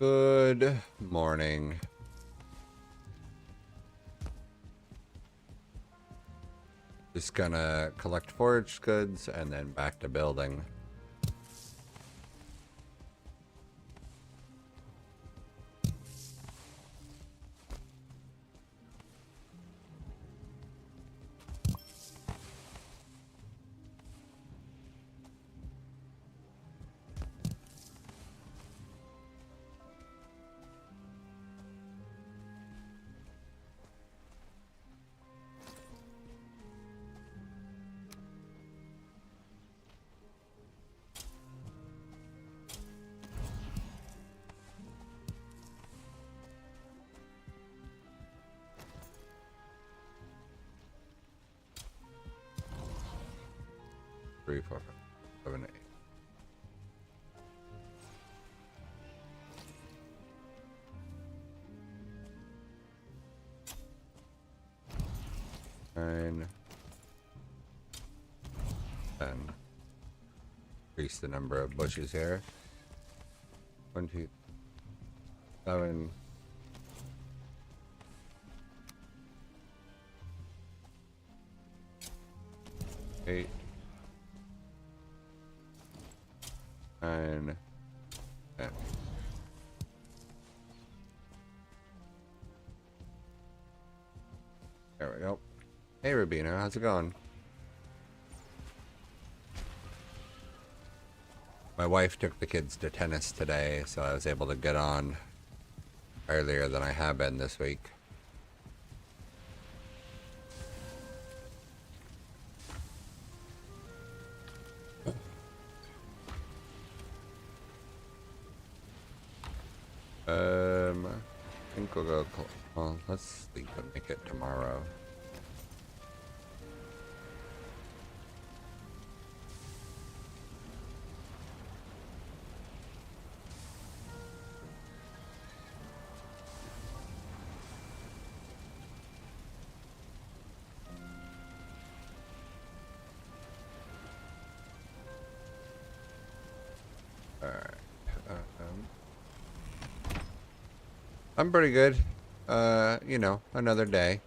Good morning. Just gonna collect foraged goods and then back to building. Three, four, five, seven, eight. Nine. 10. Increase the number of bushes here. 1, 2, 7. 8. 9. 10. There we go. Hey Rubino, how's it going? My wife took the kids to tennis today, so I was able to get on earlier than I have been this week. I think we'll go, well, let's sleep and make it tomorrow. Alright. I'm pretty good. You know, another day.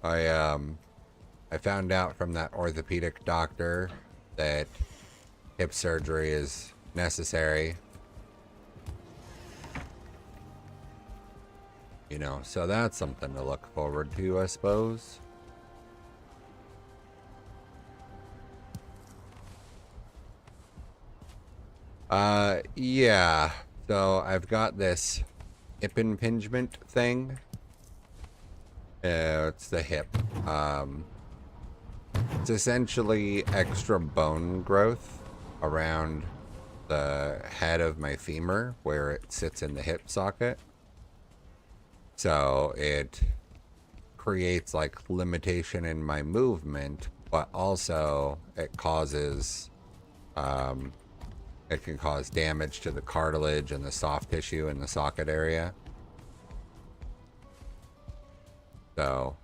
I found out from that orthopedic doctor that hip surgery is necessary. You know, so that's something to look forward to, I suppose. Yeah. So I've got this hip impingement thing. It's the hip. It's essentially extra bone growth around the head of my femur where it sits in the hip socket. So it creates like limitation in my movement, but also it causes, it can cause damage to the cartilage and the soft tissue in the socket area. So,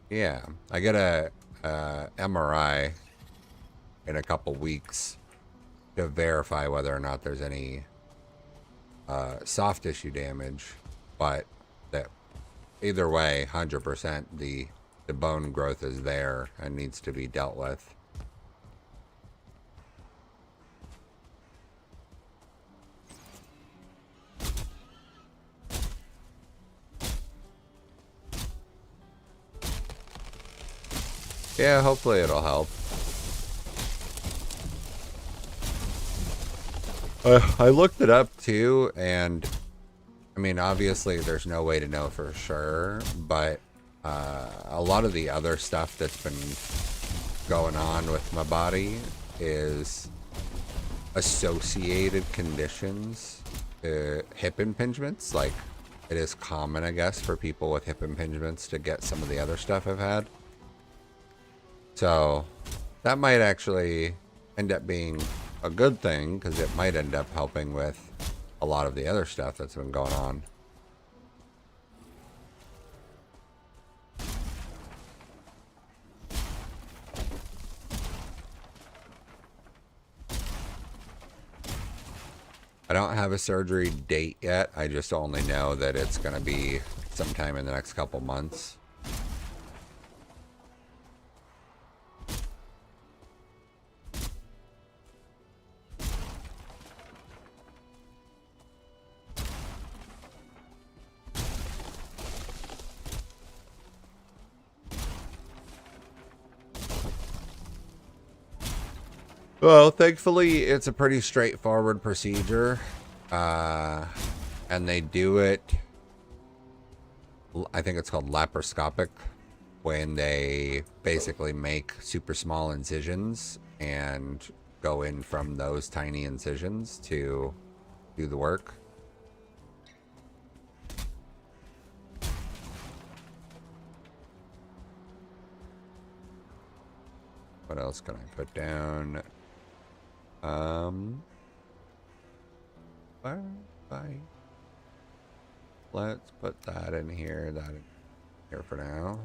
yeah, I get a MRI in a couple weeks to verify whether or not there's any soft tissue damage, but that either way, 100% the bone growth is there and needs to be dealt with. Yeah, hopefully it'll help. I looked it up too, and I mean, obviously there's no way to know for sure, but a lot of the other stuff that's been going on with my body is associated conditions, hip impingements. Like, it is common, I guess, for people with hip impingements to get some of the other stuff I've had. So that might actually end up being a good thing, because it might end up helping with a lot of the other stuff that's been going on. I don't have a surgery date yet. I just only know that it's going to be sometime in the next couple months. Well, thankfully, it's a pretty straightforward procedure. And they do it, I think it's called laparoscopic, when they basically make super small incisions and go in from those tiny incisions to do the work. What else can I put down? Bye. Let's put that in here, that in here for now.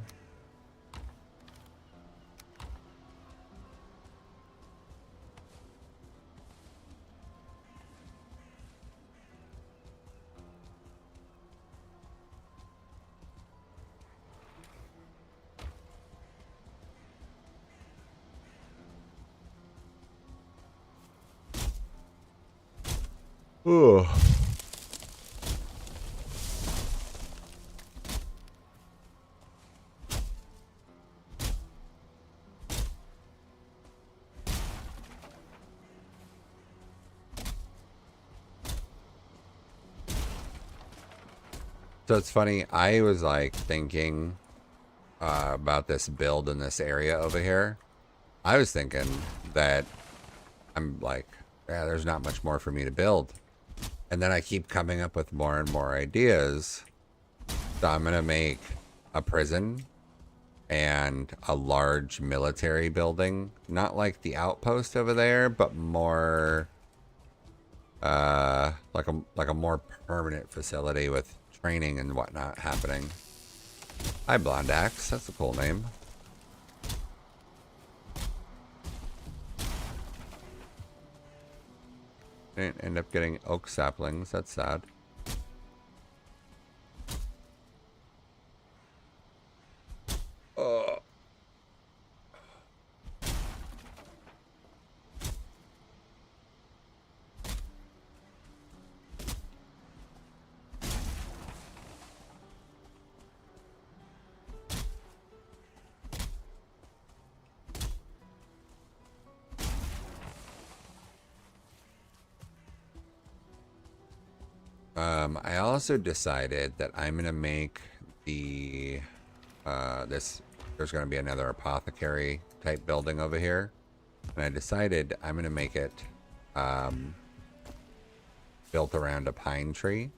Ugh. So it's funny, I was like thinking about this build in this area over here. I was thinking that I'm like, yeah, there's not much more for me to build. And then I keep coming up with more and more ideas. So I'm going to make a prison and a large military building. Not like the outpost over there, but more like a more permanent facility with training and whatnot happening. Hi, Blonde Axe. That's a cool name. Didn't end up getting oak saplings. That's sad. Oh. I also decided that I'm gonna make the there's gonna be another apothecary type building over here, and I decided I'm gonna make it built around a pine tree.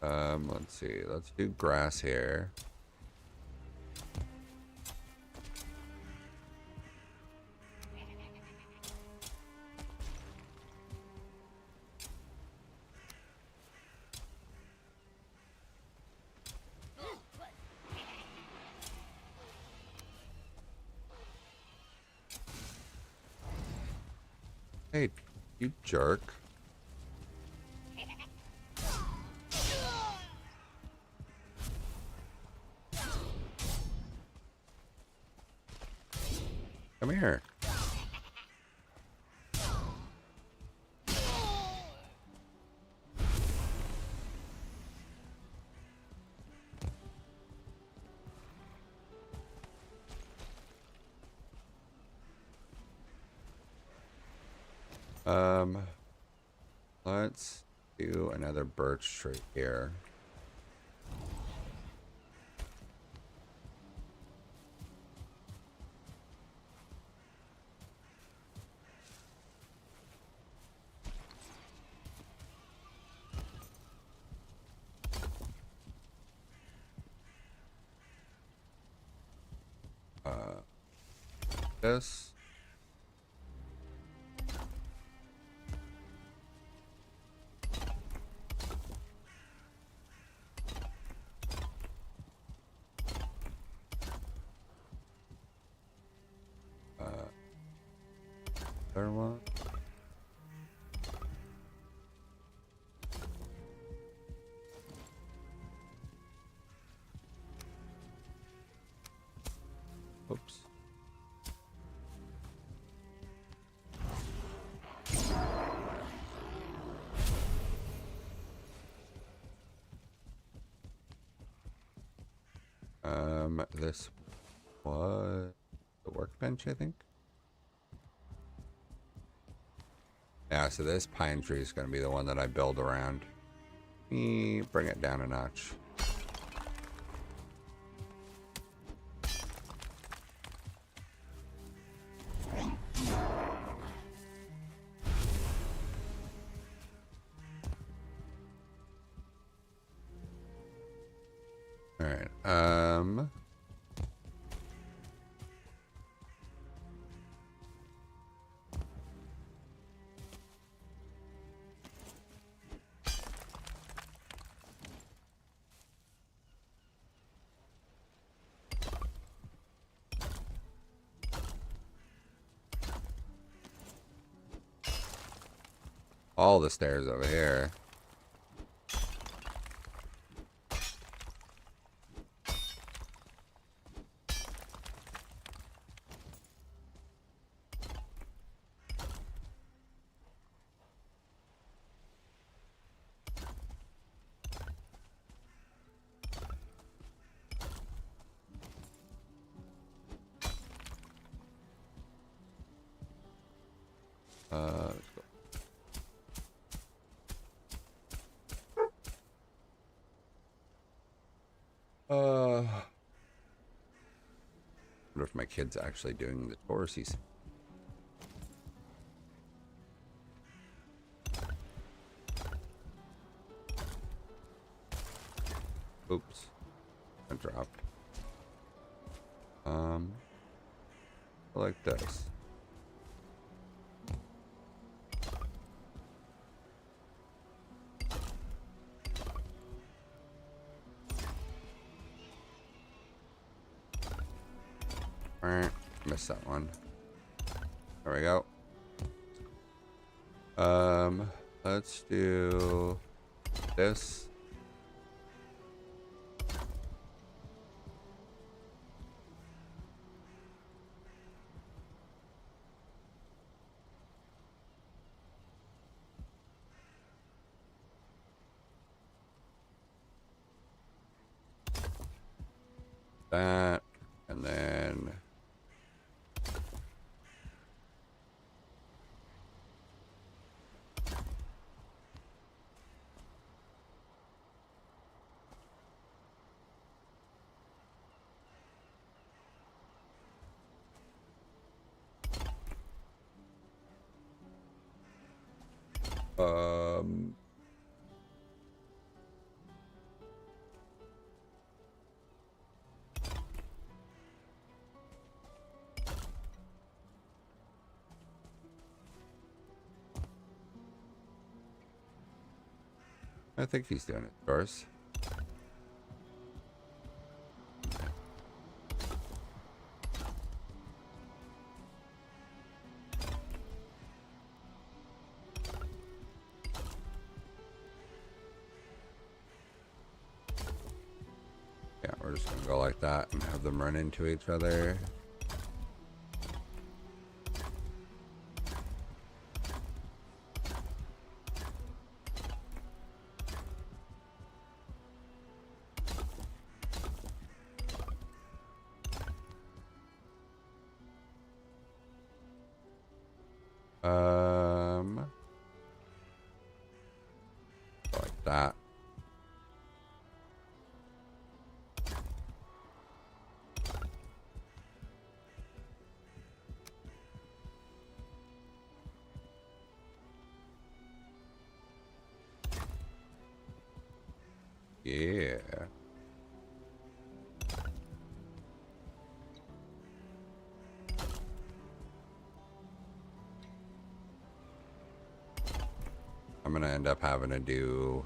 Let's see. Let's do grass here. Hey, you jerk. Come here. Let's do another birch tree here. This. There one. Oops. This was the workbench, I think. Yeah, so this pine tree is going to be the one that I build around. Let me bring it down a notch. All right. All the stairs over here. Let's go. Wonder if my kid's actually doing the chores he's. Oops. I dropped. Like this. Missed that one. There we go. Let's do this. That, and then I think he's doing it first. Yeah, we're just gonna go like that and have them run into each other. Like that. Yeah. I'm gonna end up having to do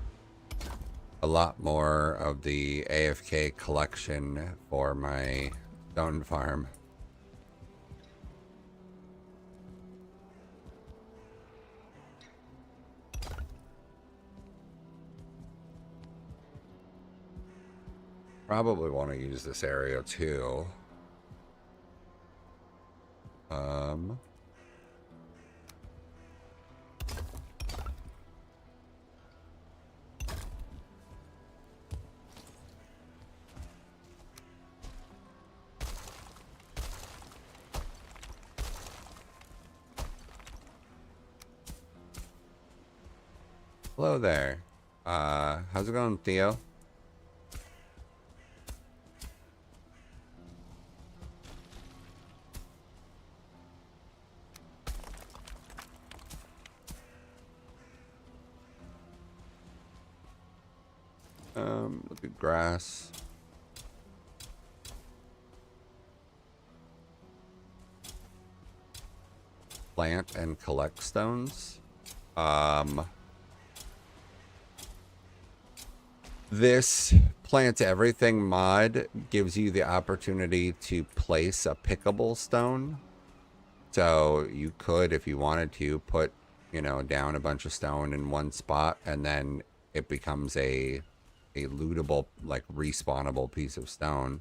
a lot more of the AFK collection for my stone farm. Probably want to use this area too. Hello there. How's it going, Theo? Look at grass. Plant and collect stones. This plant everything mod gives you the opportunity to place a pickable stone. So you could, if you wanted to, put, you know, down a bunch of stone in one spot, and then it becomes a lootable, like, respawnable piece of stone.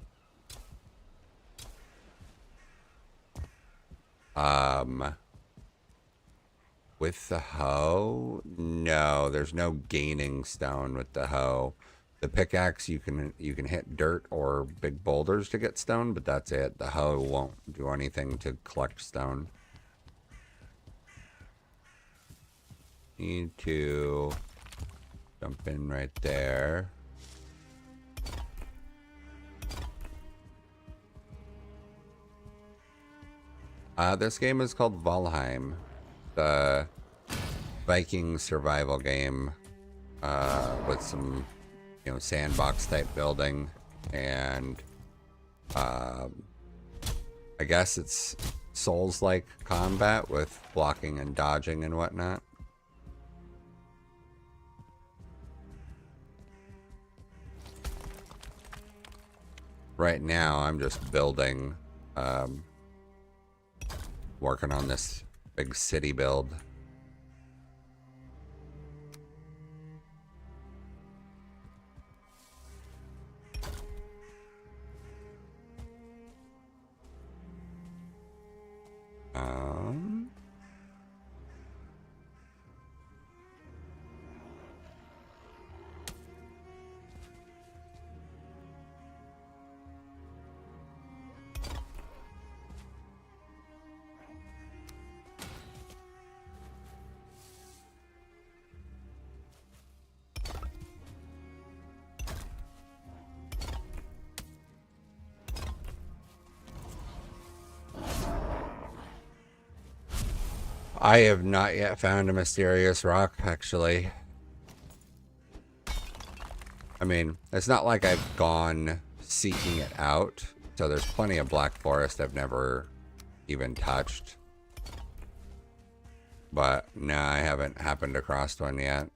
With the hoe? No, there's no gaining stone with the hoe. The pickaxe, you can hit dirt or big boulders to get stone, but that's it. The hoe won't do anything to collect stone. Need to jump in right there. This game is called Valheim, the Viking survival game, with some, you know, sandbox type building, and I guess it's Souls-like combat with blocking and dodging and whatnot. Right now, I'm just building, working on this big city build. I have not yet found a mysterious rock, actually. I mean, it's not like I've gone seeking it out, so there's plenty of black forest I've never even touched. But no, I haven't happened across one yet.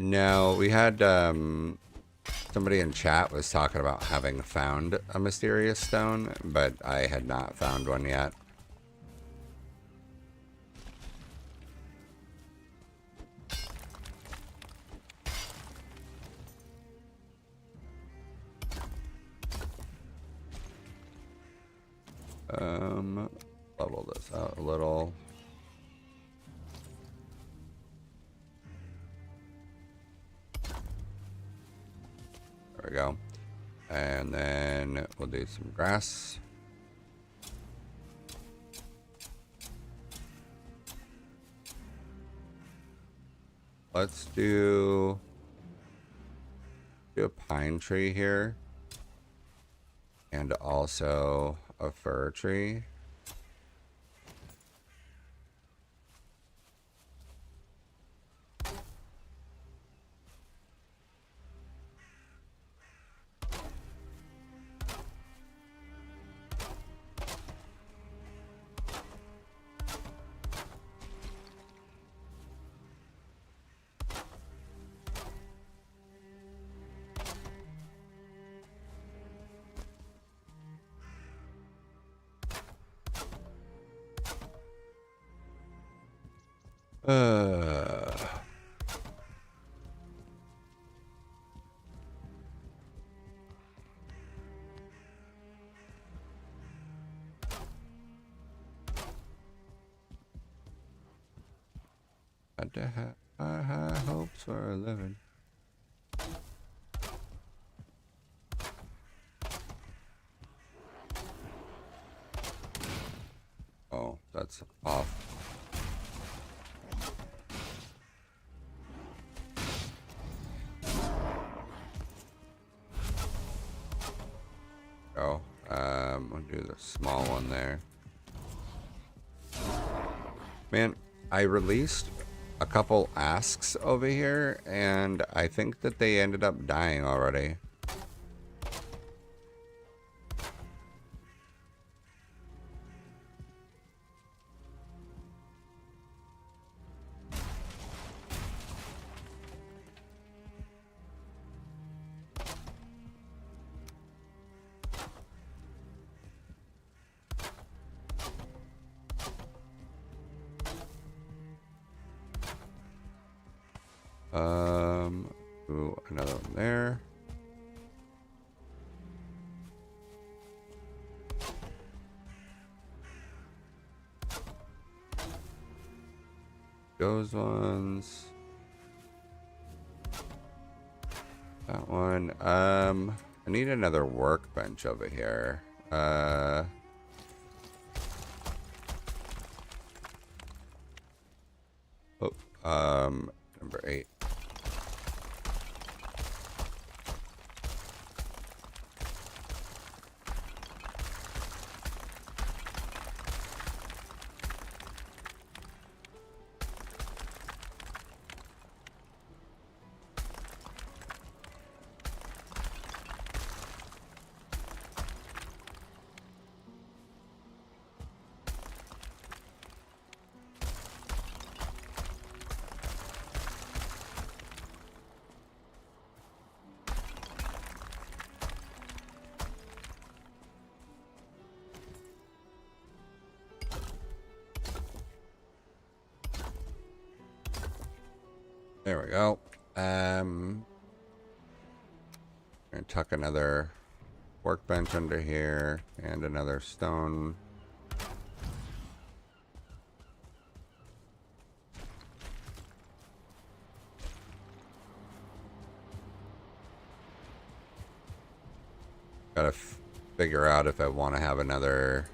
No, we had, somebody in chat was talking about having found a mysterious stone, but I had not found one yet. Level this out a little. There we go. And then we'll do some grass. Let's do a pine tree here. And also a fir tree. Uh, Had to have high hopes for a living. Oh, that's off. Oh, I'll do the small one there. Man, I released a couple asks over here, and I think that they ended up dying already. Ooh, another one there. Those ones. That one. I need another workbench over here. Number 8. There we go. Gonna tuck another workbench under here and another stone. Gotta figure out if I want to have another.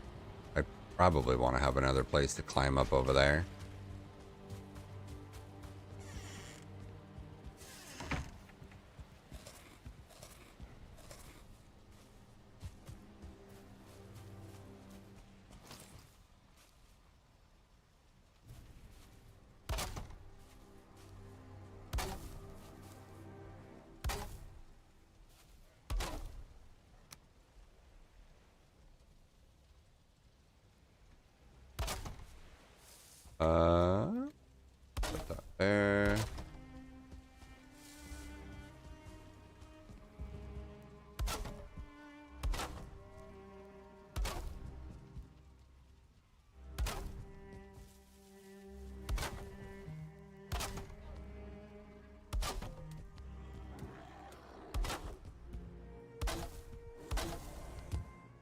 I probably want to have another place to climb up over there. Put that there.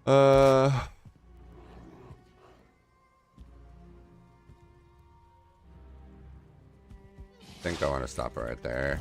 I think I want to stop it right there.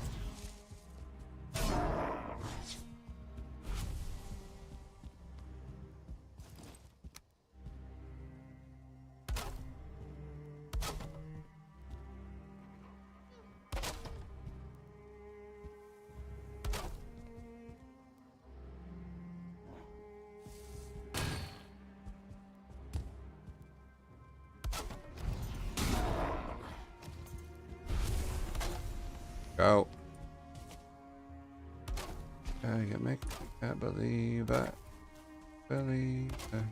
Go. I believe it. Believe it.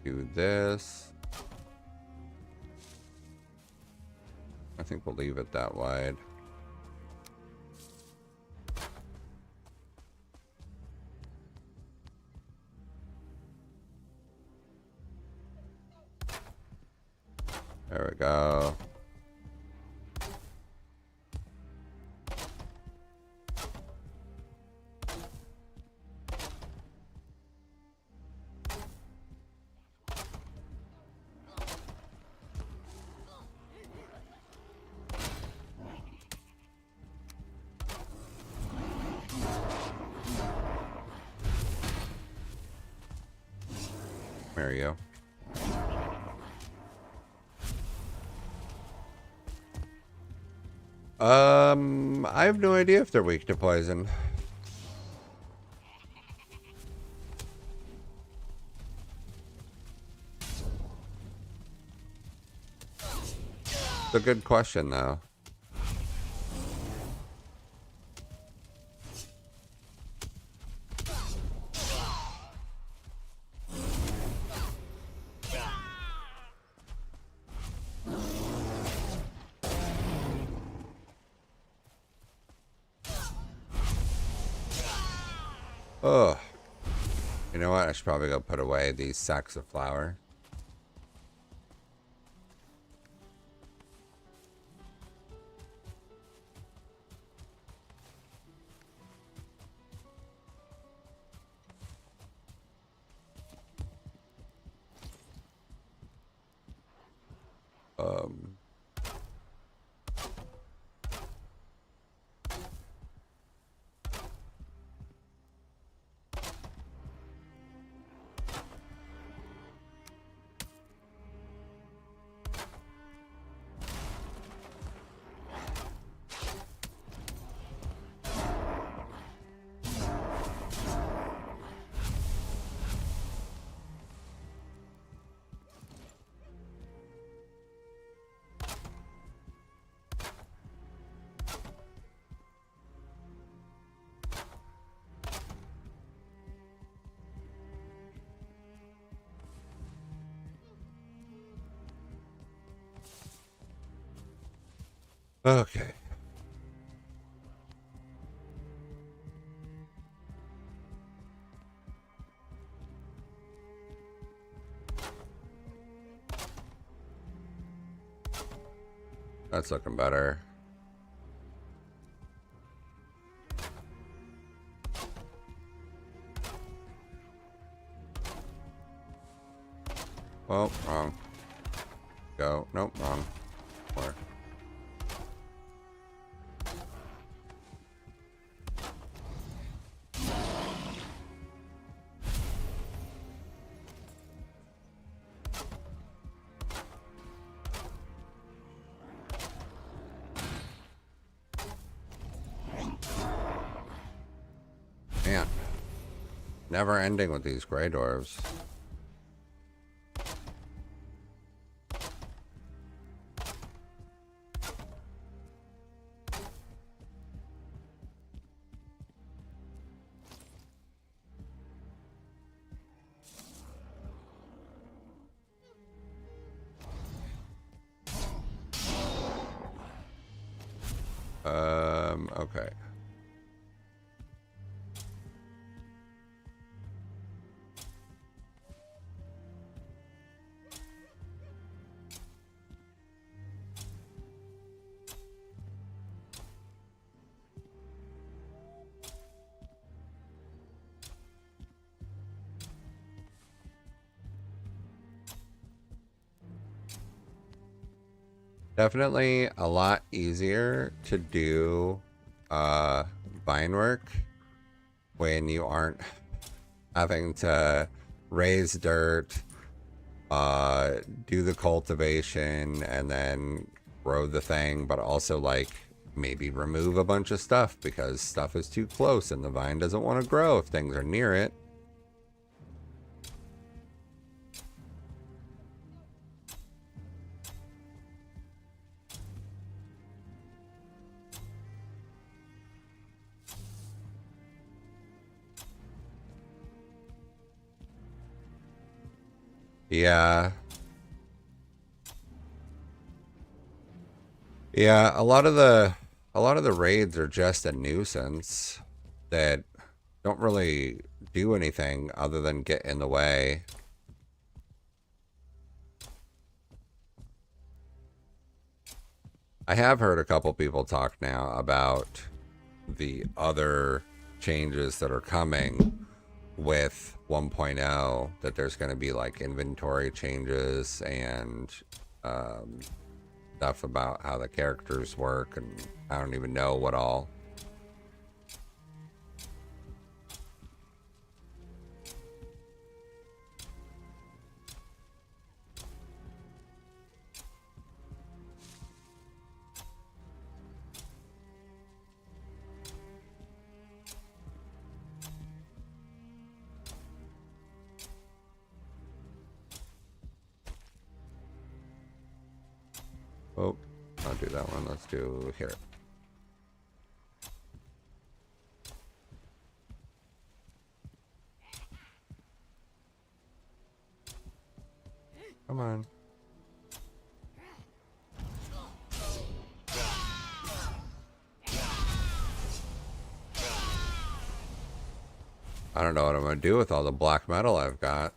Do this. I think we'll leave it that wide. There we go. There you go. I have no idea if they're weak to poison. It's a good question, though. Oh, you know what? I should probably go put away these sacks of flour. Okay. That's looking better. Well, wrong. Go. Nope, wrong. More. Man. Never ending with these gray dwarves. Okay. Definitely a lot easier to do vine work when you aren't having to raise dirt, do the cultivation, and then grow the thing, but also like maybe remove a bunch of stuff because stuff is too close and the vine doesn't want to grow if things are near it. Yeah. Yeah, a lot of the raids are just a nuisance that don't really do anything other than get in the way. I have heard a couple people talk now about the other changes that are coming with 1.0, that there's going to be like inventory changes and stuff about how the characters work, and I don't even know what all. Oh, I'll do that one. Let's do here. Come on. I don't know what I'm going to do with all the black metal I've got.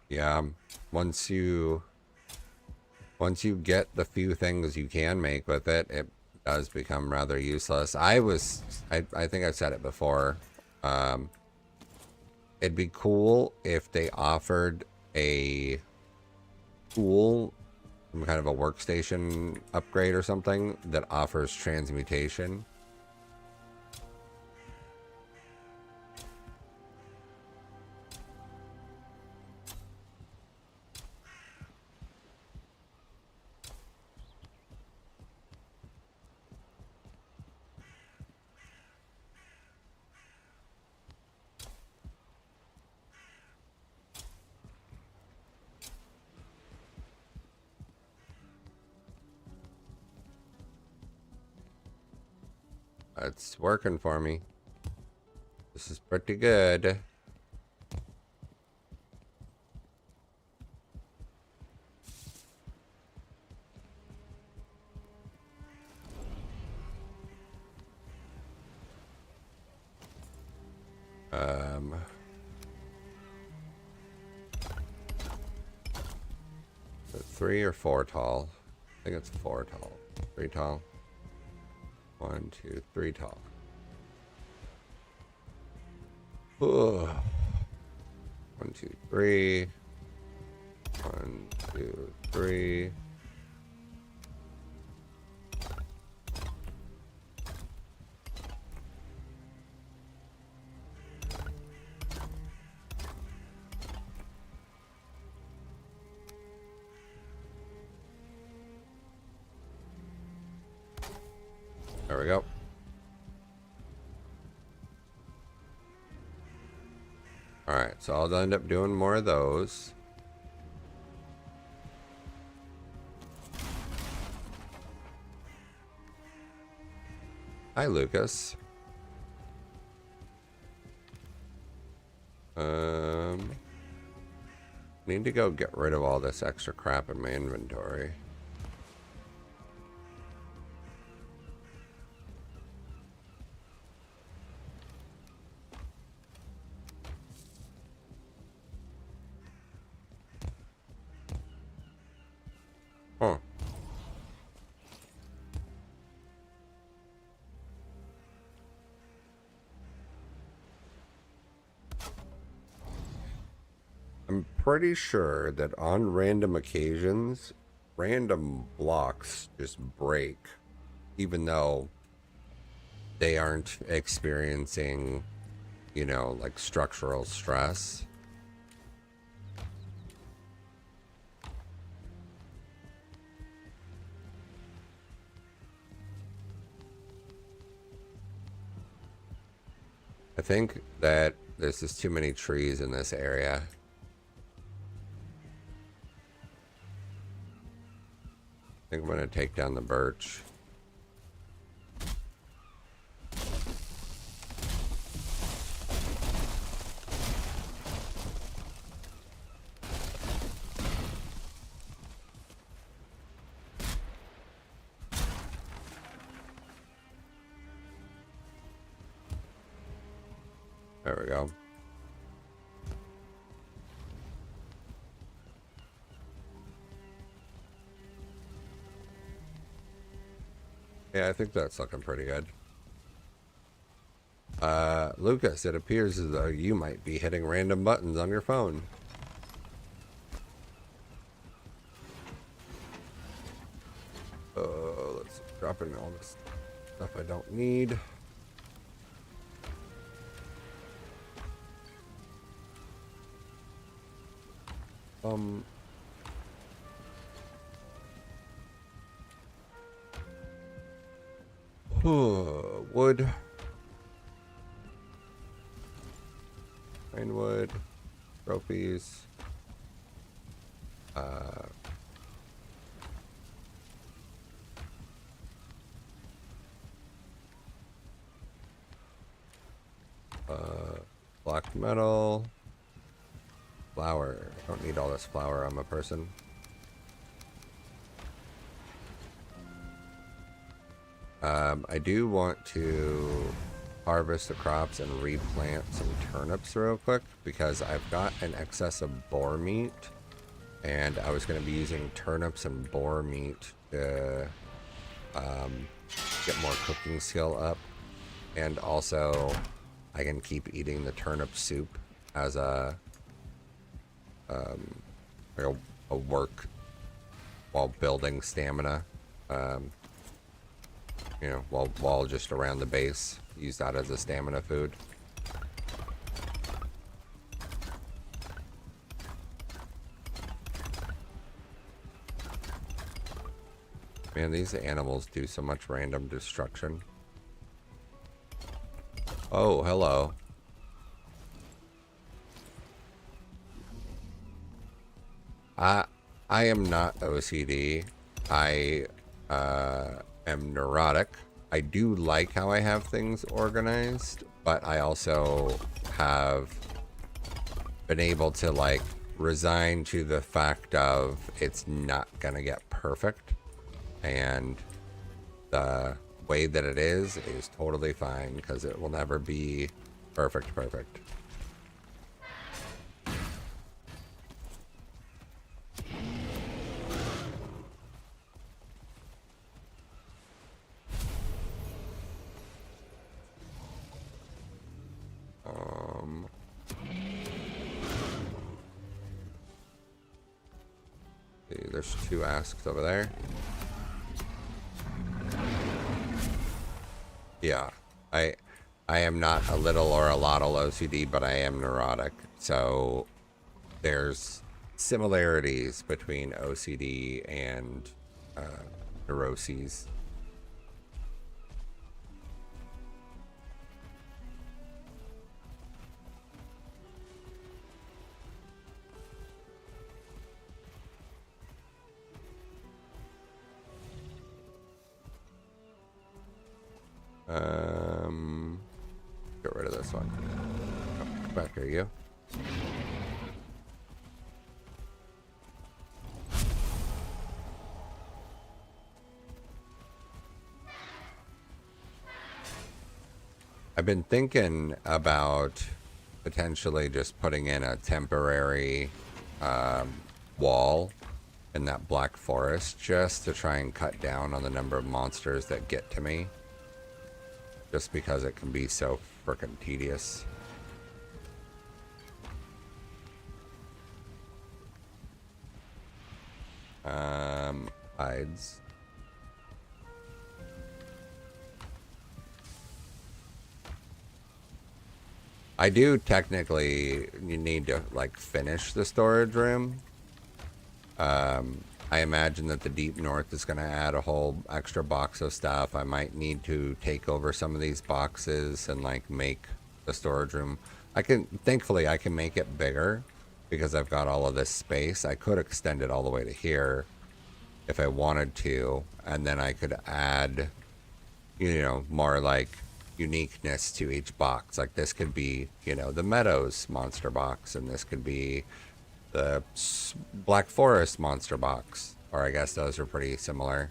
Yeah, once you get the few things you can make with it, it does become rather useless. I think I've said it before. It'd be cool if they offered a tool, some kind of a workstation upgrade or something that offers transmutation. It's working for me. This is pretty good. Is it 3 or 4 tall? I think it's 4 tall. 3 tall. 1, 2, 3 tall. Ugh. 1, 2, 3. 1, 2, 3. There we go. Alright, so I'll end up doing more of those. Hi, Lucas. Need to go get rid of all this extra crap in my inventory. Huh. I'm pretty sure that on random occasions, random blocks just break, even though they aren't experiencing, you know, like structural stress. I think that there's just too many trees in this area. I think I'm going to take down the birch. There we go. Yeah, I think that's looking pretty good. Lucas, it appears as though you might be hitting random buttons on your phone. Let's drop in all this stuff I don't need. Wood. Rainwood. Trophies. Black metal. Flour. Don't need all this flour on my person. I do want to harvest the crops and replant some turnips real quick because I've got an excess of boar meat, and I was going to be using turnips and boar meat to get more cooking skill up, and also I can keep eating the turnip soup as a like a work while building stamina. You know, while just around the base, use that as a stamina food. Man, these animals do so much random destruction. Oh, hello. I am not OCD. I am neurotic. I do like how I have things organized, but I also have been able to like resign to the fact of it's not gonna get perfect, and the way that it is totally fine because it will never be perfect. There's 2 asks over there. Yeah, I am not a little or a lot of OCD, but I am neurotic. So there's similarities between OCD and neuroses. Get rid of this one. Oh, back here, you. I've been thinking about potentially just putting in a temporary wall in that black forest just to try and cut down on the number of monsters that get to me. Just because it can be so freaking tedious. Hides. I do technically need to like finish the storage room. I imagine that the Deep North is going to add a whole extra box of stuff. I might need to take over some of these boxes and like make the storage room. Thankfully I can make it bigger because I've got all of this space. I could extend it all the way to here if I wanted to, and then I could add, you know, more like uniqueness to each box. Like this could be, you know, the Meadows monster box, and this could be the Black Forest monster box, or I guess those are pretty similar.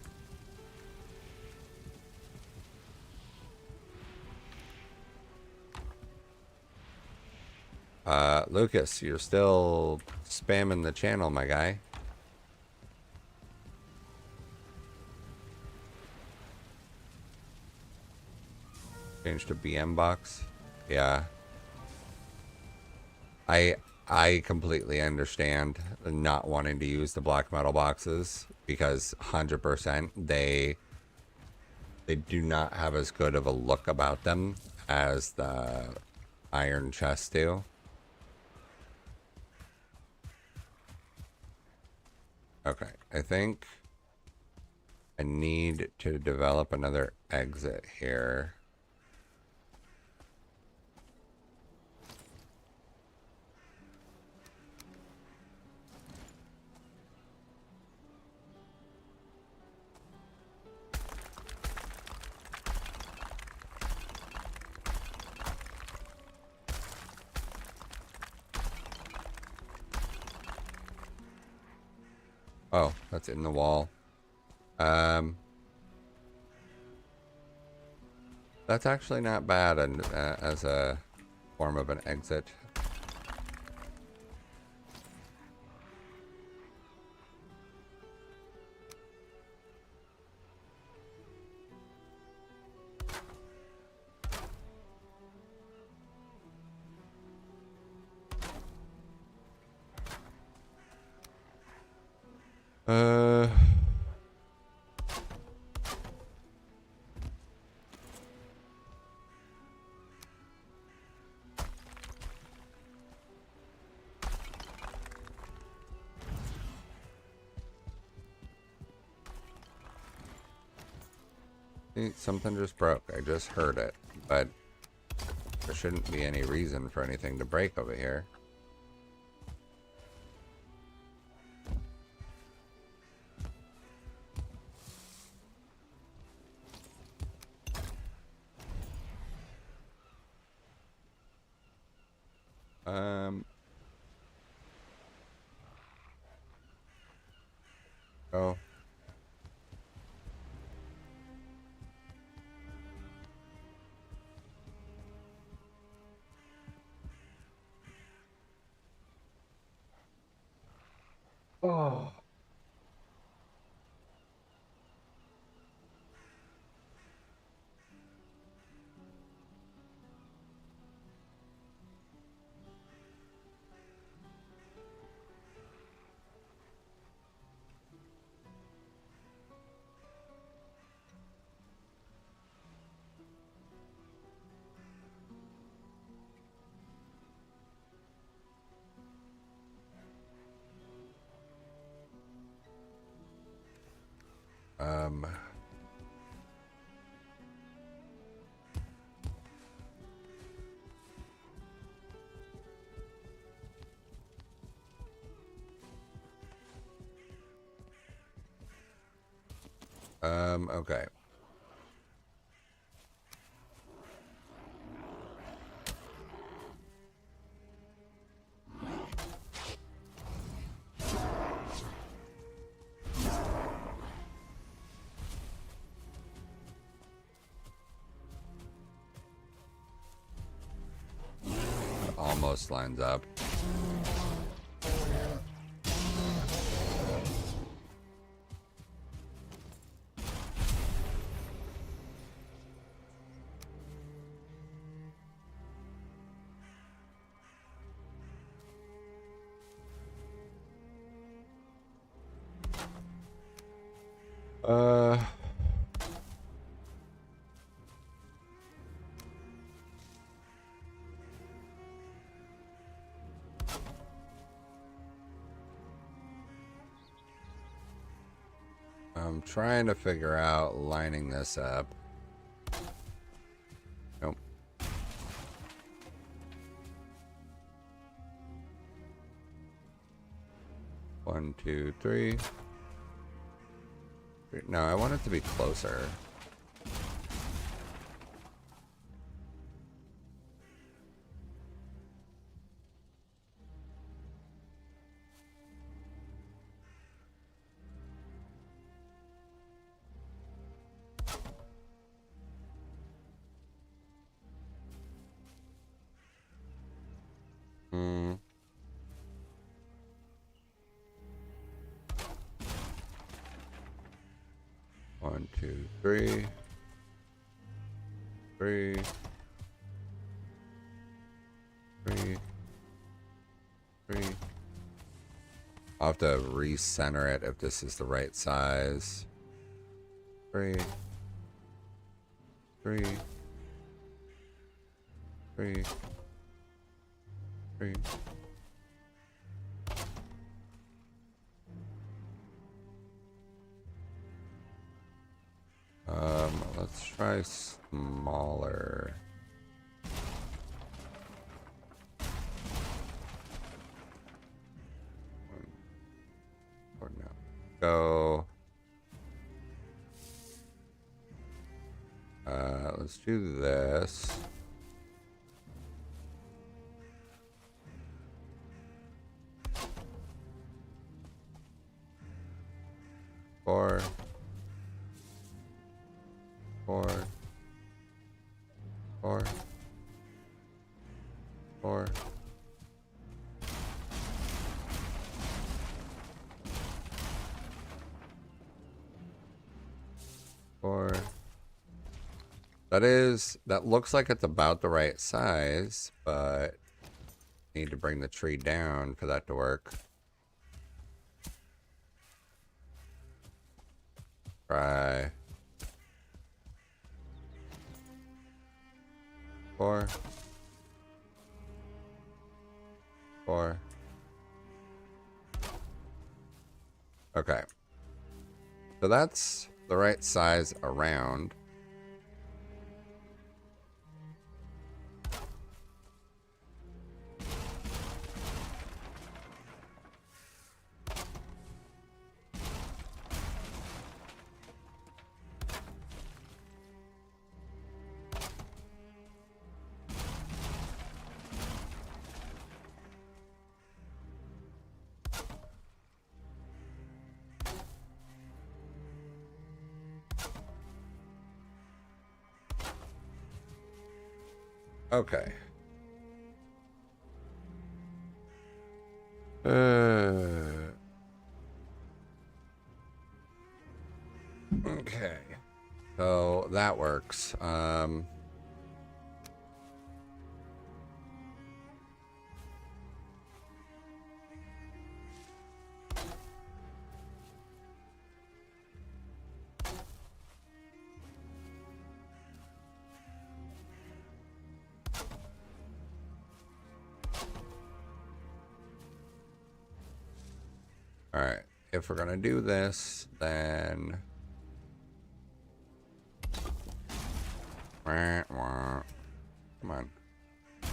Lucas, you're still spamming the channel, my guy. Change to BM box. Yeah. I I completely understand not wanting to use the black metal boxes because 100% they do not have as good of a look about them as the iron chests do. Okay, I think I need to develop another exit here. Oh, that's in the wall. Um, that's actually not bad and as a form of an exit. Uh, something just broke. I just heard it, but there shouldn't be any reason for anything to break over here. Um, oh. Oh. Um, okay. It almost lines up. Uh, I'm trying to figure out lining this up. Nope. 1, 2, 3. No, I want it to be closer. Hmm. One, two, three. Three. Three. Three. I'll have to recenter it if this is the right size. Three. Three. Three. Three. Let's try smaller. Or no. Go. Let's do this. Four. Four. Four. Four. Four. That looks like it's about the right size, but need to bring the tree down for that to work. Try. Four. Four. Okay. So that's the right size around. Okay. Okay. So that works. All right. If we're gonna do this, then come on. Okay,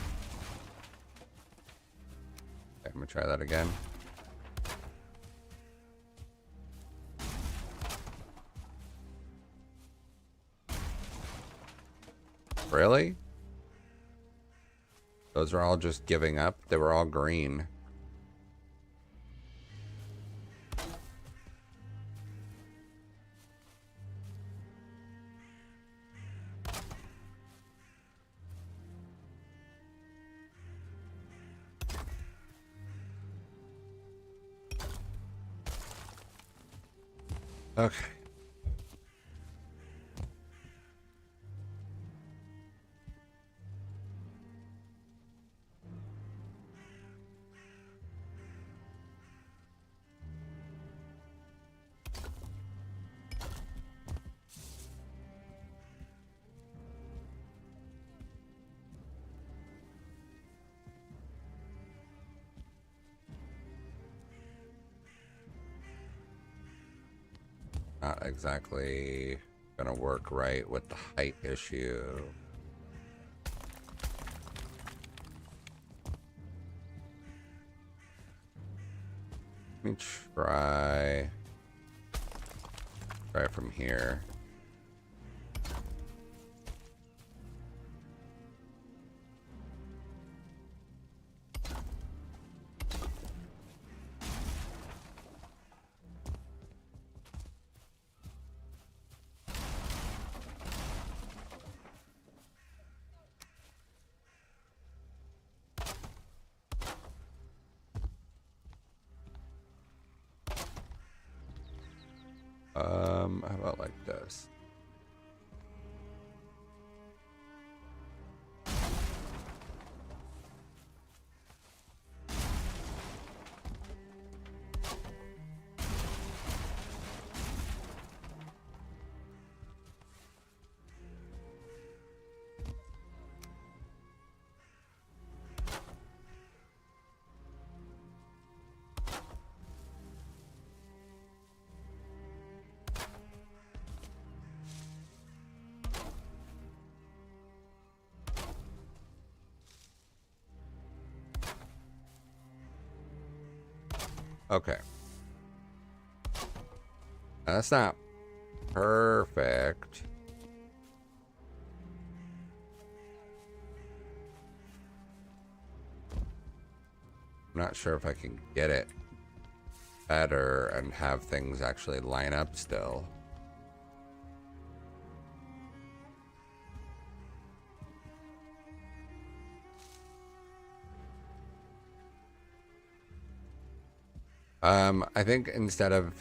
I'm gonna try that again. Really? Those are all just giving up? They were all green. Okay. Not exactly gonna work right with the height issue. Let me try from here. How about like this? Okay. That's not perfect. I'm not sure if I can get it better and have things actually line up still. I think instead of,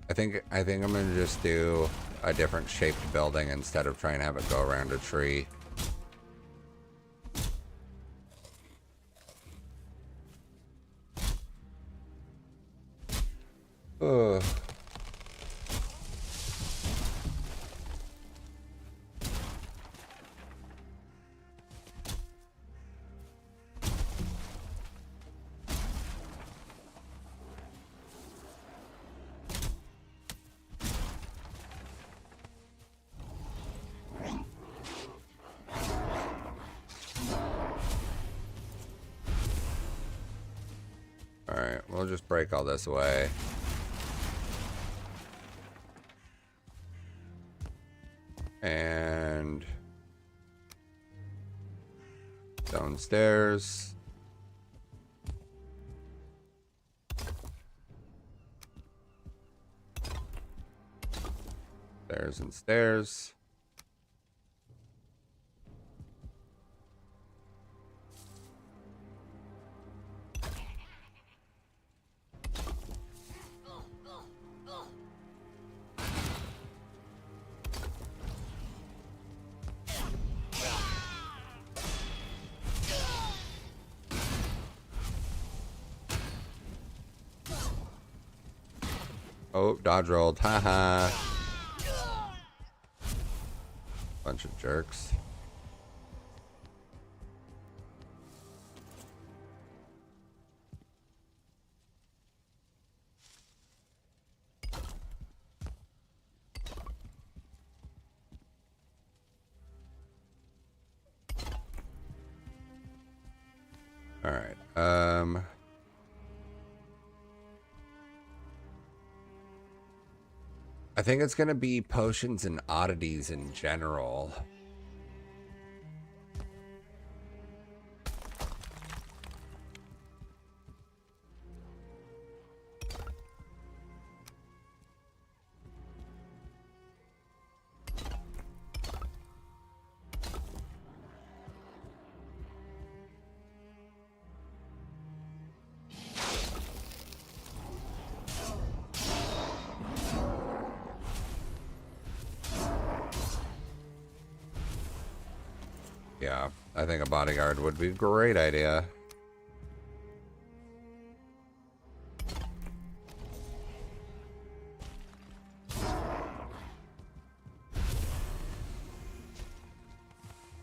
I think I'm gonna just do a different shaped building instead of trying to have it go around a tree. Ugh. Alright, we'll just break all this away. And downstairs. Stairs and stairs. Oh, dodge rolled. Haha. Bunch of jerks. All right. I think it's gonna be potions and oddities in general. Yeah, I think a bodyguard would be a great idea.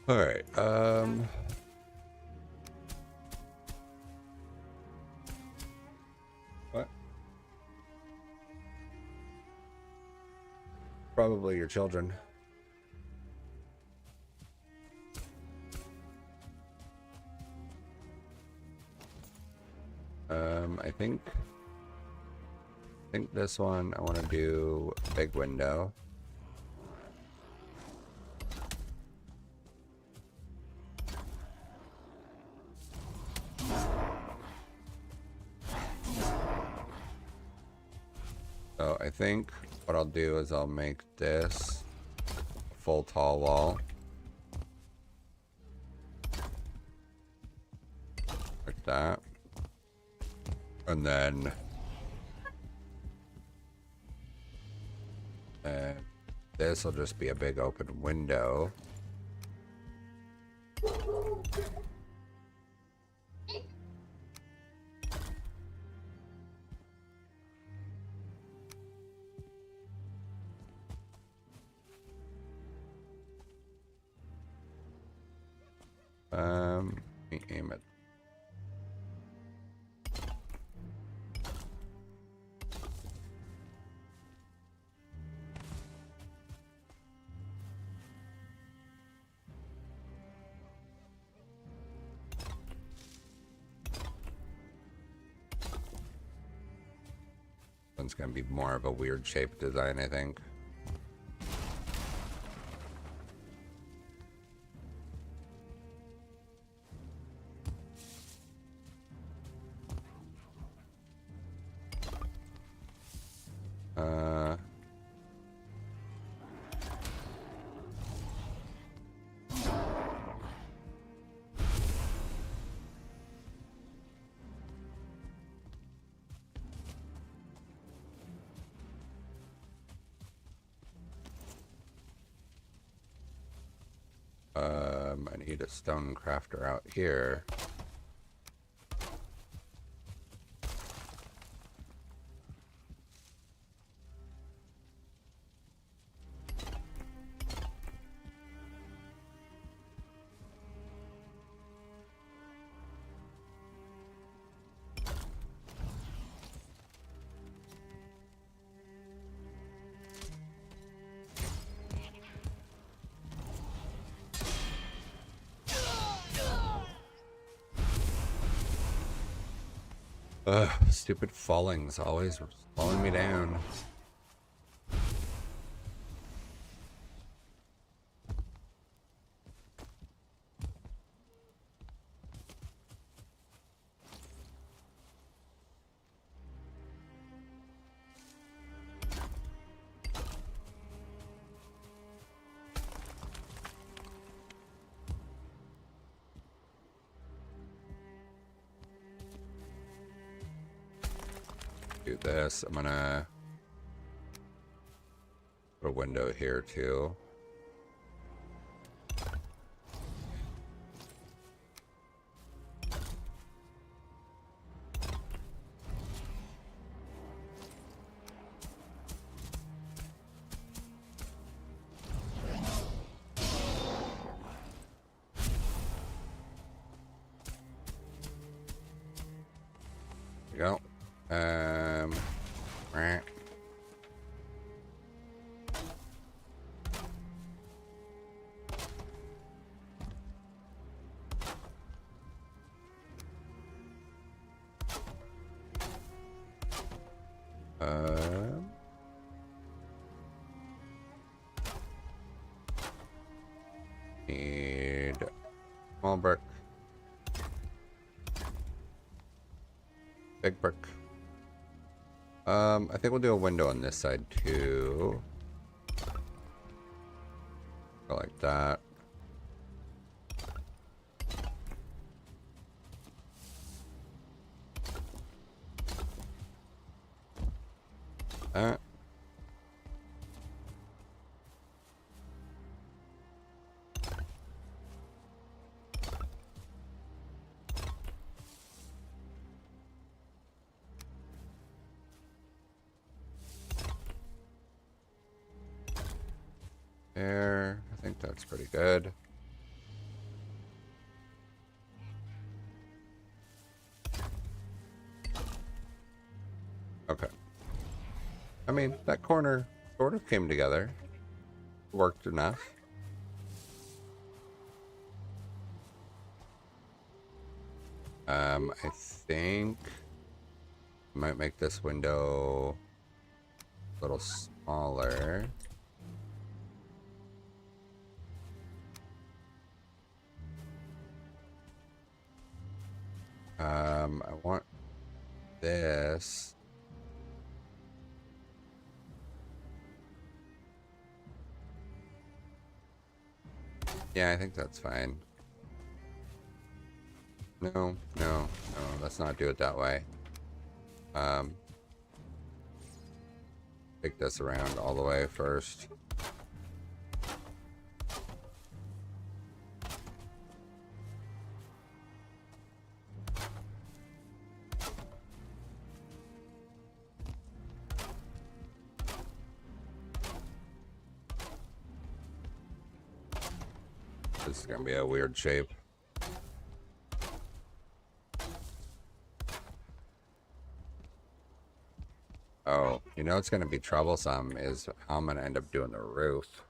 All right. What? Probably your children. I think this one I want to do a big window. So I think what I'll do is I'll make this a full tall wall. Like that. And then And this will just be a big open window. Let me aim it. One's gonna be more of a weird shape design, I think. I need a stone crafter out here. Ugh, stupid fallings always falling me down. Do this. I'm gonna put a window here too. There you go. Right. Need small brick, big brick. I think we'll do a window on this side too. Go like that. That. There, I think that's pretty good. Okay. I mean, that corner sort of came together. Worked enough. I think I might make this window a little smaller. I want this. Yeah, I think that's fine. No, let's not do it that way. take this around all the way first. This is gonna be a weird shape. Oh, you know it's gonna be troublesome is how I'm gonna end up doing the roof.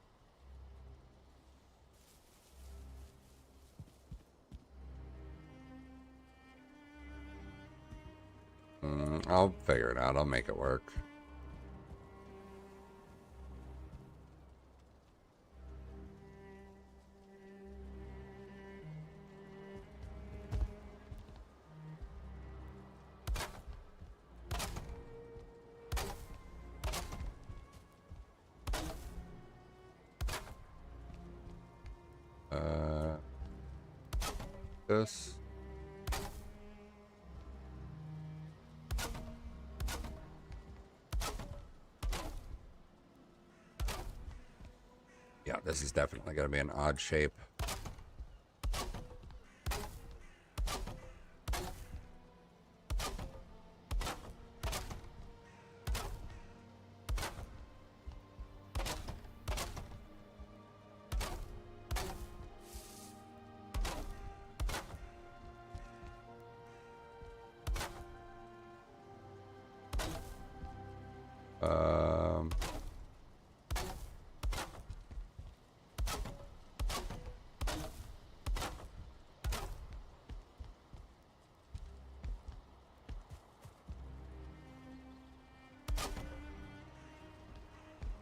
I'll figure it out. I'll make it work. This. Yeah, this is definitely gonna be an odd shape.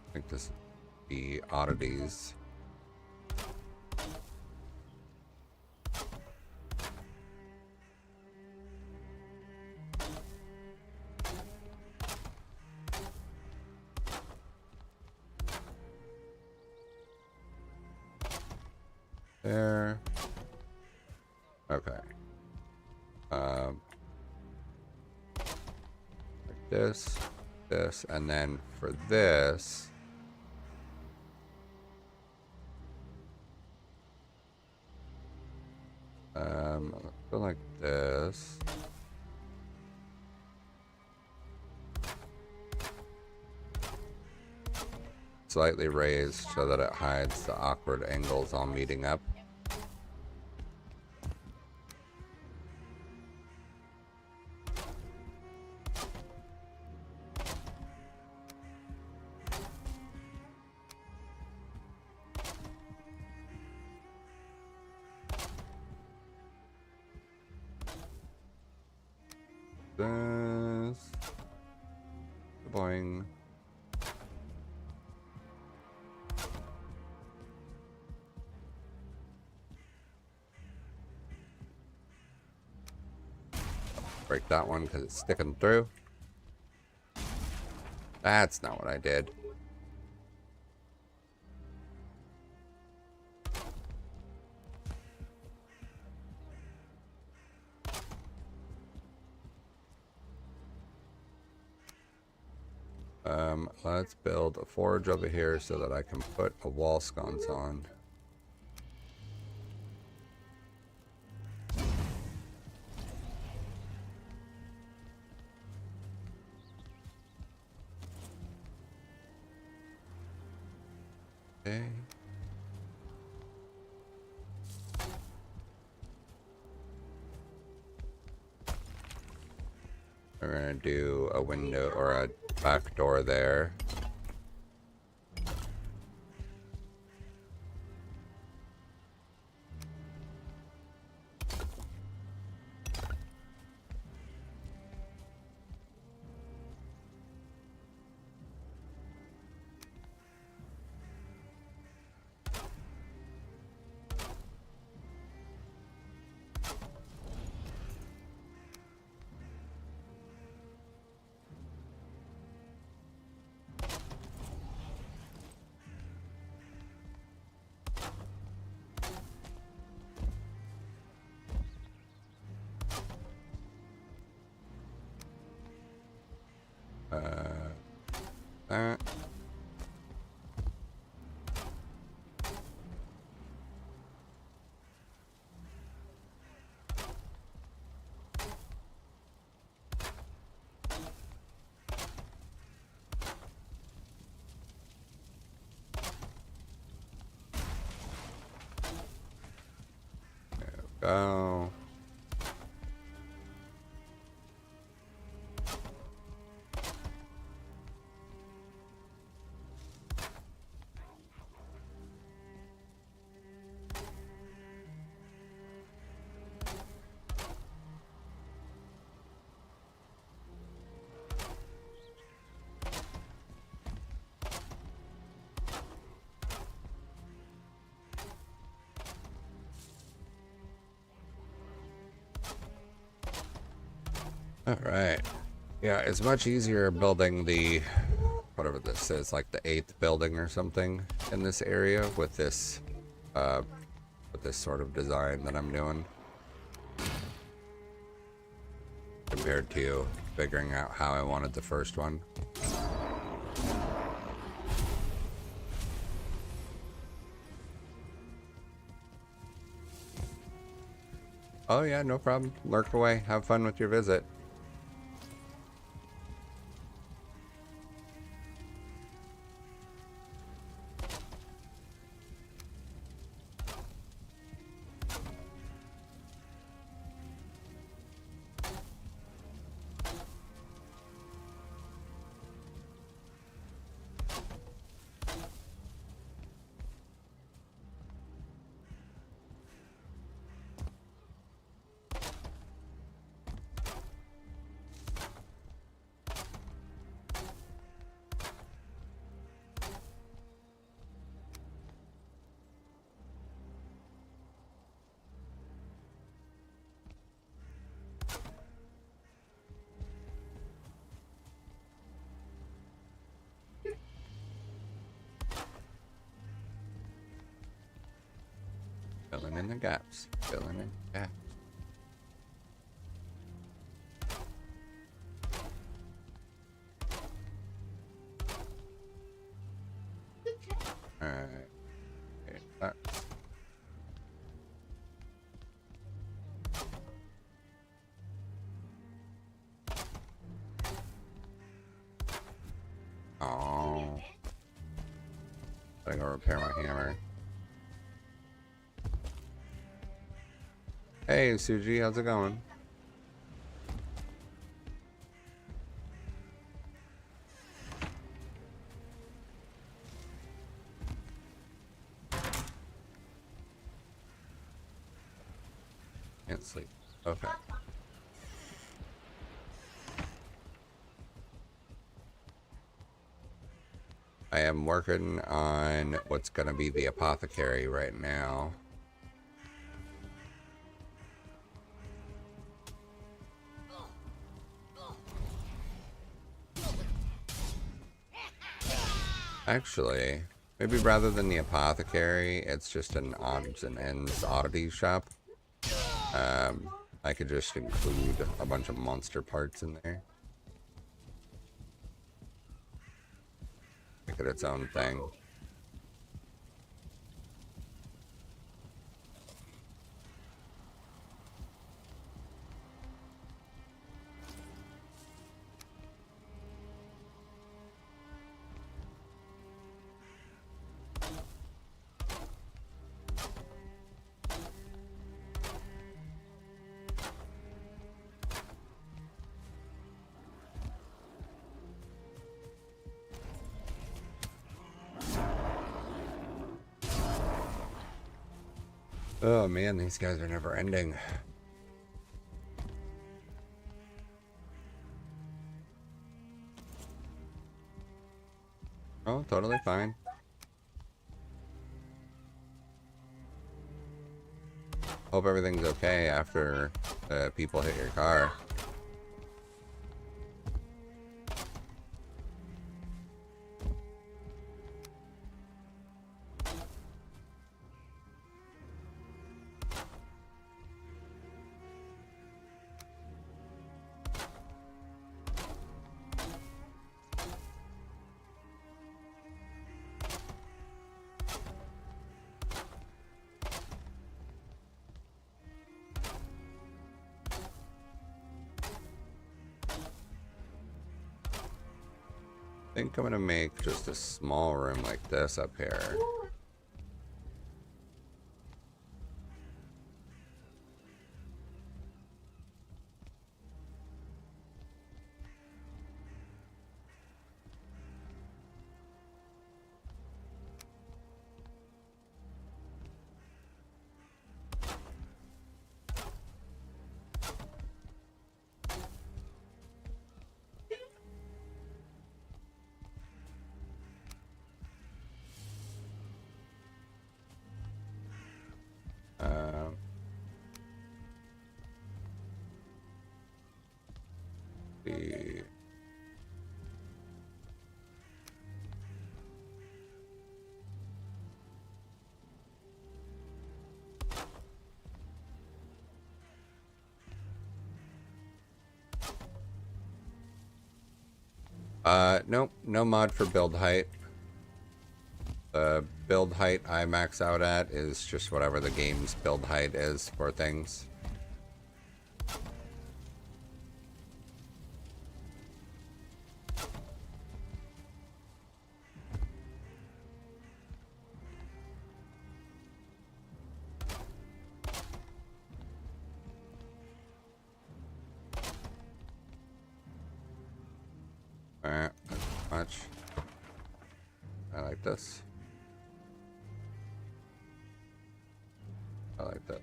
I think this would be oddities. There. Okay. Like this, this, and then for this, go like this. Slightly raised so that it hides the awkward angles all meeting up. This. Boing. Break that one because it's sticking through. That's not what I did. Let's build a forge over here so that I can put a wall sconce on. Okay. We're gonna do a window or a back door there. that. Go. All right. Yeah, it's much easier building the whatever this is, like the 8th building or something in this area uh with this sort of design that I'm doing compared to figuring out how I wanted the first one. Oh yeah, no problem. Lurk away. Have fun with your visit. Filling in the gaps. Filling in the gaps. Alright. Okay, that's... Oh. Gotta go repair my hammer. Hey, Suji, how's it going? Can't sleep. Okay. I am working on what's gonna be the apothecary right now. Actually, maybe rather than the apothecary, it's just an odds and ends oddity shop. I could just include a bunch of monster parts in there. Make it its own thing. Oh man, these guys are never ending. Oh, totally fine. Hope everything's okay after people hit your car. I think I'm gonna make just a small room like this up here. Um, the nope, no mod for build height. The build height I max out at is just whatever the game's build height is for things. Alright, that's much. I like this. I like that.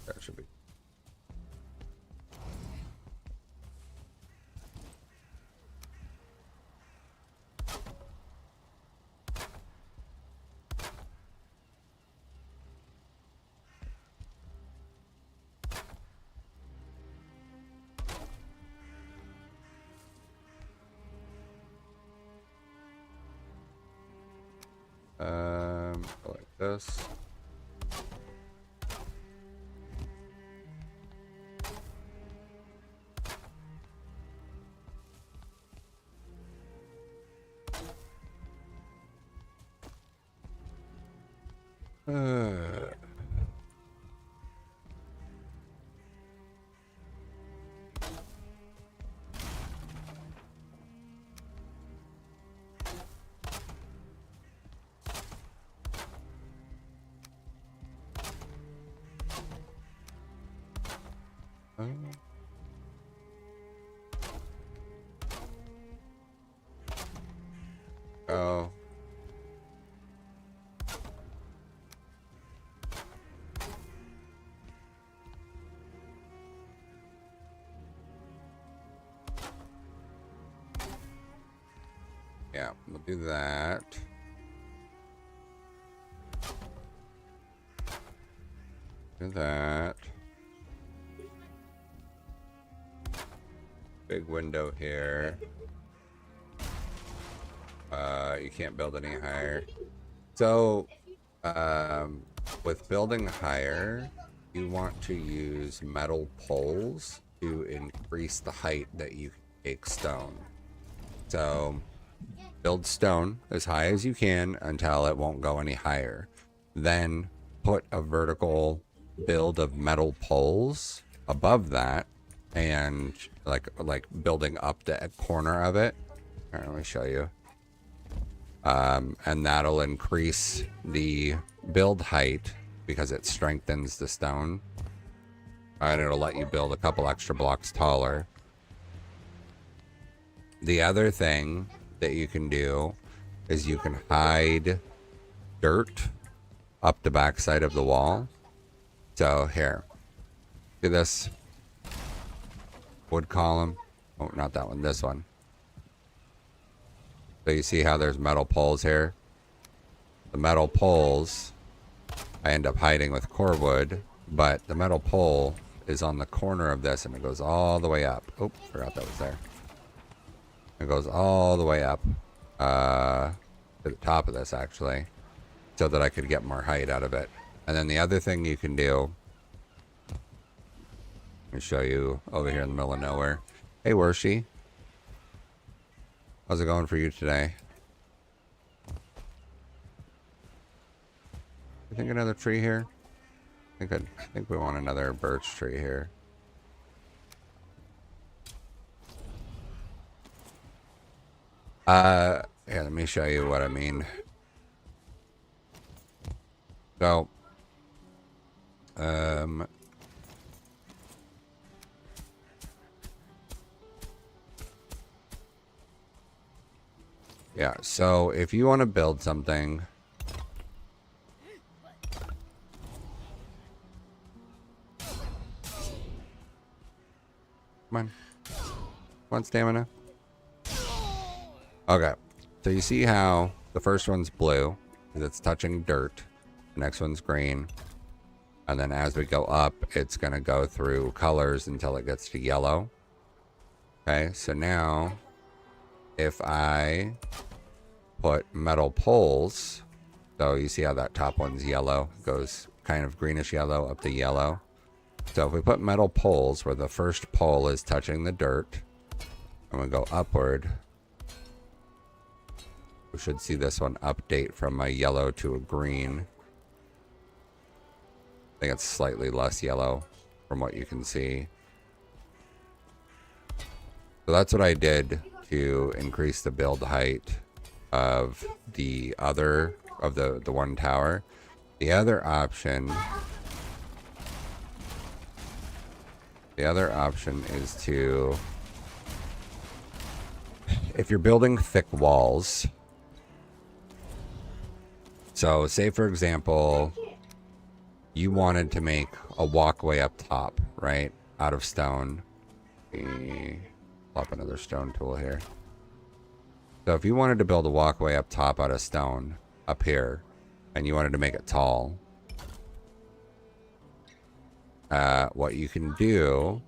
That should be. Like this. Oh. Yeah, we'll do that. Do that. Big window here. You can't build any higher. So, with building higher, you want to use metal poles to increase the height that you make stone. So, build stone as high as you can until it won't go any higher. Then put a vertical build of metal poles above that, and like building up the corner of it. All right, let me show you. And that'll increase the build height because it strengthens the stone. And it'll let you build a couple extra blocks taller. The other thing that you can do is you can hide dirt up the backside of the wall. So here, see this wood column? Oh, not that one, this one. So you see how there's metal poles here? The metal poles, I end up hiding with core wood, but the metal pole is on the corner of this and it goes all the way up. Oh, forgot that was there. It goes all the way up to the top of this actually, so that I could get more height out of it. And then the other thing you can do, let me show you over here in the middle of nowhere. Hey, Worshi. How's it going for you today? You think another tree here? I think we want another birch tree here. Yeah, let me show you what I mean. So, yeah, so if you want to build something, come on stamina. Okay, so you see how the first one's blue, because it's touching dirt. The next one's green. And then as we go up, it's going to go through colors until it gets to yellow. Okay, so now if I put metal poles, so you see how that top one's yellow, goes kind of greenish yellow up to yellow. So if we put metal poles where the first pole is touching the dirt, and we go upward, we should see this one update from a yellow to a green. I think it's slightly less yellow from what you can see. So that's what I did to increase the build height of the other, of the one tower. The other option is to, if you're building thick walls, so say for example, you wanted to make a walkway up top, right? Out of stone. Plop another stone tool here. So if you wanted to build a walkway up top out of stone, up here, and you wanted to make it tall, what you can do...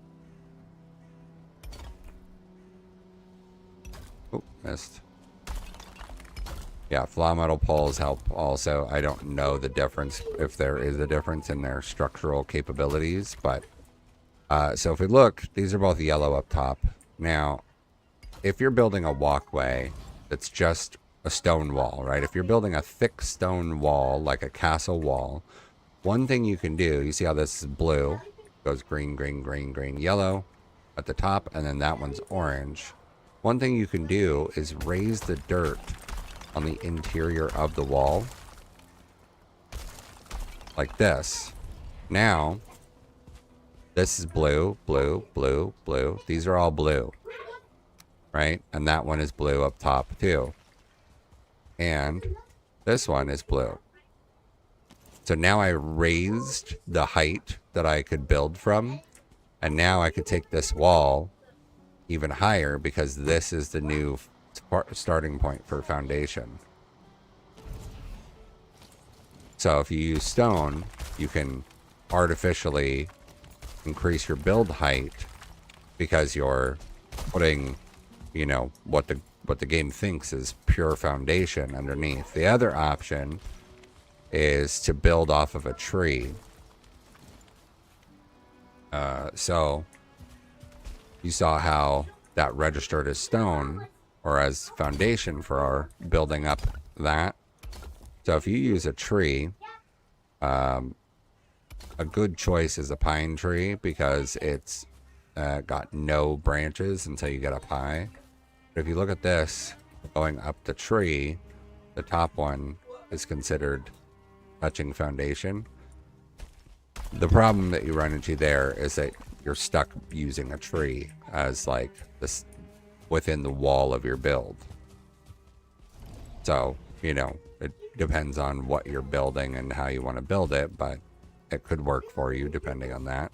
Oh, missed. Yeah, flaw metal poles help also. I don't know the difference, if there is a difference in their structural capabilities, but so if we look, these are both yellow up top. Now, if you're building a walkway that's just a stone wall, right? If you're building a thick stone wall, like a castle wall, one thing you can do, you see how this is blue, goes green, green, green, green, yellow at the top, and then that one's orange. One thing you can do is raise the dirt on the interior of the wall like this. Now this is blue, blue, blue, blue. These are all blue, right? And that one is blue up top too, and this one is blue. So now I raised the height that I could build from, and now I could take this wall even higher because this is the new starting point for foundation. So if you use stone, you can artificially increase your build height because you're putting, you know, what the game thinks is pure foundation underneath. The other option is to build off of a tree. So you saw how that registered as stone or as foundation for our building up that. So if you use a tree, a good choice is a pine tree because it's got no branches until you get up high. But if you look at this, going up the tree, the top one is considered touching foundation. The problem that you run into there is that you're stuck using a tree as like this within the wall of your build. So, you know, it depends on what you're building and how you want to build it, but it could work for you depending on that.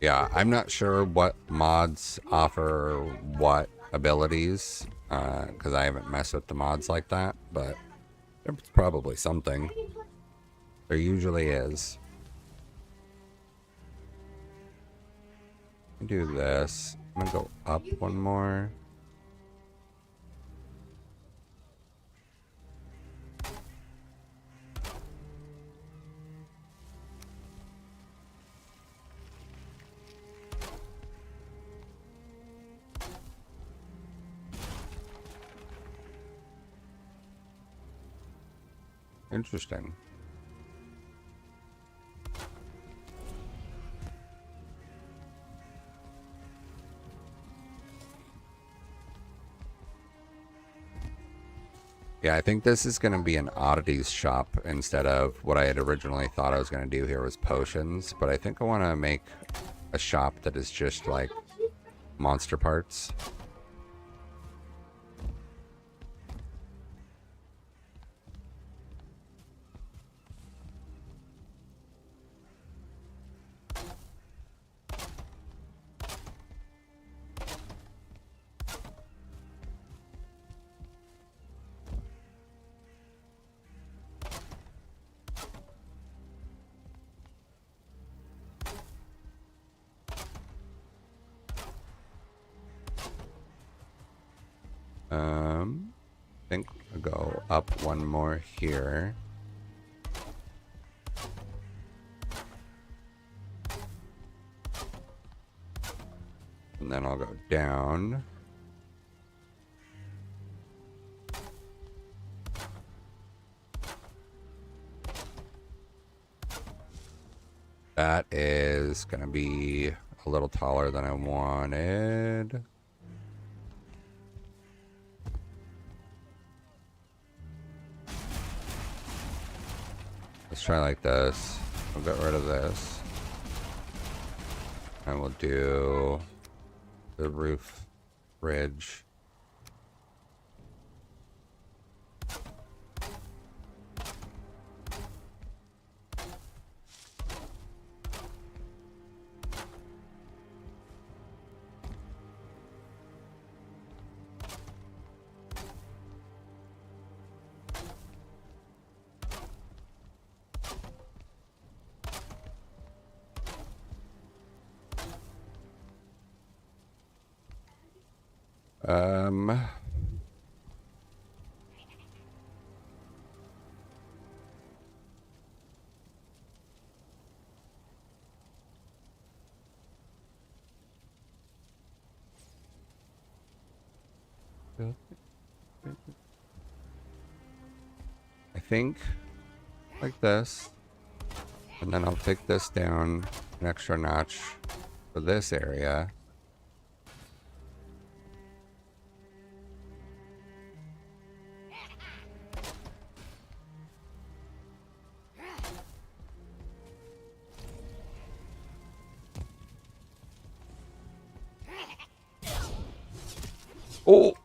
Yeah, I'm not sure what mods offer what abilities, because I haven't messed with the mods like that, but there's probably something. There usually is. Do this. I'm gonna go up one more. Interesting. Yeah, I think this is going to be an oddities shop instead of what I had originally thought I was going to do here was potions. But I think I want to make a shop that is just like monster parts. I think I'll go up one more here. And then I'll go down. That is going to be a little taller than I wanted. Let's try like this. We'll get rid of this. And we'll do the roof ridge. I think like this, and then I'll take this down an extra notch for this area. Oh!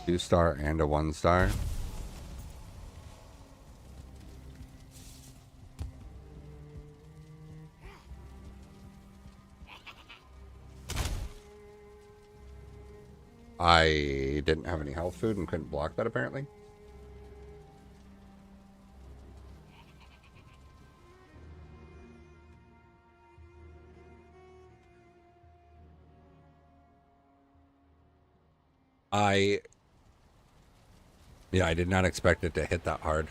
2-star and a 1-star. I didn't have any health food and couldn't block that apparently. Yeah, I did not expect it to hit that hard.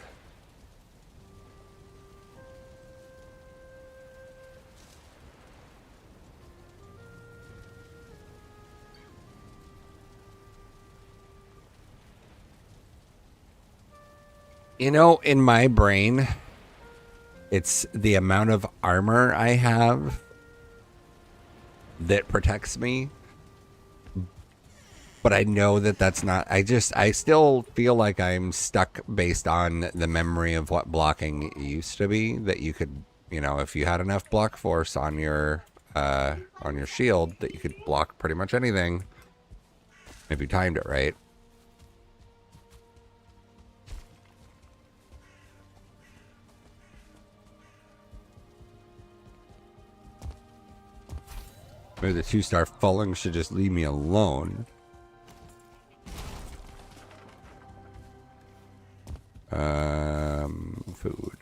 You know, in my brain, it's the amount of armor I have that protects me. But I know that that's not, I still feel like I'm stuck based on the memory of what blocking used to be, that you could, you know, if you had enough block force on your shield, that you could block pretty much anything if you timed it right. Maybe the 2-star falling should just leave me alone. food.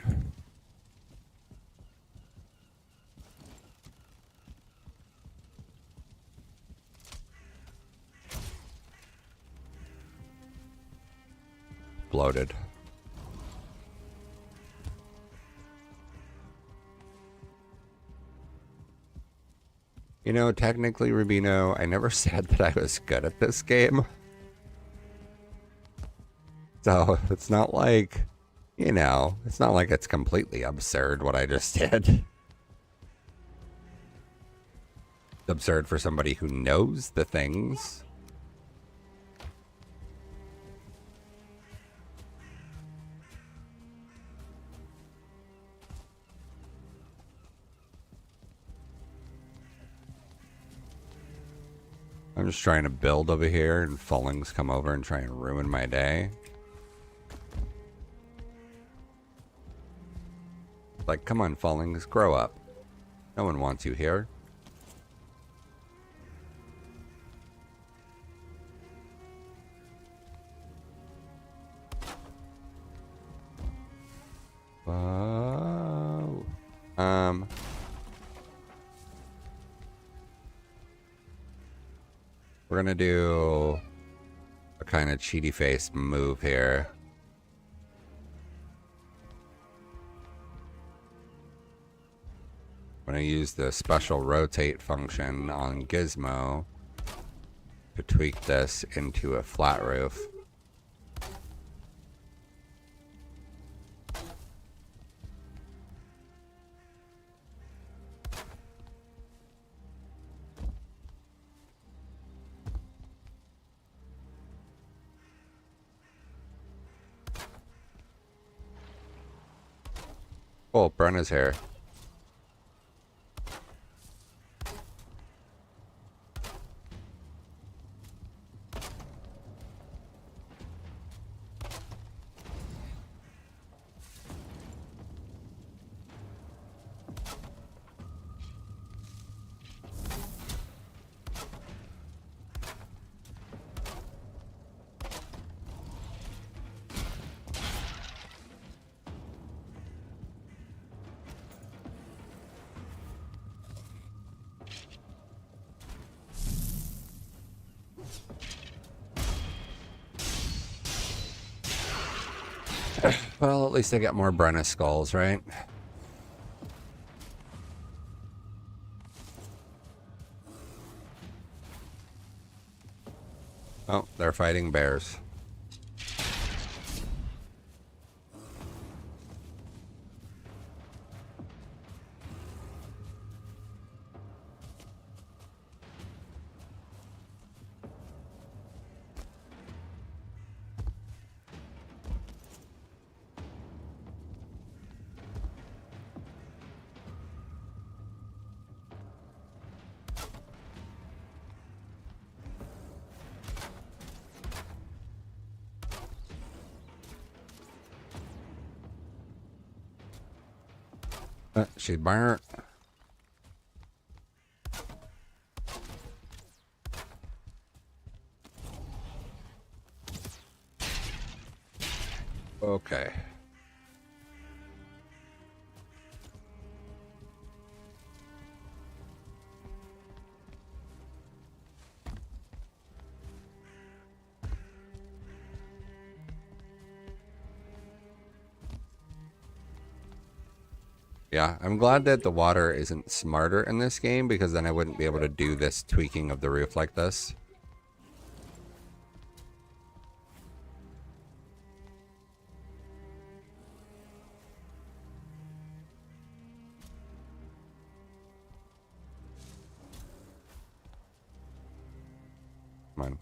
Bloated. You know, technically, Rubino, I never said that I was good at this game. So it's not like, you know, it's not like it's completely absurd what I just did. It's absurd for somebody who knows the things. I'm just trying to build over here, and Fallings come over and try and ruin my day. Like, come on, Fallings, grow up. No one wants you here. Whoa. We're gonna do a kind of cheaty face move here. I'm gonna use the special rotate function on Gizmo to tweak this into a flat roof. Oh, Brenna's here. Well, at least I got more Brenna skulls, right? Oh, they're fighting bears. She burnt. Okay. Yeah, I'm glad that the water isn't smarter in this game, because then I wouldn't be able to do this tweaking of the roof like this. Come on.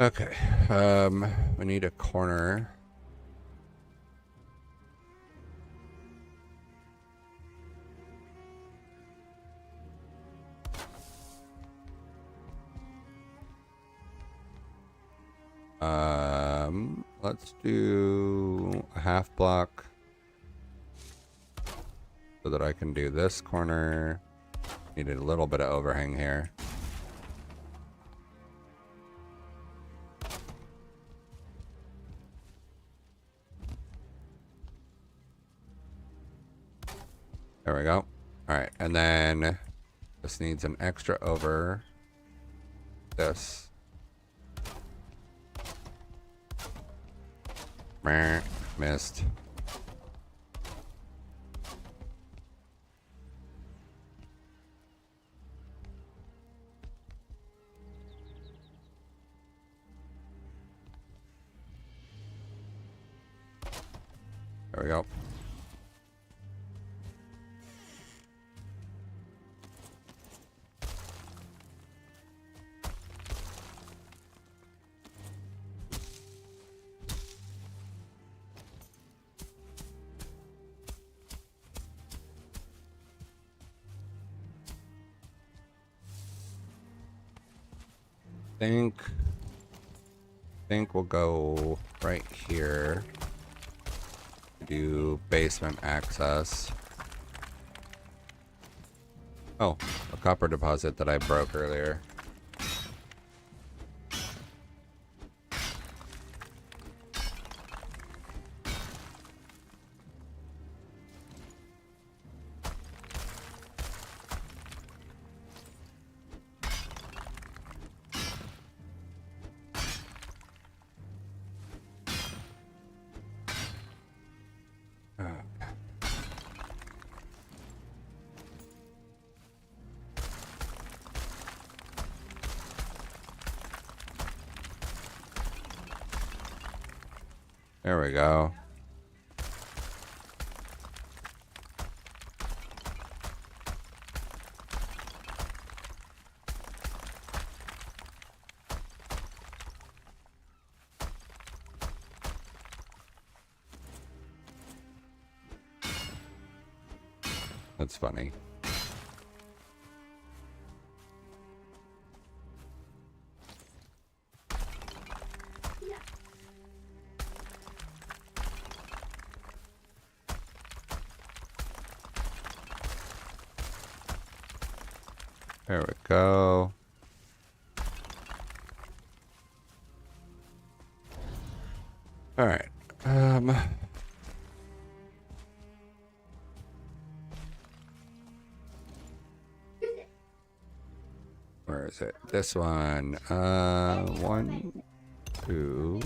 Okay, we need a corner. Let's do a half block so that I can do this corner Needed a little bit of overhang here. There we go. All right, and then this needs an extra over this. Missed. There we go. Think we'll go right here. Do basement access. Oh, a copper deposit that I broke earlier. There we go. That's funny. There we go. All right. Where is it? This one. 1, 2.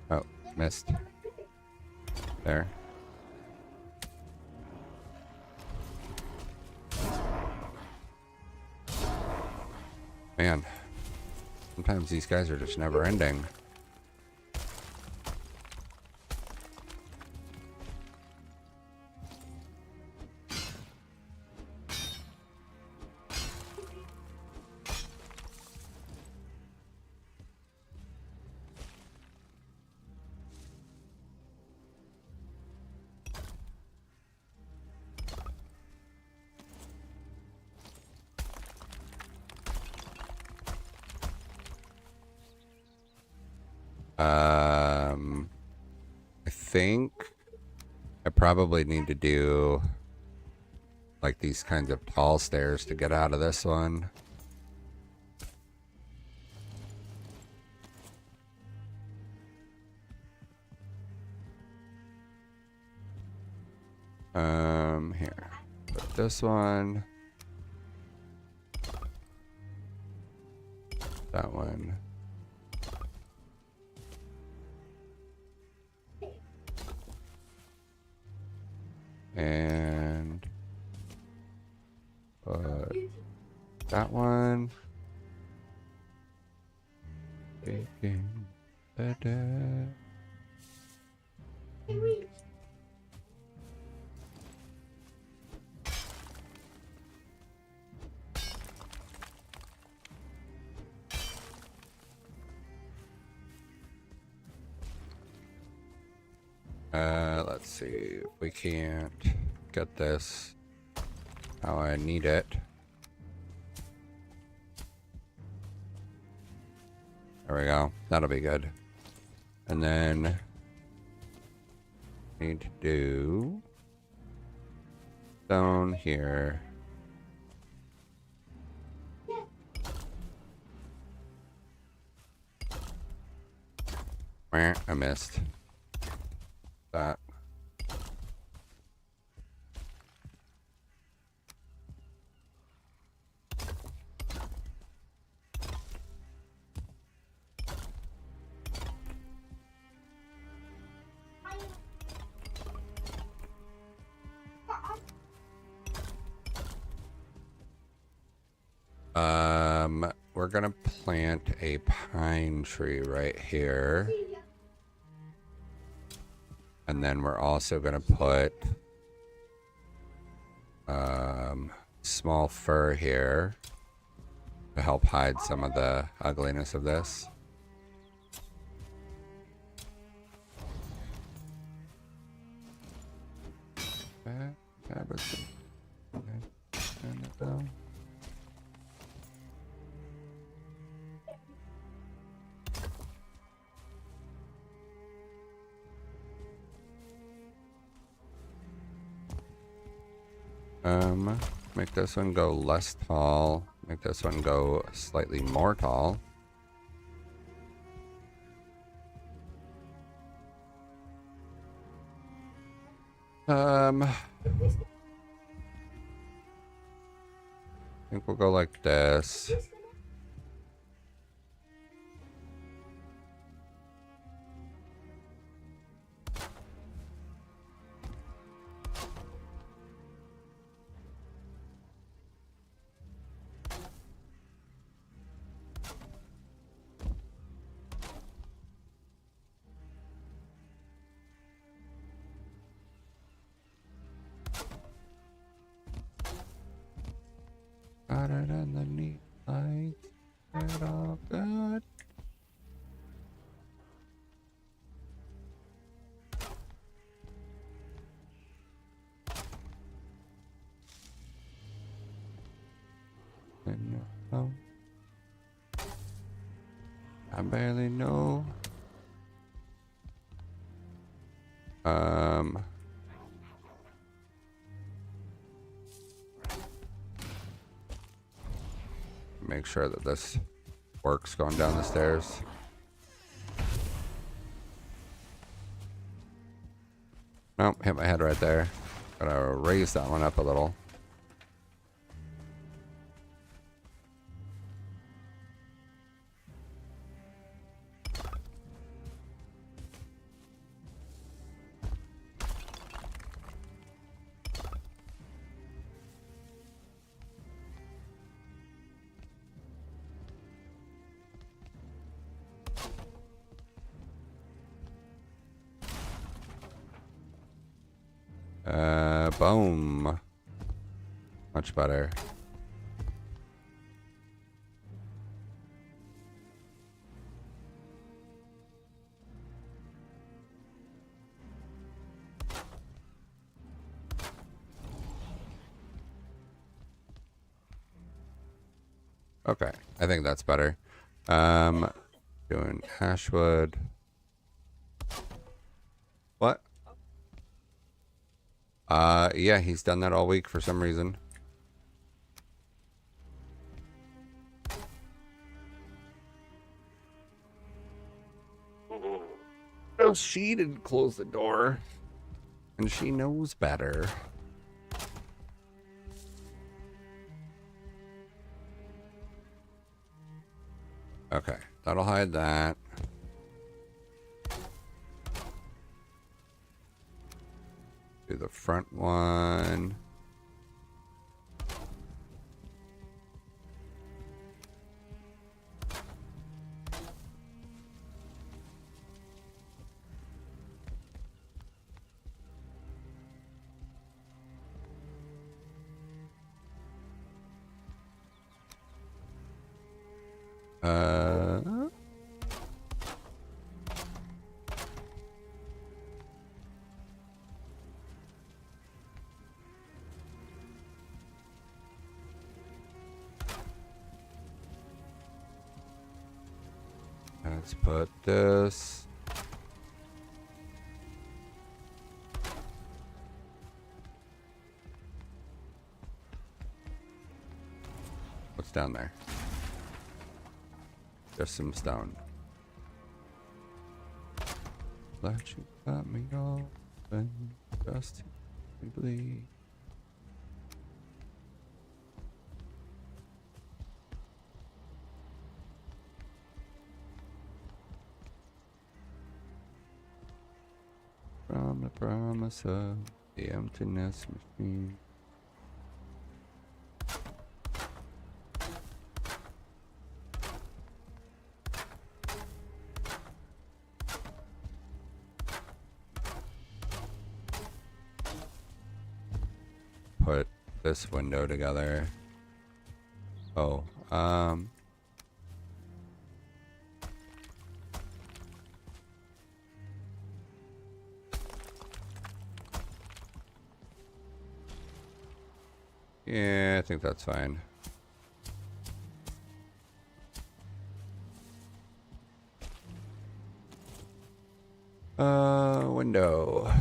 Oh, missed. There. Man, sometimes these guys are just never ending. I think I probably need to do like these kinds of tall stairs to get out of this one. Here. Put this one. That one. And that one. Baking. Da-da. Let's see if we can't get this how I need it. There we go. That'll be good. And then need to do stone here. I missed that. We're gonna plant a pine tree right here. And then we're also gonna put small fir here to help hide some of the ugliness of this. Make this one go less tall. Make this one go slightly more tall. I think we'll go like this. Got it in the neat lights. It's all good. Oh. I barely know. Make sure that this works going down the stairs. Nope, hit my head right there. Gotta raise that one up a little. Boom. Much better. Okay, I think that's better. Doing hashwood. What? Yeah, he's done that all week for some reason. Oh, she didn't close the door. And she knows better. Okay, that'll hide that. Do the front one. Let's put this. What's down there? Just some stone. Let you cut me open just to bleed. From the promise of the emptiness machine. Put this window together. Oh, yeah, I think that's fine. Window.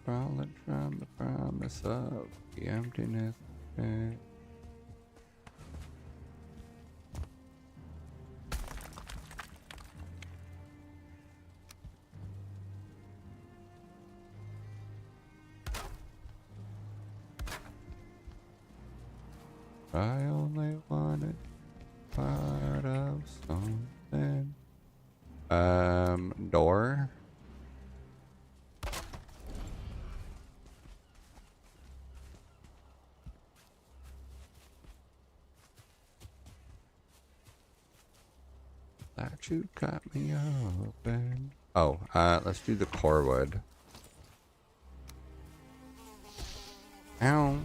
Crawling from the promise of the emptiness. I only wanted part of something. Door. That you cut me open. Oh, let's do the core wood. Ow.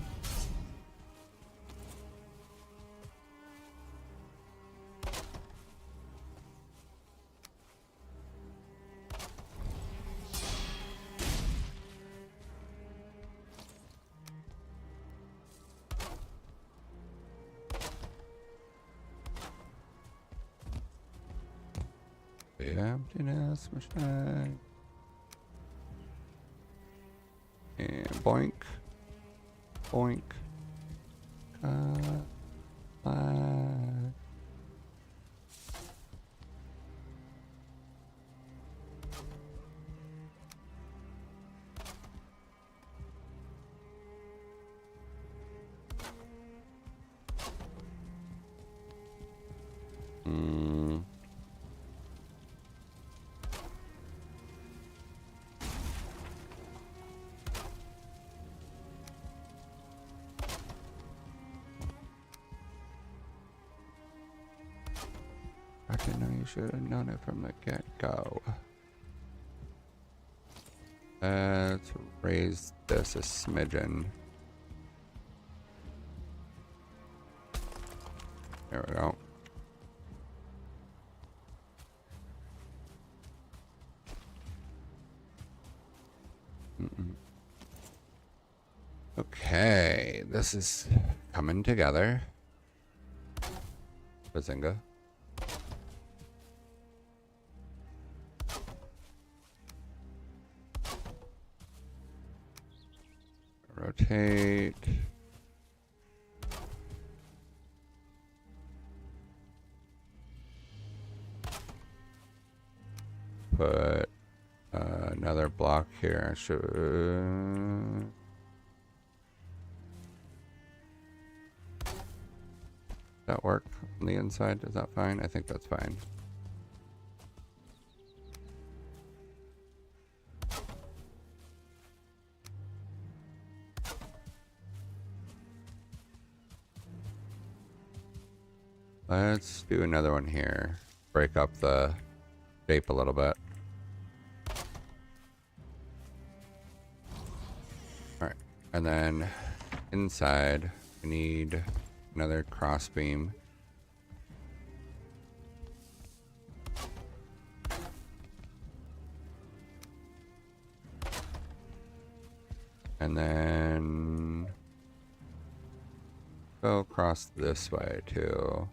The emptiness machine. And boink. Boink. Back. I know you should have known it from the get-go. Let's raise this a smidgen. There we go. Okay, this is coming together. Bazinga. Rotate. Put another block here. I should. That work on the inside? Is that fine? I think that's fine. Let's do another one here. Break up the shape a little bit. Alright, and then inside we need another cross beam. And then go across this way too.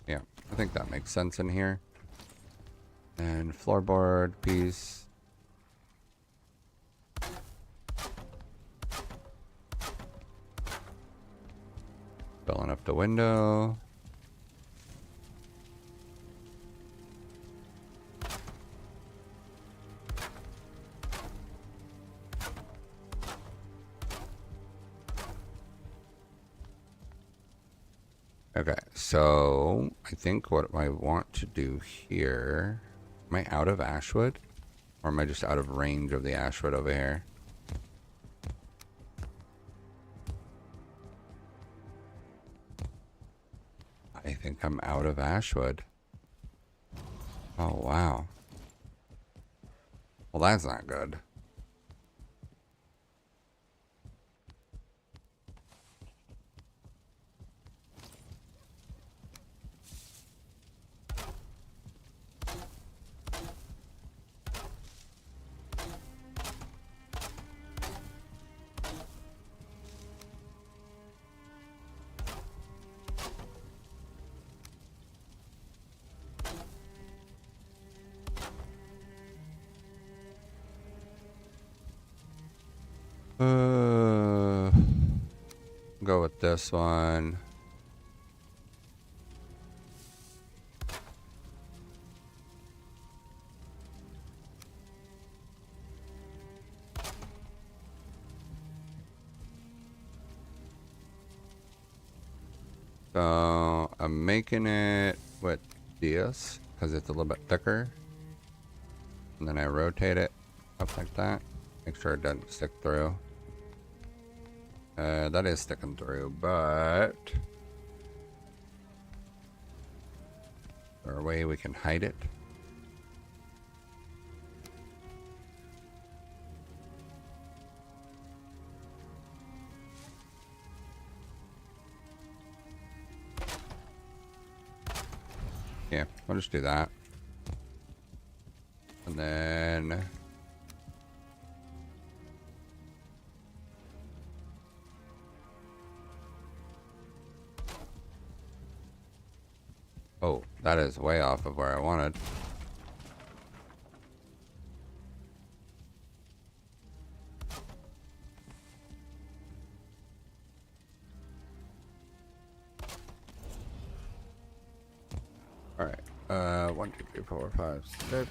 Yeah, I think that makes sense in here. And floorboard piece. Filling up the window. Okay, so I think what I want to do here, am I out of ashwood? Or am I just out of range of the ashwood over here? I think I'm out of ashwood. Oh, wow. Well, that's not good. Go with this one. So I'm making it with this because it's a little bit thicker. And then I rotate it up like that. Make sure it doesn't stick through. That is sticking through, but is there a way we can hide it? Yeah, we'll just do that. And then oh, that is way off of where I wanted. All right. 1, 2, 3, 4, 5, 6.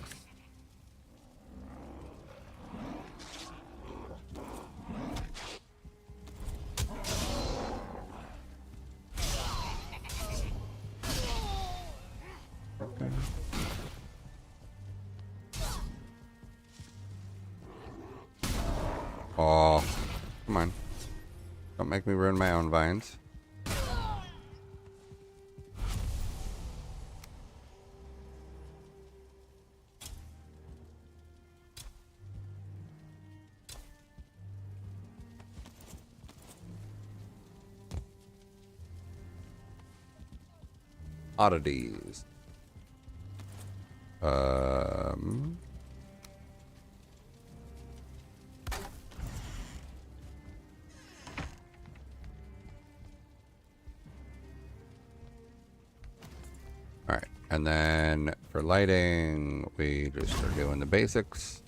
Okay. Oh, come on. Don't make me ruin my own vines. Oddities. All right, and then for lighting, we just are doing the basics.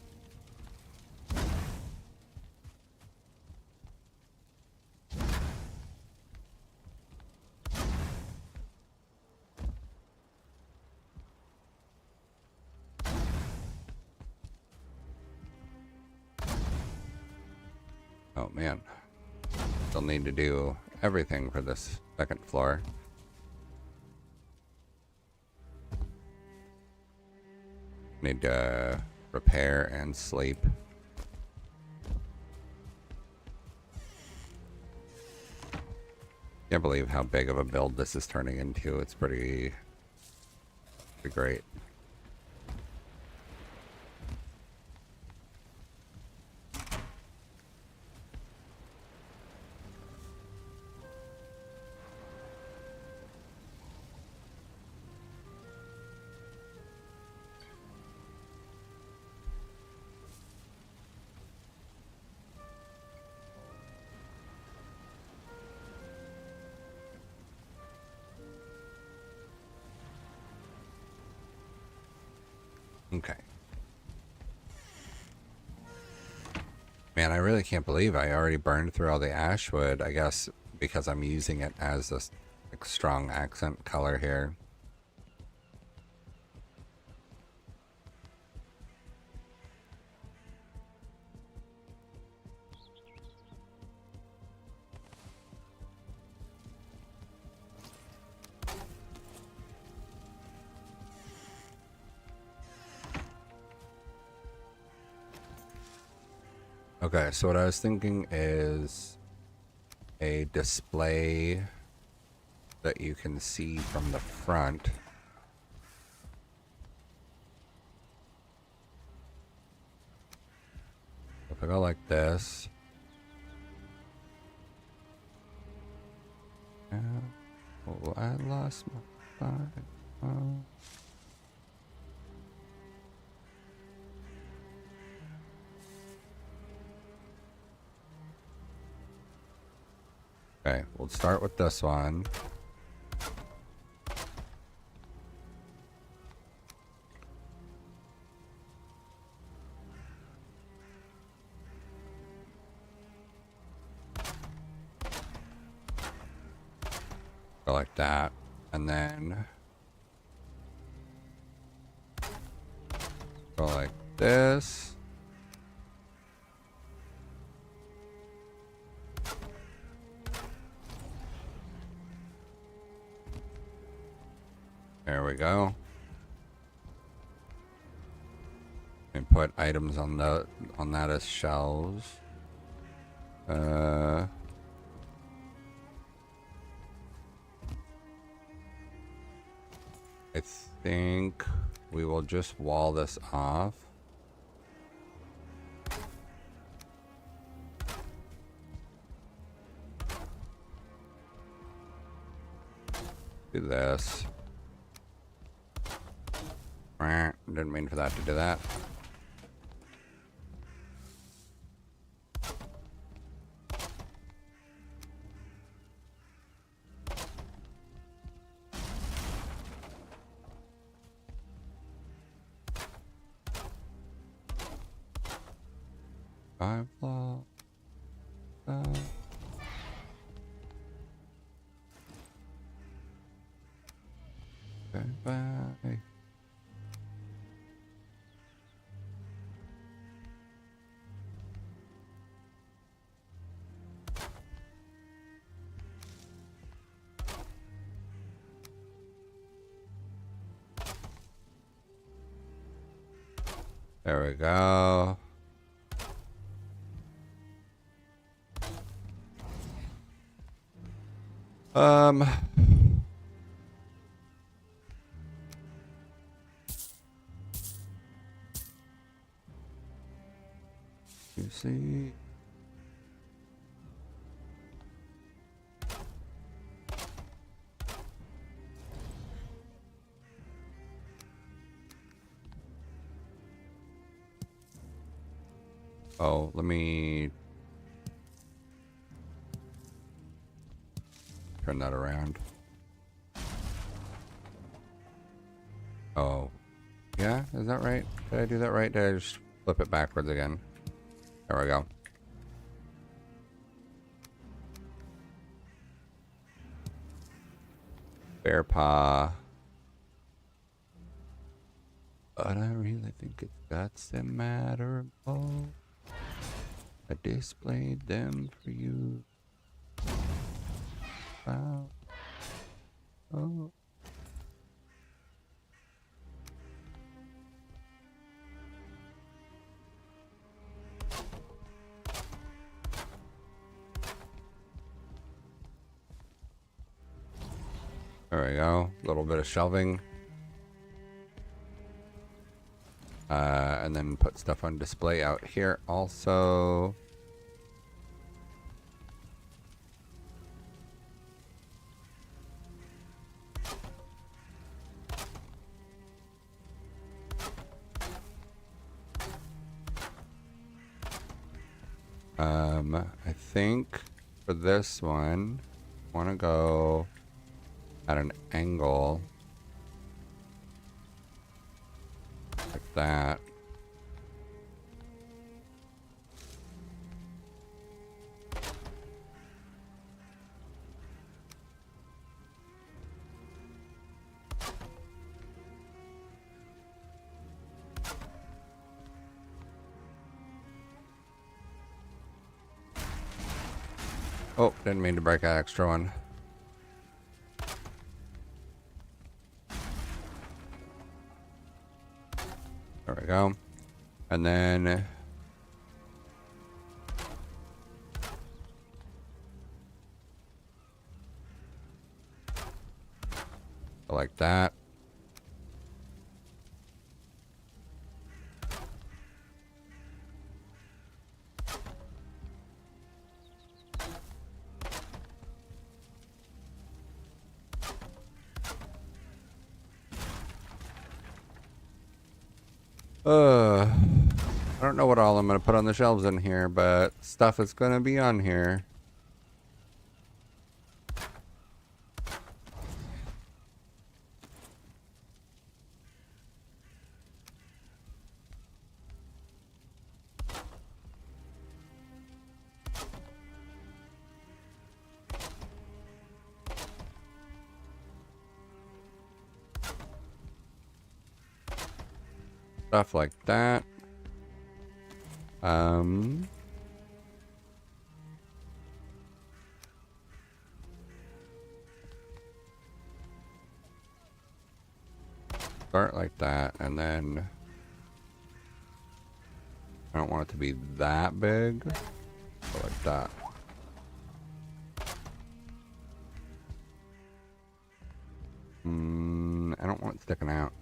Oh man, still need to do everything for this second floor. Need to repair and sleep. Can't believe how big of a build this is turning into. It's pretty great. Okay. Man, I really can't believe I already burned through all the ash wood. I guess because I'm using it as this like, strong accent color here. Okay, so what I was thinking is a display that you can see from the front. If I go like this. Oh, I lost my spot. Oh. Okay, we'll start with this one. Go like that. And then go like this. There we go. And put items on that as shelves. I think we will just wall this off. Do this. Didn't mean for that to do that. Five block. Bye. There we go. You see. Oh, let me turn that around. Oh, yeah, is that right? Did I do that right? Did I just flip it backwards again? There we go. Bear paw. But I really think it's guts that matter most. I displayed them for you. Wow. Oh. There we go. A little bit of shelving. And then put stuff on display out here also. I think for this one, I want to go at an angle like that. Oh, didn't mean to break that extra one. There we go. And then like that. I don't know what all I'm going to put on the shelves in here, but stuff is going to be on here. Stuff like that. Start like that, and then I don't want it to be that big, but like that. I don't want it sticking out.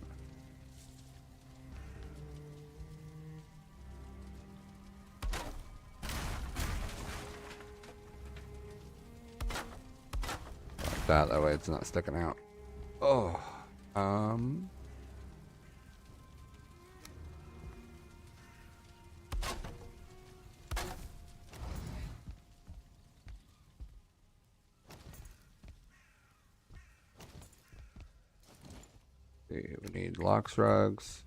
Like that, that way it's not sticking out. Oh, we need locks, rugs.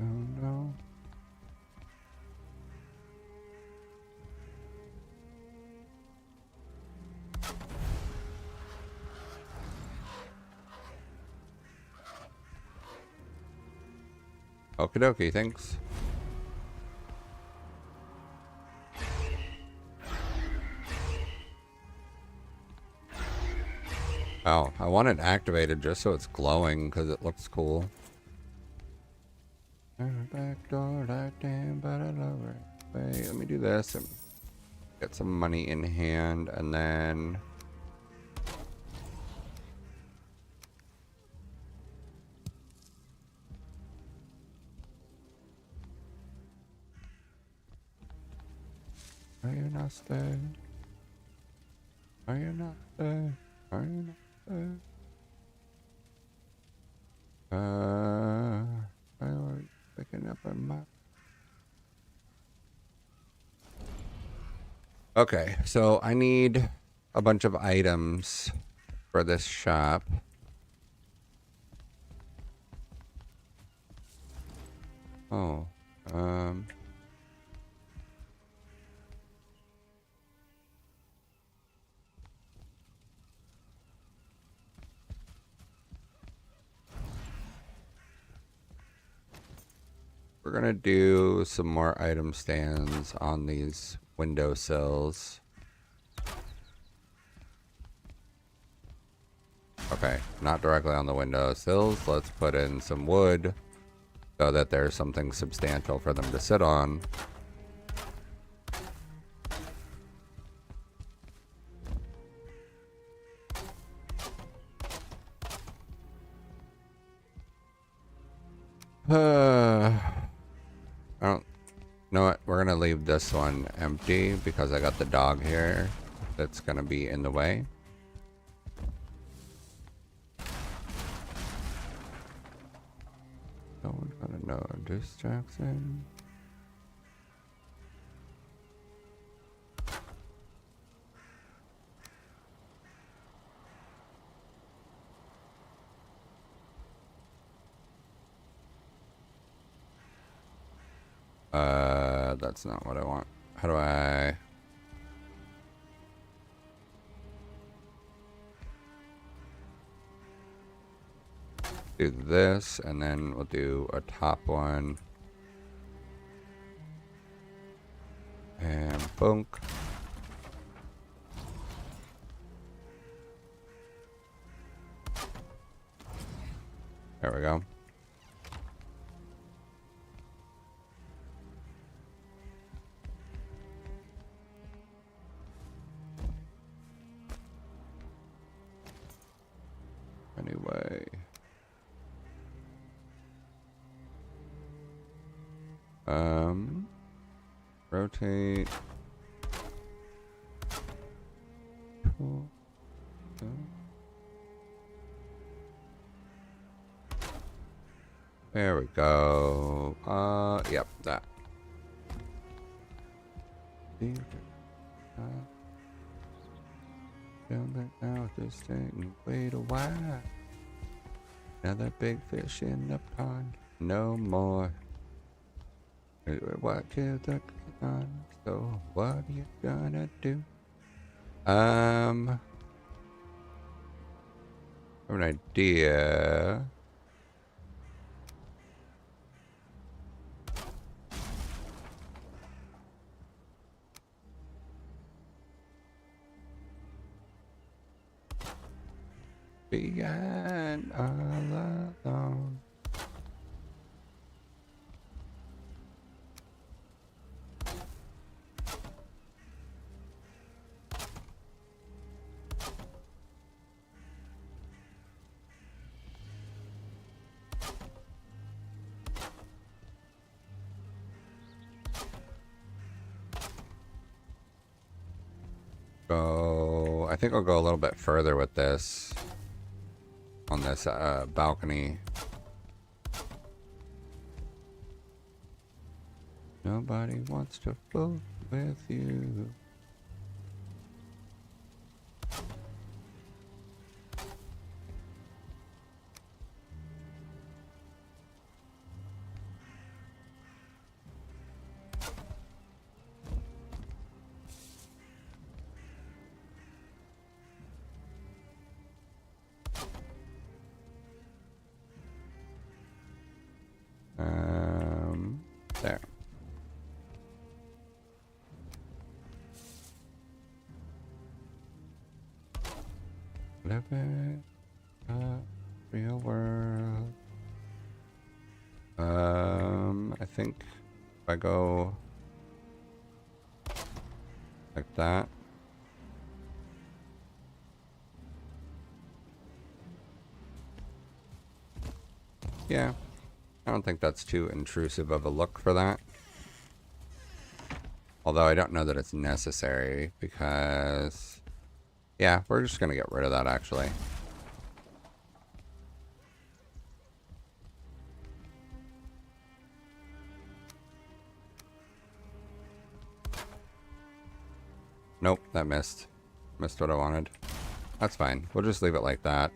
Oh no. Okie dokie, thanks. Oh, I want it activated just so it's glowing because it looks cool. Back door, light down, but I love her. Wait, let me do this and get some money in hand, and then are you not there? Are you not there? Are you not there? I was picking up a map. Okay, so I need a bunch of items for this shop. Oh, we're gonna do some more item stands on these windowsills. Okay, not directly on the windowsills. Let's put in some wood so that there's something substantial for them to sit on. I don't know what. We're gonna leave this one empty because I got the dog here that's gonna be in the way. No one's gonna know distraction. That's not what I want. How do I... do this, and then we'll do a top one. And boom. There we go. Anyway. Rotate. Cool. There we go. Yep, that. Down back now with this thing. Wait a while. Another big fish in the pond. No more. What killed the con? So what are you gonna do? I have an idea. Began all alone. Go. I think I'll go a little bit further with this. On this balcony. Nobody wants to fool with you. There. Living a real world. I think if I go like that. Yeah. I don't think that's too intrusive of a look for that. Although I don't know that it's necessary because... yeah, we're just going to get rid of that actually. Nope, that missed. Missed what I wanted. That's fine. We'll just leave it like that.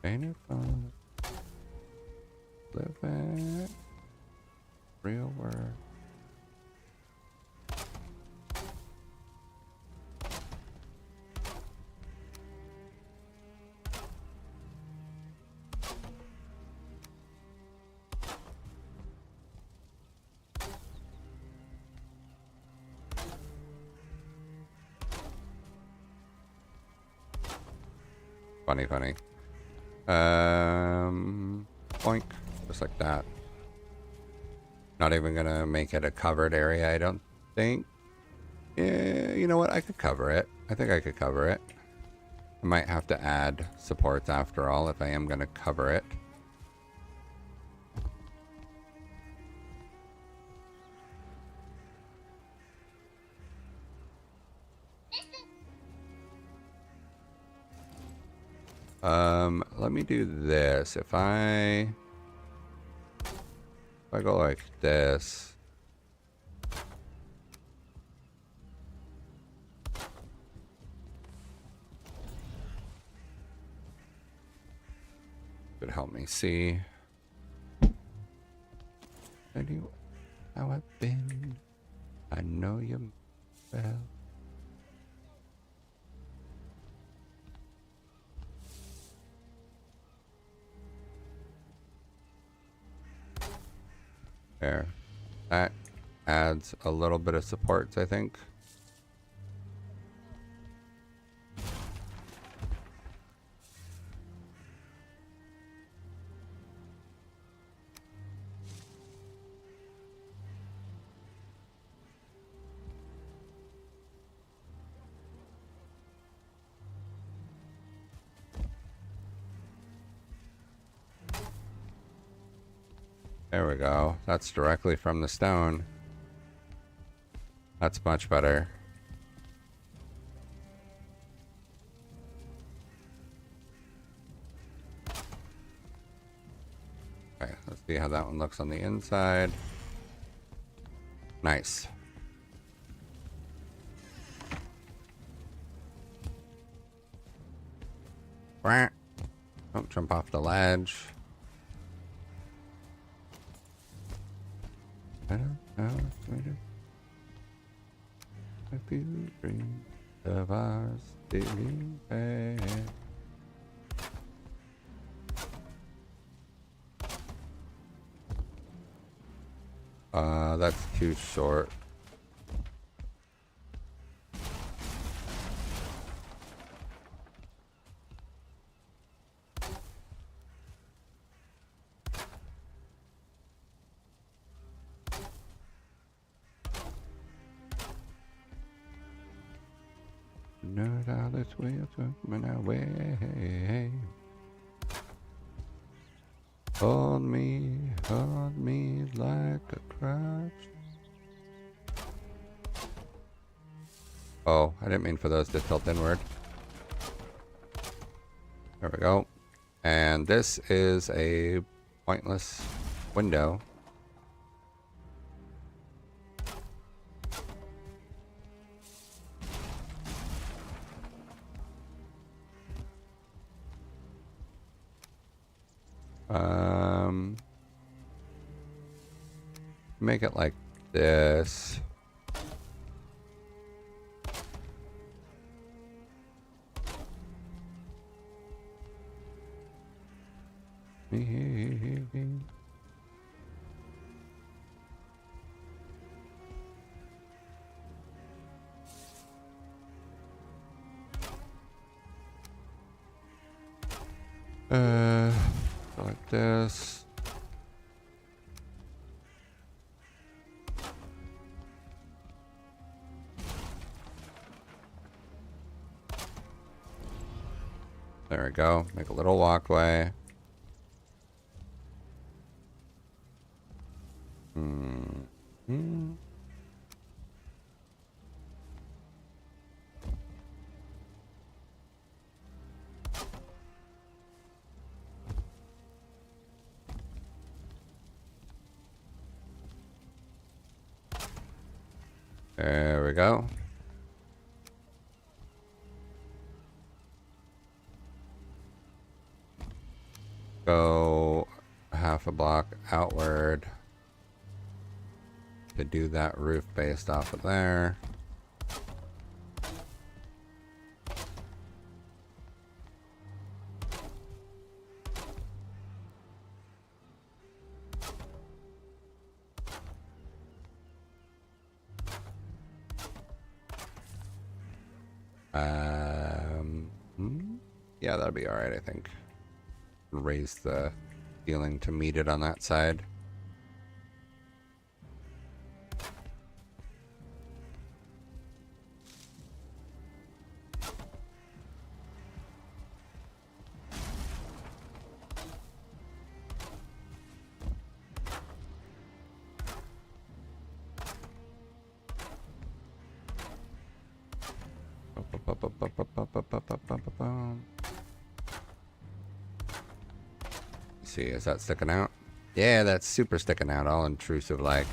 Ain't it fun? Live it. Real world. Funny, funny. Boink. Just like that. Not even gonna make it a covered area, I don't think. Yeah, you know what? I could cover it. I think I could cover it. I might have to add supports after all if I am gonna cover it. Let me do this. If I go like this. Could help me see. I knew how I've been. I know you well. There. That adds a little bit of supports, I think. There we go. That's directly from the stone. That's much better. Okay, let's see how that one looks on the inside. Nice. Don't jump off the ledge. I don't know if you dream of us stealing back. That's too short. Know how this way took me away. Hold me like a crutch. Oh, I didn't mean for those to tilt inward. There we go. And this is a pointless window. Make it like this. Like this. There we go. Make a little walkway. There we go. Go half a block outward to do that roof based off of there. Yeah, that'll be alright, I think. Raise the ceiling to meet it on that side. See, is that sticking out? Yeah, that's super sticking out, all intrusive like.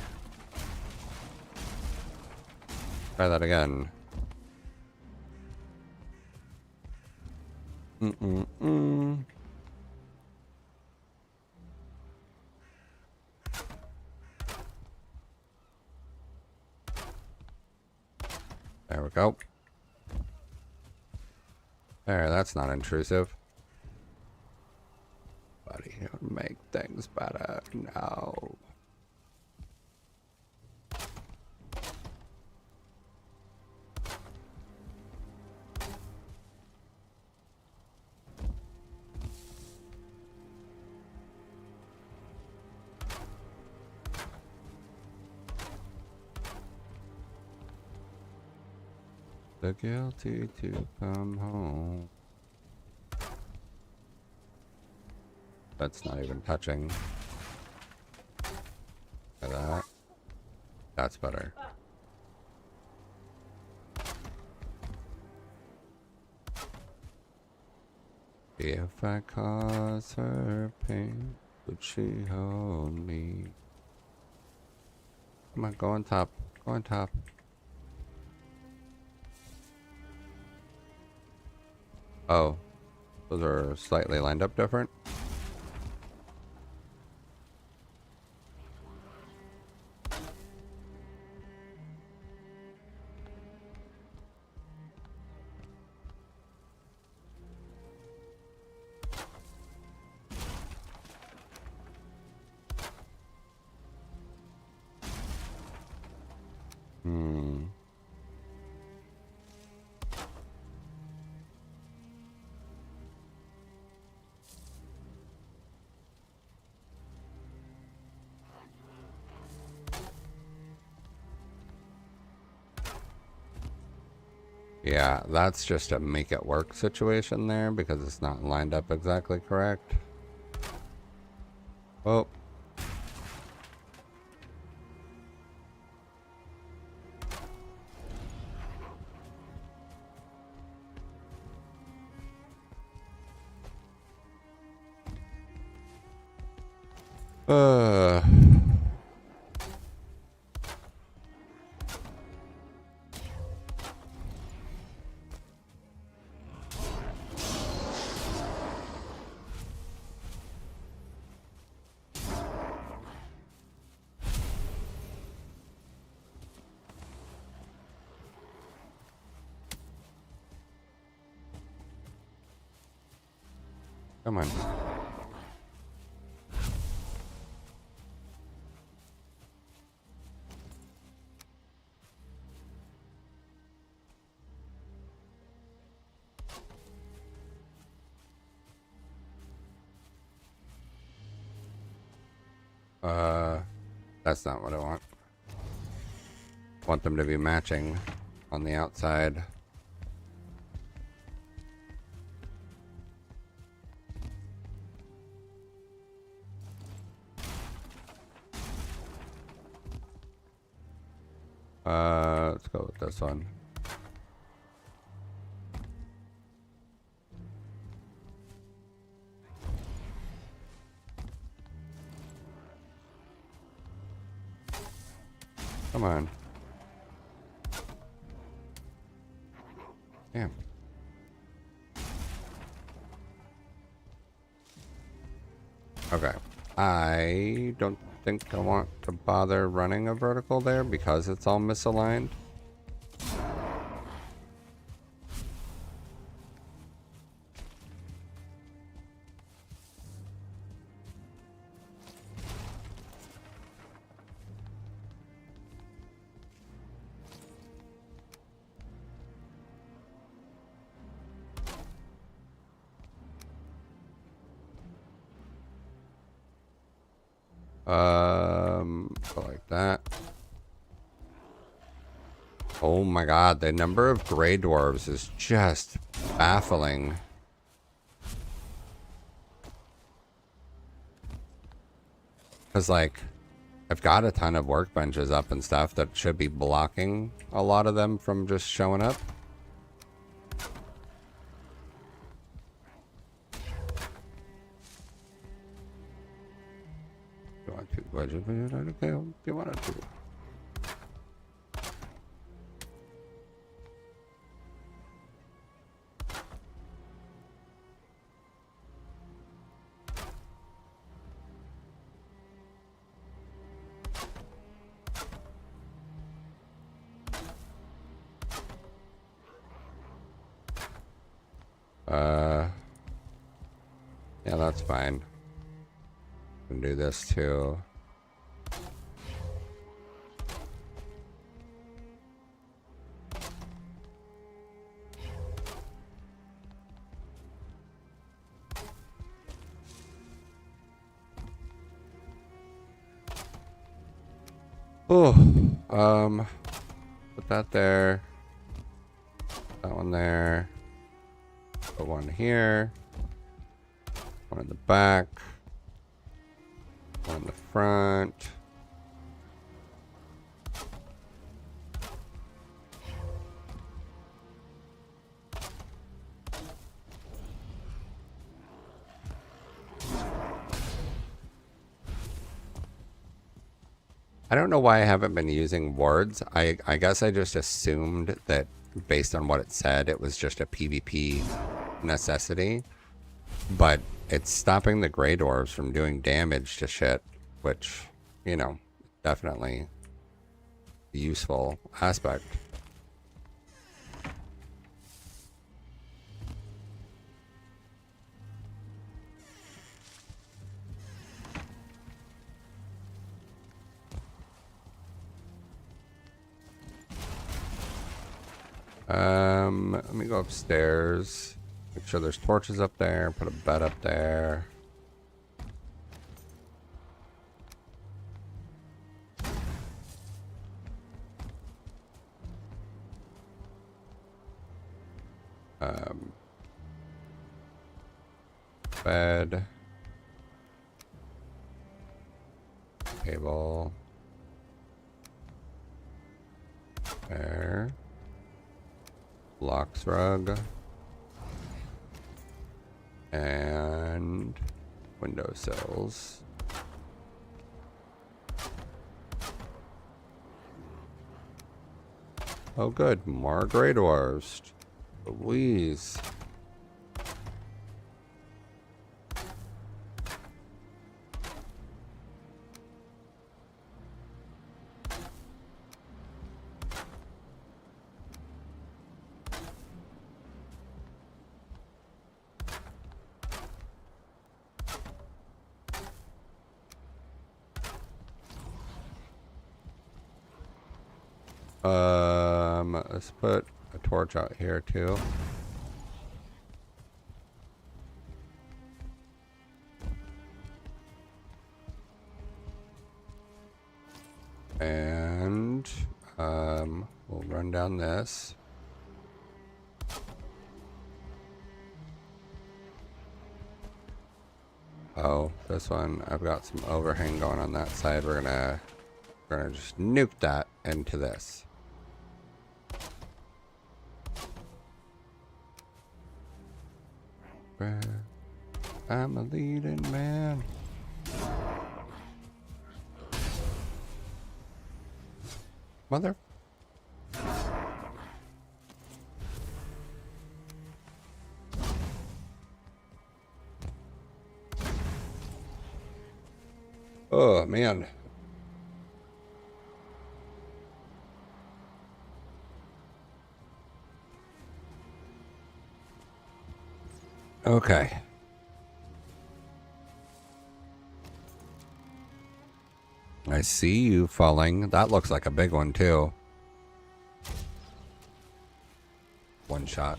Try that again. Mm-mm-mm. There we go. There, that's not intrusive. Buddy, it would make things better. No. The guilty to come home. That's not even touching. Like that. That's better. If I cause her pain, would she hold me? Come on, go on top. Go on top. Oh, those are slightly lined up different. Hmm. Yeah, that's just a make it work situation there because it's not lined up exactly correct. Oh. Uh. Come on. That's not what I want. I want them to be matching on the outside. Let's go with this one. Come on. Damn. Okay. I don't think I want to bother running a vertical there because it's all misaligned. Go like that. Oh my god, the number of gray dwarves is just baffling. Because, like, I've got a ton of workbenches up and stuff that should be blocking a lot of them from just showing up. You want to? Okay, if you wanted to. Yeah, that's fine. Can do this too. Oh, put that there. That one there. Put one here. One in the back. One in the front. I don't know why I haven't been using wards. I guess I just assumed that based on what it said, it was just a PvP necessity. But it's stopping the gray dwarves from doing damage to shit, which, you know, definitely a useful aspect. Let me go upstairs. Make sure there's torches up there. Put a bed up there. Bed. Table. There. Blocks rug. And windowsills. Oh good, more gray dwarves. Louise. Let's put a torch out here too. And we'll run down this. Oh, this one, I've got some overhang going on that side. We're gonna just nuke that into this. I'm a leading man. Mother. Oh, man. Okay. I see you falling. That looks like a big one, too. One shot.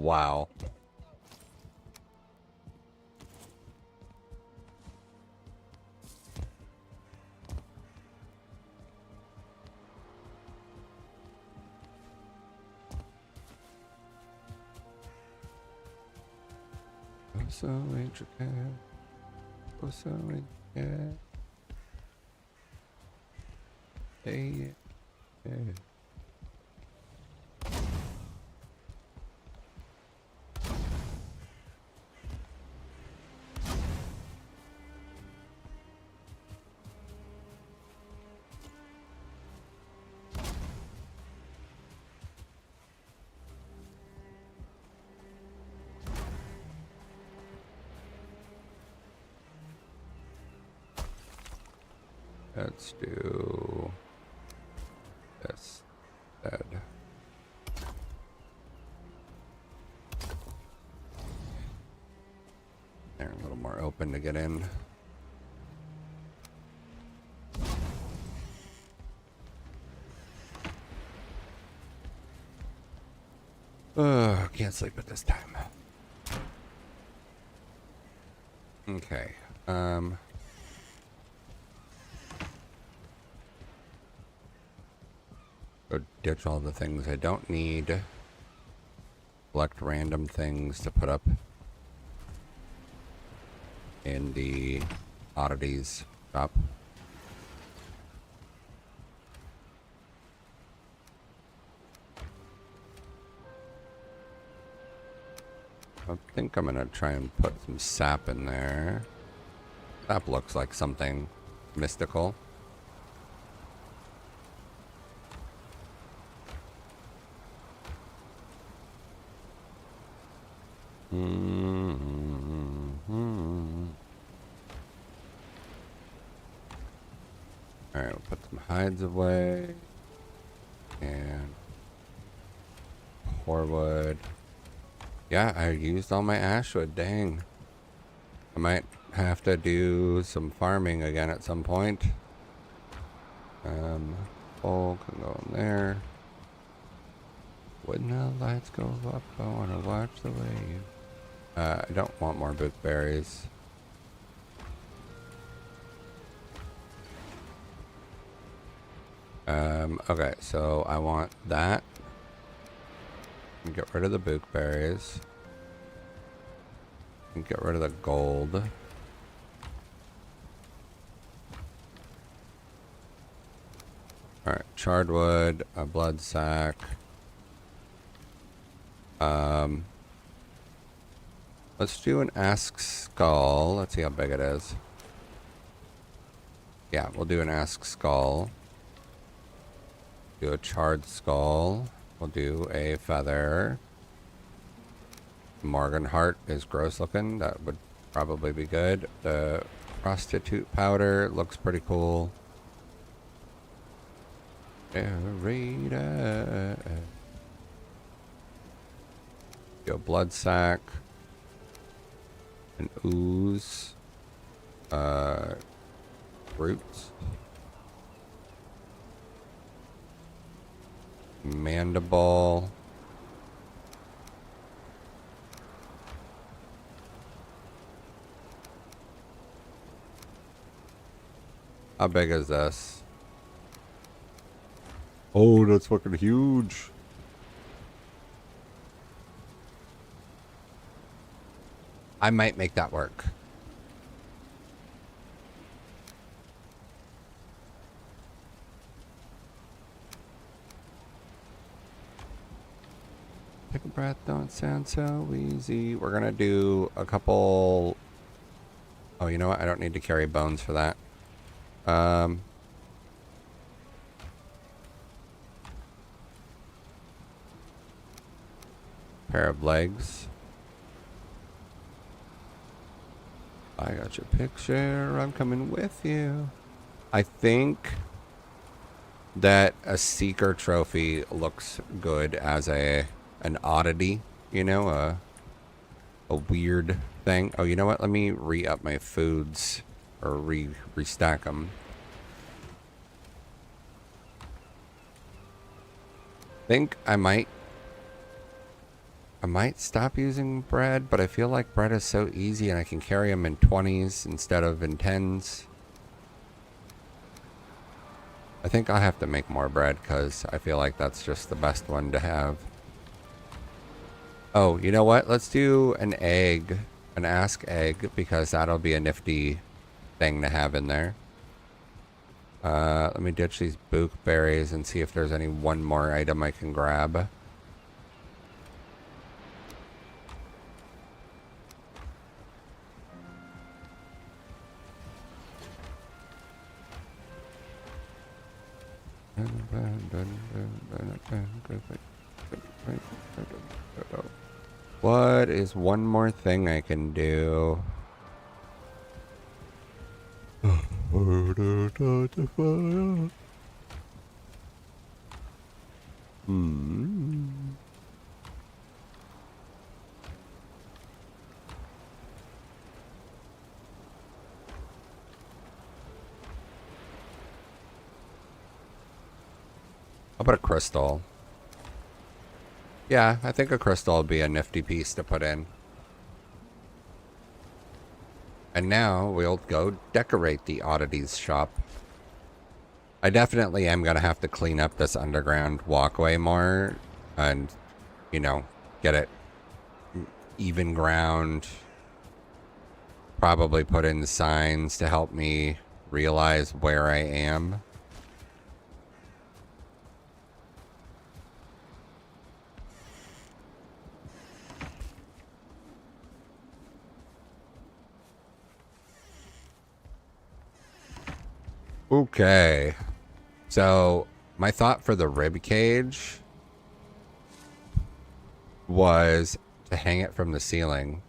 Wow. Oh, so intricate. Oh, so intricate. Hey, yeah. Let's do this instead. They're a little more open to get in. Can't sleep at this time. Okay. Go ditch all the things I don't need. Select random things to put up in the oddities shop. I think I'm gonna try and put some sap in there. Sap looks like something mystical. Alright, we'll put some hides away. And pour wood. Yeah, I used all my ash wood, dang. I might have to do some farming again at some point. Coal can go in there. Wouldn't the lights go up? I want to watch the wave. I don't want more bookberries. Okay, so I want that. Get rid of the bookberries. And get rid of the gold. Alright, charred wood, a blood sack. Let's do an ask skull. Let's see how big it is. Yeah, we'll do an ask skull. Do a charred skull. We'll do a feather. Morgan heart is gross looking. That would probably be good. The prostitute powder looks pretty cool. Aerator. Do a blood sack. An ooze. Roots. Mandible. How big is this? Oh, that's fucking huge. I might make that work. Take a breath, don't sound so easy. We're gonna do a couple... Oh, you know what? I don't need to carry bones for that. Pair of legs. I got your picture. I'm coming with you. I think that a seeker trophy looks good as an oddity, you know, a weird thing. Oh, you know what? Let me re-up my foods or restack them. Think I might I might stop using bread, but I feel like bread is so easy and I can carry them in 20s instead of in 10s. I think I'll have to make more bread because I feel like that's just the best one to have. Oh, you know what? Let's do an egg, an ask egg, because that'll be a nifty thing to have in there. Let me ditch these book berries and see if there's any one more item I can grab. What is one more thing I can do? How about a crystal? Yeah, I think a crystal would be a nifty piece to put in. And now we'll go decorate the oddities shop. I definitely am going to have to clean up this underground walkway more and, you know, get it even ground. Probably put in signs to help me realize where I am. Okay. So my thought for the rib cage was to hang it from the ceiling.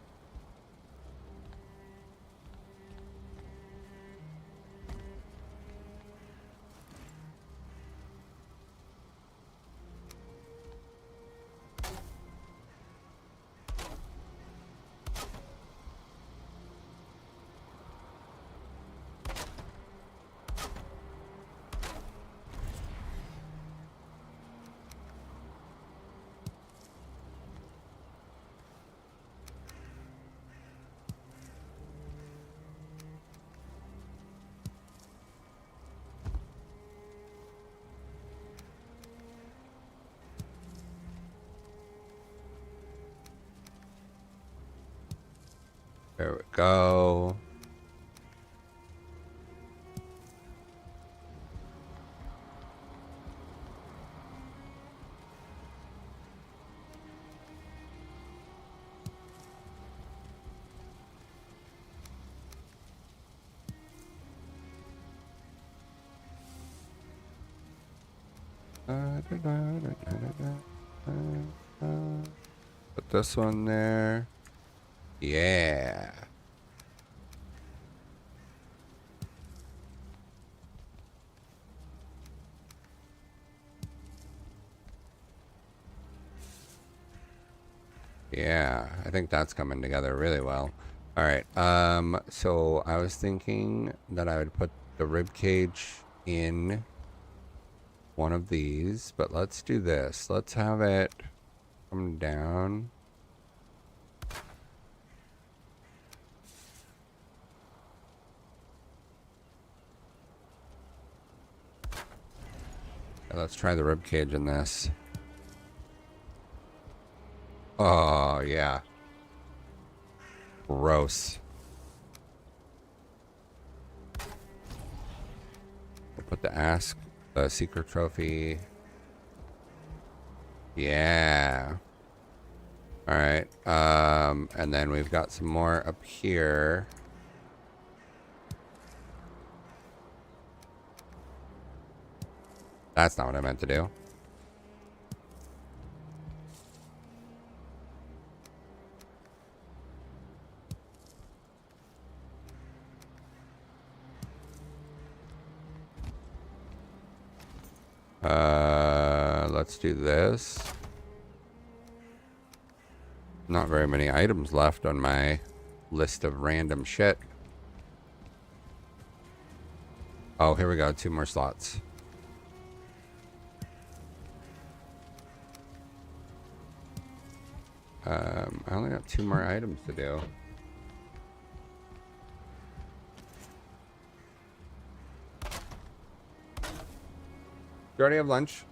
There we go. Put this one there. Yeah. Yeah, I think that's coming together really well. All right. So I was thinking that I would put the rib cage in one of these, but let's do this. Let's have it come down. Let's try the rib cage in this. Oh, yeah. Gross. We'll put the secret trophy. Yeah. All right. And then we've got some more up here. That's not what I meant to do. Let's do this. Not very many items left on my list of random shit. Oh, here we go. 2 more slots. I only got 2 more items to do. You already have lunch?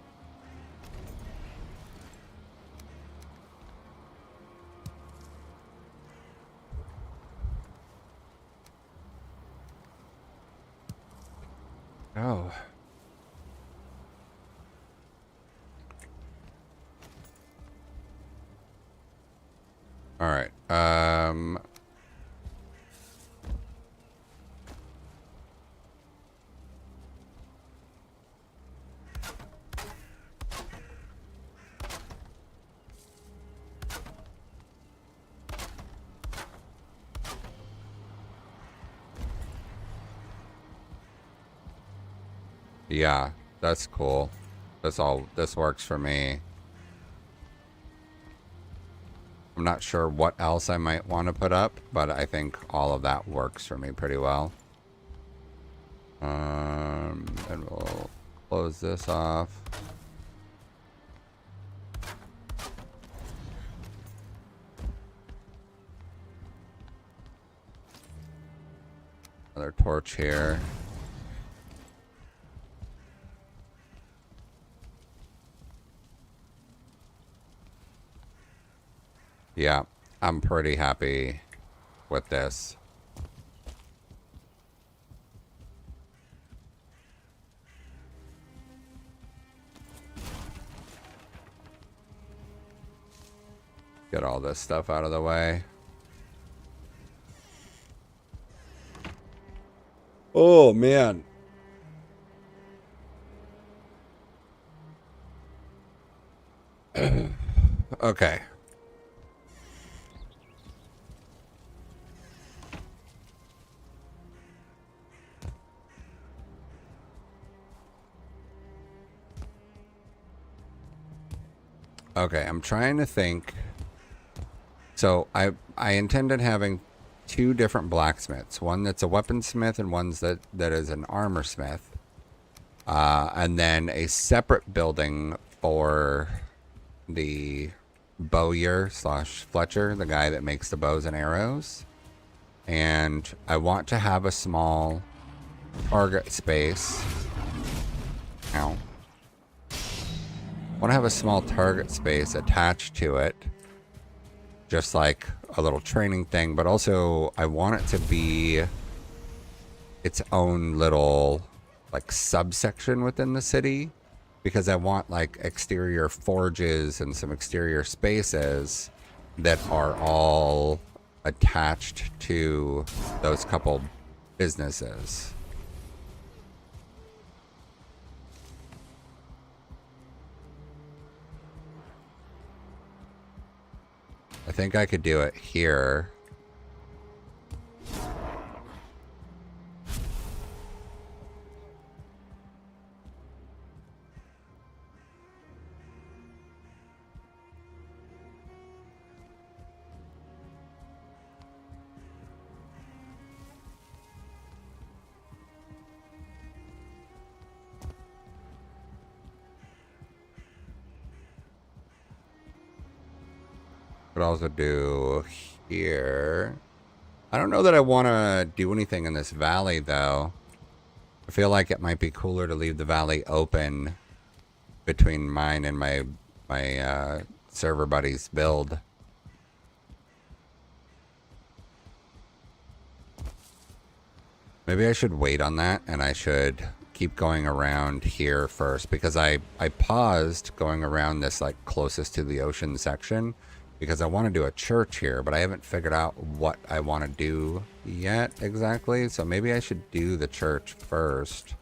Oh. All right. Yeah, that's cool. This works for me. I'm not sure what else I might want to put up, but I think all of that works for me pretty well. And we'll close this off. Another torch here. Yeah, I'm pretty happy with this. Get all this stuff out of the way. Oh, man. Okay. Okay, I'm trying to think. So I intended having 2 different blacksmiths. One that's a weaponsmith and one's that is an armor smith. And then a separate building for the bowyer / Fletcher, the guy that makes the bows and arrows. And I want to have a small target space. Ow. I want to have a small target space attached to it. Just like a little training thing, but also I want it to be its own little like subsection within the city, because I want like exterior forges and some exterior spaces that are all attached to those couple businesses. I think I could do it here. Could also do here. I don't know that I want to do anything in this valley, though. I feel like it might be cooler to leave the valley open between mine and my server buddy's build. Maybe I should wait on that, and I should keep going around here first, because I paused going around this like closest to the ocean section because I want to do a church here, but I haven't figured out what I want to do yet exactly. So maybe I should do the church first.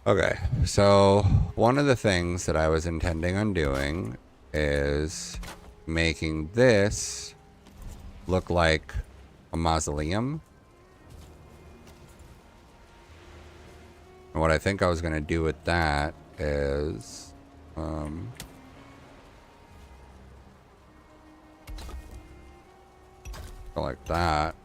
Okay, so one of the things that I was intending on doing is making this look like a mausoleum. And what I think I was going to do with that is... go like that.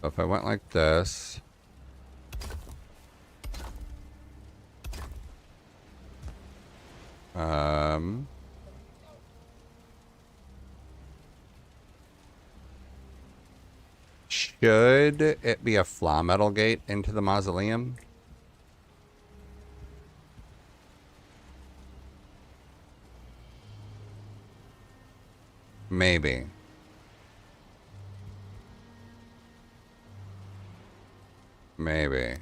So if I went like this, should it be a flaw metal gate into the mausoleum? Maybe. Maybe.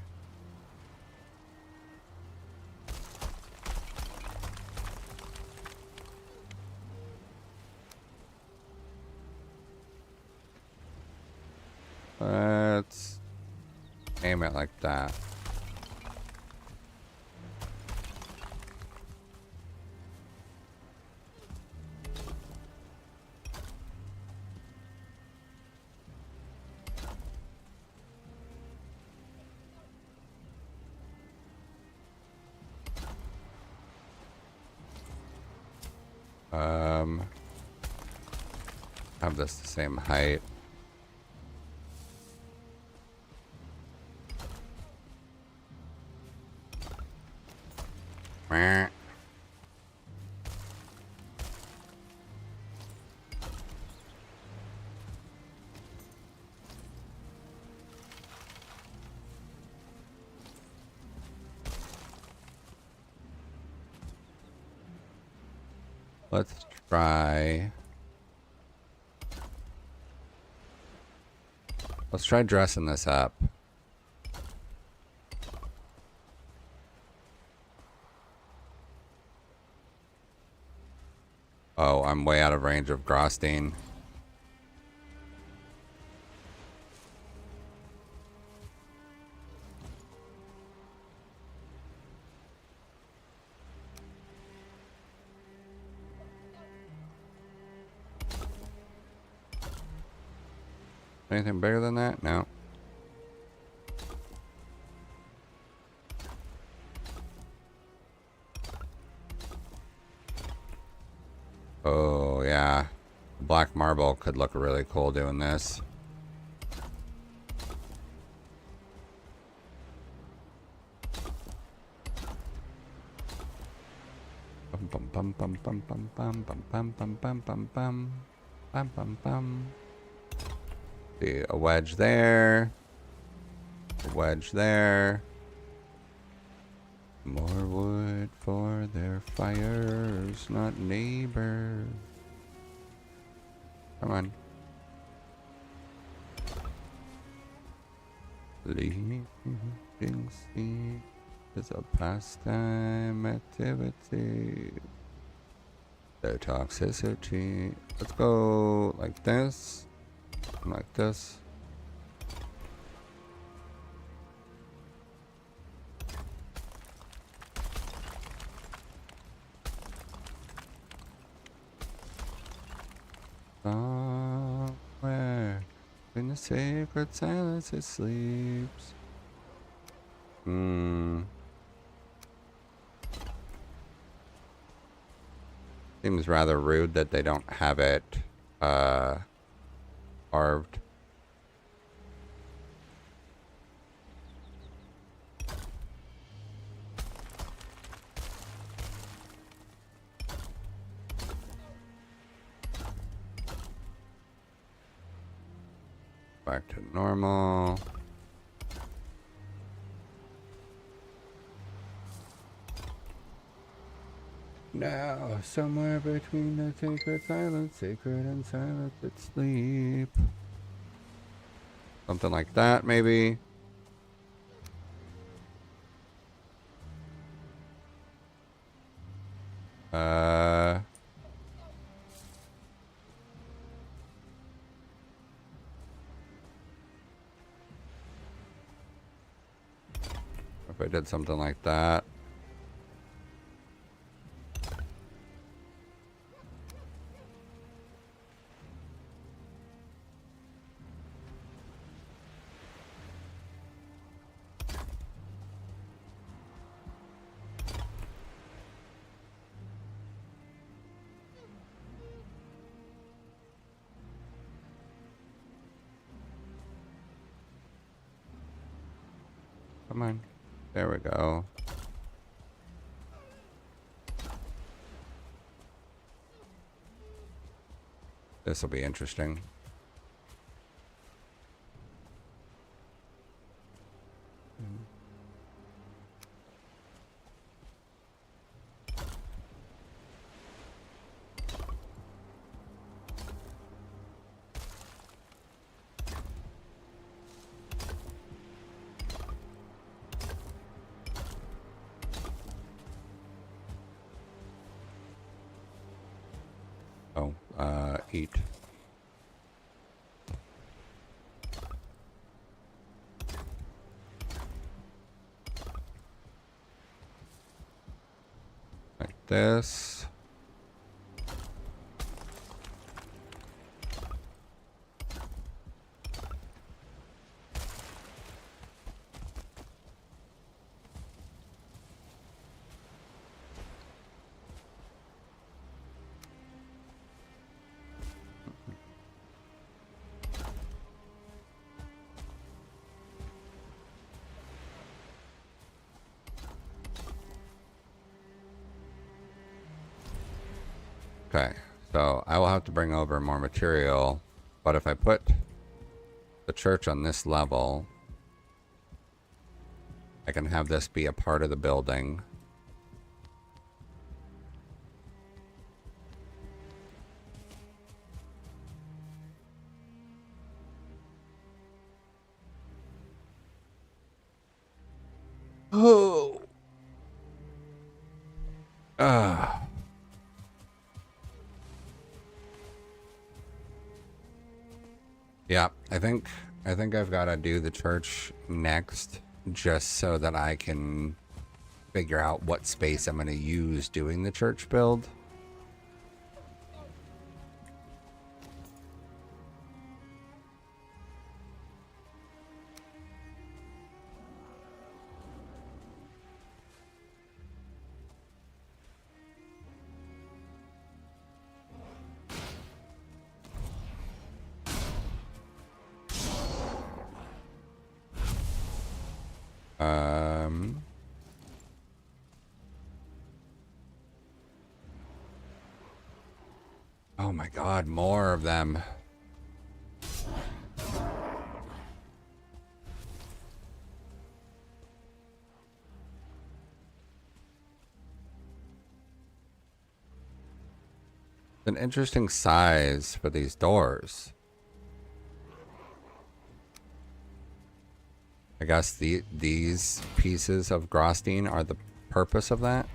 Let's aim it like that. Have this the same height. Meh. Let's try... Let's try dressing this up. Oh, I'm way out of range of Grosstein. Anything bigger than that? No. Oh, yeah. Black marble could look really cool doing this. Bum bum bum bum bum bum bum bum bum bum bum bum bum bum bum. See, a wedge there. A wedge there. More wood for their fires, not neighbors. Come on. Leaving sea is a pastime activity. The toxicity. Let's go like this. Like this. Somewhere in the sacred silence it sleeps. Seems rather rude that they don't have it carved. Back to normal. Now, somewhere between the sacred and silence, it's sleep. Something like that, maybe. If I did something like that. Come on. There we go. This will be interesting. Oh, eat. Like this. Okay, so I will have to bring over more material, but if I put the church on this level, I can have this be a part of the building. Oh. Yeah, I think I've got to do the church next, just so that I can figure out what space I'm going to use doing the church build. Oh my God, more of them. An interesting size for these doors. I guess these pieces of Grostine are the purpose of that.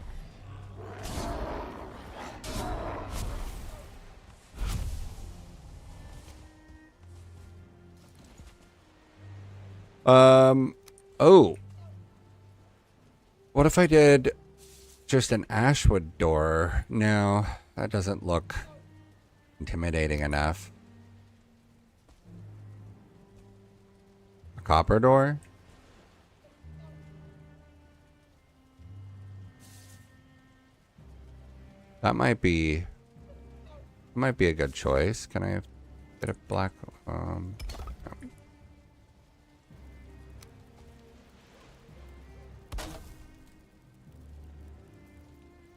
Oh. What if I did just an ashwood door? No, that doesn't look intimidating enough. A copper door? That might be a good choice. Can I get a black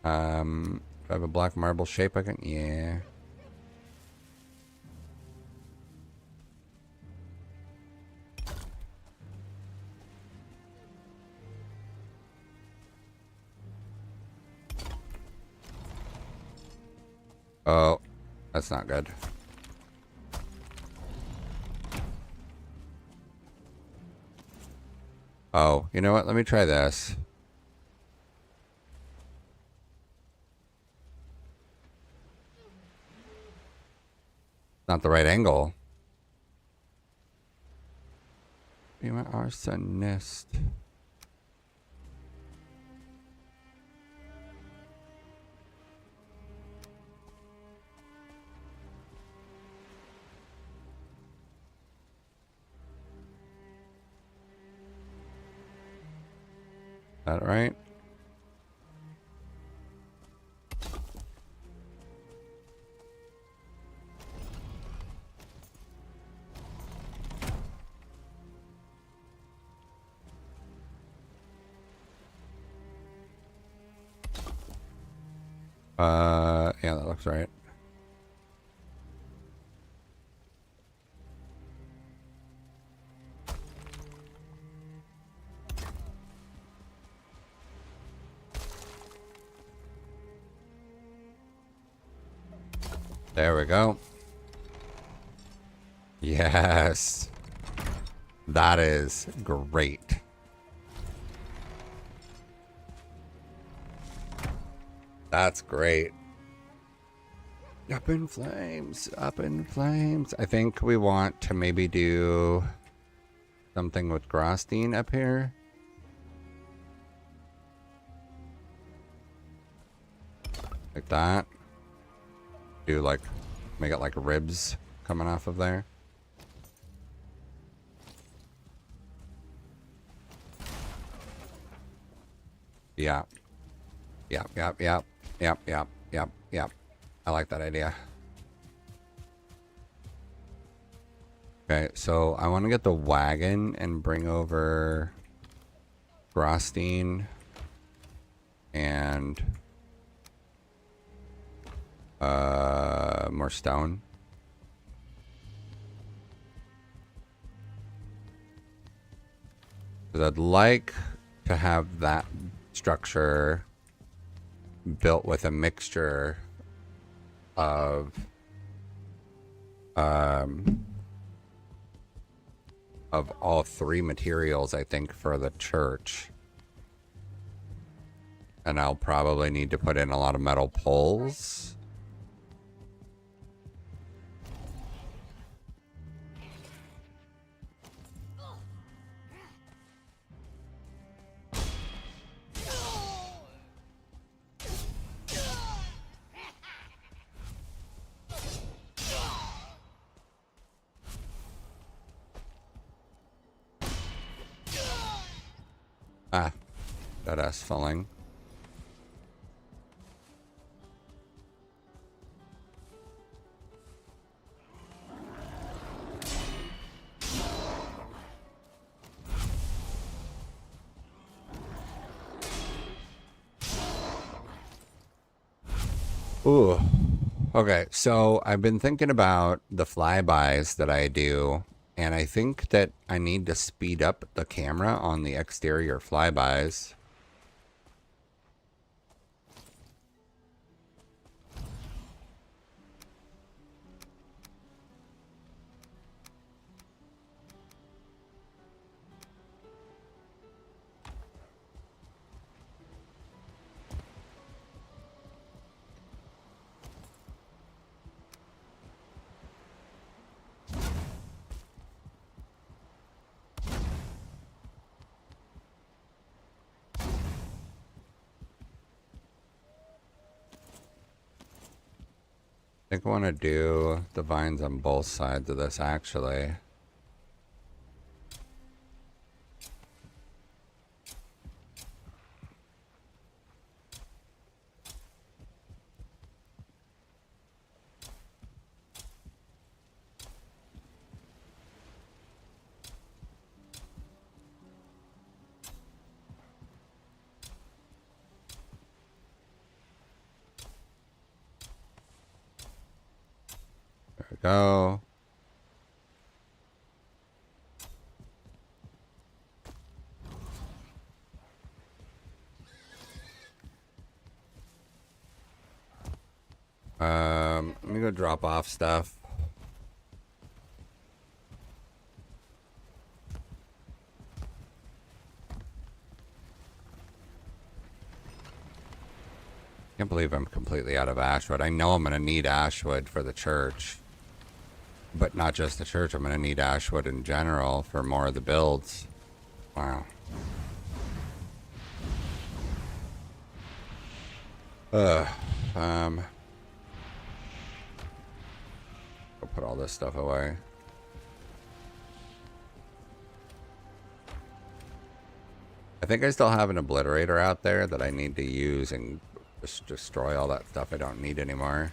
do I have a black marble shape I can? Yeah. Oh, that's not good. Oh, you know what? Let me try this. Not the right angle. Be my arsonist. that right? Yeah, that looks right. There we go. Yes. That is great. That's great. Up in flames, up in flames. I think we want to maybe do something with Grosstein up here. Like that. Do like, make it like ribs coming off of there. Yeah. Yep, yep, yep. Yep, yep, yep, yep. I like that idea. Okay, so I want to get the wagon and bring over Grosstein and more stone. Because I'd like to have that structure built with a mixture of all three materials, I think, for the church. And I'll probably need to put in a lot of metal poles. Ah, that ass falling. Ooh. Okay, so I've been thinking about the flybys that I do, and I think that I need to speed up the camera on the exterior flybys. I think I want to do the vines on both sides of this, actually. There we go. Let me go drop off stuff. Can't believe I'm completely out of ashwood. I know I'm going to need ashwood for the church. But not just the church. I'm going to need ashwood in general for more of the builds. Wow. I'll put all this stuff away. I think I still have an obliterator out there that I need to use and just destroy all that stuff I don't need anymore.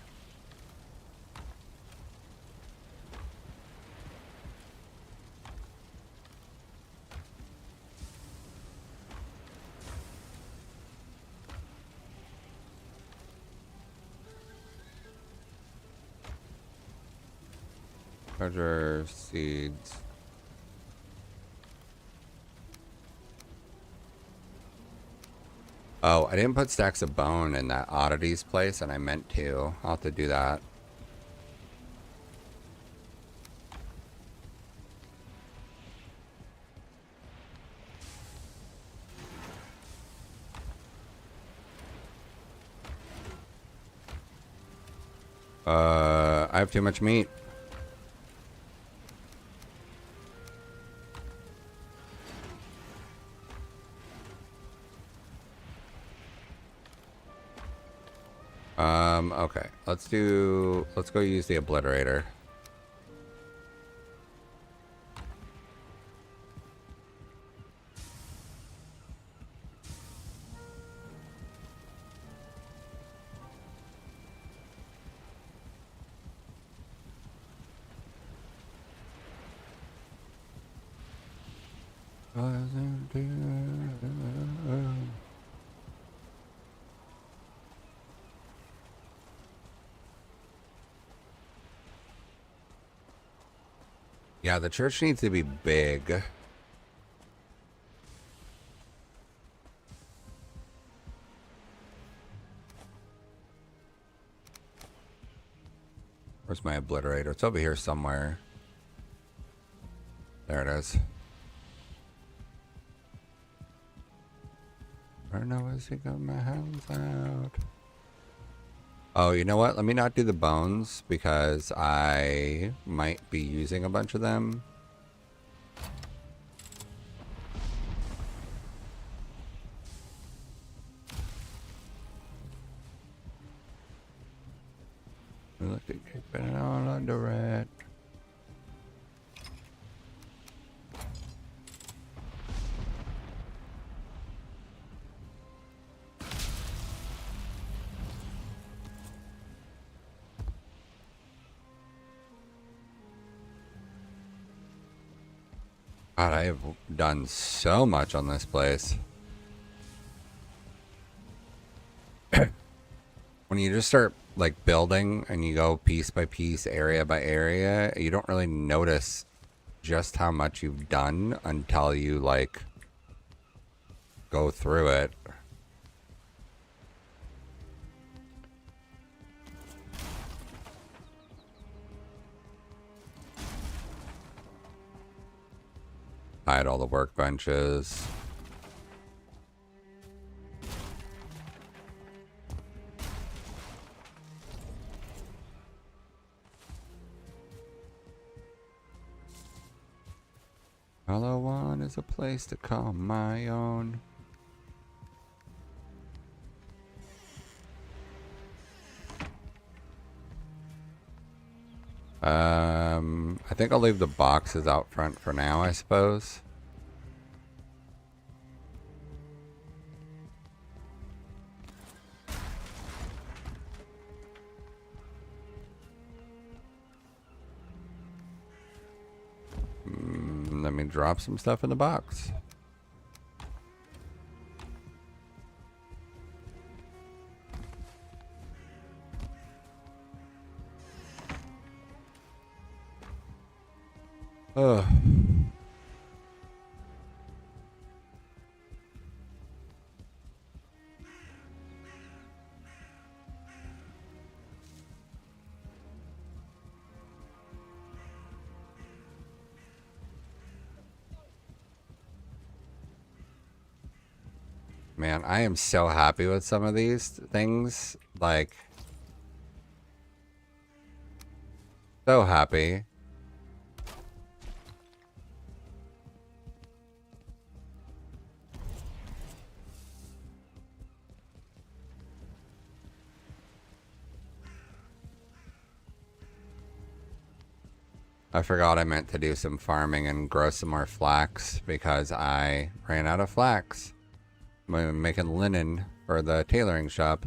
Treasure seeds. Oh, I didn't put stacks of bone in that oddities place, and I meant to. I'll have to do that. I have too much meat. Okay. Let's go use the obliterator. Yeah, the church needs to be big. Where's my obliterator? It's over here somewhere. There it is. I don't know as he got my hands out. Oh, you know what? Let me not do the bones because I might be using a bunch of them. Look at keeping it all under it. God, I have done so much on this place. When you just start like building and you go piece by piece, area by area, you don't really notice just how much you've done until you like go through it. Hide all the workbenches. All I want is a place to call my own. I think I'll leave the boxes out front for now, I suppose. Let me drop some stuff in the box. Ugh. Man, I am so happy with some of these things. Like, so happy. I forgot I meant to do some farming and grow some more flax because I ran out of flax. I'm making linen for the tailoring shop.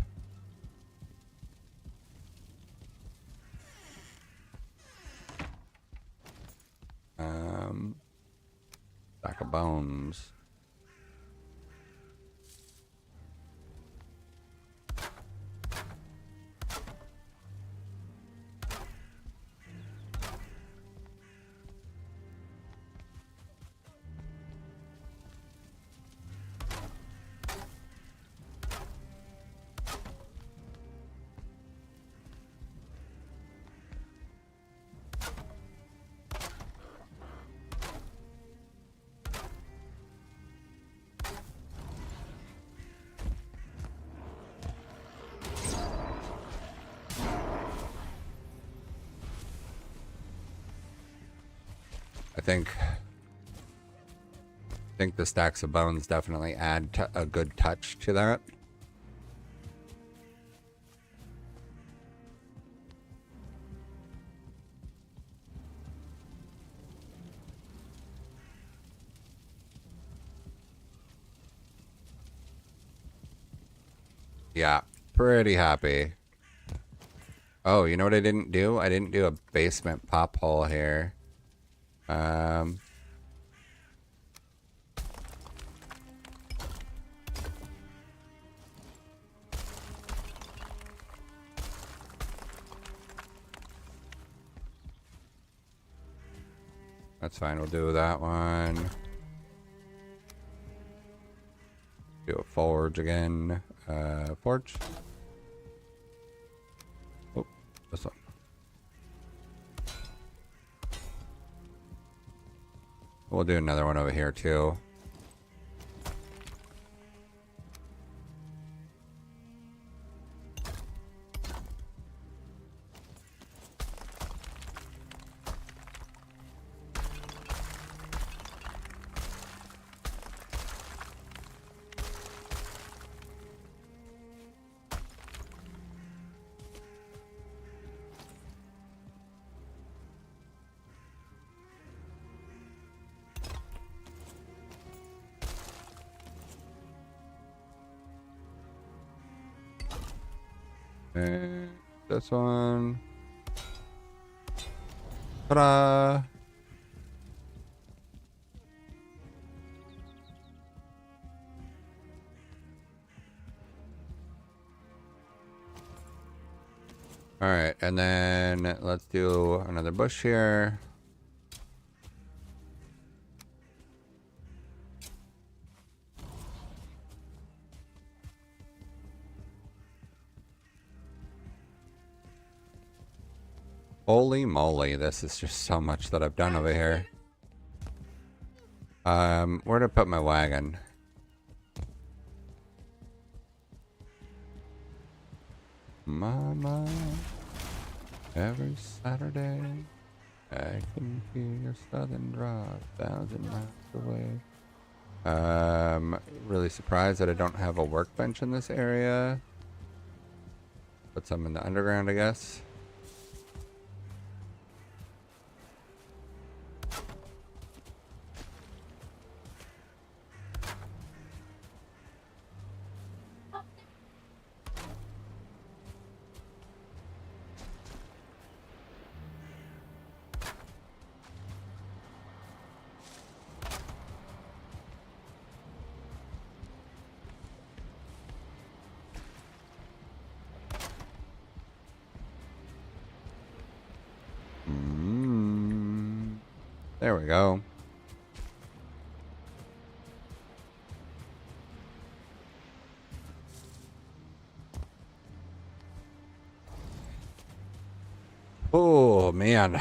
Stack of bones. I think the stacks of bones definitely add a good touch to that. Yeah, pretty happy. Oh, you know what I didn't do? I didn't do a basement pop hole here. That's fine, we'll do that one. Do a forge again. Forge. Oh, this one. We'll do another one over here too. And this one. Ta-da! Alright, and then let's do another bush here. Holy moly, this is just so much that I've done over here. Where to put my wagon? Mama, every Saturday I can hear your southern draw 1,000 miles away. Really surprised that I don't have a workbench in this area. Put some in the underground, I guess. There we go. Oh, man.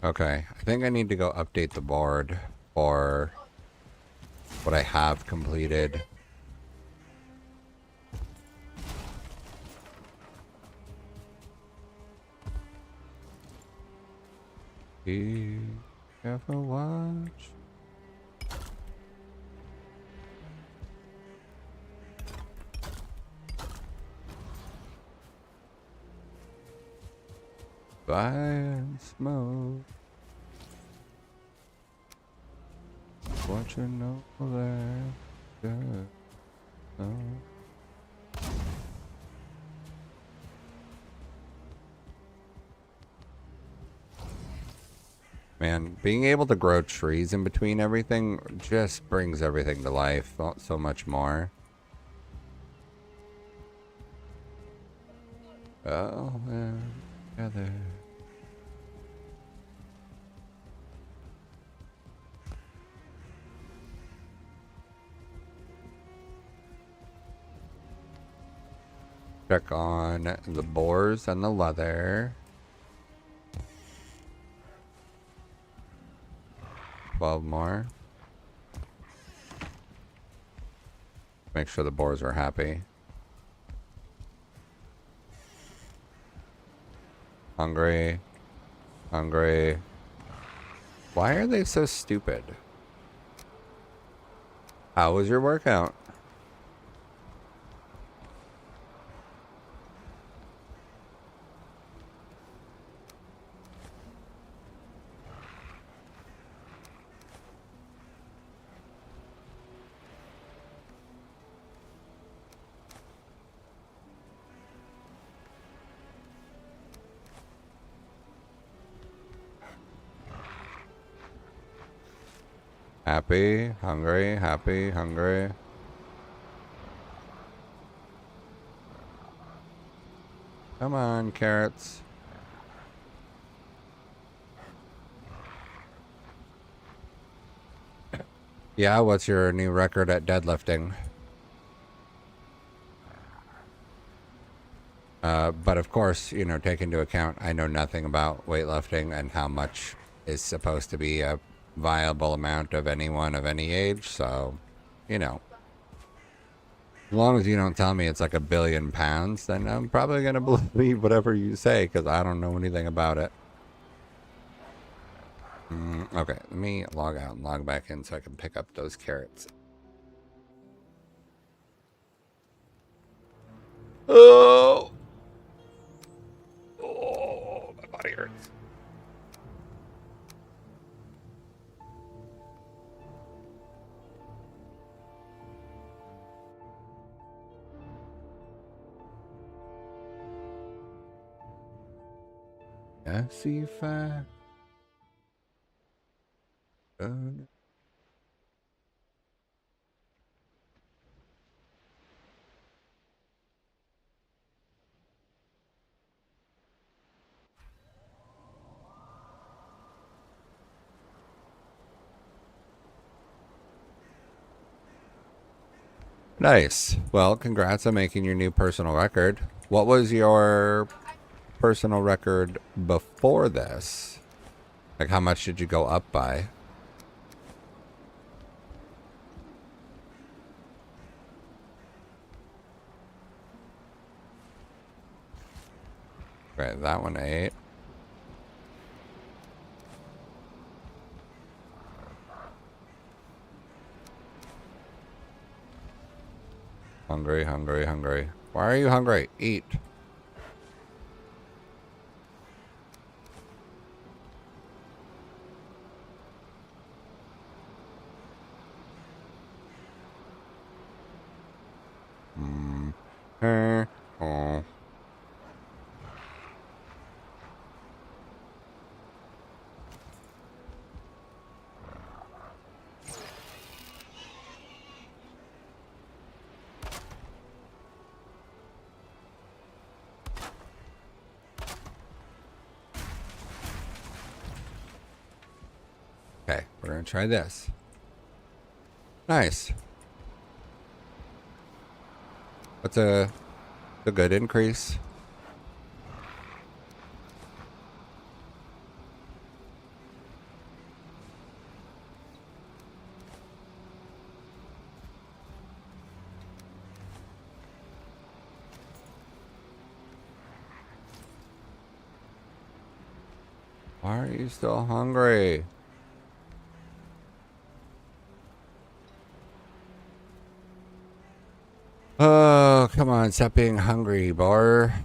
Okay, I think I need to go update the board for what I have completed. Be careful, watch. Fire and smoke. Watching over there. Oh. Man, being able to grow trees in between everything just brings everything to life so much more. Oh, together. Check on the boars and the leather. 12 more. Make sure the boars are happy. Hungry. Hungry. Why are they so stupid? How was your workout? Happy, hungry, happy, hungry. Come on, carrots. Yeah, what's your new record at deadlifting? But of course, you know, take into account, I know nothing about weightlifting and how much is supposed to be a viable amount of anyone of any age. So, you know, as long as you don't tell me it's like 1,billion pounds, then I'm probably going to believe whatever you say because I don't know anything about it. Okay, let me log out and log back in so I can pick up those carrots. Oh! Oh, my body hurts. I see fire. Nice. Well, congrats on making your new personal record. What was your personal record before this? Like, how much did you go up by? Right, that one ate. Hungry, hungry, hungry. Why are you hungry? Eat. Oh. Okay, we're gonna try this. Nice. That's a good increase. Why are you still hungry? Oh, come on. Stop being hungry, bar.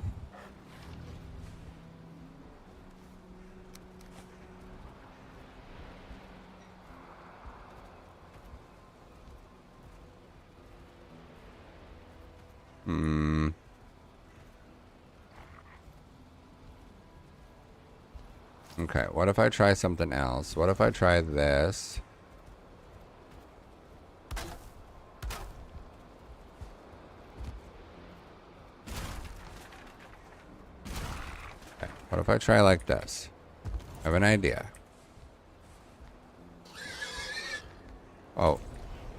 Hmm. Okay, what if I try something else? What if I try this? Okay, what if I try like this? I have an idea. Oh,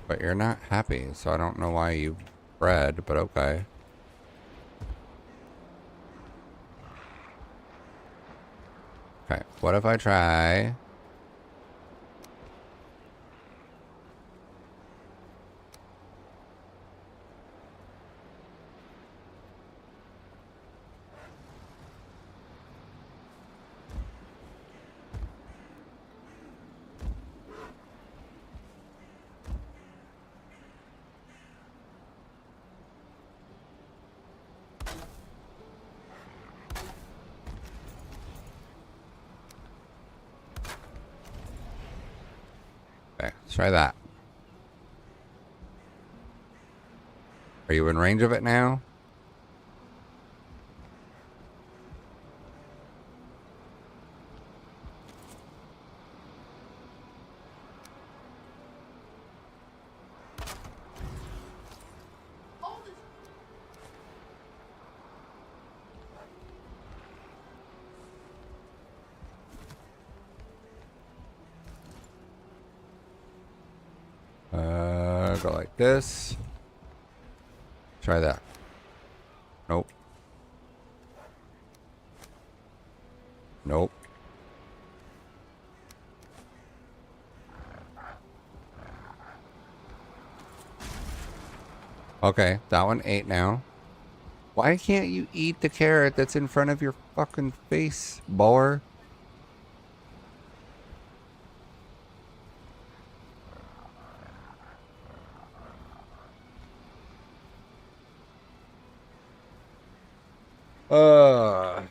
but you're not happy, so I don't know why you bred, but okay. Okay, what if I try... Okay, let's try that. Are you in range of it now? Go like this. Try that. Nope. Nope. Okay, that one ate now. Why can't you eat the carrot that's in front of your fucking face, boar? Uh.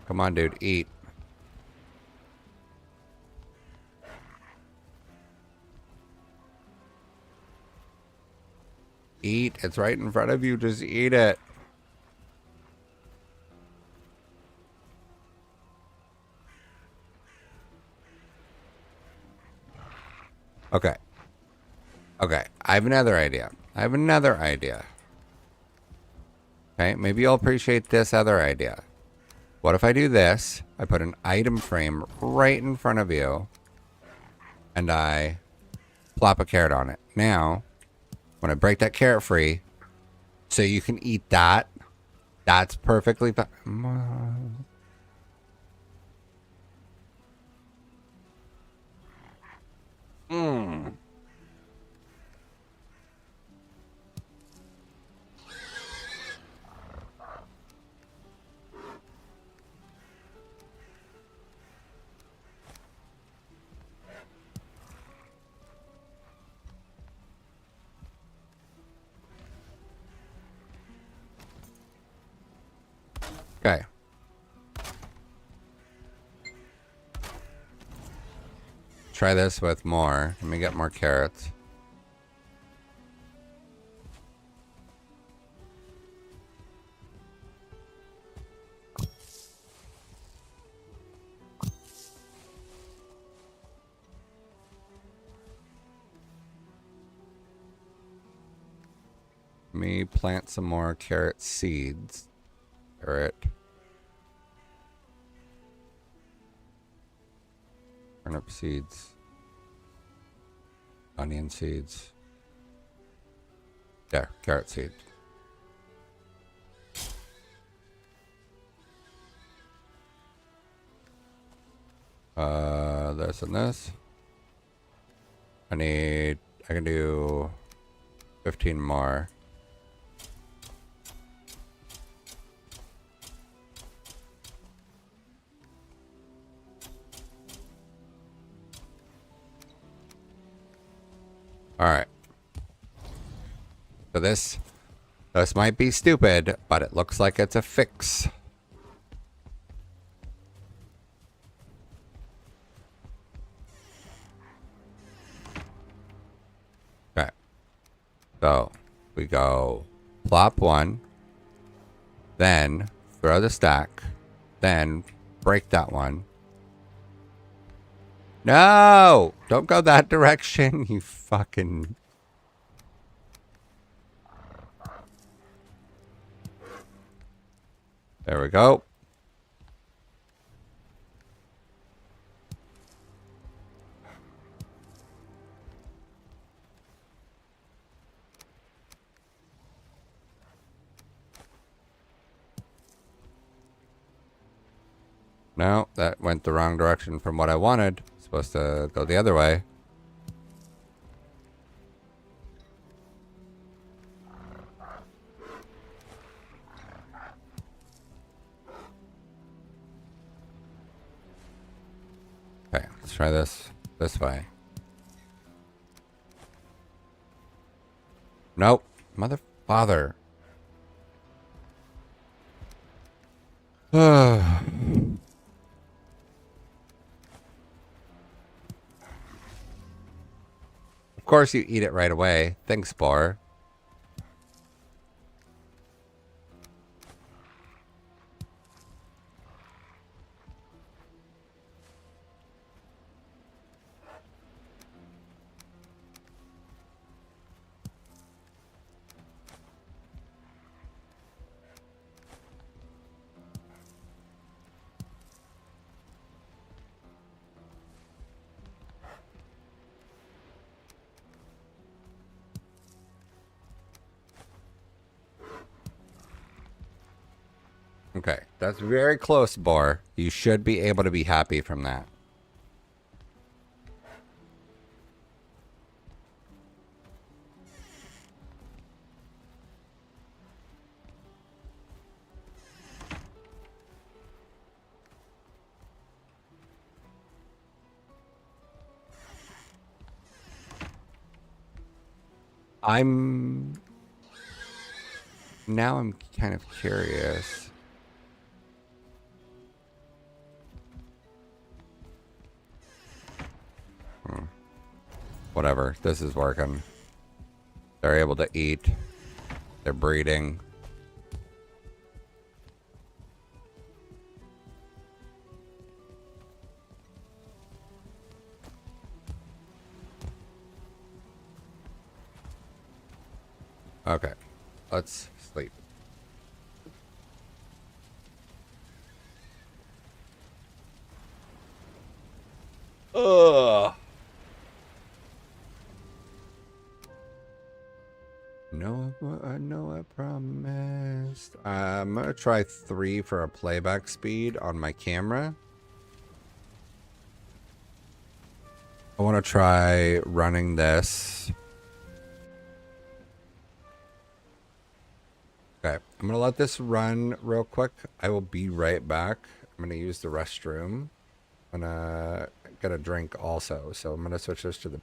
Come on, dude, eat. Eat. It's right in front of you. Just eat it. Okay. Okay. I have another idea. Okay. Maybe you'll appreciate this other idea. What if I do this? I put an item frame right in front of you. And I plop a carrot on it. Now, when I break that carrot free, so you can eat that, that's perfectly fine. Mm. Okay. Try this with more. Let me get more carrots. Let me plant some more carrot seeds. Carrot. Turnip seeds. Onion seeds. There, carrot seed. This and this. I can do 15 more. All right. So this might be stupid, but it looks like it's a fix. Okay. So we go plop one, then throw the stack, then break that one. No! Don't go that direction, you fucking... There we go. No, that went the wrong direction from what I wanted. Supposed to go the other way. Okay, let's try this way. Nope. Mother father. Of course you eat it right away. Thanks, Spore. Okay, that's very close, Boar. You should be able to be happy from that. Now I'm kind of curious. Whatever, this is working. They're able to eat. They're breeding. Okay, let's sleep. Ugh. No, I know I promised. I'm gonna try 3 for a playback speed on my camera. I want to try running this. Okay, I'm gonna let this run real quick. I will be right back. I'm gonna use the restroom. I'm gonna get a drink also, so I'm gonna switch this to the...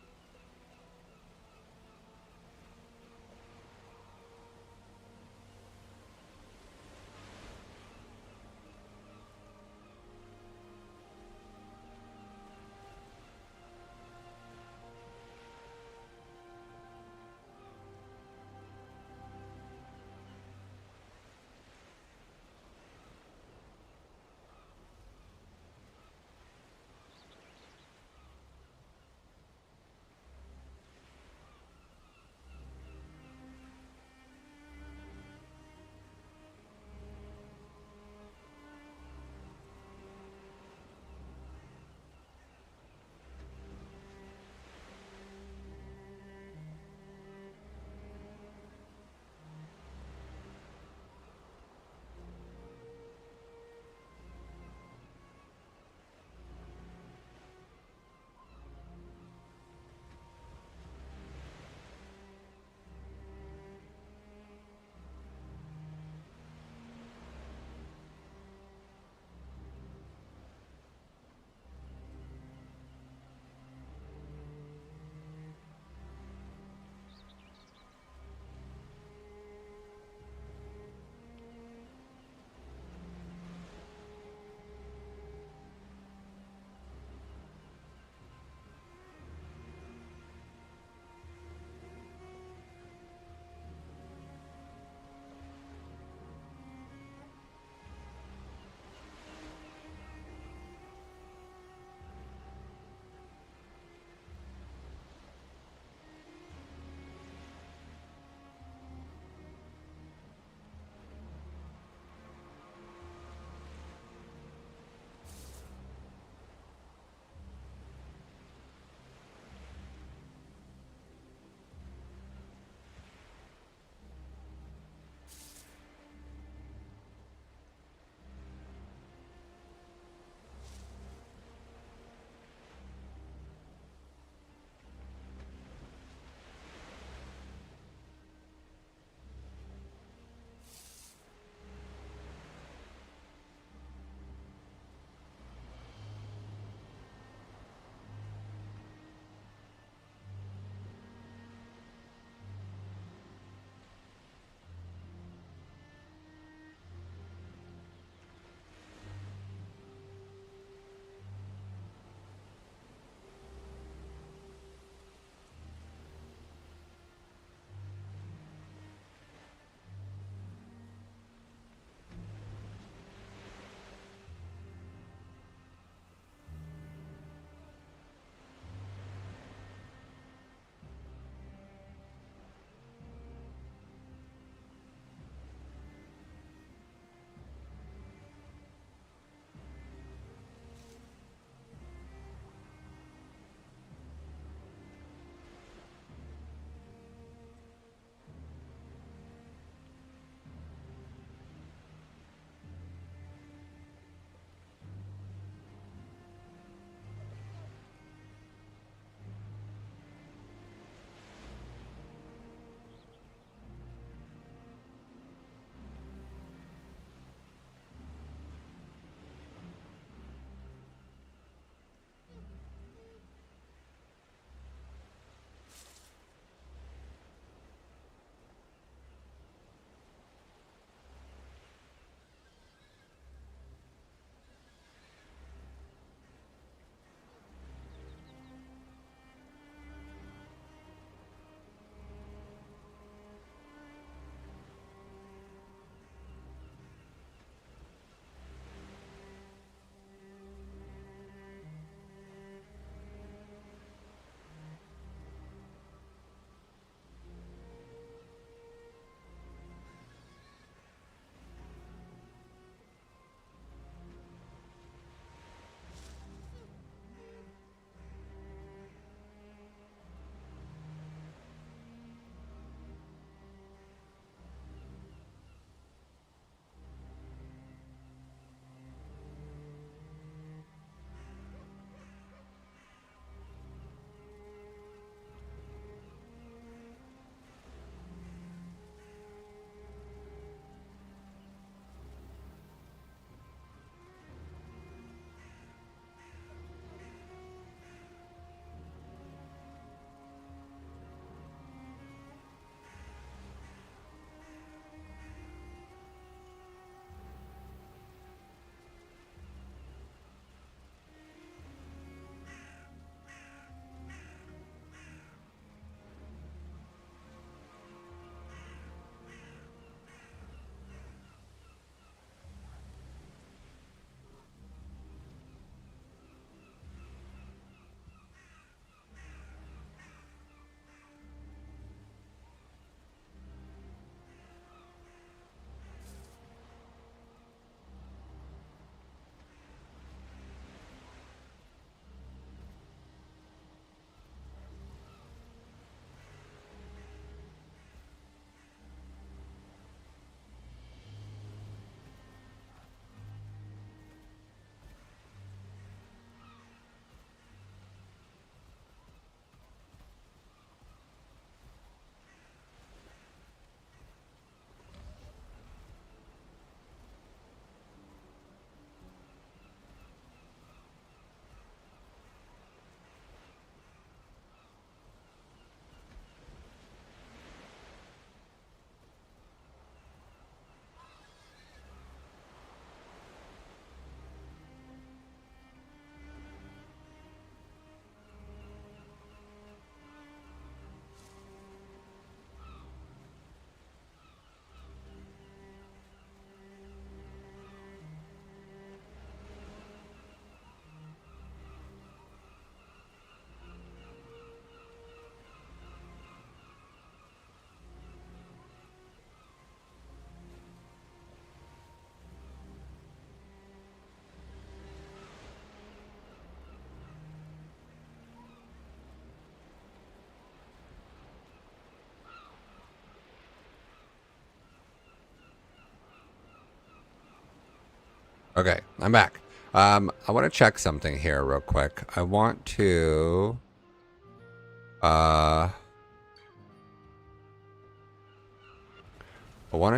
Okay, I'm back. I want to check something here real quick. I want to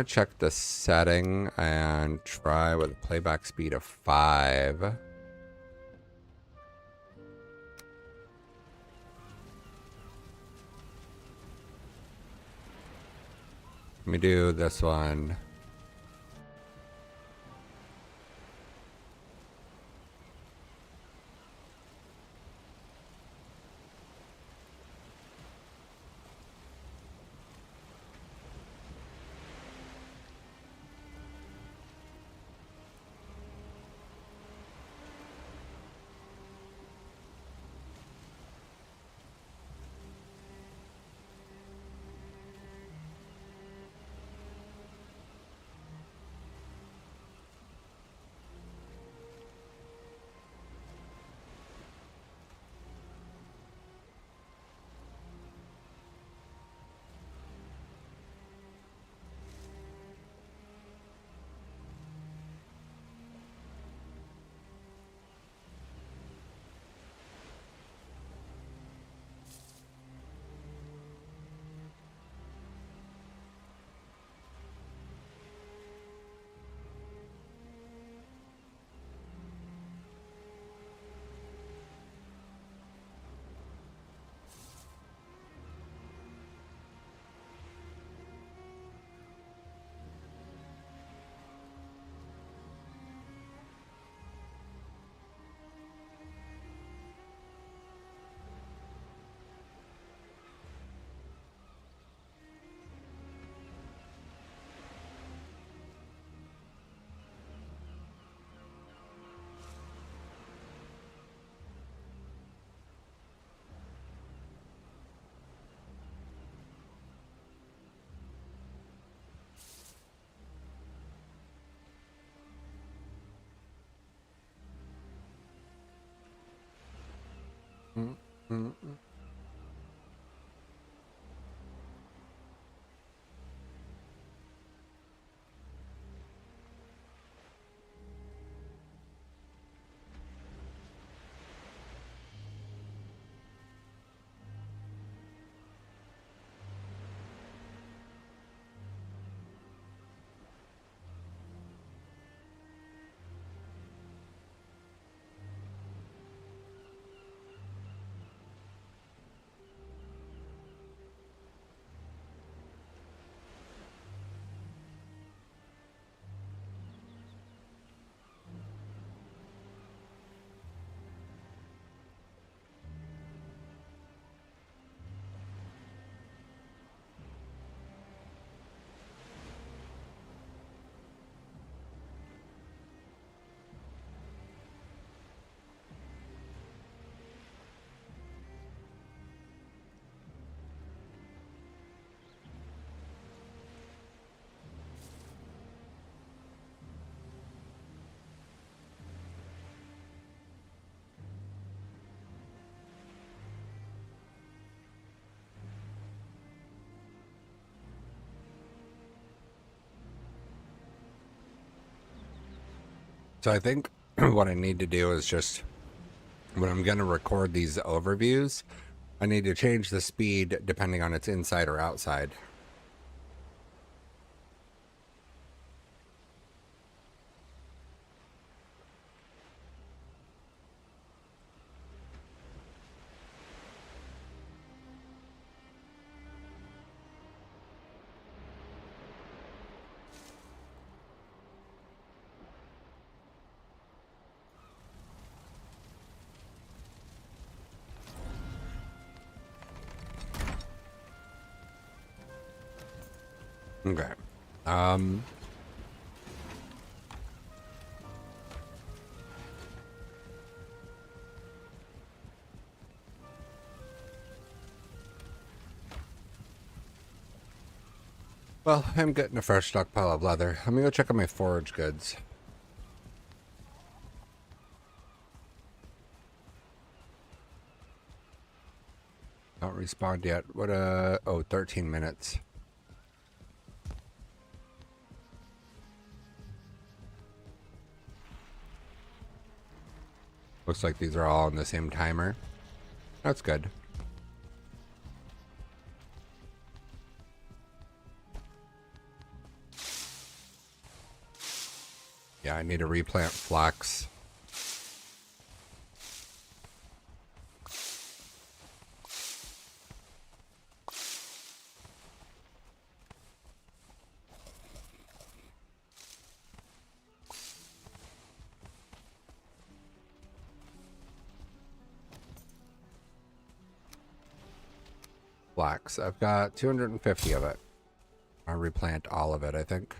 check the setting and try with a playback speed of 5. Let me do this one. Mm, mm, mm. So I think what I need to do is just when I'm going to record these overviews, I need to change the speed depending on its inside or outside. Okay. Um, well, I'm getting a fresh stockpile of leather. Let me go check on my forage goods. Not respawned yet. What, oh, 13 minutes. Looks like these are all on the same timer. That's good. Yeah, I need to replant flax. Flax. I've got 250 of it. I'll replant all of it, I think.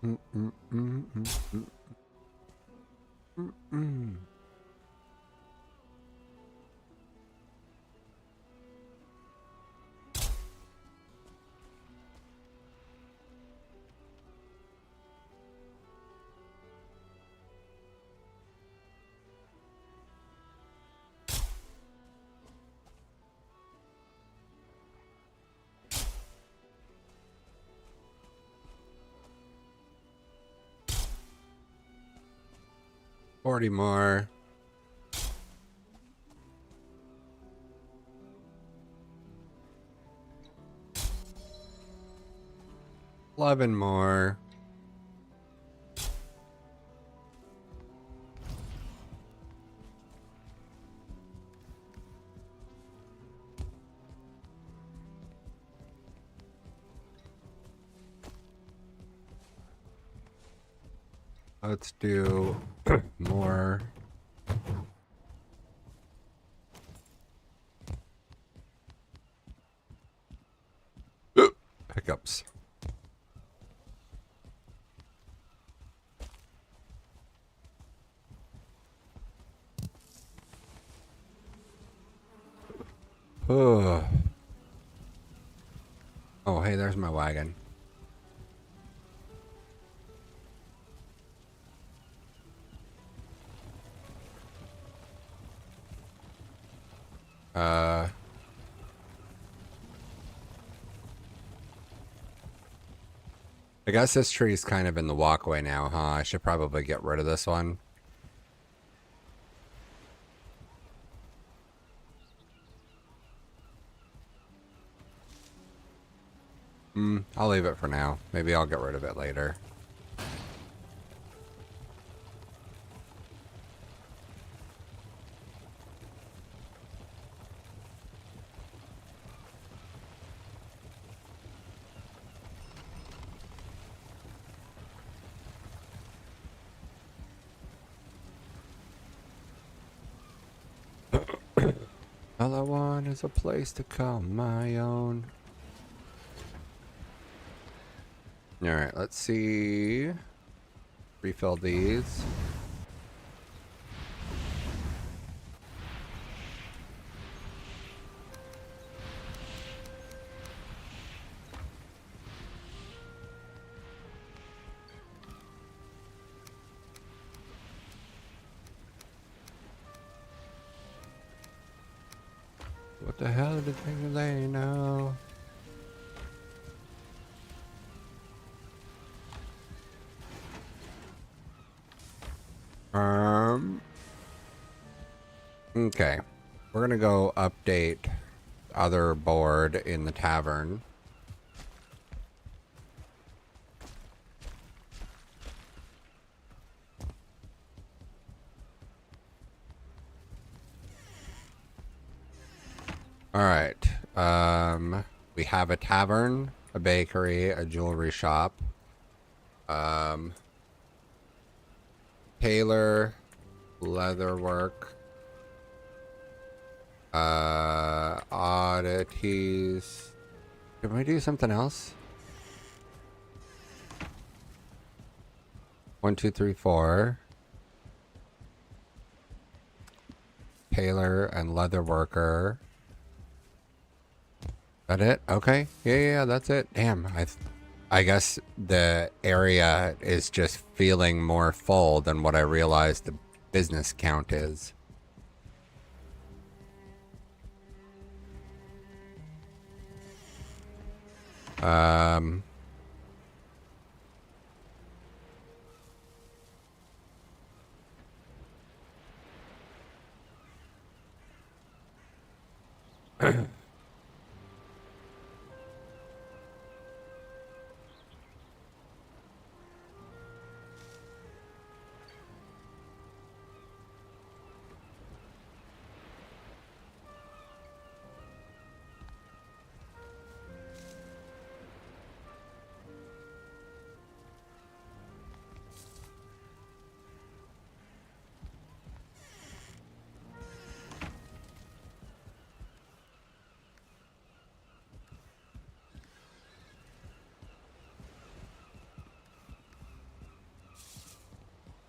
Mm, mm, mm, mm, mm, mm, mm. 40 more. Eleven more. Let's do more. Hiccups. Oh, hey, there's my wagon. I guess this tree's kind of in the walkway now, huh? I should probably get rid of this one. I'll leave it for now. Maybe I'll get rid of it later. All I want is a place to call my own. Alright, let's see. Refill these. What the hell do they know? Okay. We're gonna go update other board in the tavern. Alright. We have a tavern, a bakery, a jewelry shop, tailor, leatherwork, oddities. Can we do something else? 1, 2, 3, 4. Tailor and leather worker. That it? Okay. Yeah, that's it. Damn. I guess the area is just feeling more full than what I realized the business count is. Um...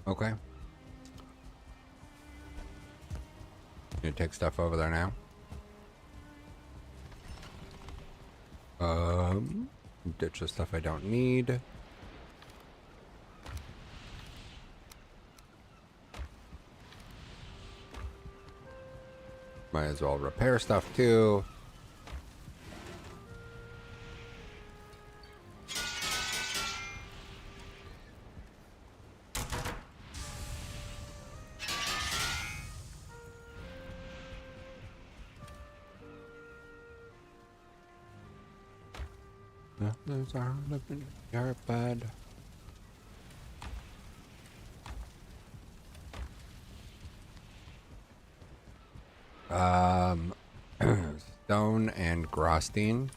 Okay. You take stuff over there now. Ditch the stuff I don't need. Might as well repair stuff too. Those are living your bed. Stone and Grostine.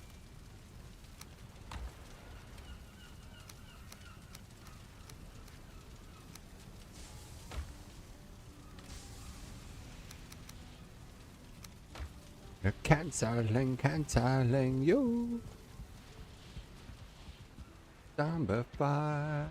Canceling you. Number 5.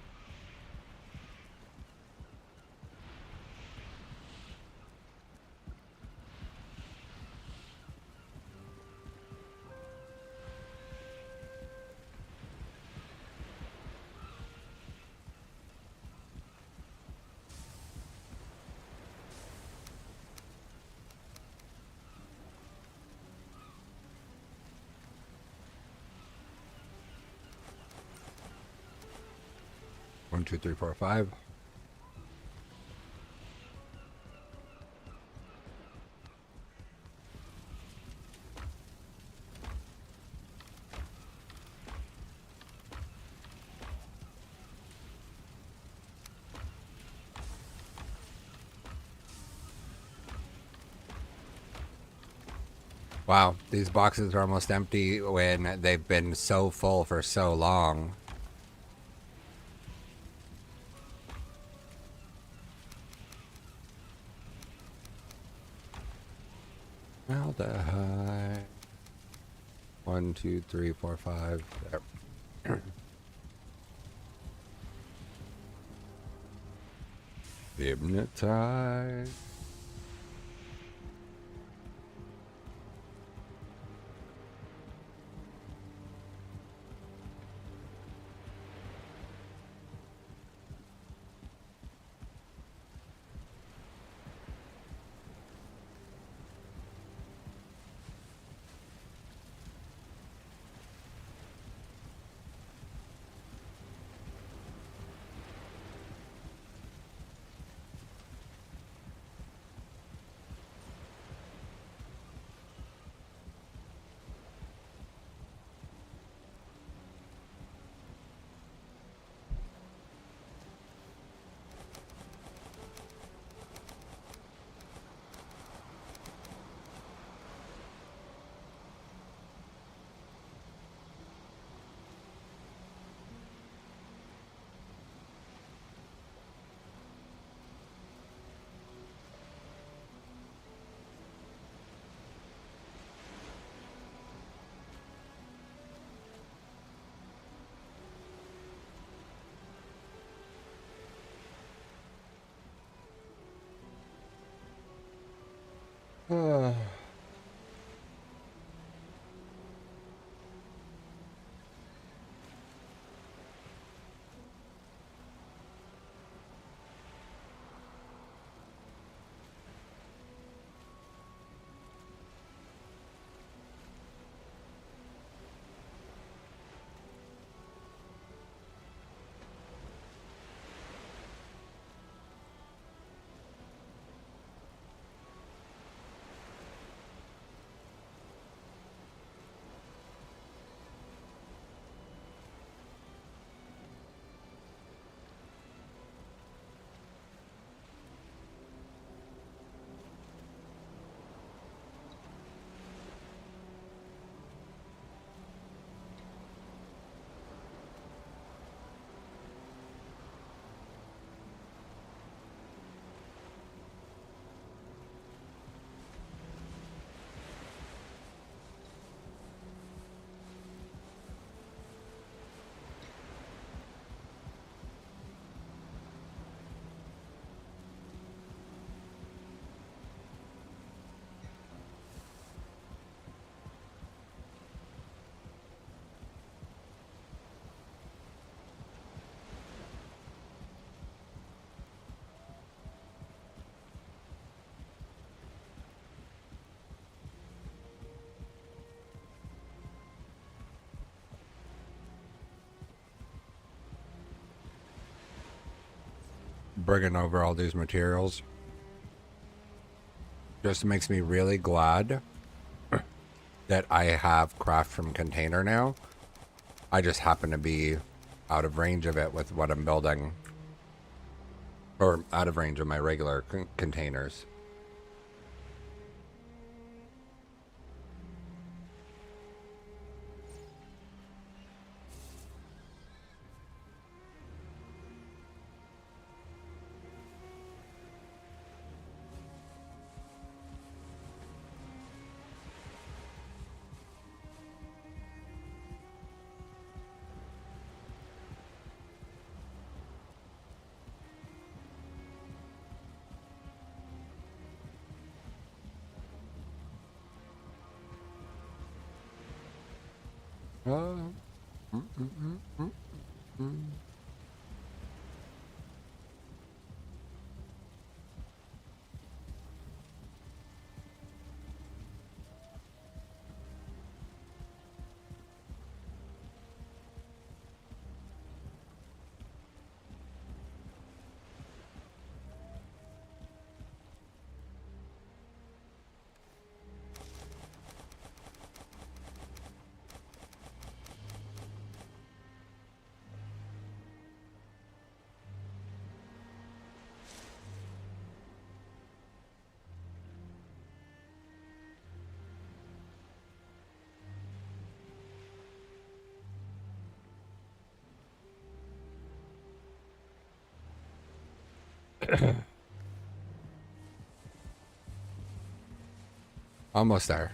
One, two, three, four, 5. Wow, these boxes are almost empty when they've been so full for so long. Aldehyde. 1, 2, 3, 4, 5. There. Hypnotize. Bringing over all these materials just makes me really glad that I have craft from container now. I just happen to be out of range of it with what I'm building, or out of range of my regular containers. Mm, mm, mm, mm, mm. Almost there.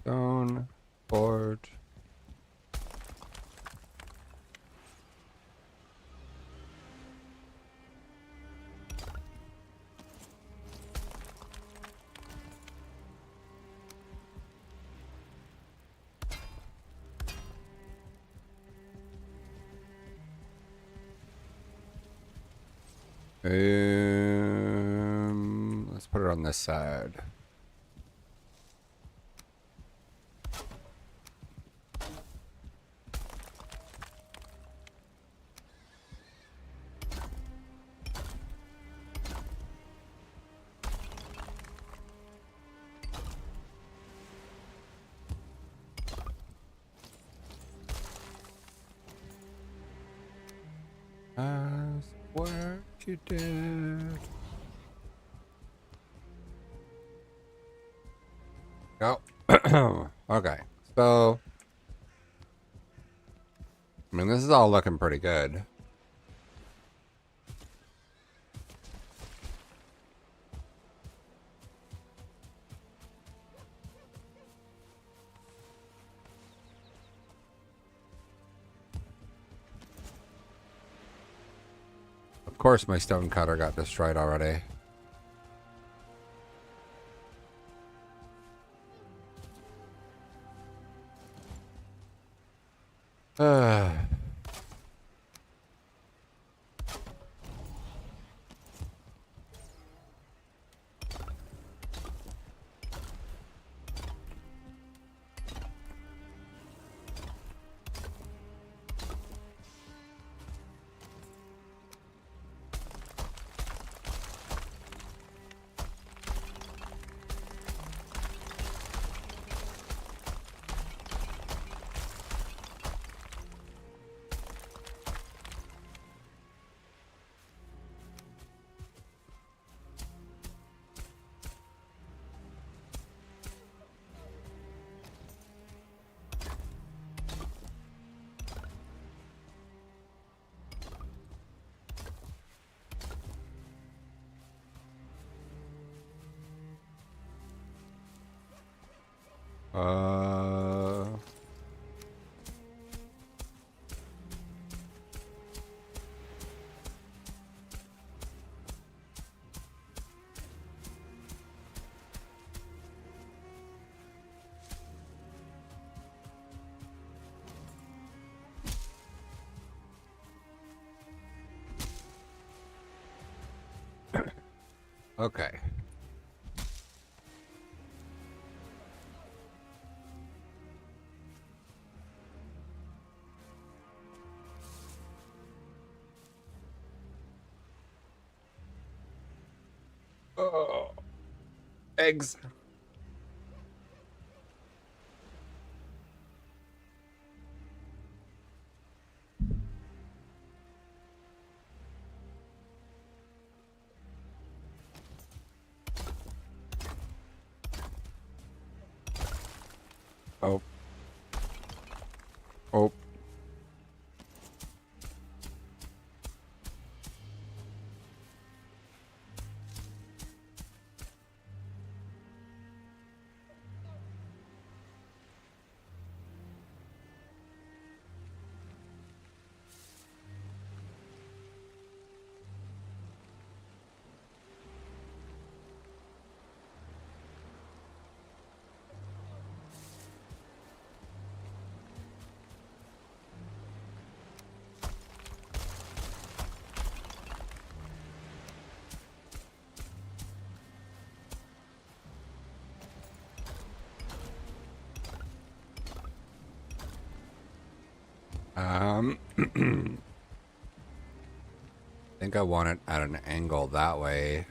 Stone, board. Let's put it on this side. What you did. Go. Okay. So, I mean, this is all looking pretty good. Of course, my stone cutter got destroyed already. Uh, okay. Oh, eggs. Oh. Oh. I think I want it at an angle that way.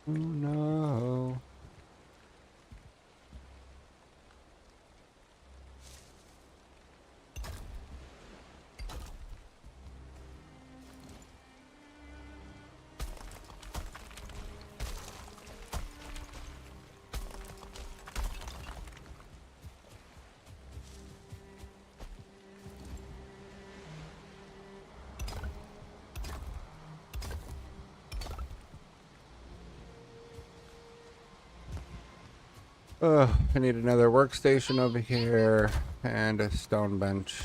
Oh no. I need another workstation over here and a stone bench.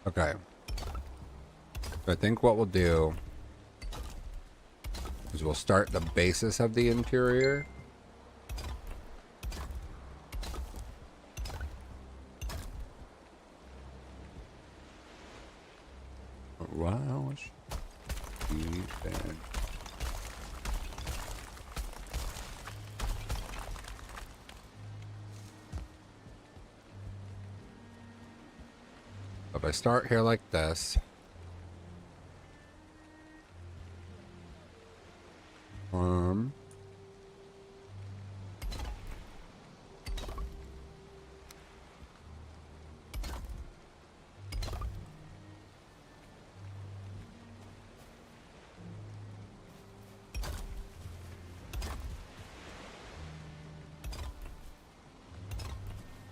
Okay. So I think what we'll do is we'll start the basis of the interior. Wow. If I start here like this,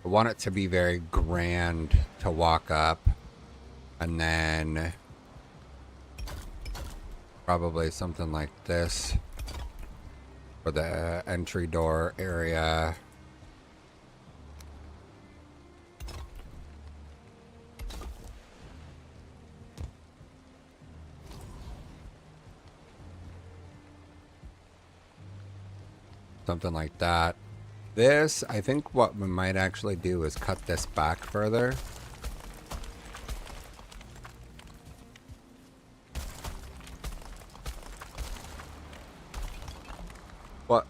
I want it to be very grand to walk up, and then probably something like this for the entry door area. Something like that. This, I think what we might actually do is cut this back further. What?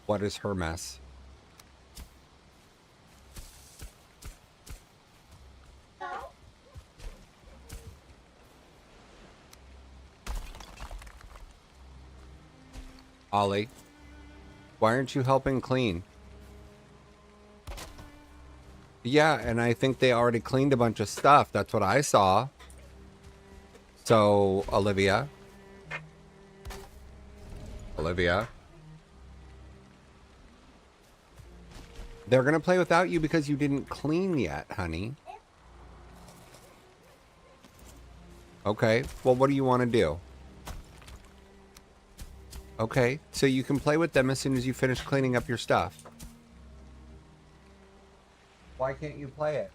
What is her mess? Ollie, why aren't you helping clean? Yeah, and I think they already cleaned a bunch of stuff. That's what I saw. So, Olivia. They're going to play without you because you didn't clean yet, honey. Okay, well, what do you want to do? Okay, so you can play with them as soon as you finish cleaning up your stuff. Why can't you play it?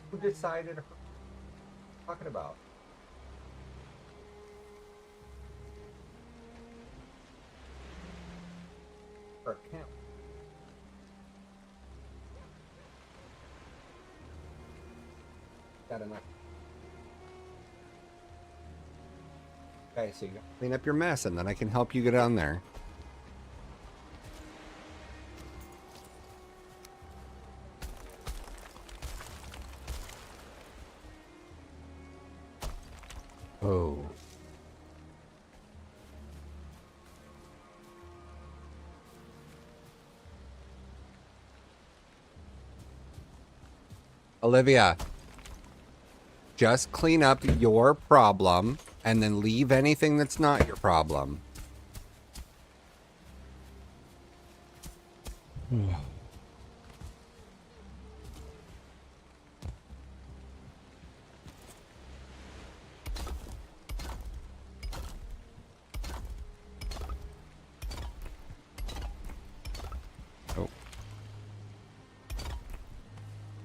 Who decided? What are you talking about? Her account. Got enough. Okay, so you gotta clean up your mess, and then I can help you get on there. Oh. Olivia, just clean up your problem and then leave anything that's not your problem. Oh.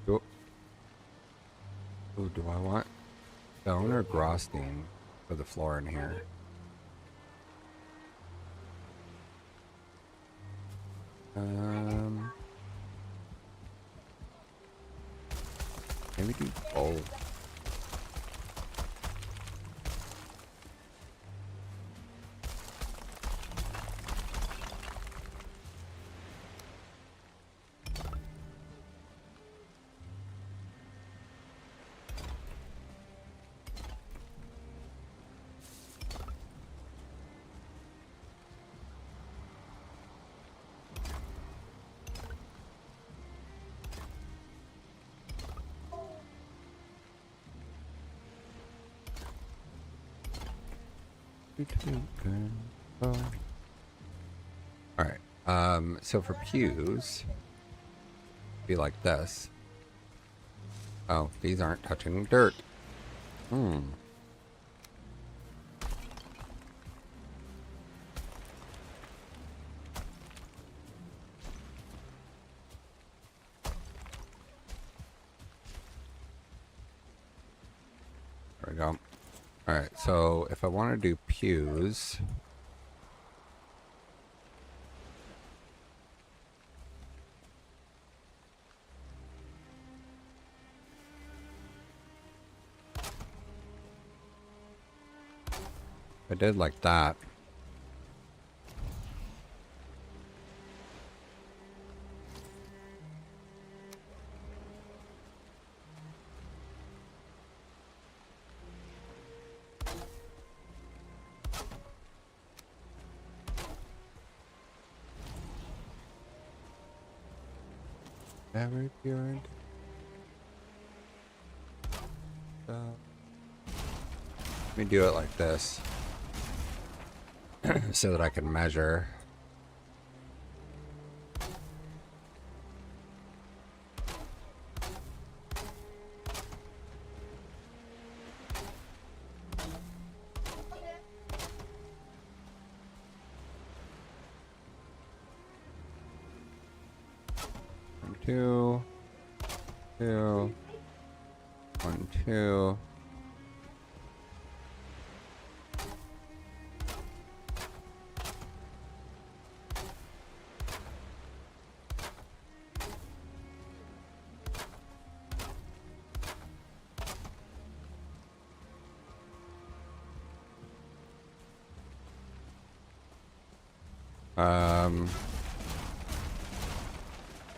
Oh. Oh, do I want stone or Grosstein for the floor in here? Maybe do both. Alright, so for pews, be like this. Oh, these aren't touching dirt. Hmm. There we go. Alright, so if I want to do pews... I did like that. Very good. Let me do it like this. So that I can measure. One, two, two, one, two.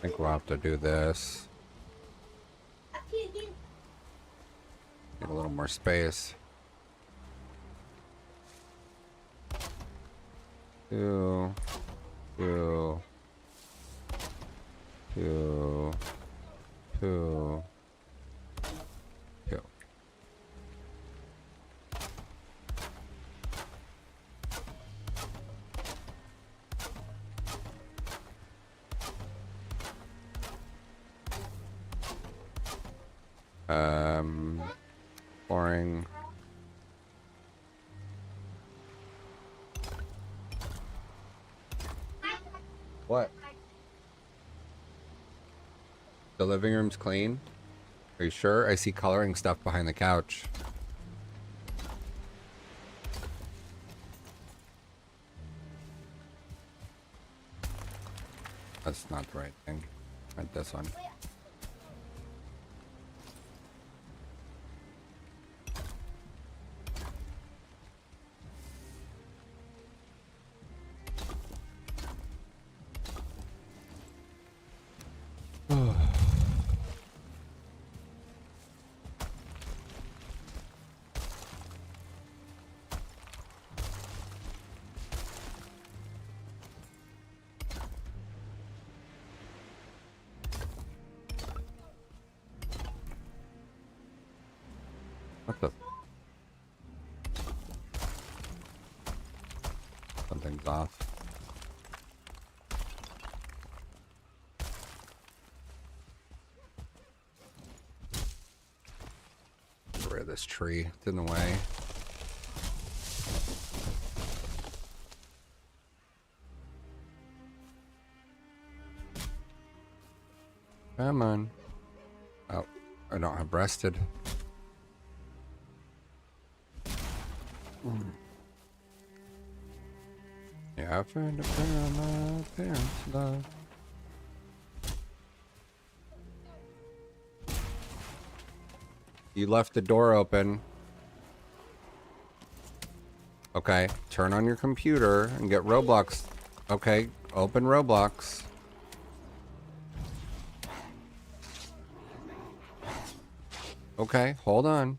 I think we'll have to do this. Get a little more space. Two, two, two, two, two. Boring. What? The living room's clean? Are you sure? I see coloring stuff behind the couch. That's not the right thing. Right, this one. What the? Something's off. Get rid of this tree. It's in the way. Come on. Oh, I don't have breasted. Yeah, I found a pair of my parents' love. You left the door open. Okay, turn on your computer and get Roblox. Okay, open Roblox. Okay, hold on.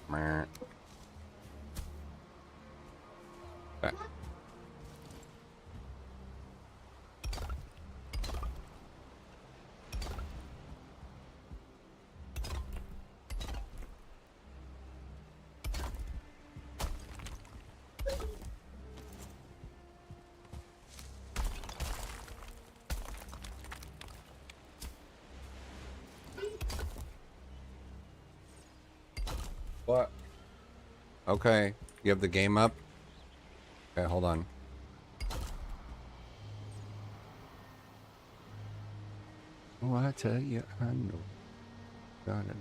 Meh. Okay. What? Okay, you have the game up? Okay, hold on. Oh, I tell you, I know. Got it.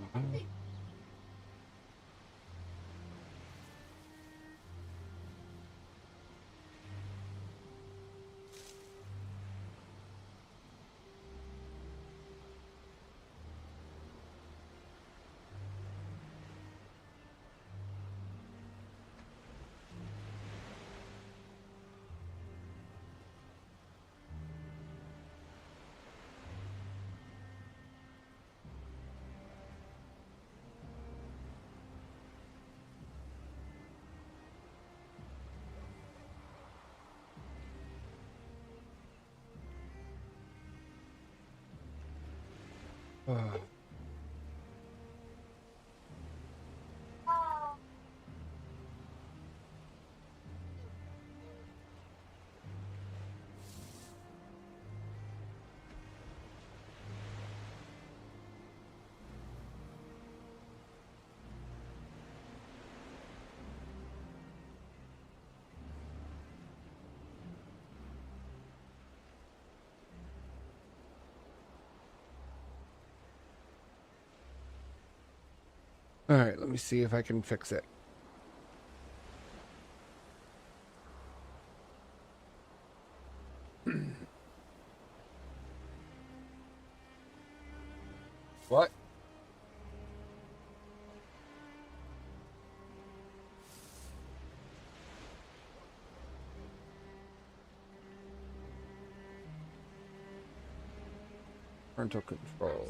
All right, let me see if I can fix it. What? Parental control.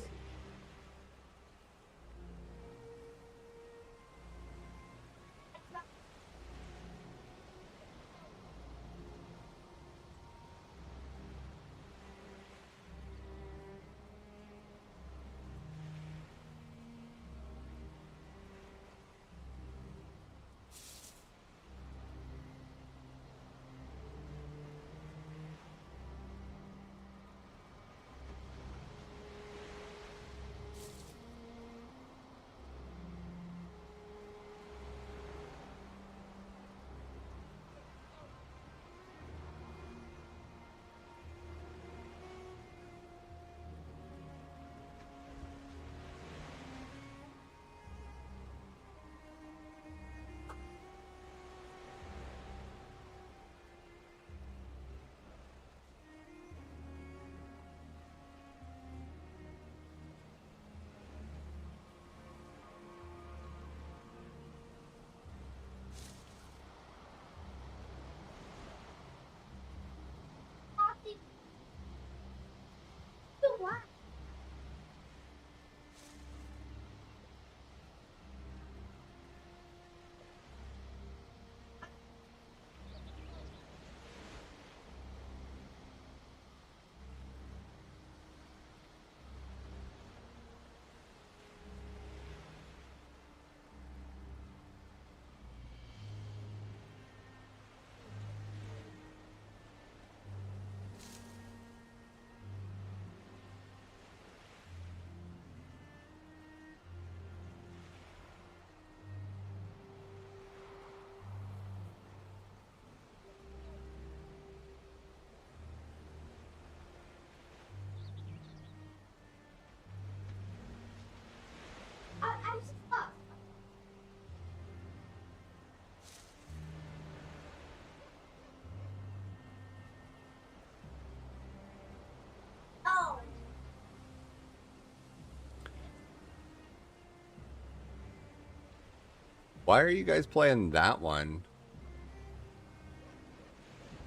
Why are you guys playing that one?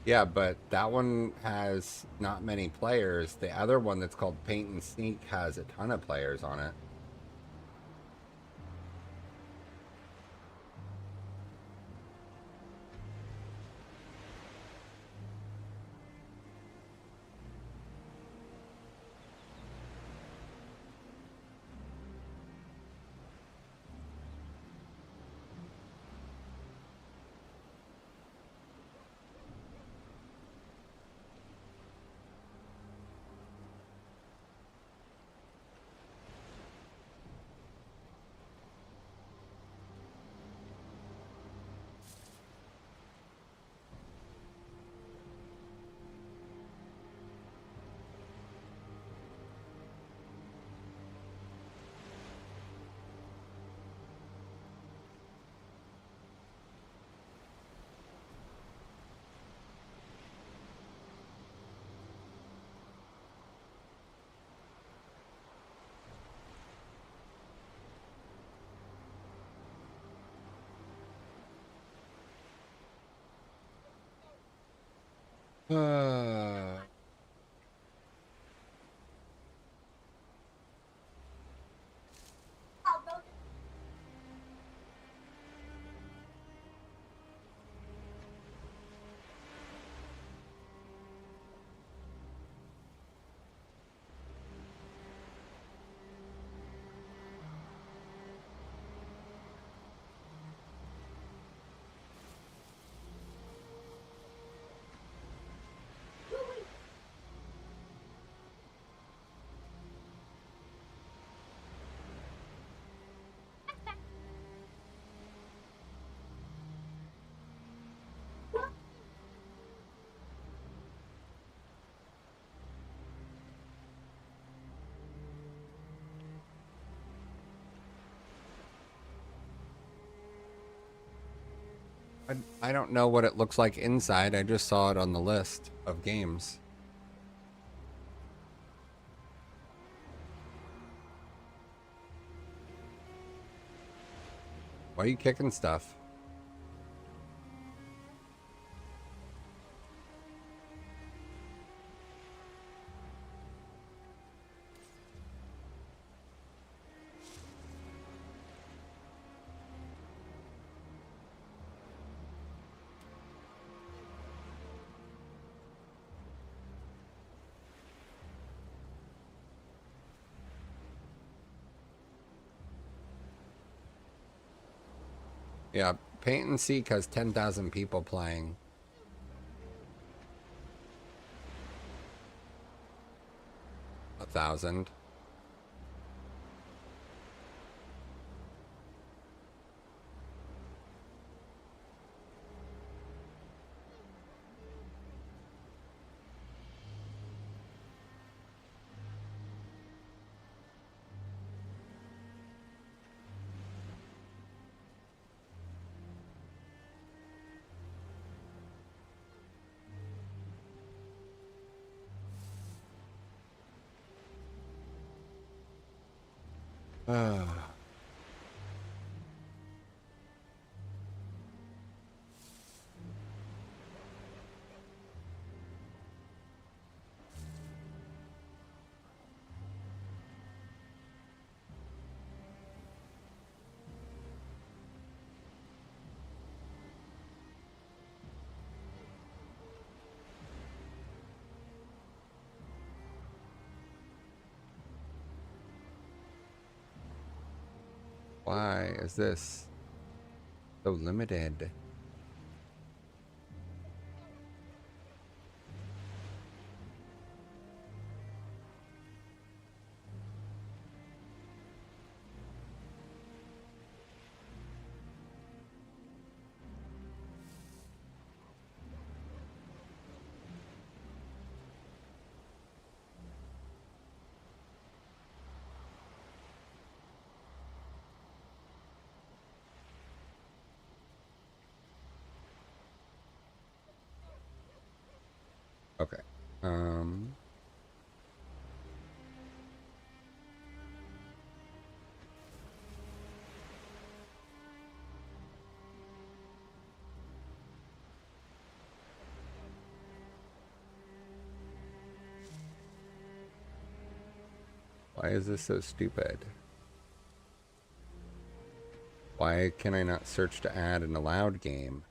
Yeah, but that one has not many players. The other one that's called Paint and Sneak has a ton of players on it. I don't know what it looks like inside. I just saw it on the list of games. Why are you kicking stuff? Yeah, Paint and Seek has 10,000 people playing. A thousand. Why is this so limited? Okay. Um, Why is this so stupid? Why can I not search to add an allowed game?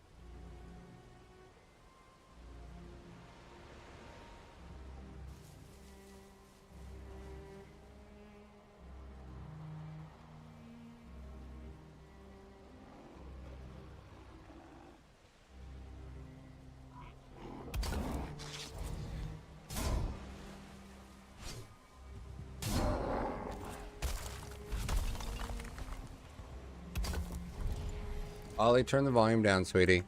Ollie, turn the volume down, sweetie.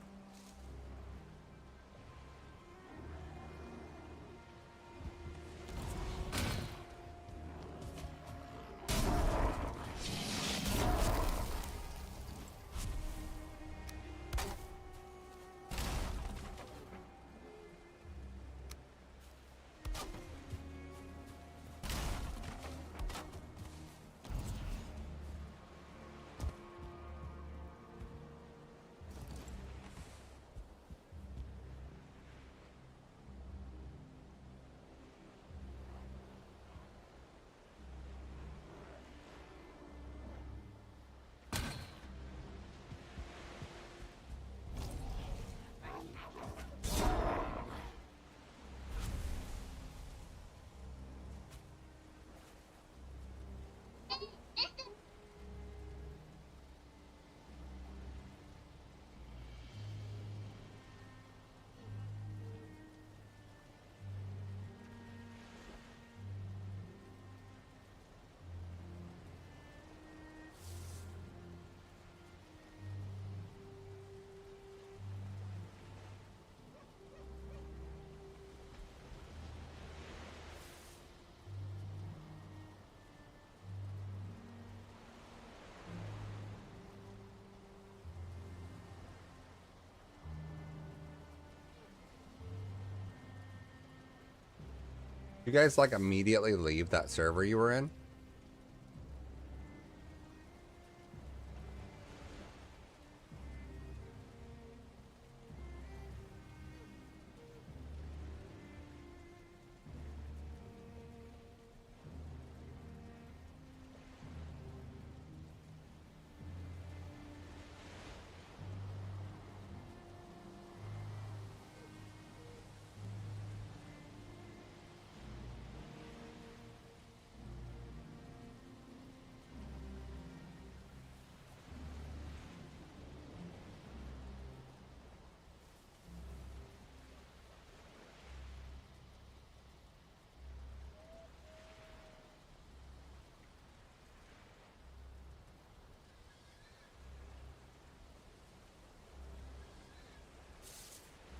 You guys like immediately leave that server you were in?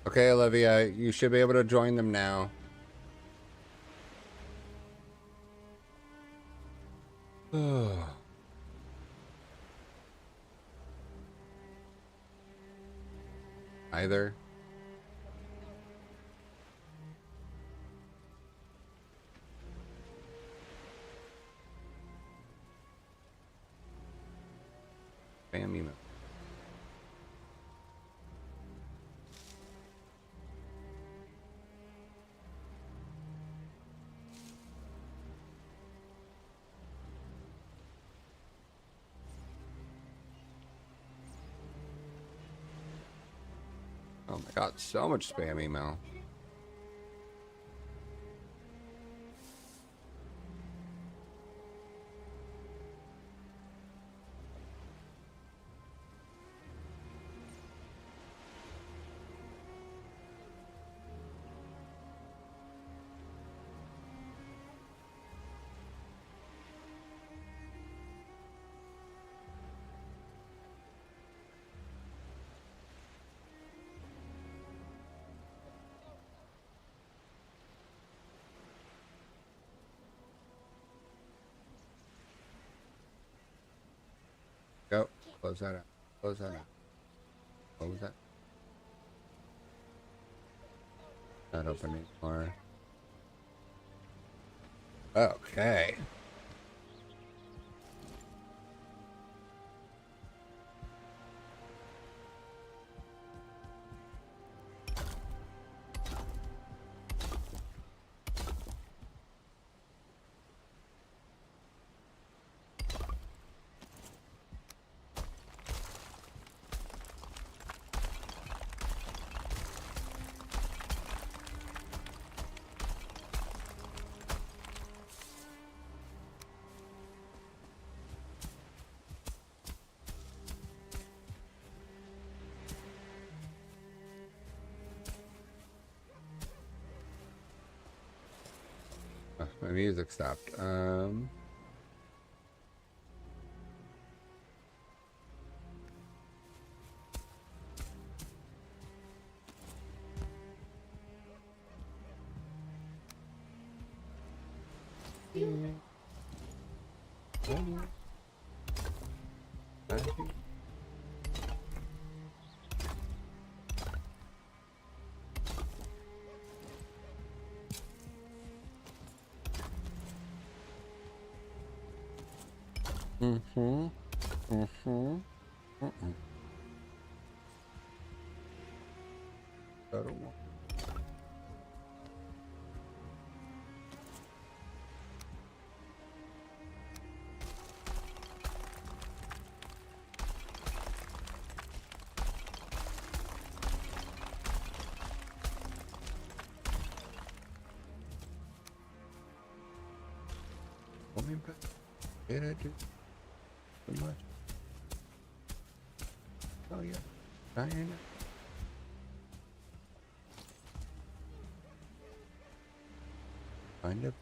Okay, Olivia, you should be able to join them now. Either. Spam email. Oh my god, so much spam email. Go. Close that out. Close that out. Close that. Not open anymore. Okay. my music stopped. Mm-hmm. Mm-hmm. Mm-mm. Coming back. Did I do too much? Oh yeah. Diana. Kind of.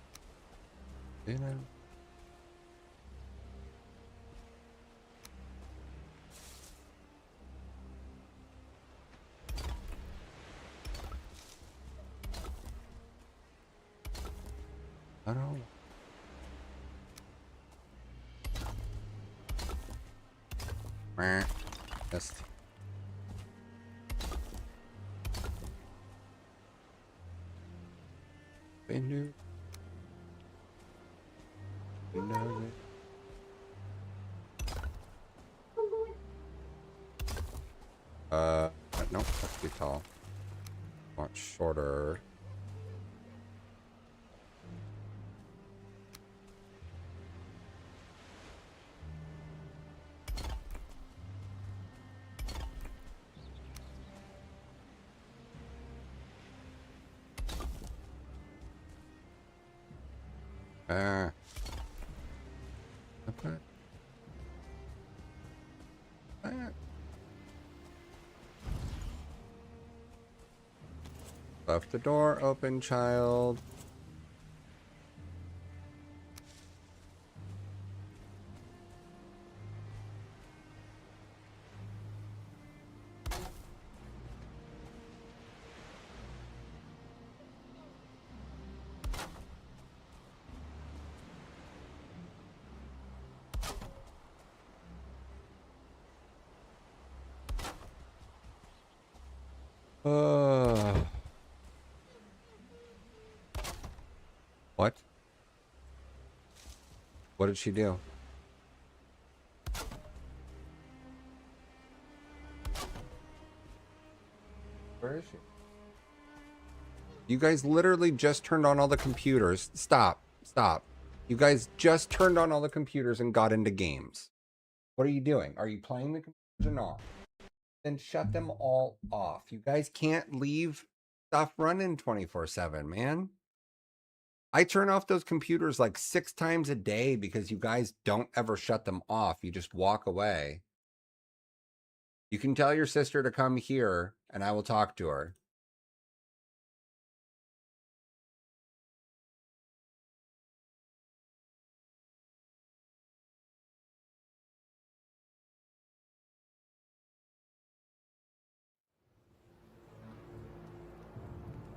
Did I? I don't know. Just. Been new. No, that's too tall. Want shorter. Okay. Left the door open, child. What? What did she do? Where is she? You guys literally just turned on all the computers. Stop. Stop. You guys just turned on all the computers and got into games. What are you doing? Are you playing the computers or not? Then shut them all off. You guys can't leave stuff running 24/7, man. I turn off those computers like 6 times a day because you guys don't ever shut them off. You just walk away. You can tell your sister to come here and I will talk to her.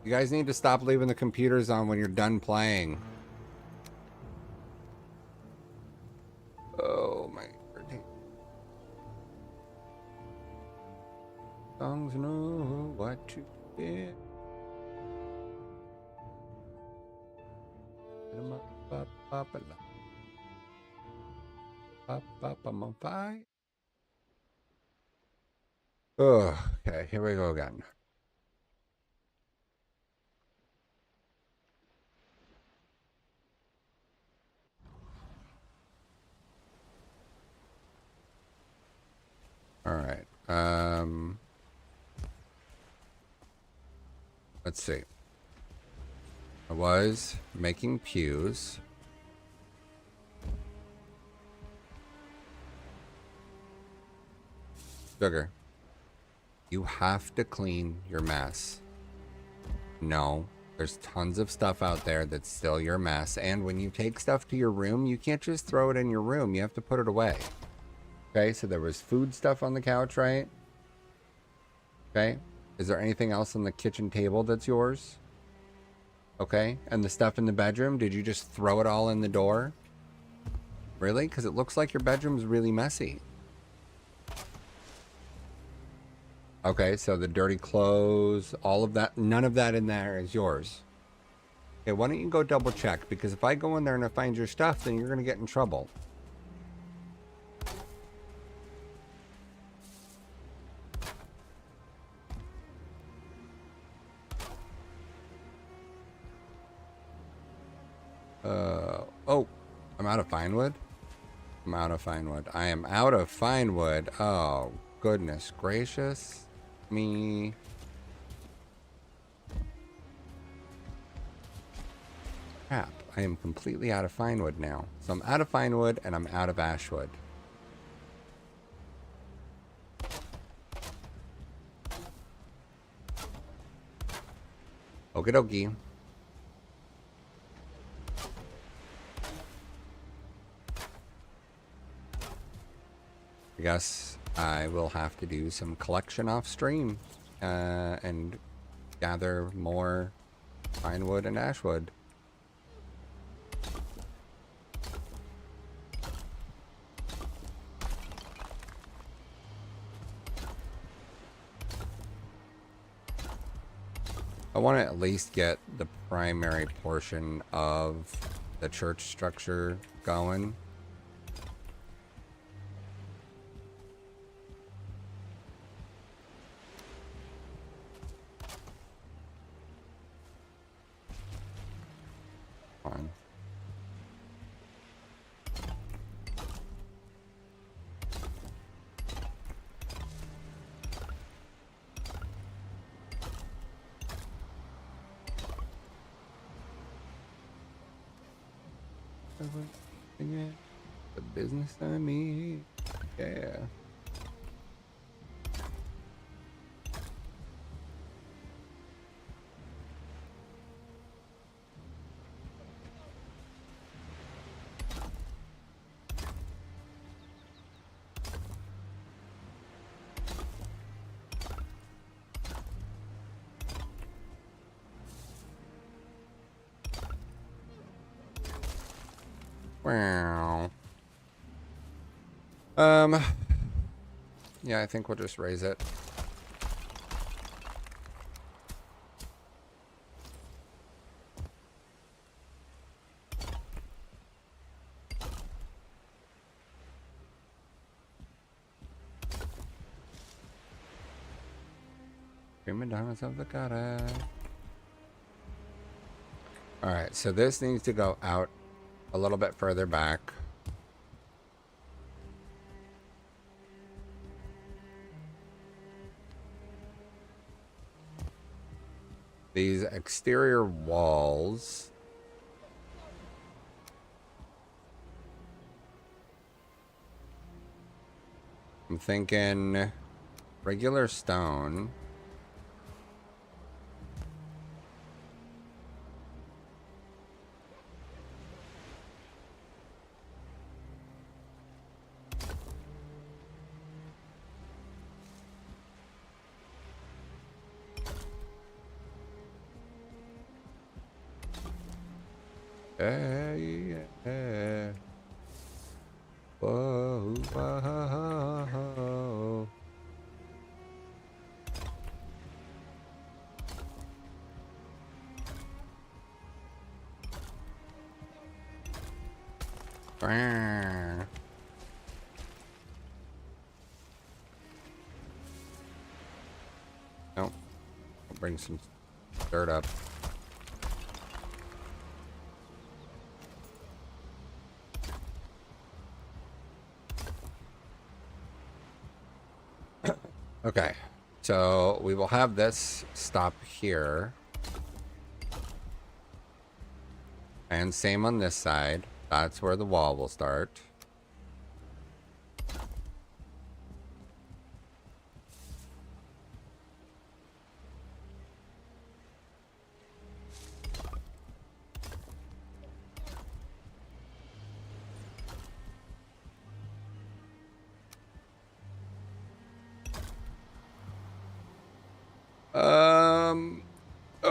You guys need to stop leaving the computers on when you're done playing. Oh my goodness. Songs know what to do. I'm on fire. Oh, okay, here we go again. All right. Let's see. I was making pews. Sugar, you have to clean your mess. No, There's tons of stuff out there that's still your mess. And when you take stuff to your room, you can't just throw it in your room. You have to put it away. Okay, so there was food stuff on the couch, right? Okay. Is there anything else on the kitchen table that's yours? Okay. And the stuff in the bedroom, did you just throw it all in the door? Really? Because it looks like your bedroom's really messy. Okay, so the dirty clothes, all of that, none of that in there is yours. Okay, why don't you go double check? Because if I go in there and I find your stuff, then you're going to get in trouble. Oh, I'm out of fine wood. I'm out of fine wood. I am out of fine wood. Oh, goodness gracious me. Crap, I am completely out of fine wood now. So I'm out of fine wood and I'm out of ash wood. Okie dokie. I guess I will have to do some collection off stream and gather more pine wood and ash wood. I want to at least get the primary portion of the church structure going. Fine. The business I need. Yeah. Wow. Yeah, I think we'll just raise it. Prima donnas of the goddess. Alright, so this needs to go out a little bit further back. These exterior walls. I'm thinking regular stone. Hey, yeah. Whoa, whoa. Nope. I'll bring some dirt up. Okay, so we will have this stop here. And same on this side. That's where the wall will start.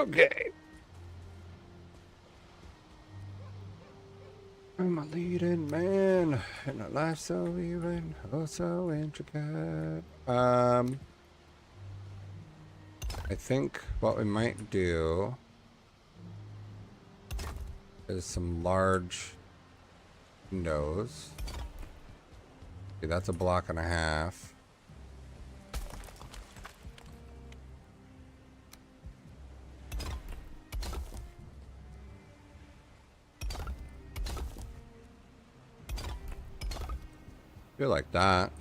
Okay. I'm a leading man in a life so even, oh so intricate. I think what we might do is some large windows. Okay, that's a block and a half. Feel like that.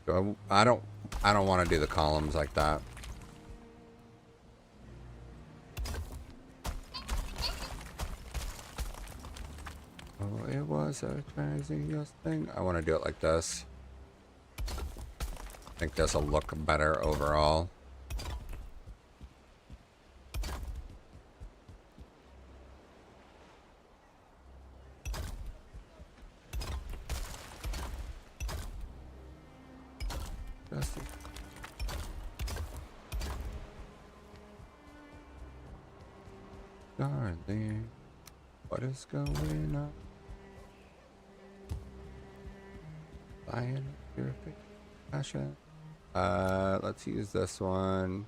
So I don't want to do the columns like that. Oh, it was a craziest thing. I want to do it like this. I think this will look better overall. Just darling, what is going on? Lion, your passion. Let's use this one.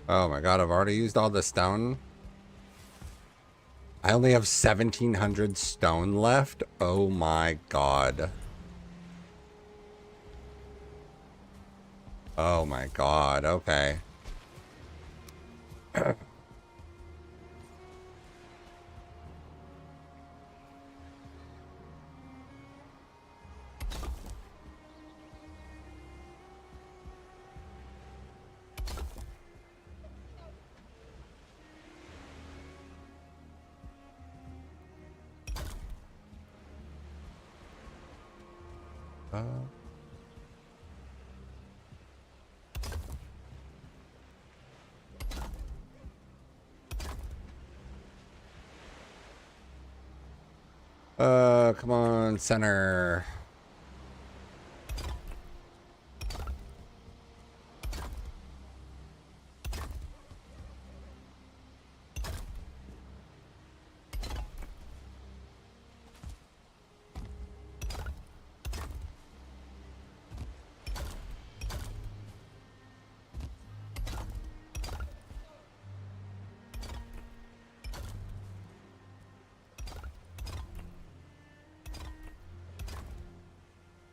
Oh my god, I've already used all the stone. I only have 1,700 stone left. Oh my god. Oh my god, okay. Come on, center.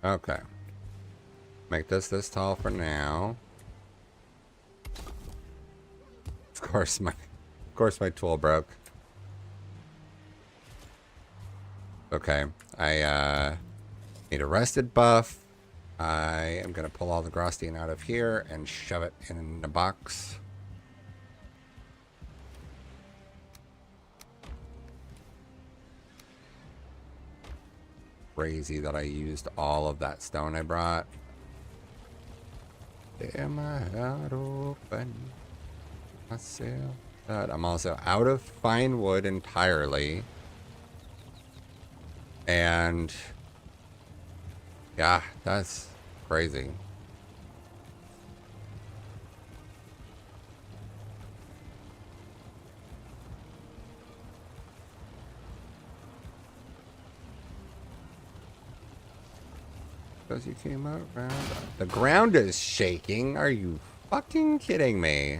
Okay. Make this tall for now. Of course my tool broke. Okay. I need a rested buff. I am gonna pull all the Grosstein out of here and shove it in a box. Crazy that I used all of that stone I brought. Damn, I had open myself. I'm also out of fine wood entirely. And yeah, that's crazy. Because you came out around. The ground is shaking. Are you fucking kidding me?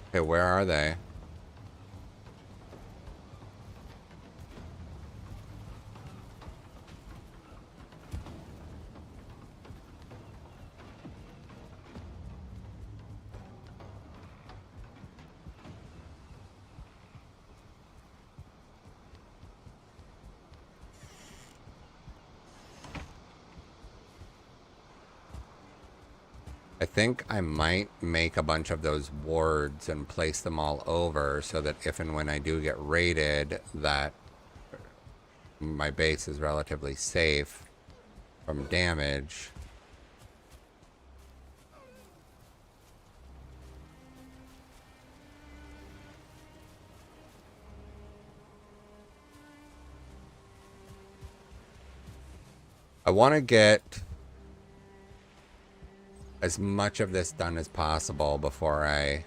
Okay, where are they? I think I might make a bunch of those wards and place them all over so that if and when I do get raided, that my base is relatively safe from damage. I want to get as much of this done as possible before I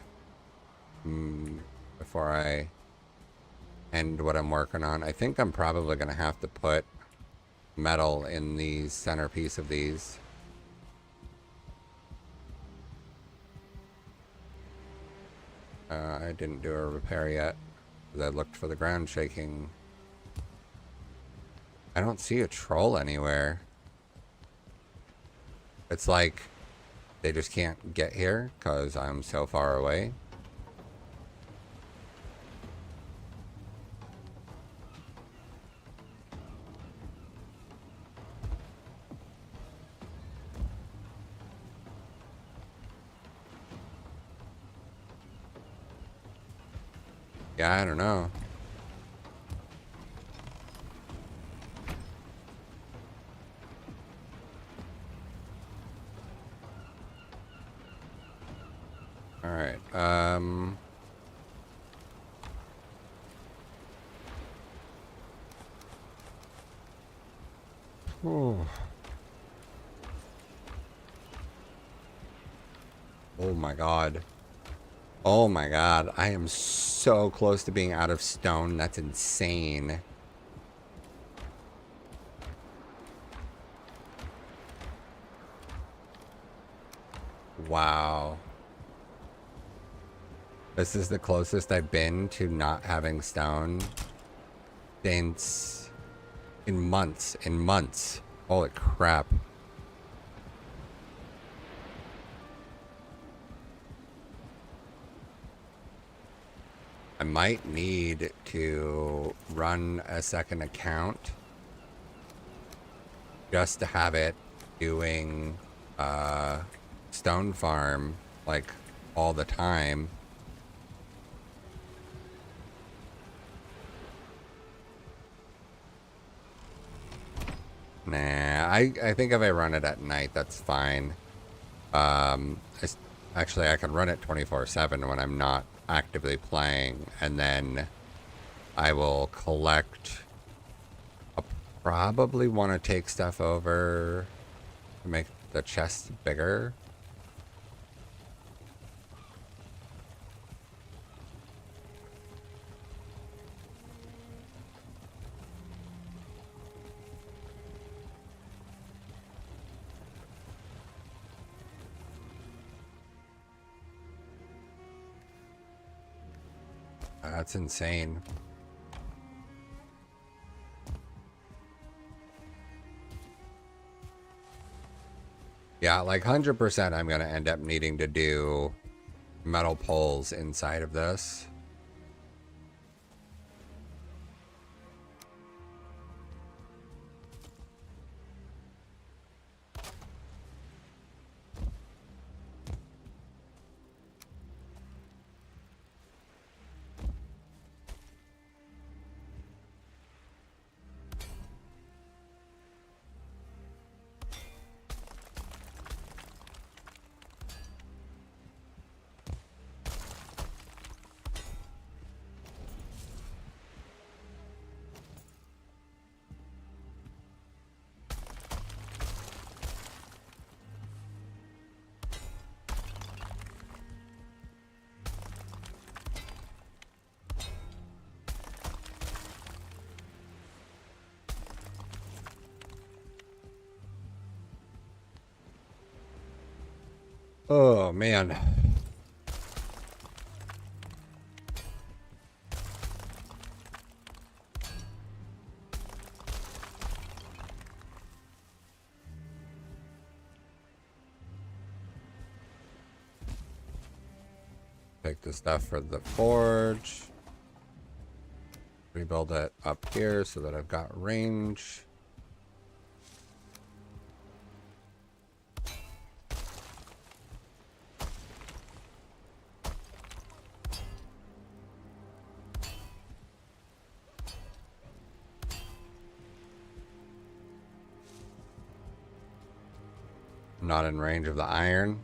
end what I'm working on. I think I'm probably going to have to put metal in the centerpiece of these. I didn't do a repair yet. I looked for the ground shaking. I don't see a troll anywhere. It's like they just can't get here because I'm so far away. Yeah, I don't know. All right. Oh. Oh my god. Oh my god. I am so close to being out of stone. That's insane. Wow. This is the closest I've been to not having stone since in months. Holy crap. I might need to run a second account just to have it doing stone farm like all the time. Nah, I think if I run it at night, that's fine. Actually, I can run it 24/7 when I'm not actively playing, and then I will collect. I'll probably want to take stuff over to make the chest bigger. That's insane. Yeah, like 100% I'm going to end up needing to do metal poles inside of this. Oh, man. Take the stuff for the forge. Rebuild it up here so that I've got range. Not in range of the iron.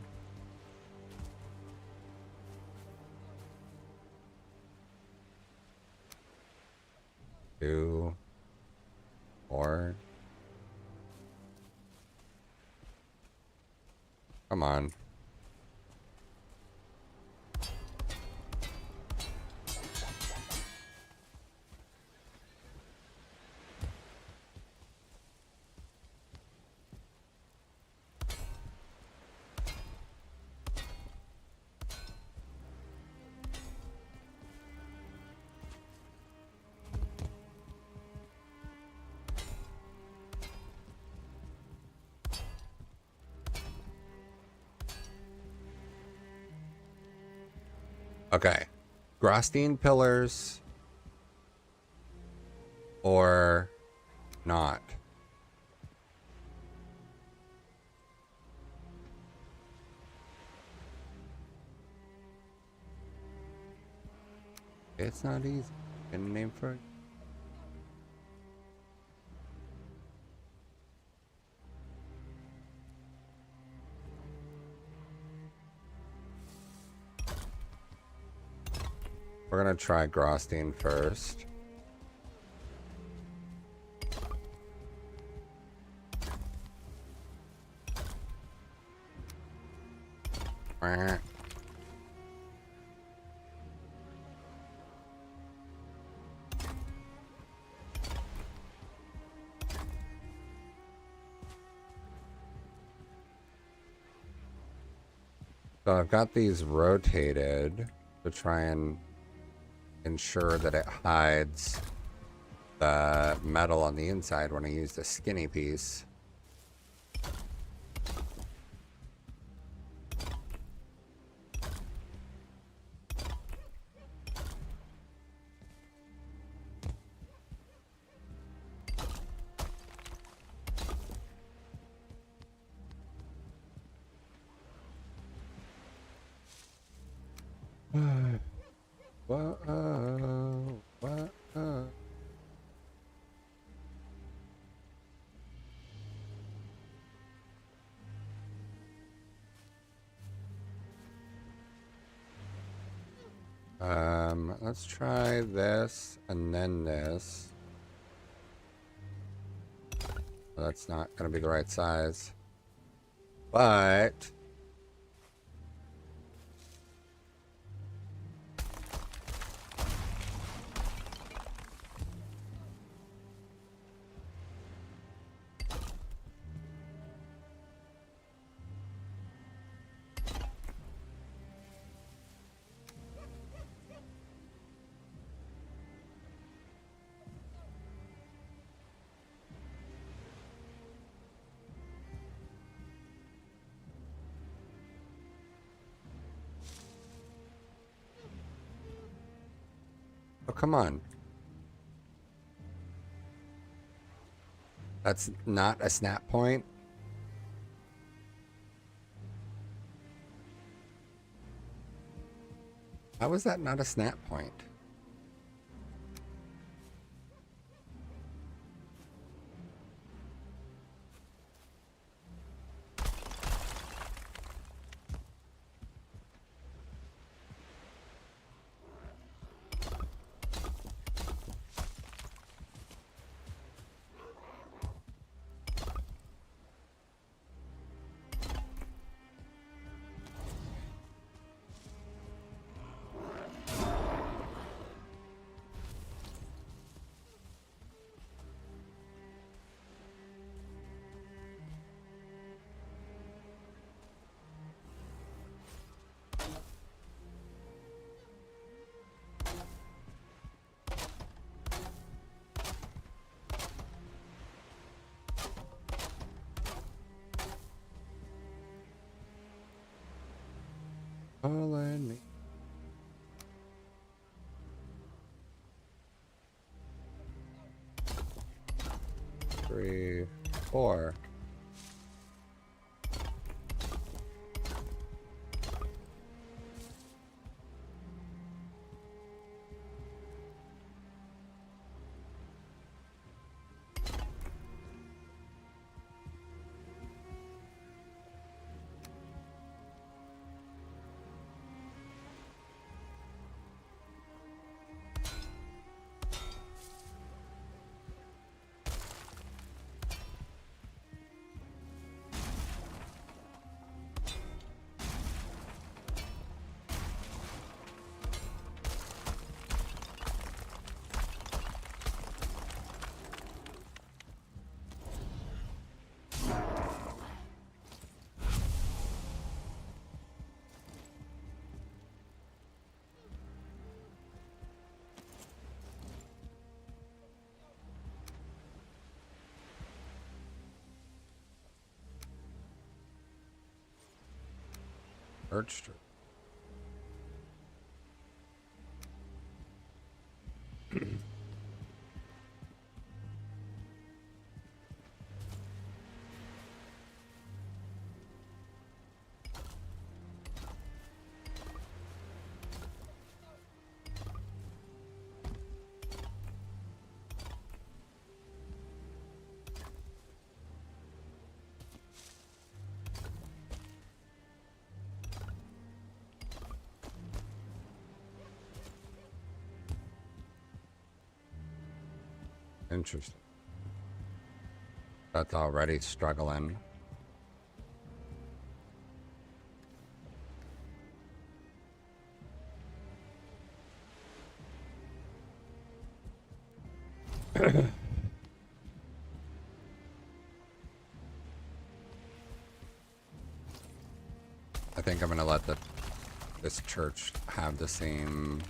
Two. Four. Come on. Okay. Grostine pillars or not? It's not easy. Get a name for it. We're gonna try Grostine first. So I've got these rotated to try and ensure that it hides the metal on the inside when I use the skinny piece. Whoa, whoa. Let's try this and then this. Well, that's not gonna be the right size, but oh, come on. That's not a snap point. How is that not a snap point? All I need. Three, four. Birch tree. Interesting. That's already struggling. I think I'm gonna let this church have the same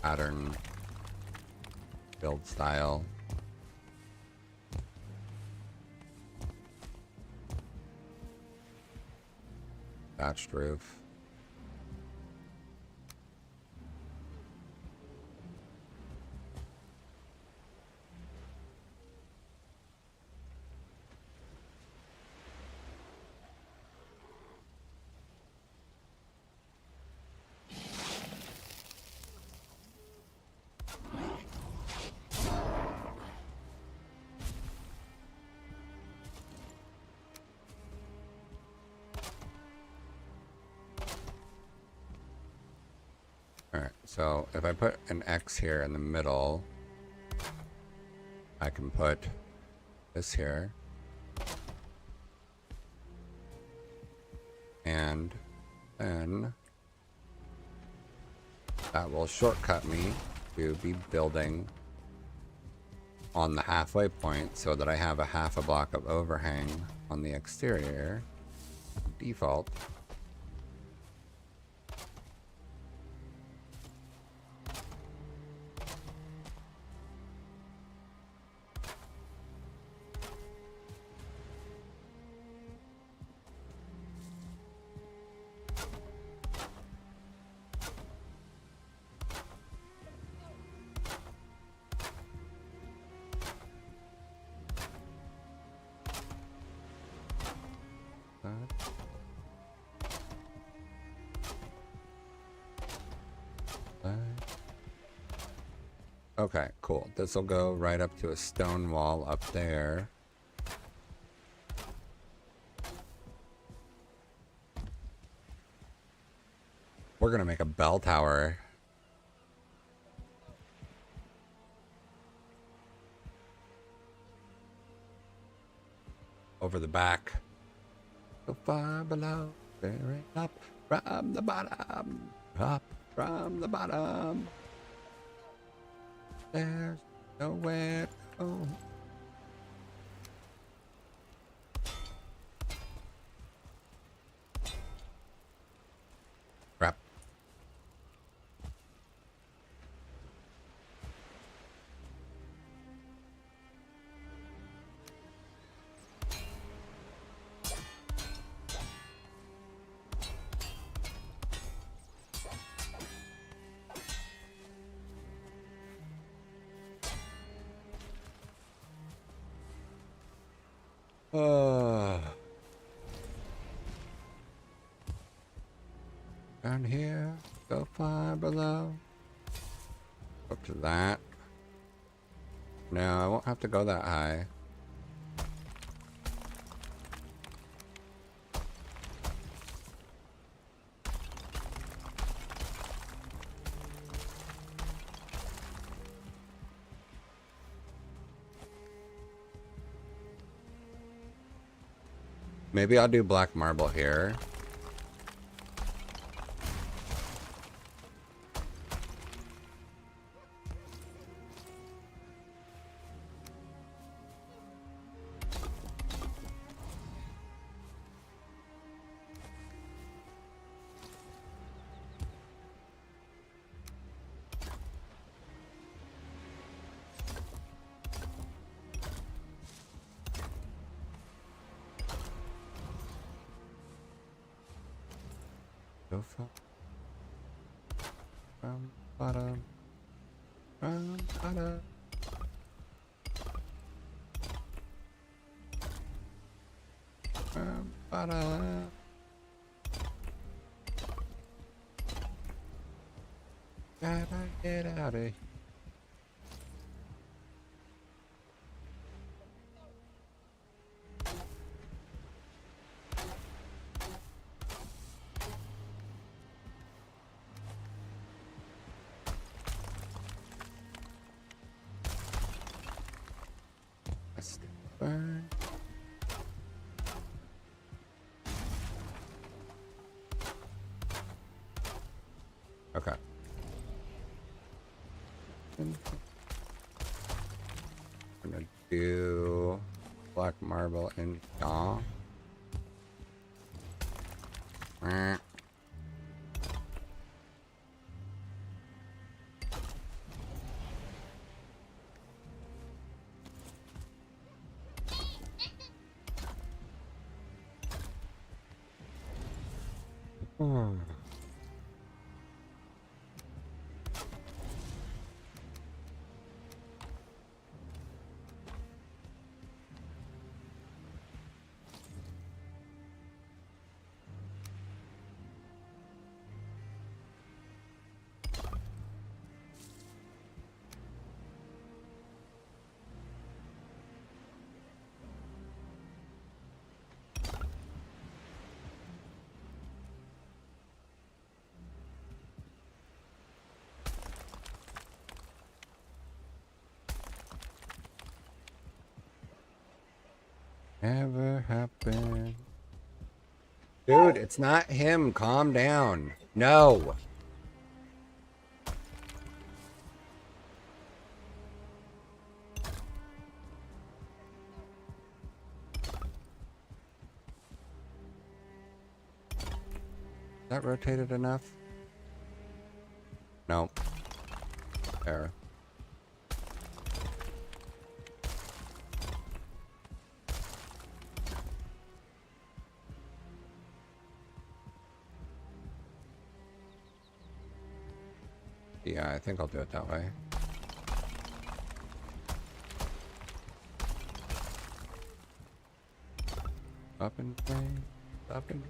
pattern build style. Thatched roof. Alright, so if I put an X here in the middle, I can put this here. And then that will shortcut me to be building on the halfway point so that I have a half a block of overhang on the exterior. Default. Okay, cool. This will go right up to a stone wall up there. We're gonna make a bell tower. Over the back. So far below, very up from the bottom. Up from the bottom. There's nowhere to go. Crap. Down here, so far below. Up to that. No, I won't have to go that high. Maybe I'll do black marble here. So far. Bottom. Bottom. Bottom. Gotta get out of here. Burn. Okay. I'm gonna do black marble and yaw. Never happened. Dude, it's not him. Calm down. No. Is that rotated enough? No. There. Yeah, I think I'll do it that way. Up and play. Up and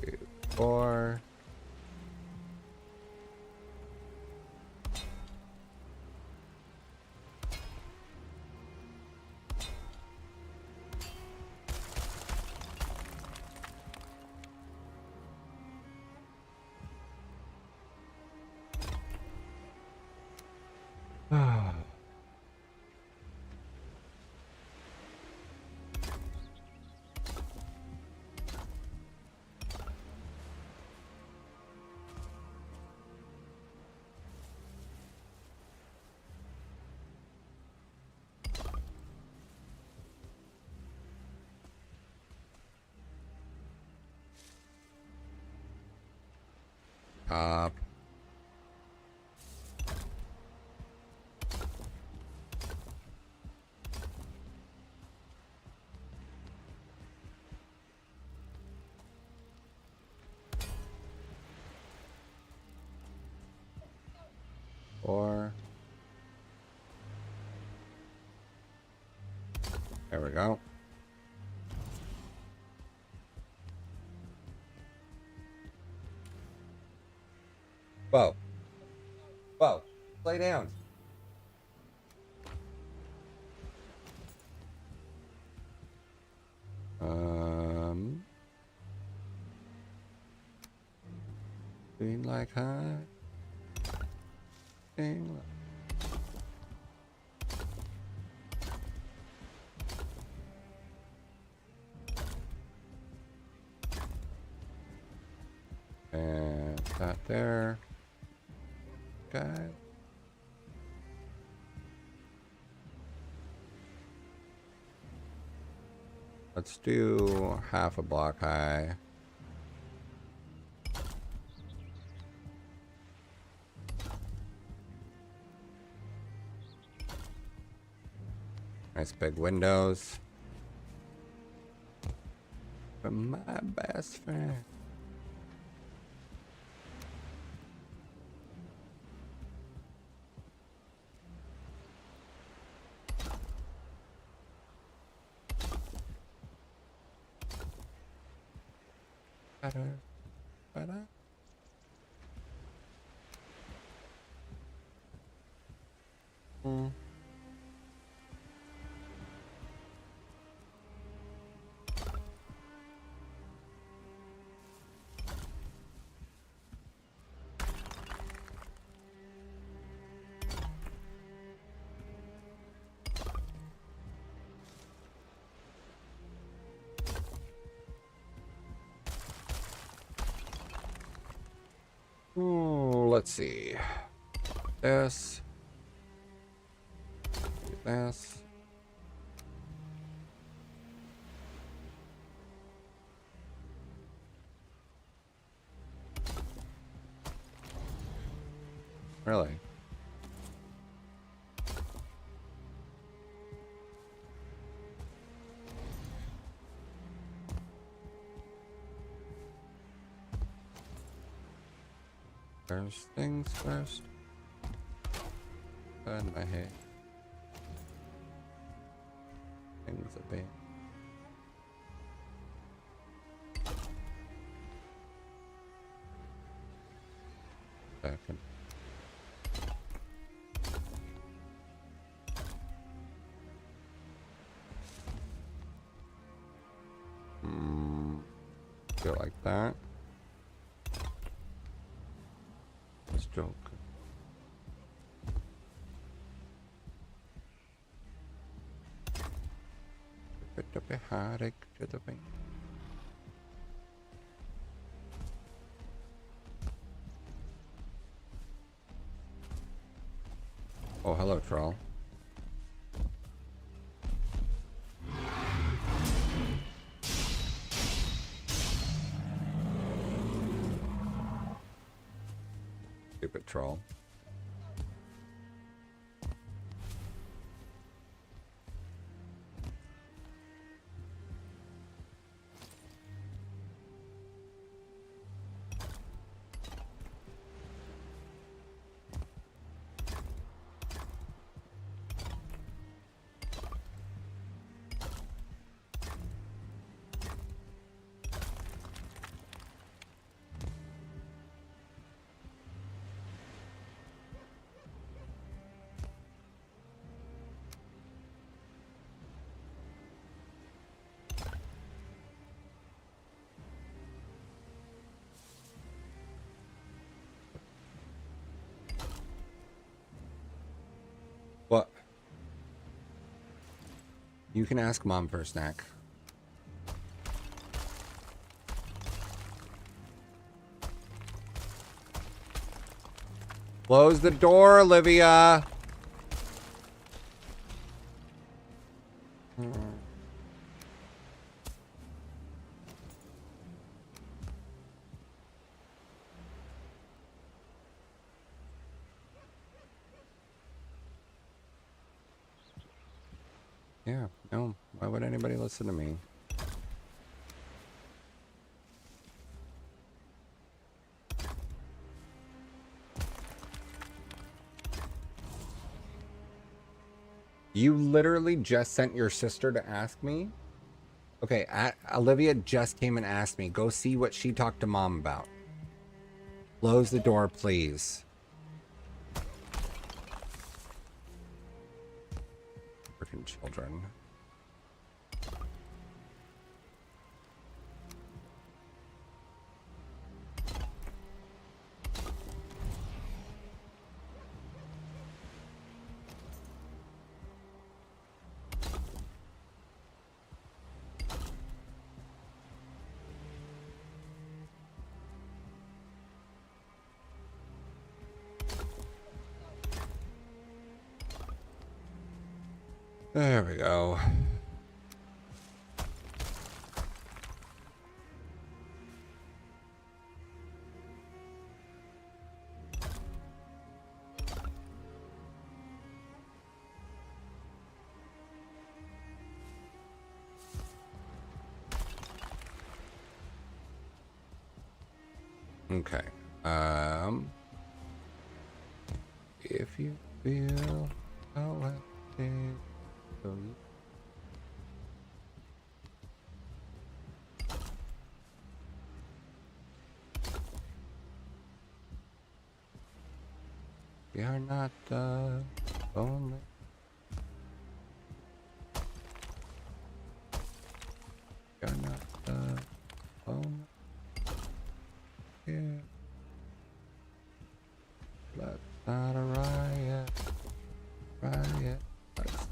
3, 4. Up. Four. There we go. Whoa. Whoa. Lay down. Being like high. Being like. And that there. Okay. Let's do half a block high. Nice big windows. my best friend. Better, better. Hmm. Oh, let's see. This. This. Really? First things first. Burn my hair. Things a bit. Second. Feel like that. Let's joke. Put up a heartache to the pain. Oh, hello, troll. Stupid troll. What? You can ask Mom for a snack. Close the door, Olivia. Yeah, no. Why would anybody listen to me? You literally just sent your sister to ask me? Okay, Olivia just came and asked me. Go see what she talked to Mom about. Close the door, please. Freaking children. There we go. Okay. If you feel how I feel, so you we are not only. We are not only here. Let's not a riot. Riot. Let's...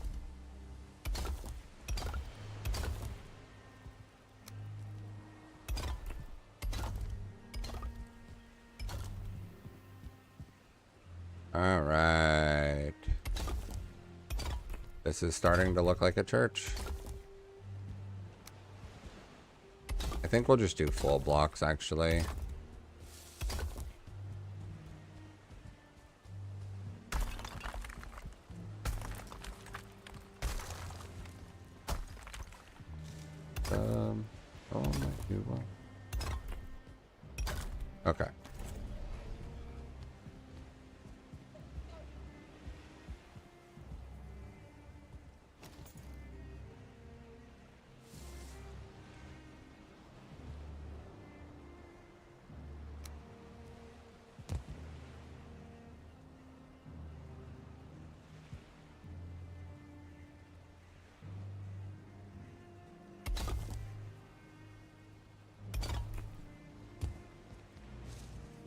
All right. This is starting to look like a church. I think we'll just do full blocks, actually. Oh my God. Okay.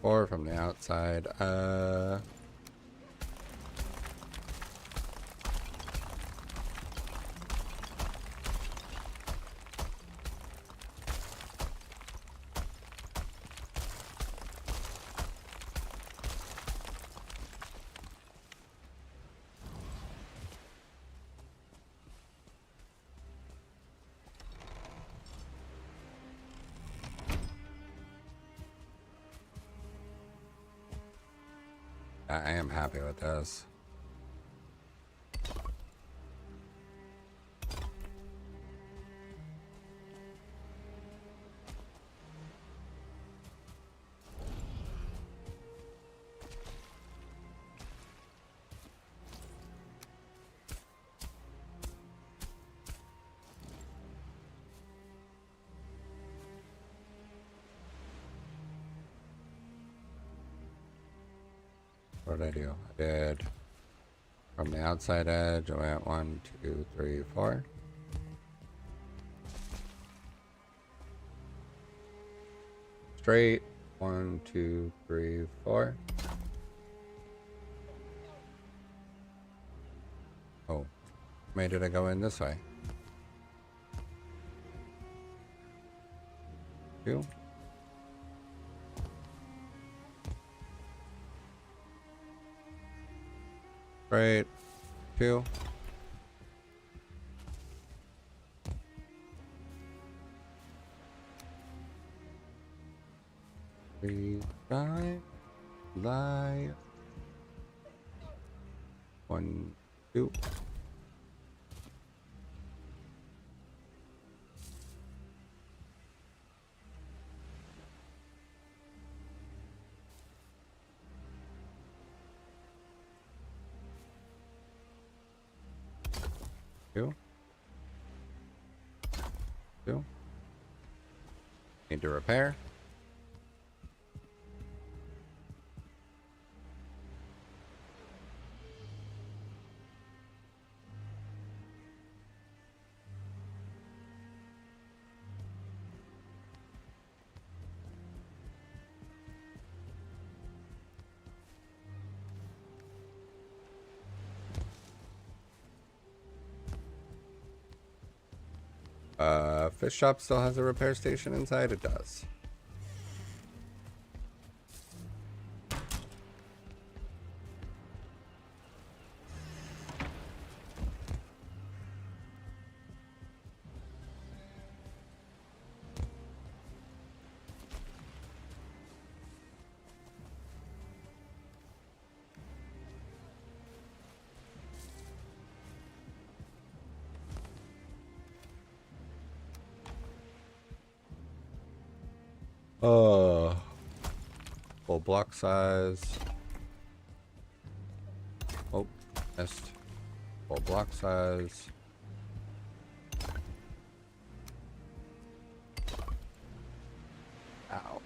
Or from the outside. I am happy with this. What did I do? I did from the outside edge. I went 1, 2, 3, 4. Straight. 1, 2, 3, 4. Oh, why did I go in this way? 2. Straight. 2. 3, 5. Lie. 1, 2. 2. 2. Need to repair. Fish shop still has a repair station inside? It does. Oh. Full block size. Oh, missed. Full block size. Ow.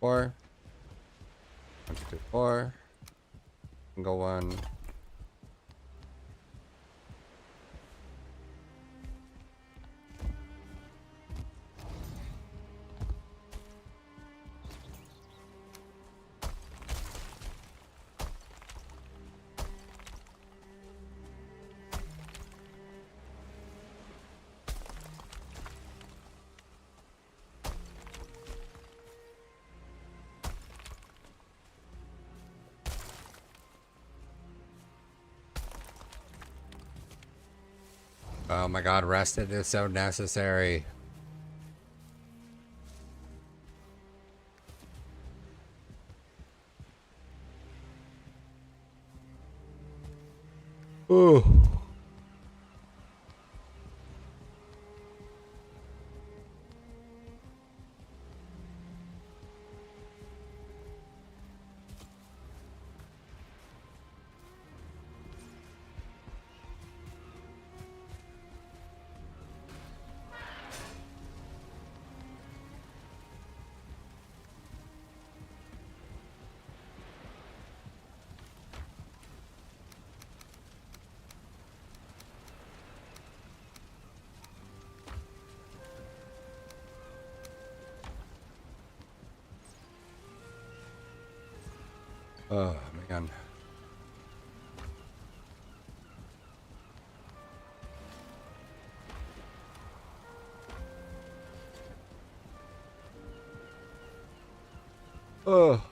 Four. 1, 2, 4. Single one. Oh my god, rested is so necessary. Ooh. Oh man. Oh.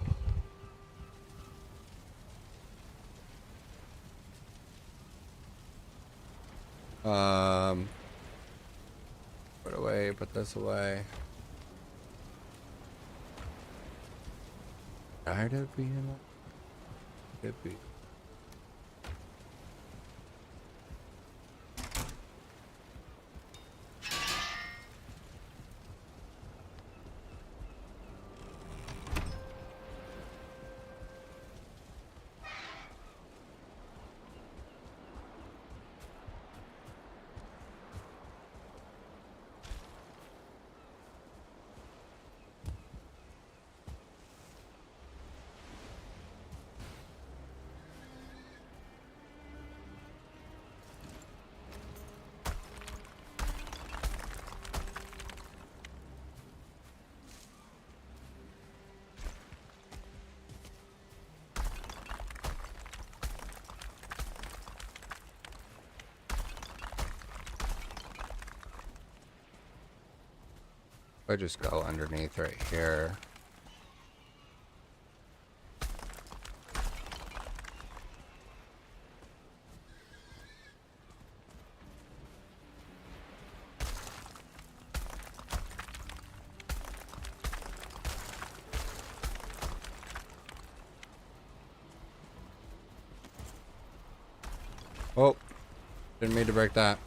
Put away, put this away. Tired of being a hippie. I just go underneath right here. Oh, didn't mean to break that.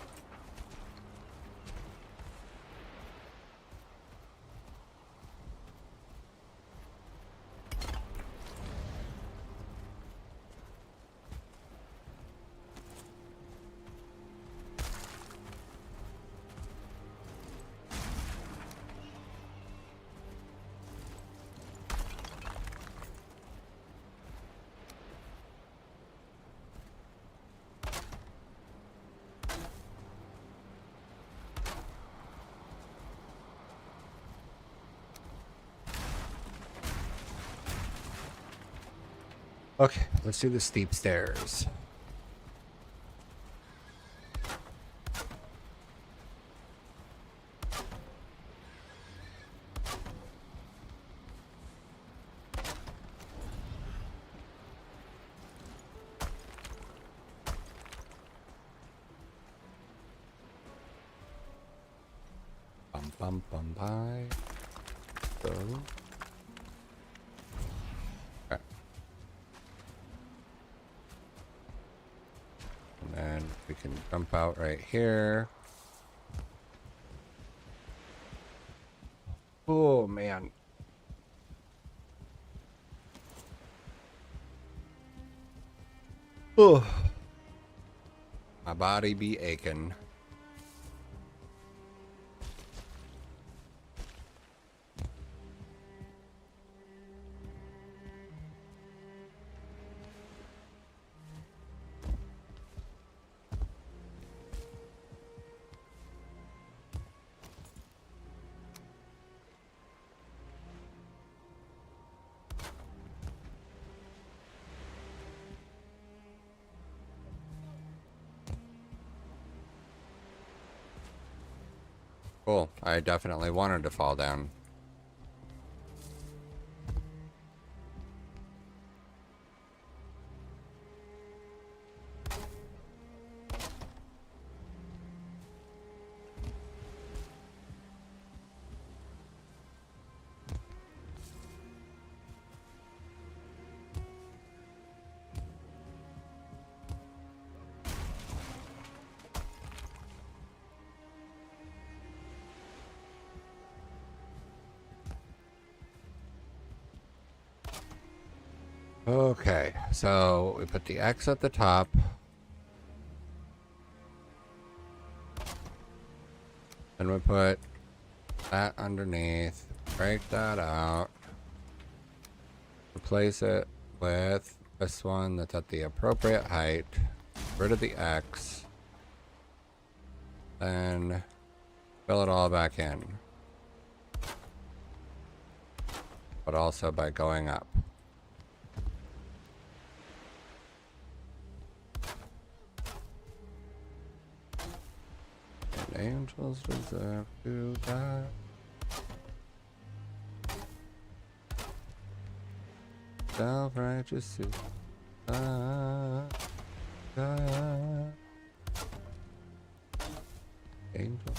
Okay, let's do the steep stairs. Bum bum bum bye. So. Okay. we can jump out right here. Oh, man. Oh. My body be aching. Cool. I definitely wanted to fall down. Okay, so we put the X at the top. Then we put that underneath. Break that out. Replace it with this one that's at the appropriate height. Get rid of the X. Then fill it all back in. But also by going up. And angels deserve to die. Self-righteous angel.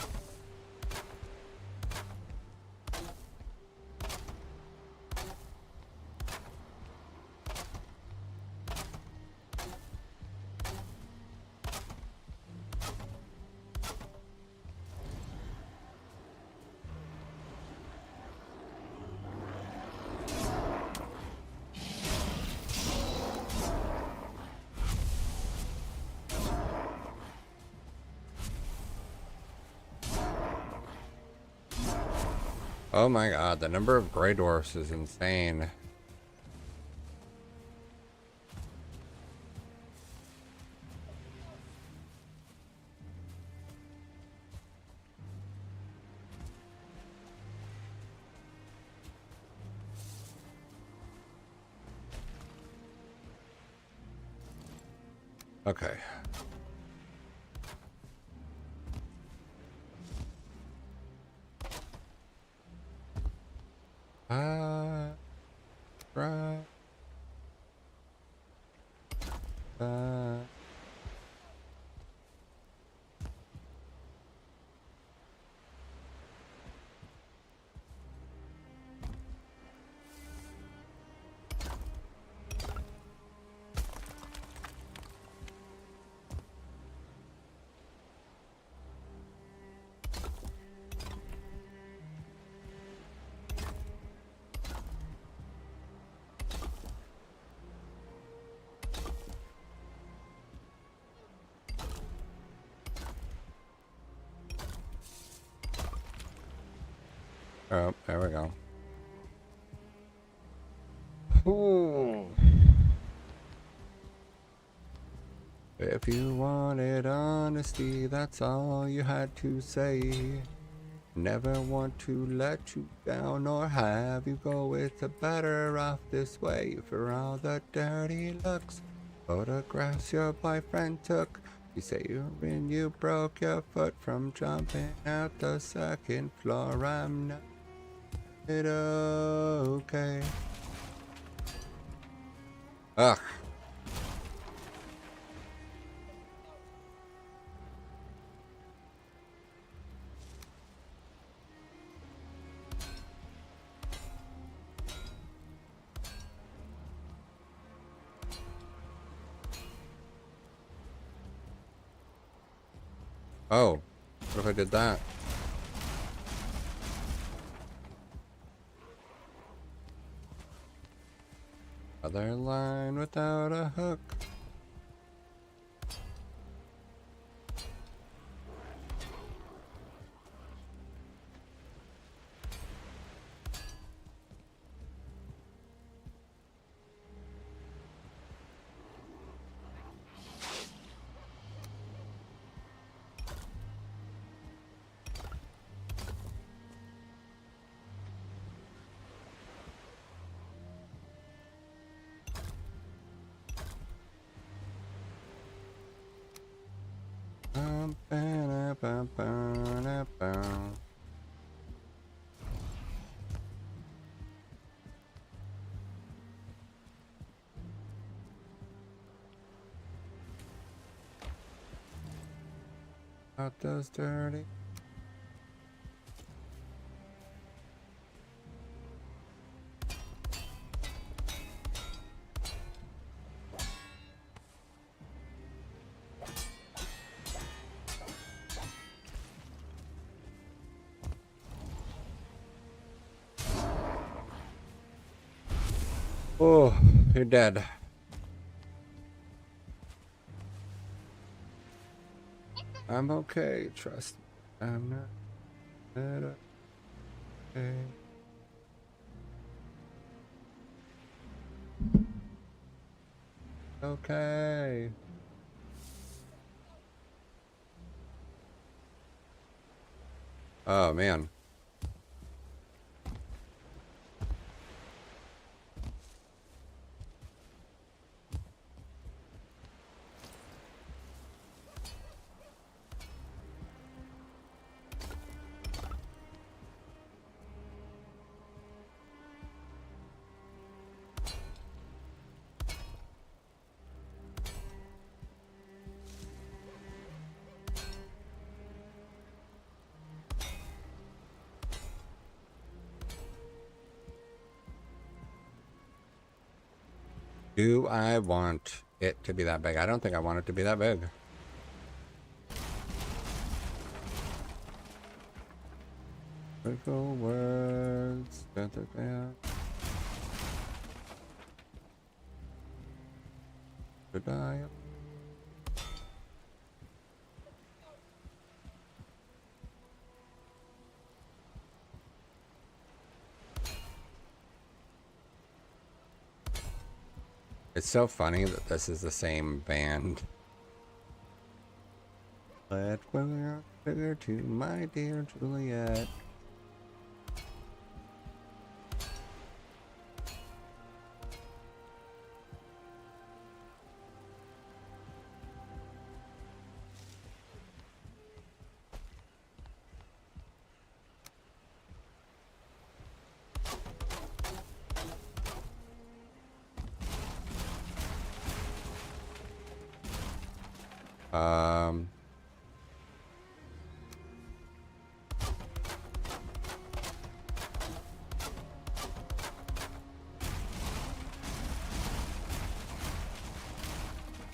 Oh my god, the number of Grey Dwarfs is insane. Okay. Right. Oh, there we go. Ooh. If you wanted honesty, that's all you had to say. Never want to let you down or have you go. It's a better off this way for all the dirty looks. Photographs your boyfriend took. You say you broke your foot from jumping out the second floor. I'm not okay. Ugh. Oh, what if I did that? Other line without a hook. Out those dirty. Oh, you're dead. I'm okay, trust me. I'm not dead. Okay. Okay. Oh, man. Do I want it to be that big? I don't think I want it to be that big. Critical words. Da, da, da. Should I? It's so funny that this is the same band. Let we're sugar to my dear Juliet. Um,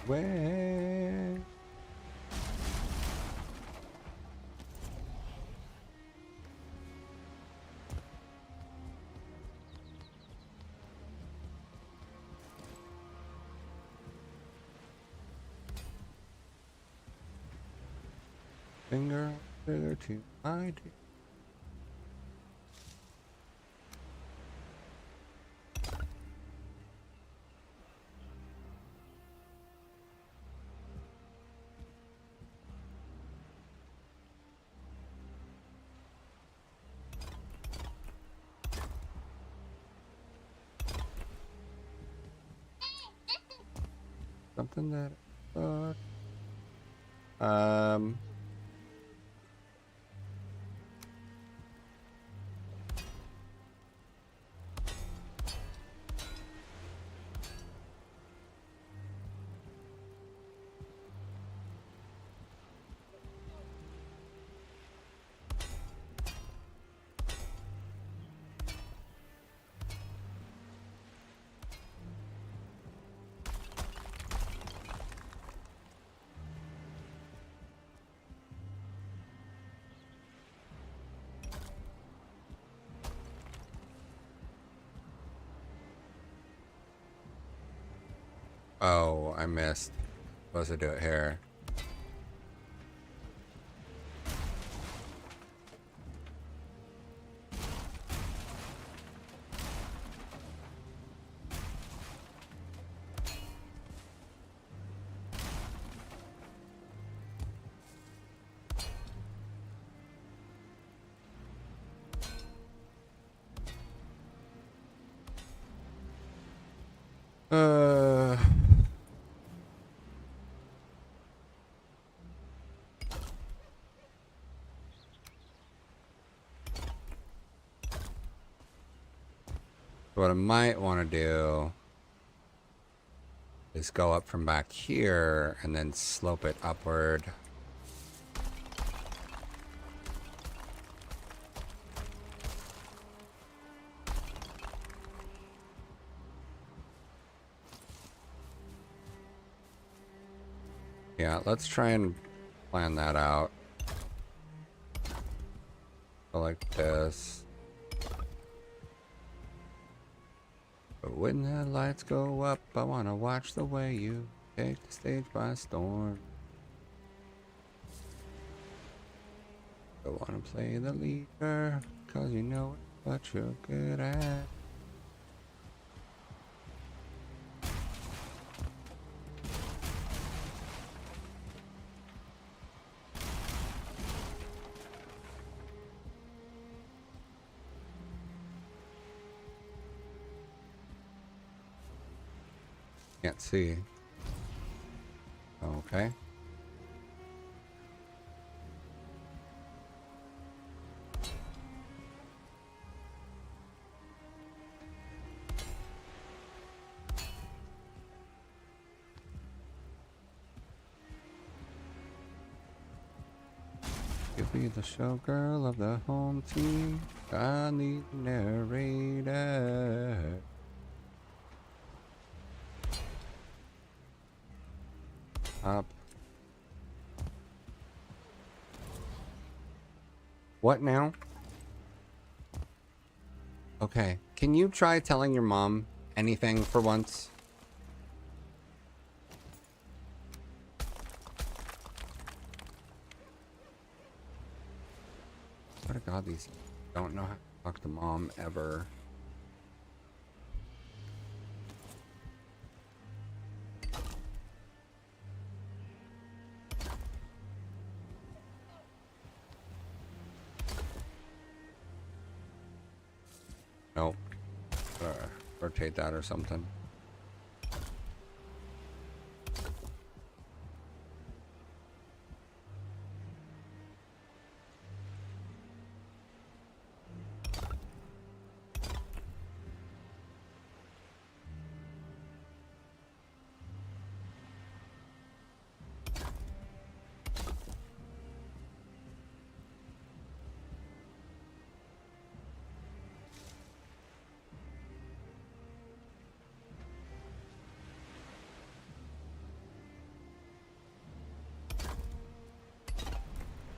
where? Finger sugar to my dear. Something that um Oh, I missed. Supposed to do it here. Uh, what I might want to do is go up from back here and then slope it upward. Yeah, let's try and plan that out. Go like this. But when the lights go up, I want to watch the way you take the stage by storm. I want to play the leader, cause you know what you're good at. Can't see. Okay. You'll be the showgirl of the home team. I need a narrator. Up. What now? Okay. Can you try telling your mom anything for once? Swear to God, these don't know how to talk to mom ever. Nope. Rotate that or something.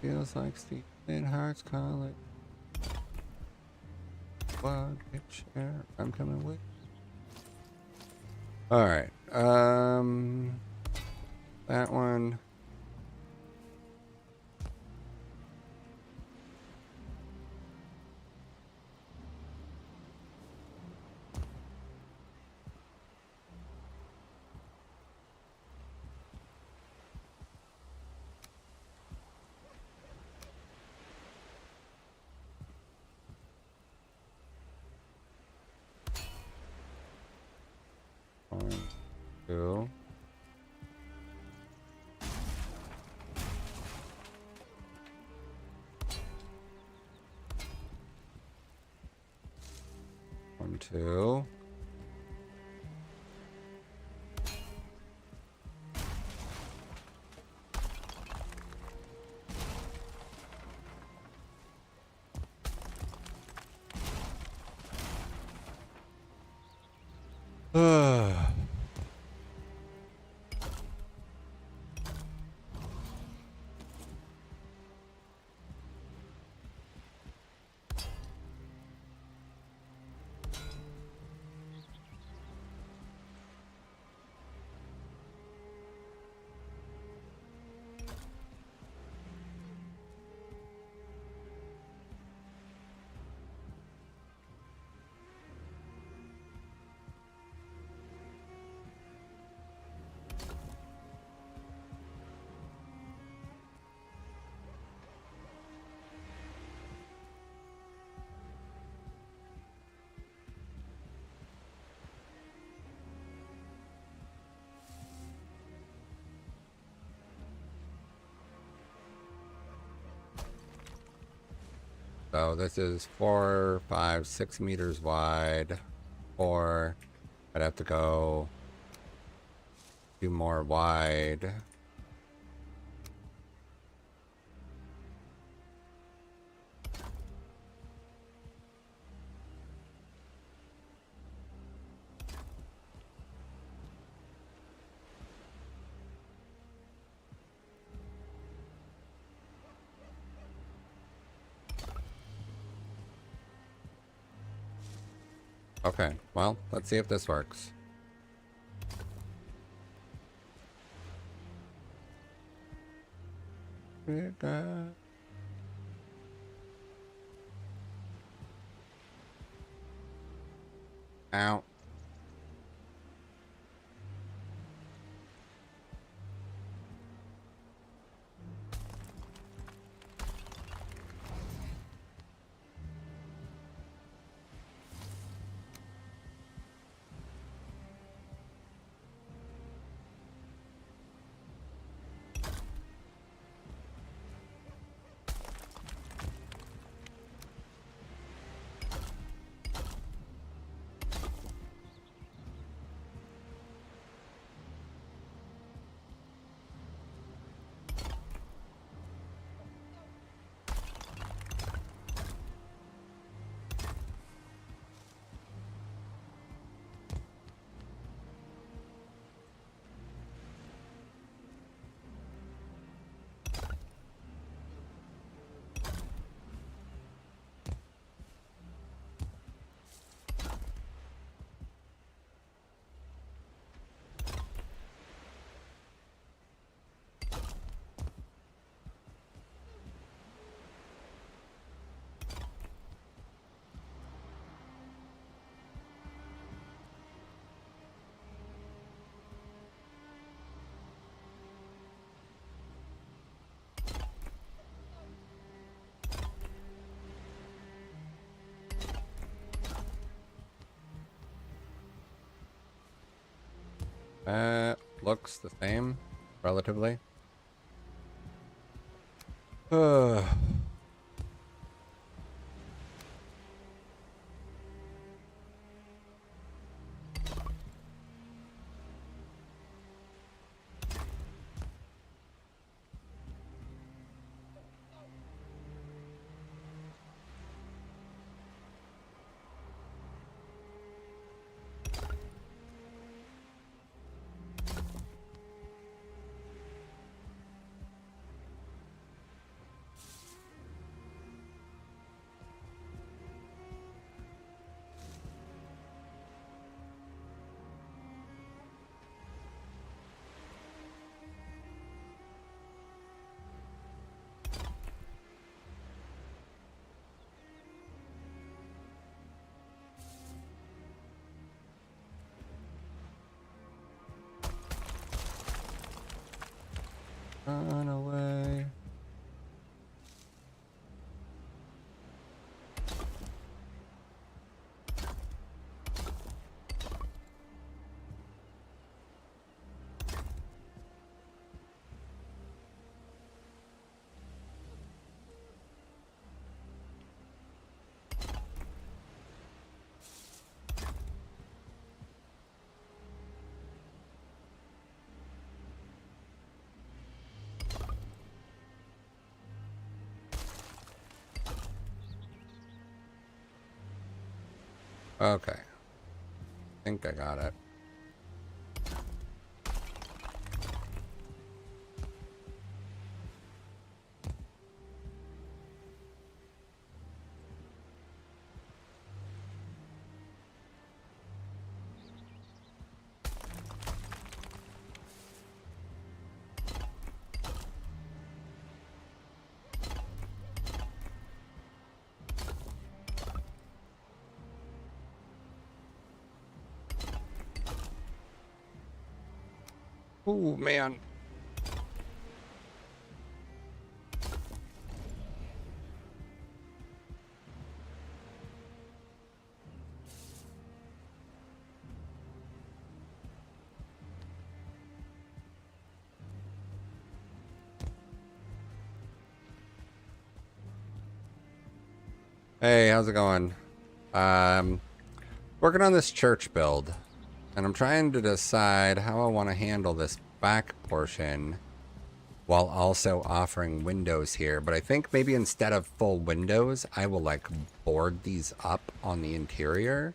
Feels like Stephen Heart's calling. One picture. I'm coming with. Alright. That one. One, two. One, two. So this is 4, 5, 6 meters wide. 4. I'd have to go 2 more wide. Okay, well, let's see if this works. Ow. Looks the same, relatively. Run away. Okay. I think I got it. Oh, man. Hey, how's it going? Working on this church build, and I'm trying to decide how I want to handle this back portion while also offering windows here. But I think maybe instead of full windows, I will like board these up on the interior.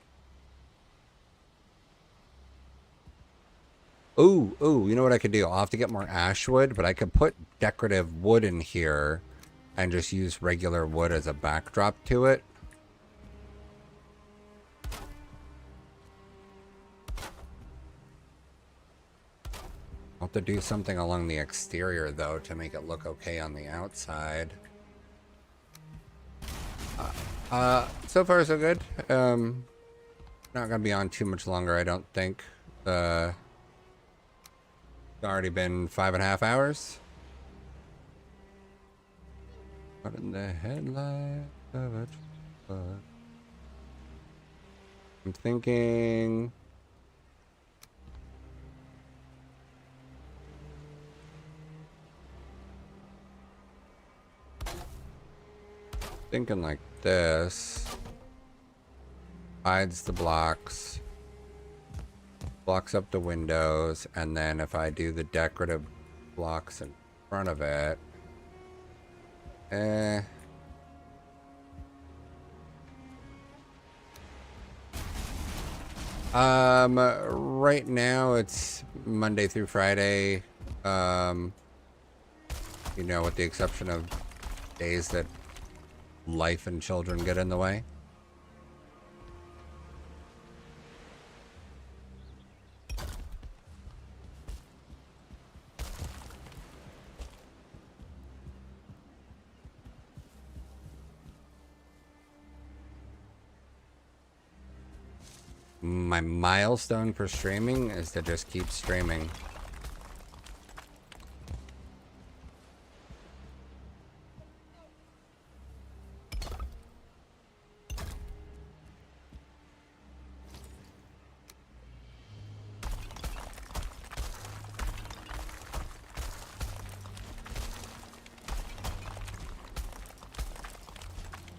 Ooh, you know what I could do? I'll have to get more ash wood, but I could put decorative wood in here and just use regular wood as a backdrop to it. I'll have to do something along the exterior, though, to make it look okay on the outside. So far so good. Not gonna be on too much longer, I don't think. It's already been 5.5 hours. What in the headlight of a truck? I'm thinking... Thinking like this. Hides the blocks. Blocks up the windows. And then if I do the decorative blocks in front of it. Right now it's Monday through Friday. You know, with the exception of days that life and children get in the way. My milestone for streaming is to just keep streaming.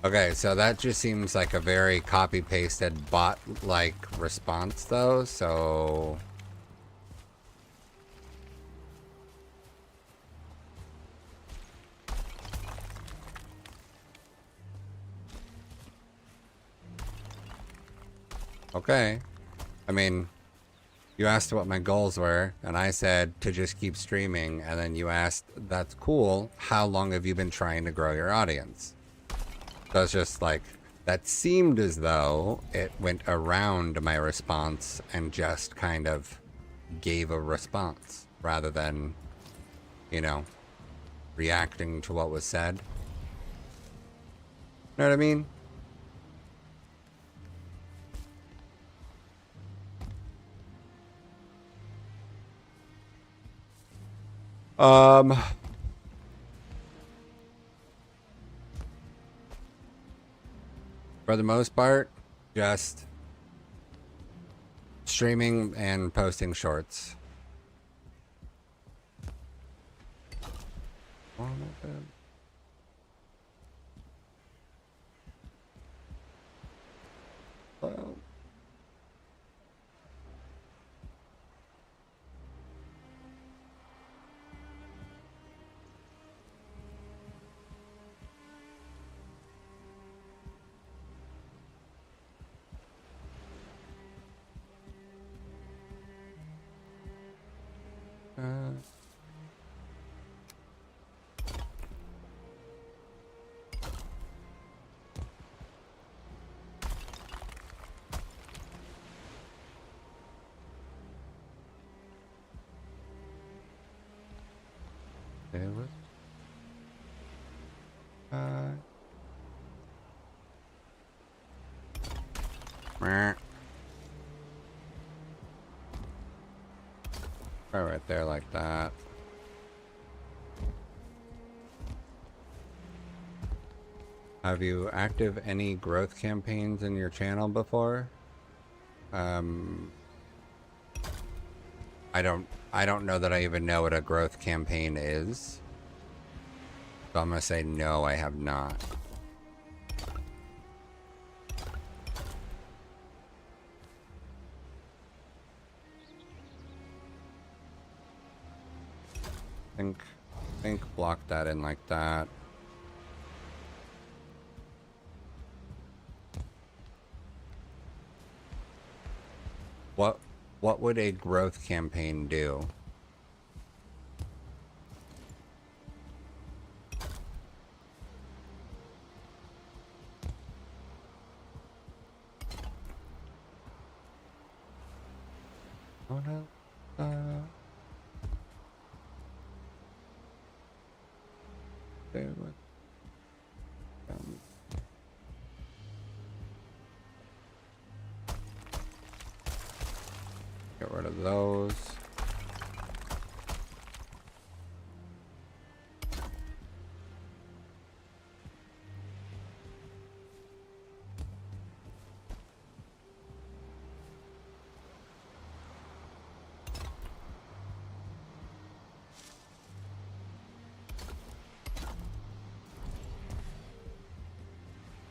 Okay, so that just seems like a very copy-pasted bot-like response, though, so... Okay. I mean, you asked what my goals were, and I said to just keep streaming, and then you asked, that's cool, how long have you been trying to grow your audience? So it's just like, that seemed as though it went around my response and just kind of gave a response rather than, you know, reacting to what was said. Know what I mean? For the most part, just streaming and posting shorts. Well. There was. Meh. Right there like that. Have you active any growth campaigns in your channel before? I don't know that I even know what a growth campaign is. So I'm gonna say no, I have not. think block that in like that. What would a growth campaign do? Oh no. There we go. Get rid of those.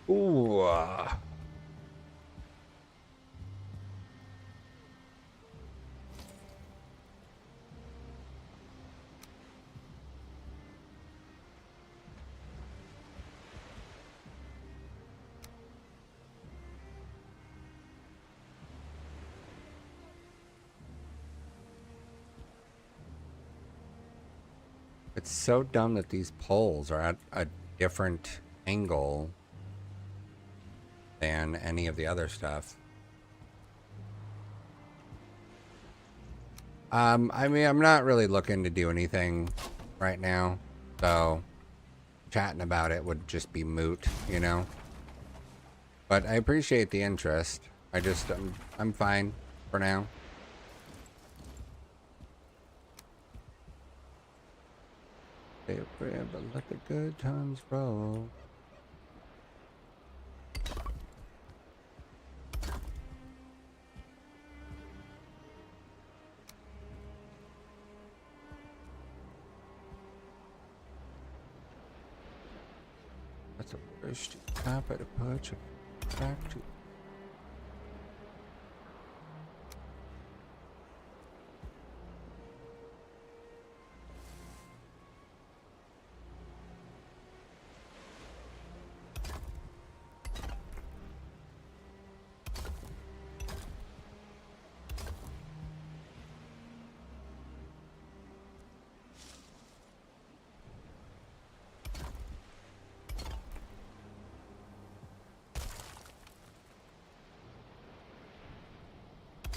Ooh. It's so dumb that these poles are at a different angle than any of the other stuff. I mean, I'm not really looking to do anything right now, so chatting about it would just be moot, you know? But I appreciate the interest. I'm fine for now. Stay up there, but let the good times roll. That's a worst copper to put you back to.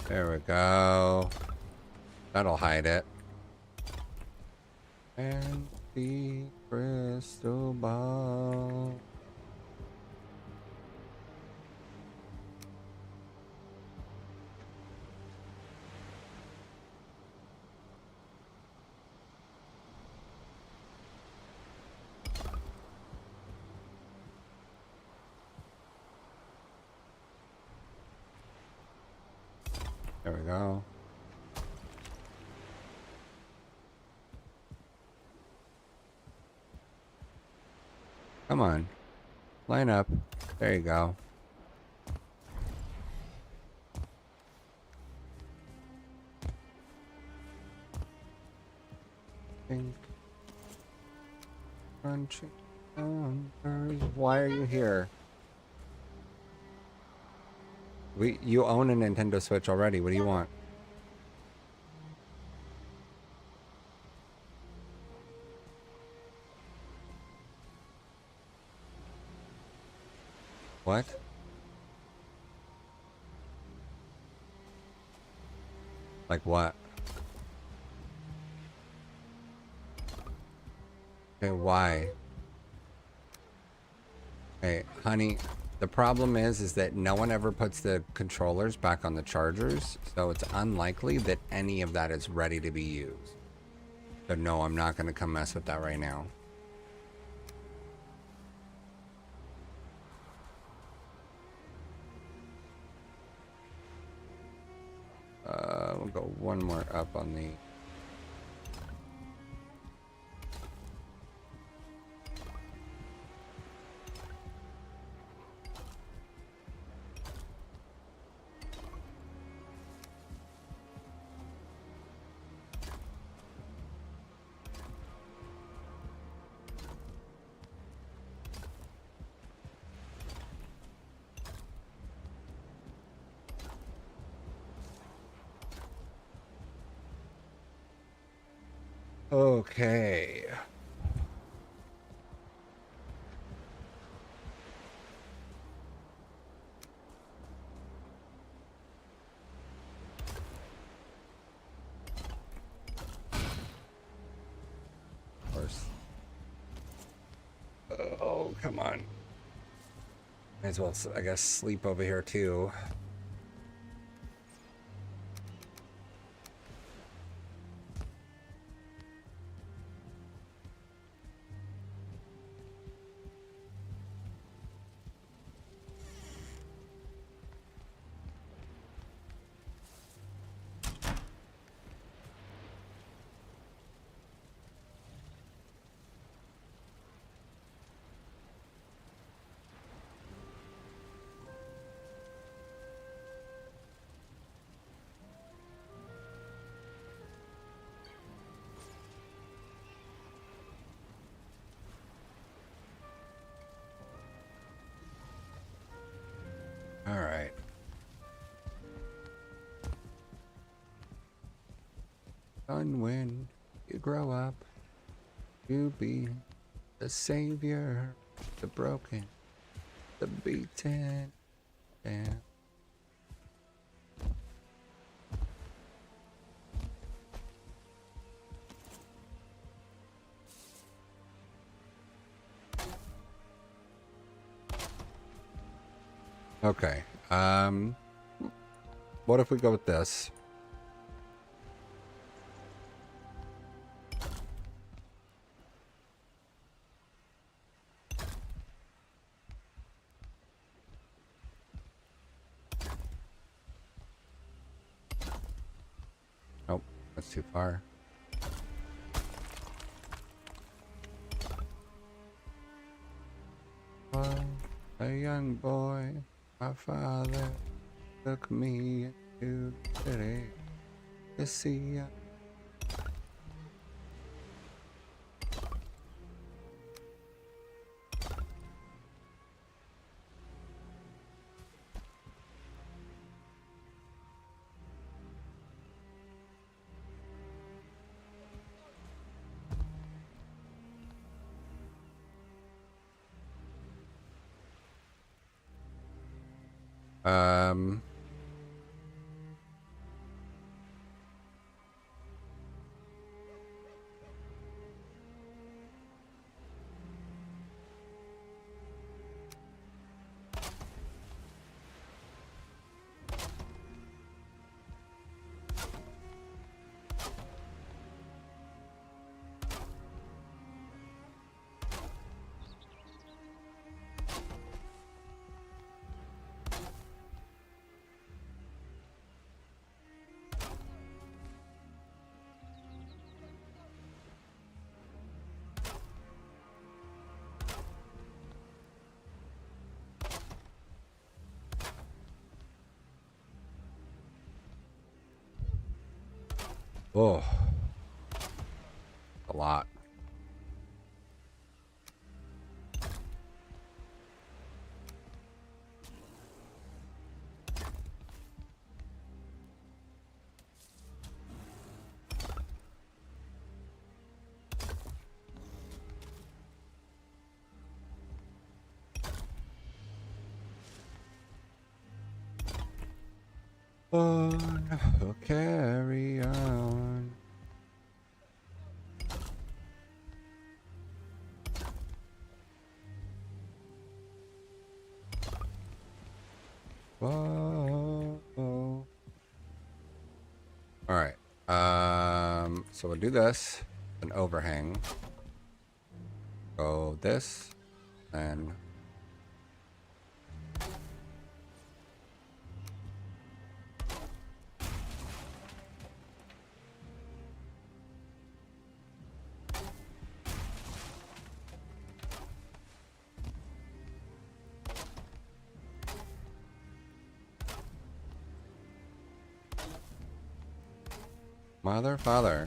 There we go. That'll hide it. And the crystal ball. There we go. Come on. Line up. There you go. Think. Crunching numbers. Why are you here? You own a Nintendo Switch already. What do you want? What? Like what? Okay, why? Hey, honey, the problem is that no one ever puts the controllers back on the chargers, so it's unlikely that any of that is ready to be used. So no, I'm not going to come mess with that right now. We'll go one more up on the... Okay. Of course. Oh, come on. Might as well, I guess, sleep over here too. All right. Son, when you grow up, you be the savior, the broken, the beaten, and okay. What if we go with this? Nope, that's too far. Well, a young boy, my father took me into the city to see ya. Um, oh, a lot. On, oh, carry on. Whoa. All right. So we'll do this, an overhang. Go this, and mother, father.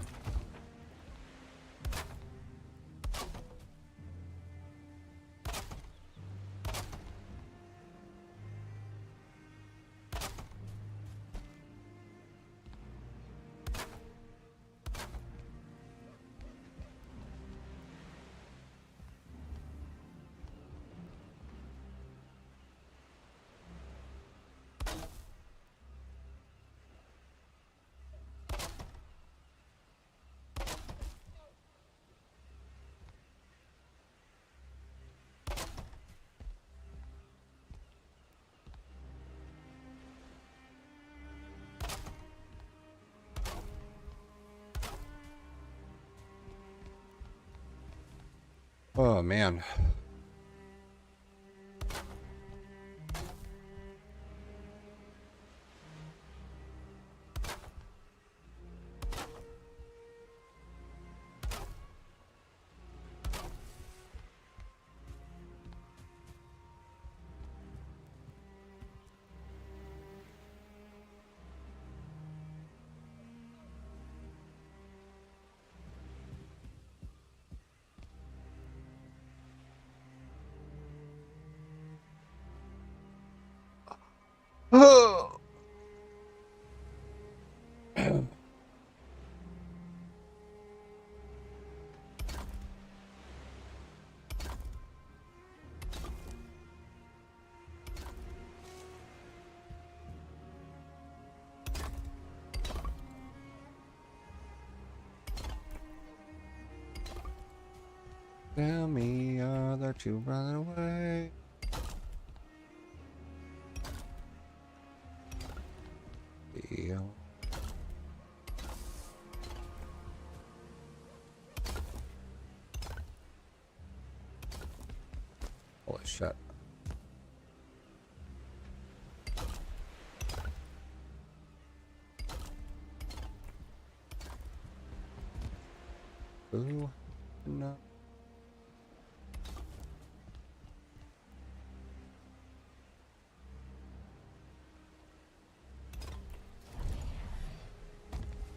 Oh man. Oh. Tell me that you run away. Feel. Holy shit. Ooh, no.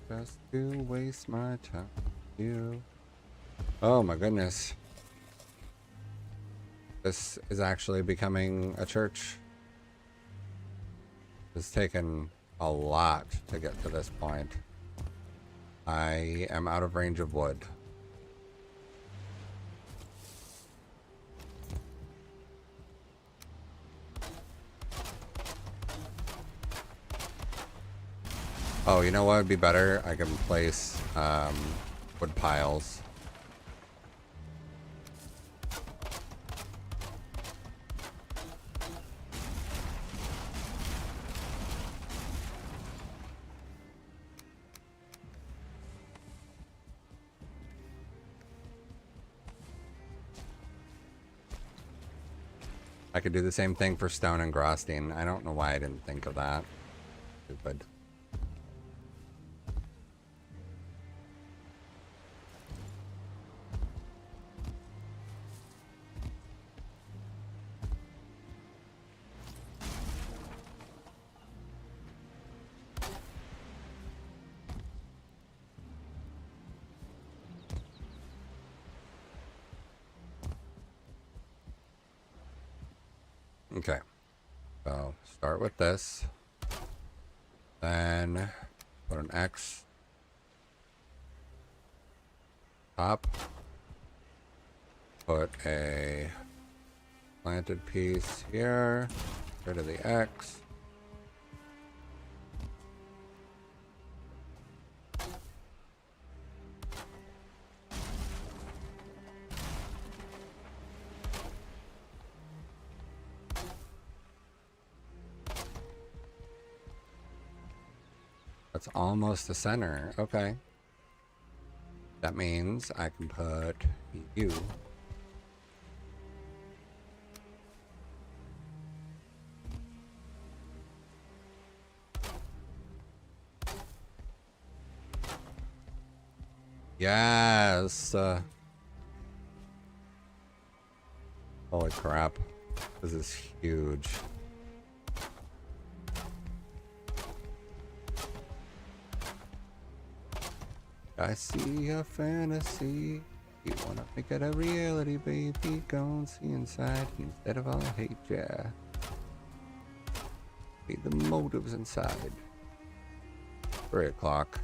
Just to waste my time with you. Oh my goodness. This is actually becoming a church. It's taken a lot to get to this point. I am out of range of wood. Oh, you know what would be better? I can place wood piles. I could do the same thing for stone and Grosstein. I don't know why I didn't think of that. Stupid. Okay. So start with this. Then put an X. Top. Put a planted piece here. Rid of the X. That's almost the center. Okay. That means I can put you. Yes. Holy crap. This is huge. I see a fantasy. You wanna make it a reality, baby. Go and see inside instead of all hate, yeah. Be the motives inside. 3 o'clock.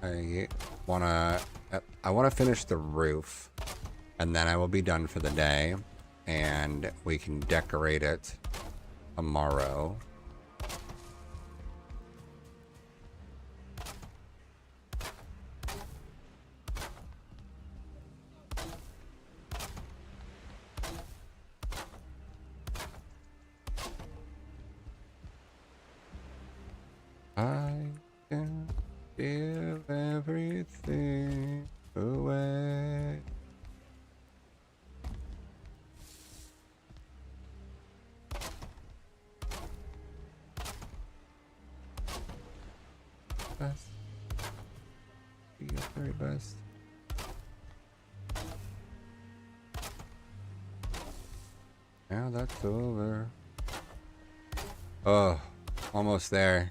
I wanna finish the roof, and then I will be done for the day, and we can decorate it tomorrow. I can give everything away. best. Do your very best. Now that's over. Oh, almost there.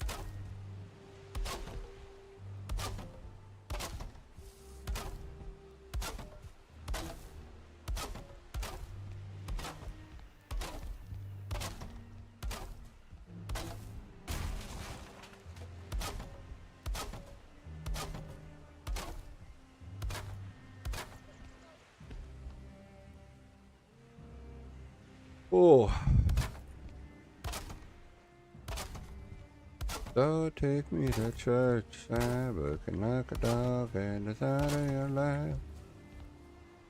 Oh. So take me to church, I'm working like a dog in the side of your life.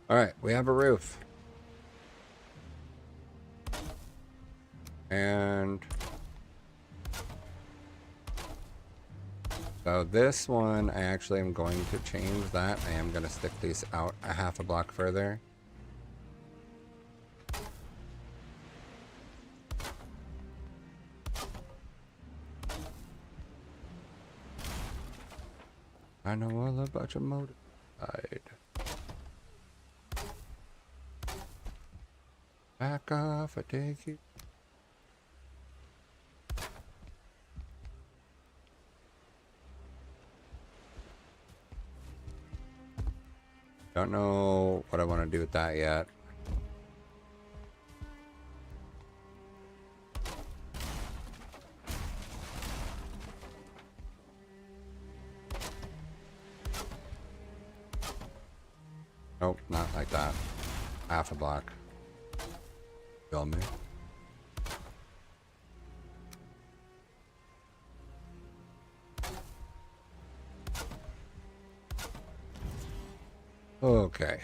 Alright, we have a roof. And so this one, I actually am going to change that. I am going to stick these out a half a block further. I know all about your motor side. Back off, I take you. Don't know what I want to do with that yet. Nope, not like that. Half a block. Feel me? Okay.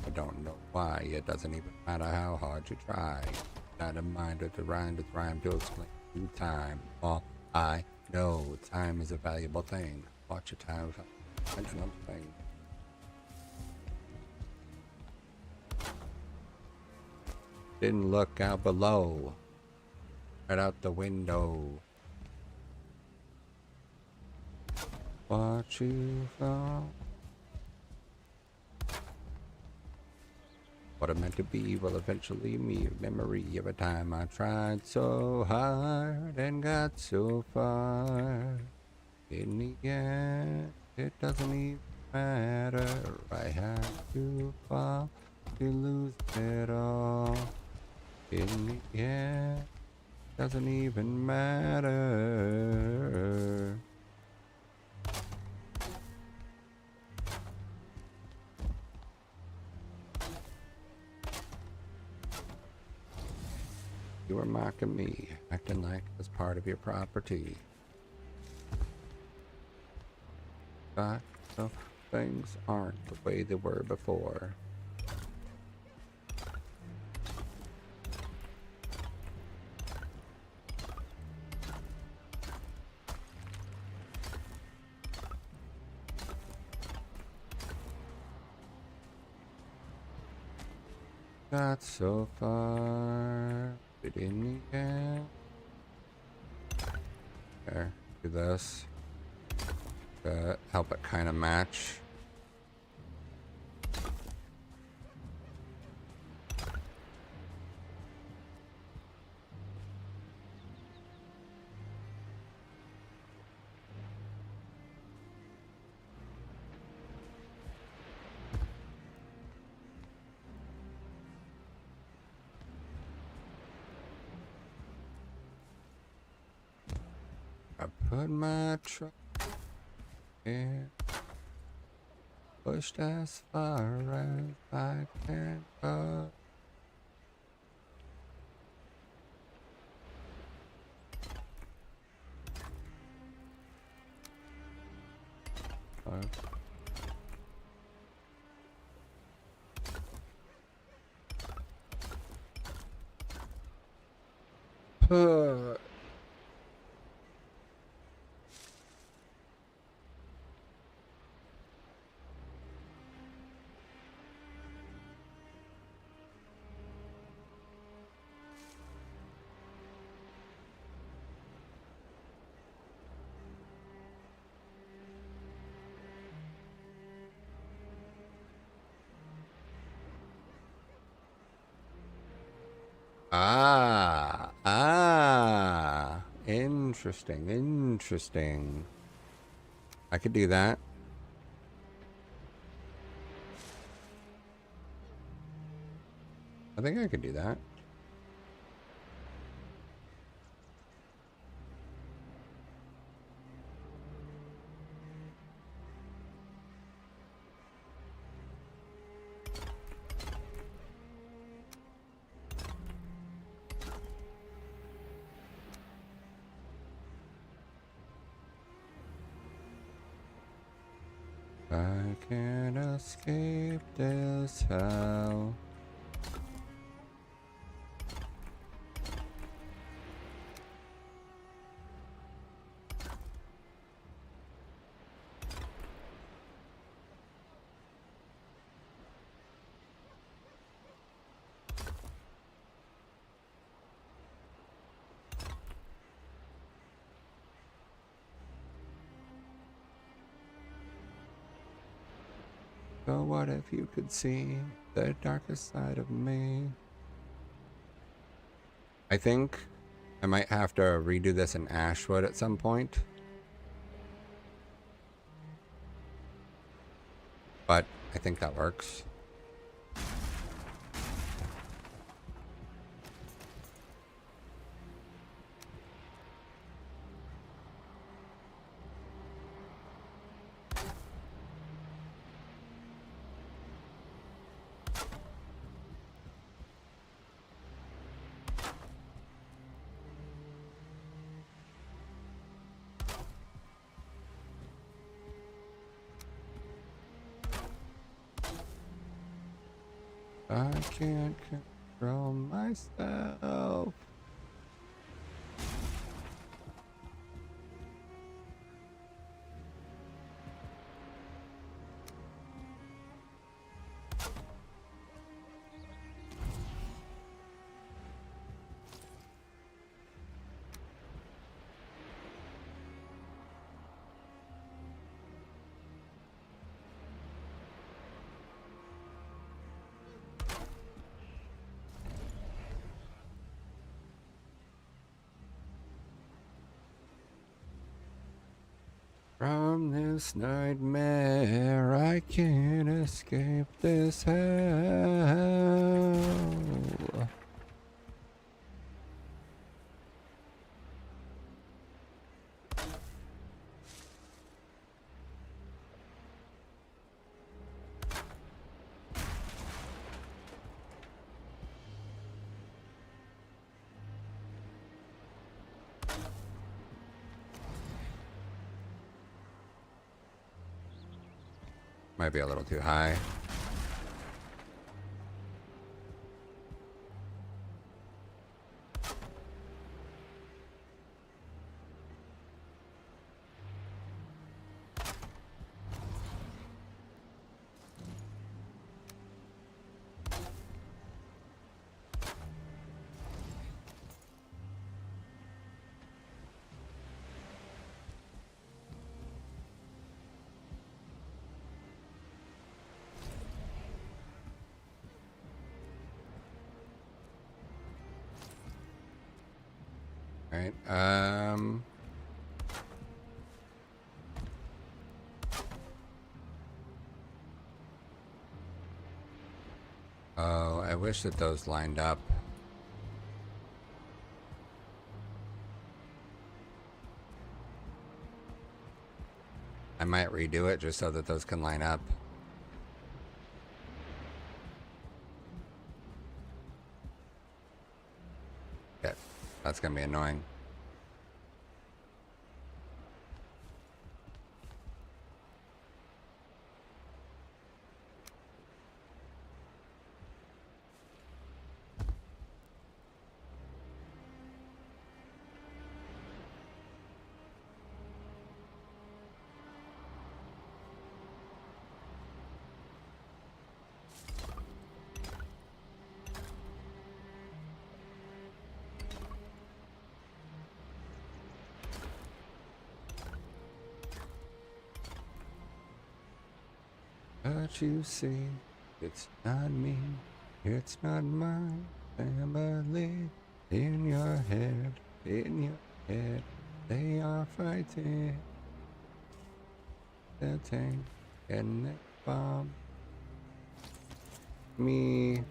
I don't know why. It doesn't even matter how hard you try. Not a mind or to rhyme to explain through time. All I know, time is a valuable thing. Watch your time. Another thing. Didn't look out below. Right out the window. What you found. What it meant to be will eventually be a memory of a time I tried so hard and got so far. In the end, it doesn't even matter. I had to fall to lose it all. In the end, doesn't even matter. You were mocking me, acting like it was part of your property. But so things aren't the way they were before. Got so far, but in the end. There, do this. Help it kind of match. I put my truck in, pushed as far as I can go. Interesting, interesting. I could do that. I think I could do that. I can't escape this hell. So what if you could see the darkest side of me? I think I might have to redo this in Ashwood at some point. But I think that works. I can't control myself. From this nightmare, I can't escape this hell. Might be a little too high. All right. Oh, I wish that those lined up. I might redo it just so that those can line up. Okay, that's gonna be annoying. But you see, it's not me, it's not my family. In your head, they are fighting the tank and the bomb. Me.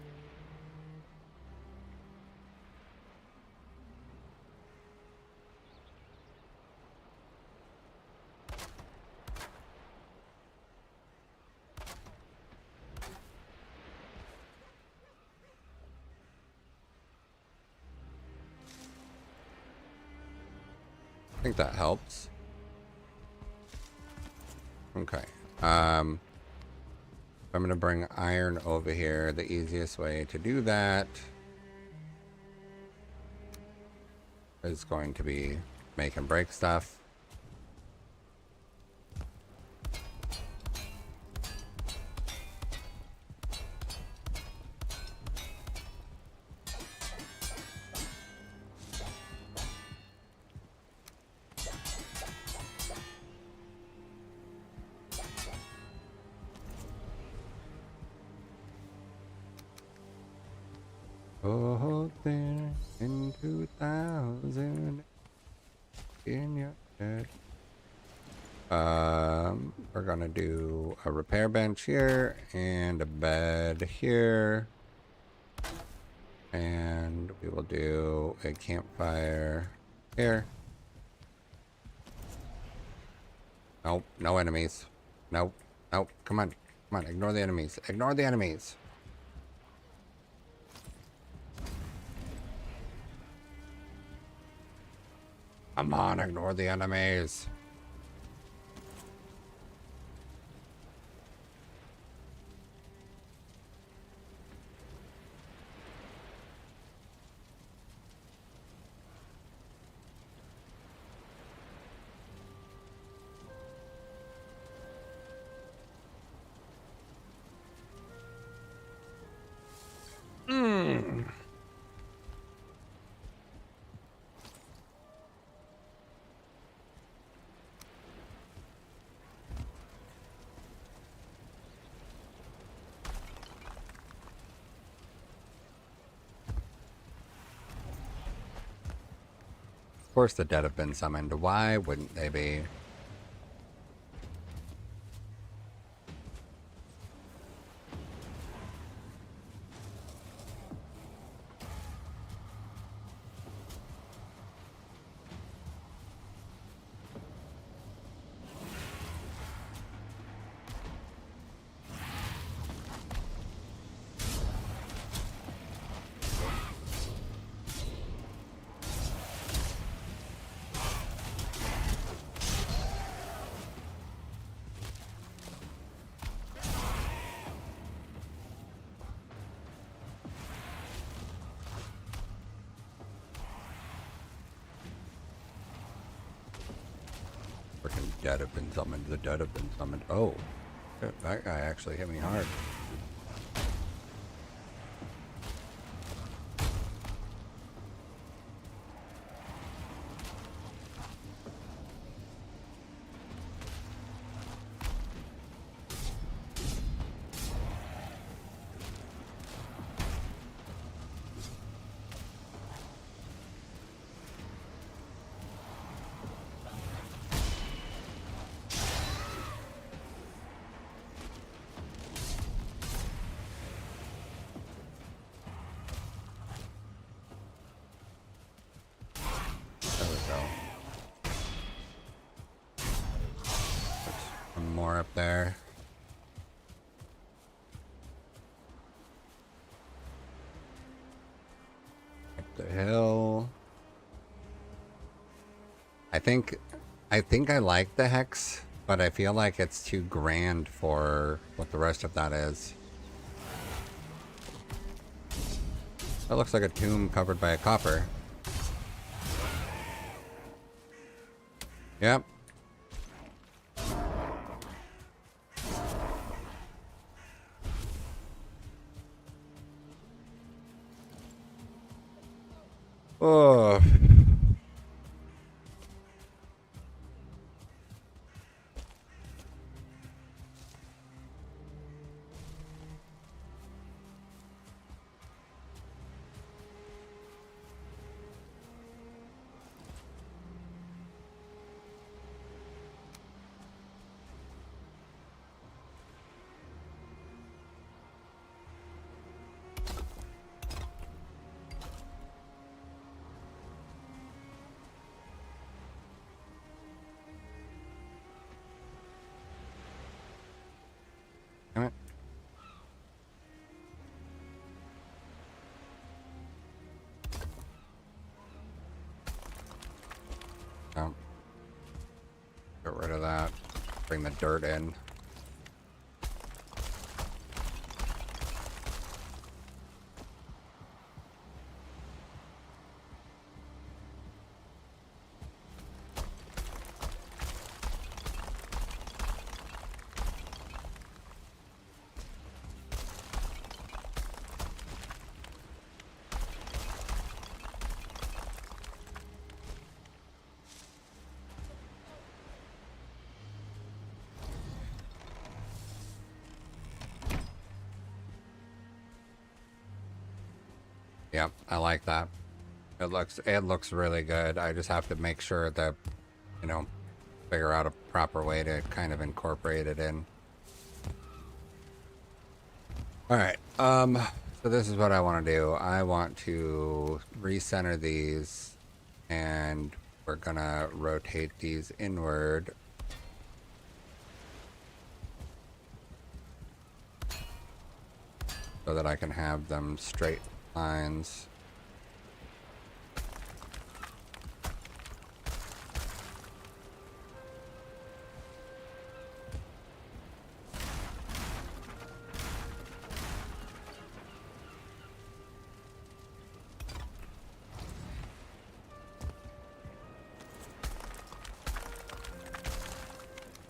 I think that helps. Okay. I'm gonna bring iron over here. The easiest way to do that is going to be make and break stuff. Oh, there in 2000 in your head. We're gonna do a repair bench here and a bed here. And we will do a campfire here. Nope, no enemies. Nope, nope, come on, ignore the enemies. Ignore the enemies. Come on, ignore the enemies. Of course the dead have been summoned. Why wouldn't they be? Freaking dead have been summoned. The dead have been summoned. Oh, that guy actually hit me hard. There we go. There's one more up there. Up the hill. I think I like the hex, but I feel like it's too grand for what the rest of that is. That looks like a tomb covered by a copper. Yep. Oh. bring the dirt in. Yep, I like that. It looks really good. I just have to make sure that, you know, figure out a proper way to kind of incorporate it in. All right. So this is what I want to do. I want to recenter these, and we're gonna rotate these inward. So that I can have them straight lines.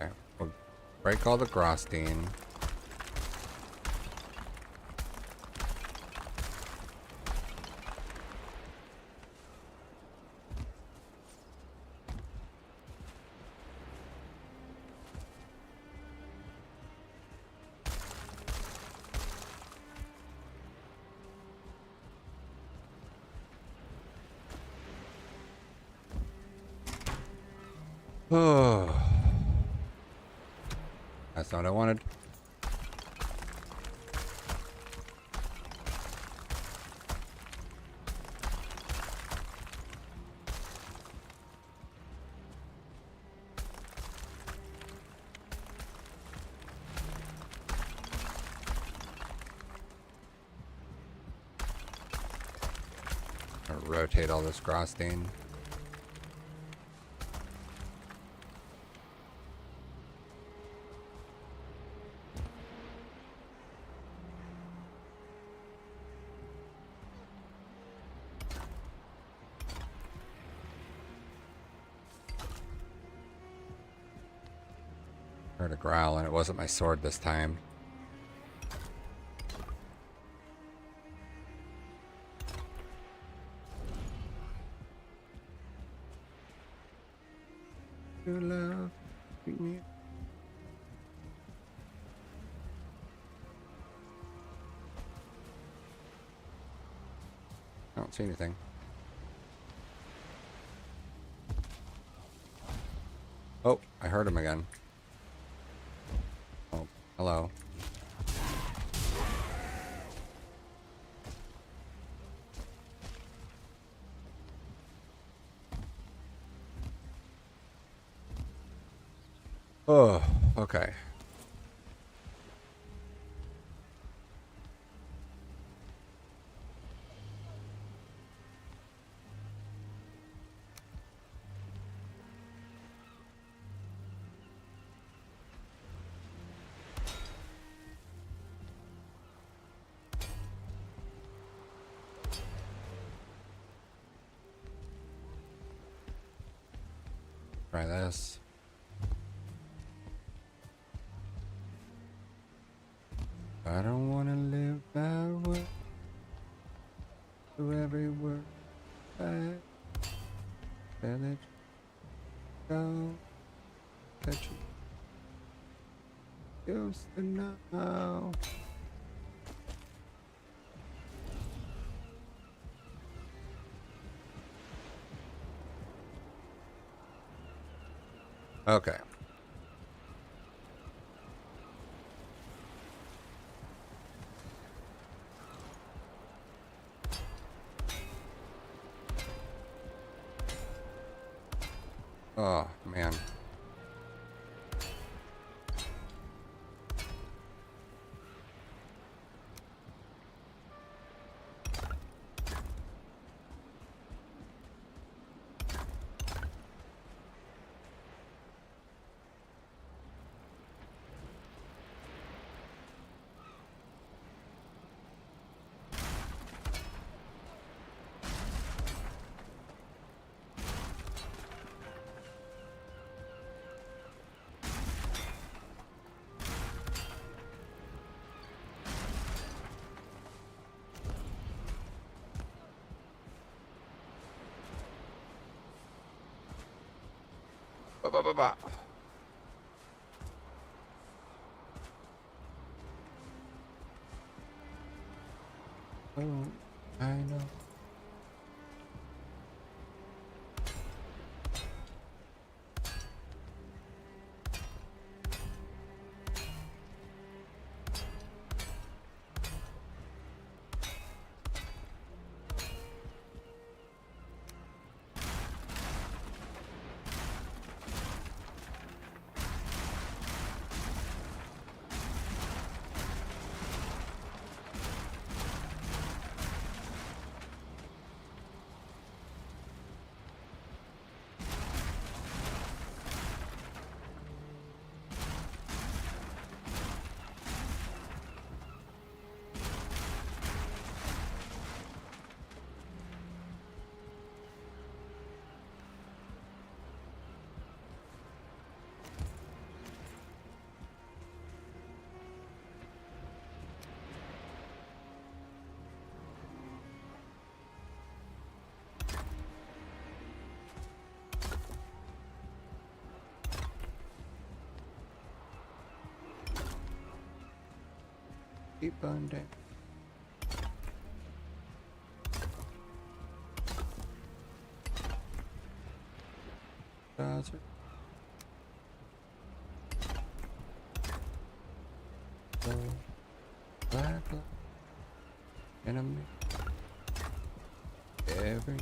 Okay, we'll break all the Grosstein. Oh, that's not what I wanted. I'll rotate all this Grosstein. Heard a growl, and it wasn't my sword this time. You love me. I don't see anything. Oh, I heard him again. Oh, hello. Oh, okay. Try this. I don't want to live that way. To every word I let it go. That you used to know. Okay. Oh, man. ba, ba, ba. Oh, I know. Keep on down. Browser. So black enemy every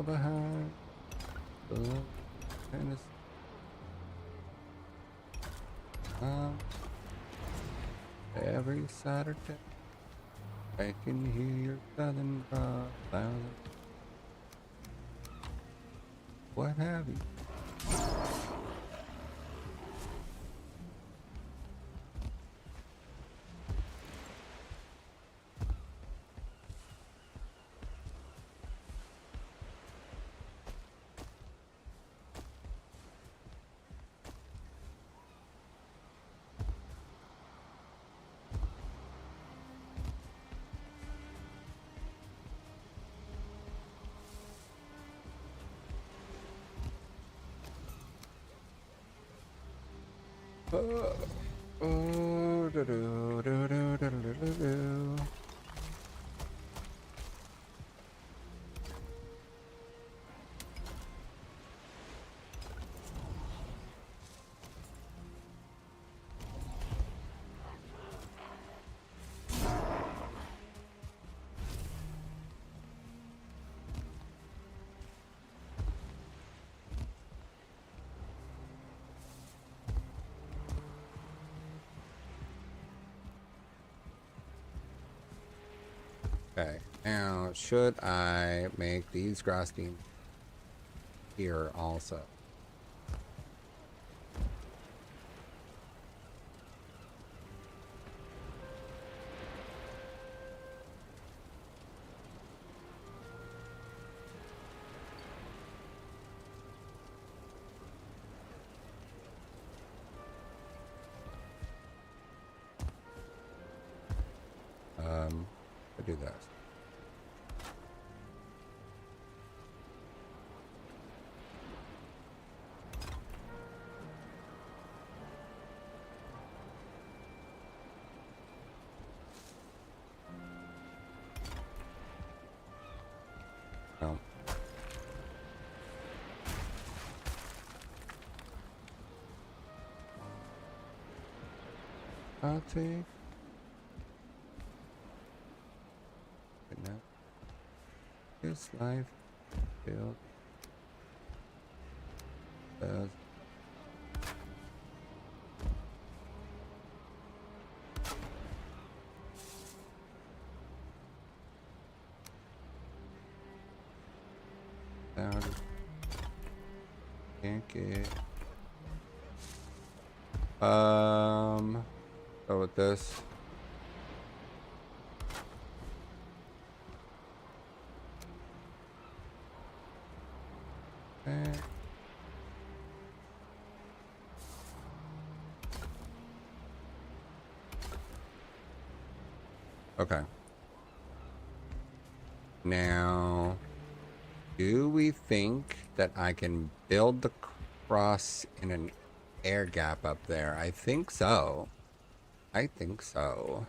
behind the tennis. Every Saturday I can hear your southern sound. What have you? Do, do, do, do, do, do, do, do. Okay, now should I make these Grosstein here also? I do that. I'll take it now. This life built as down. Can't get. Go with this. Okay. Okay. Now, do we think that I can build the cross in an air gap up there? I think so. I think so.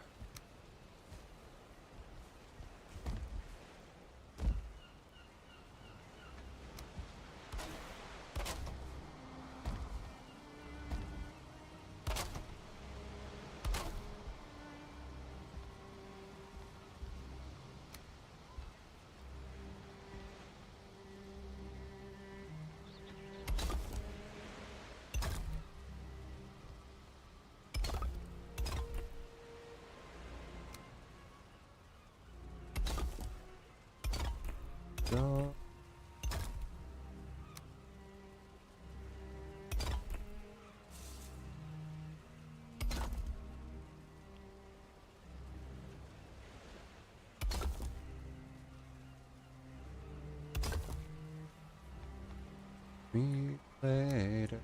So, meet later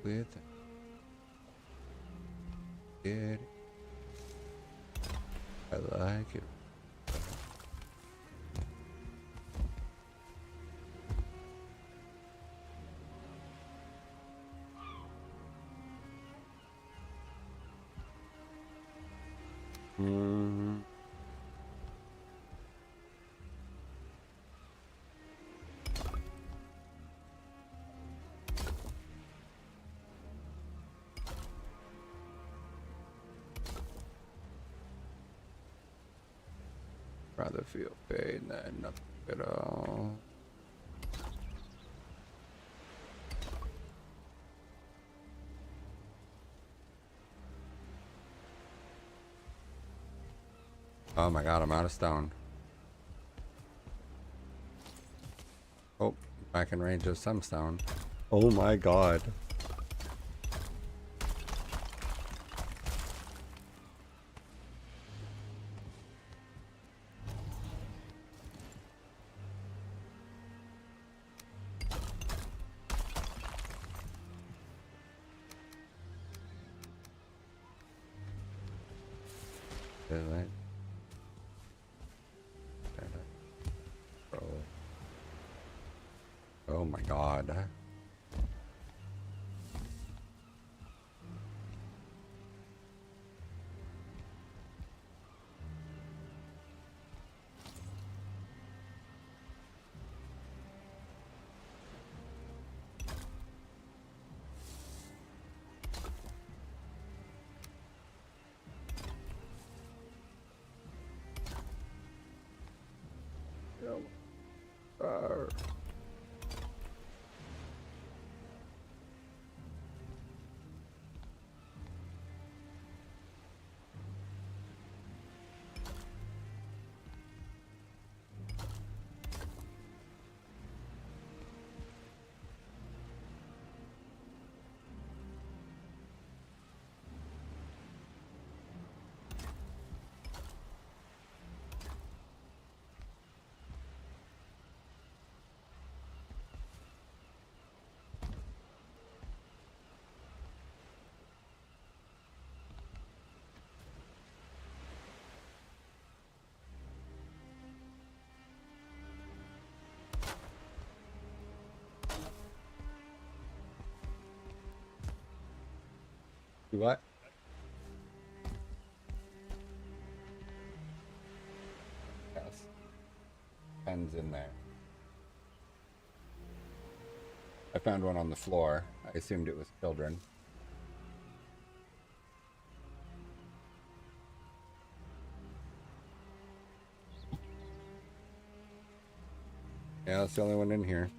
with it. I like it. Mm. Rather feel pain than nothing at all. Oh my god, I'm out of stone. Oh, back in range of some stone. Oh my god. Did I? Oh my god. You what? Yes. Pens in there. I found one on the floor. I assumed it was children. Yeah, that's the only one in here.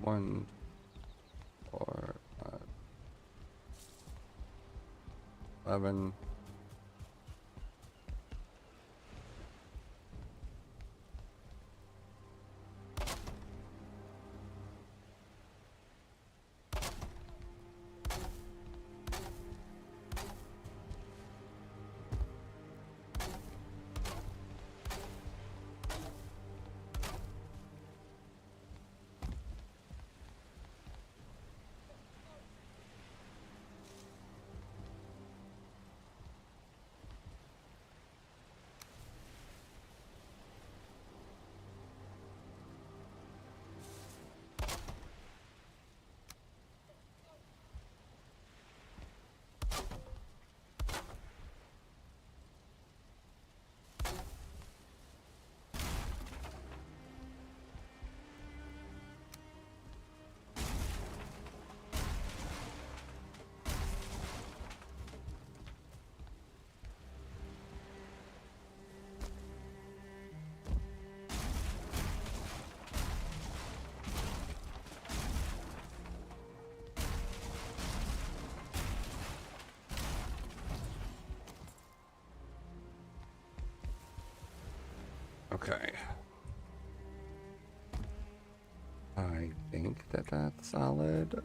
One, four, 11. Okay. I think that that's solid.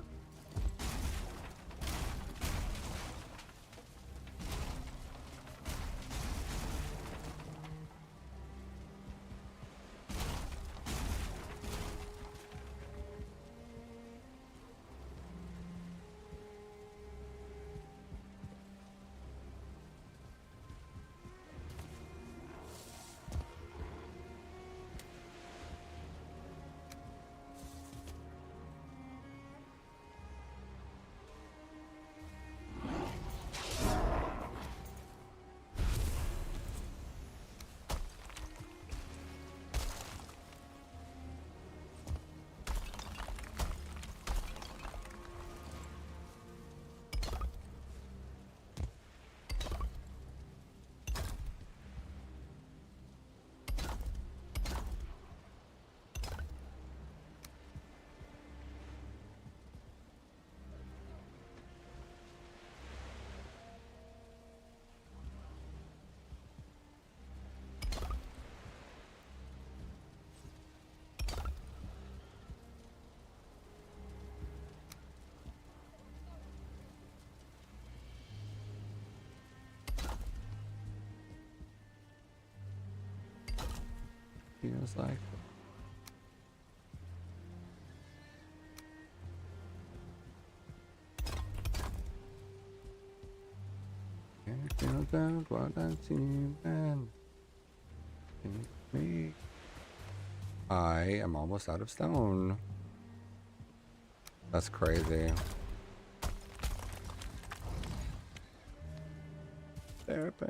Feels like. Can't feel down what I've seen and think me. I am almost out of stone. That's crazy. Therapy.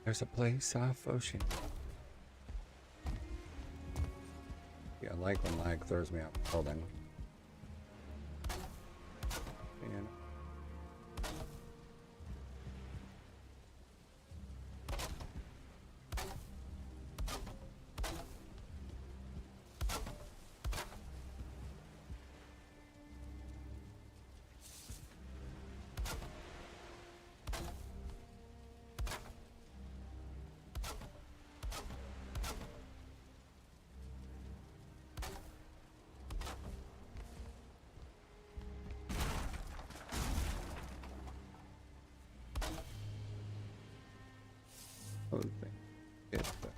There's a place off ocean. Yeah, I like when lag throws me out building. And oh, thing. It's the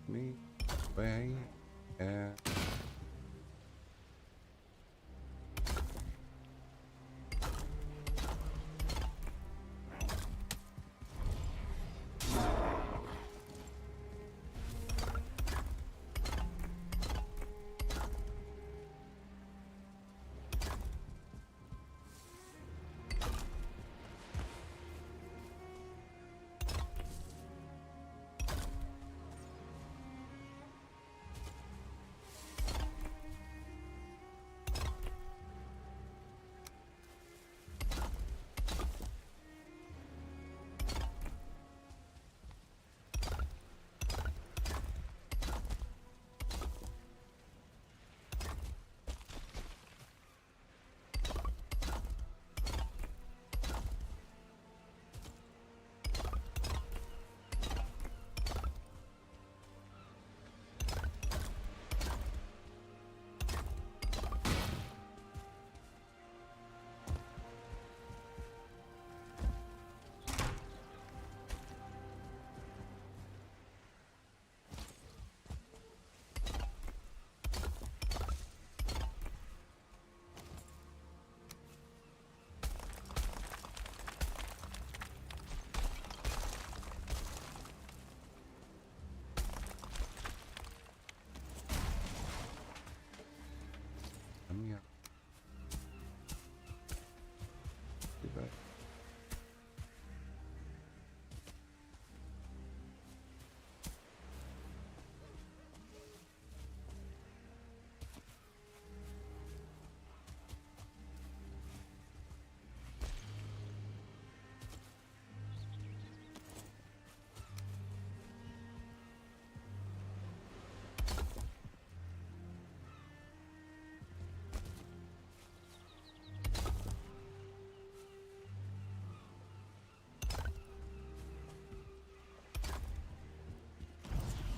me away. Yeah. Yeah. Too bad.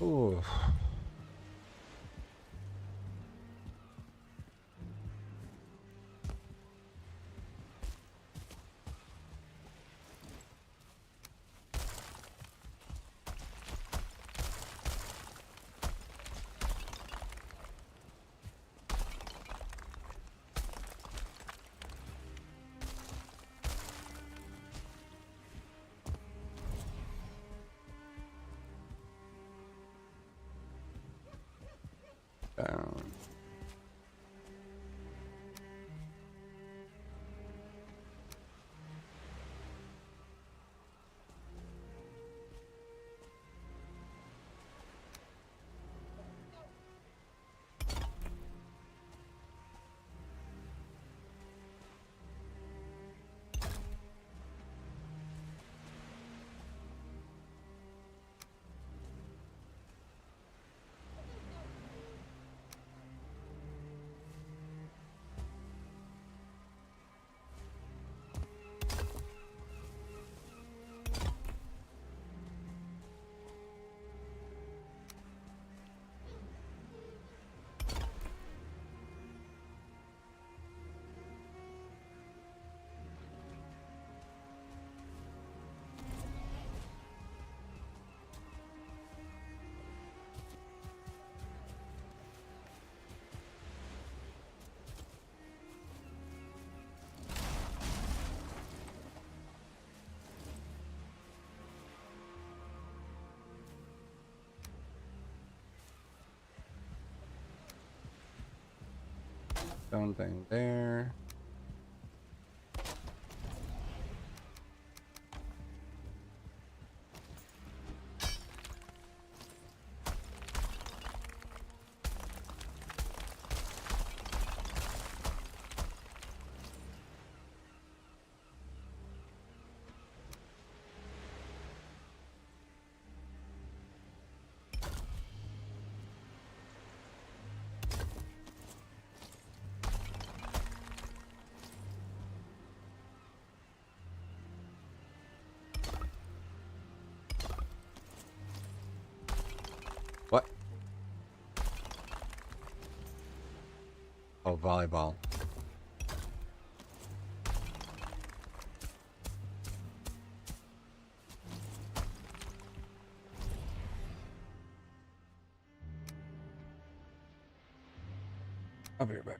Ooh. Down. Stone thing there. What? Oh, volleyball. I'll be right back.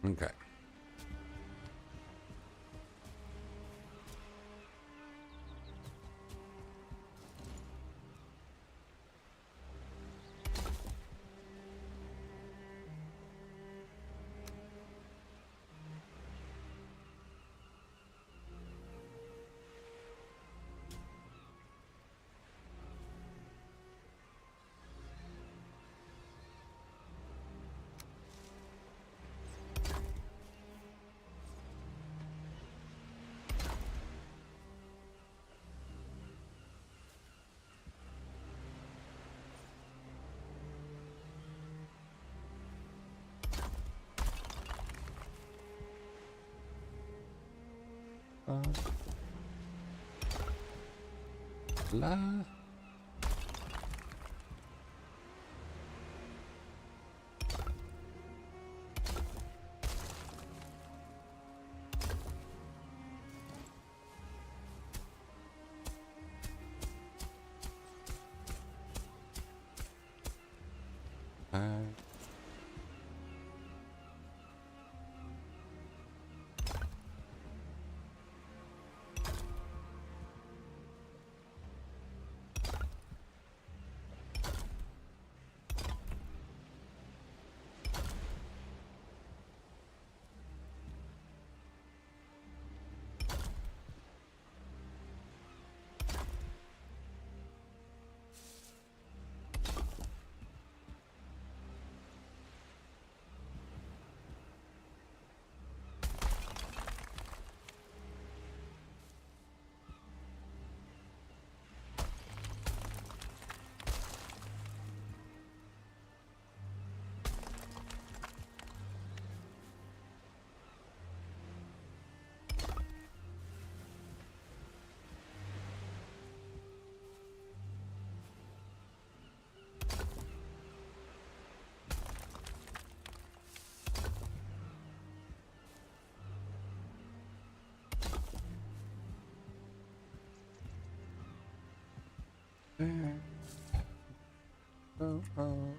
Okay. La. Oh, oh.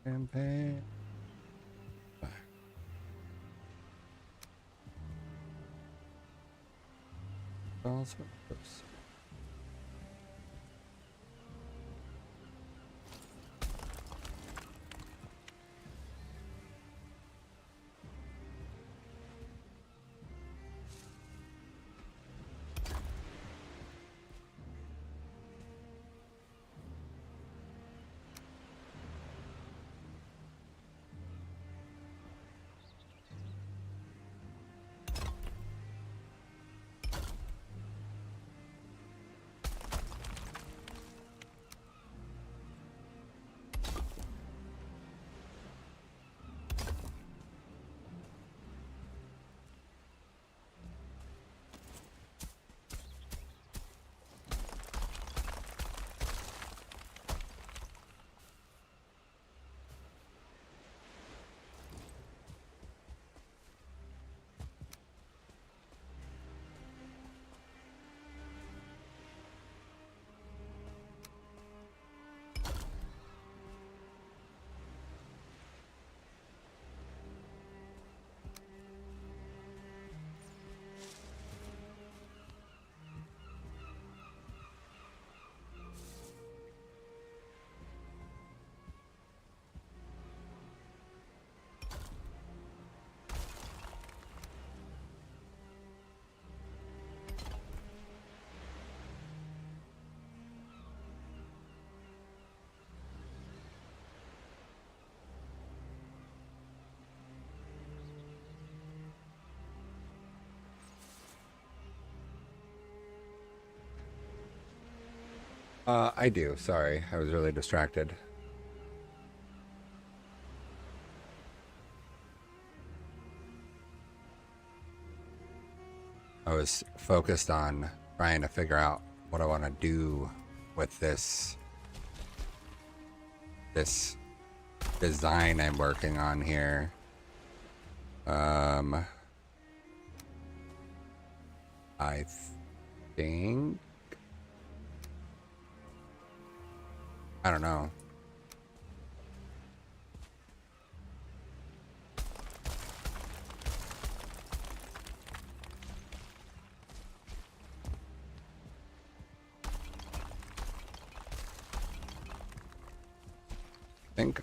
Campaign. Also, I do. Sorry, I was really distracted. I was focused on trying to figure out what I want to do with this design I'm working on here. I think I don't know.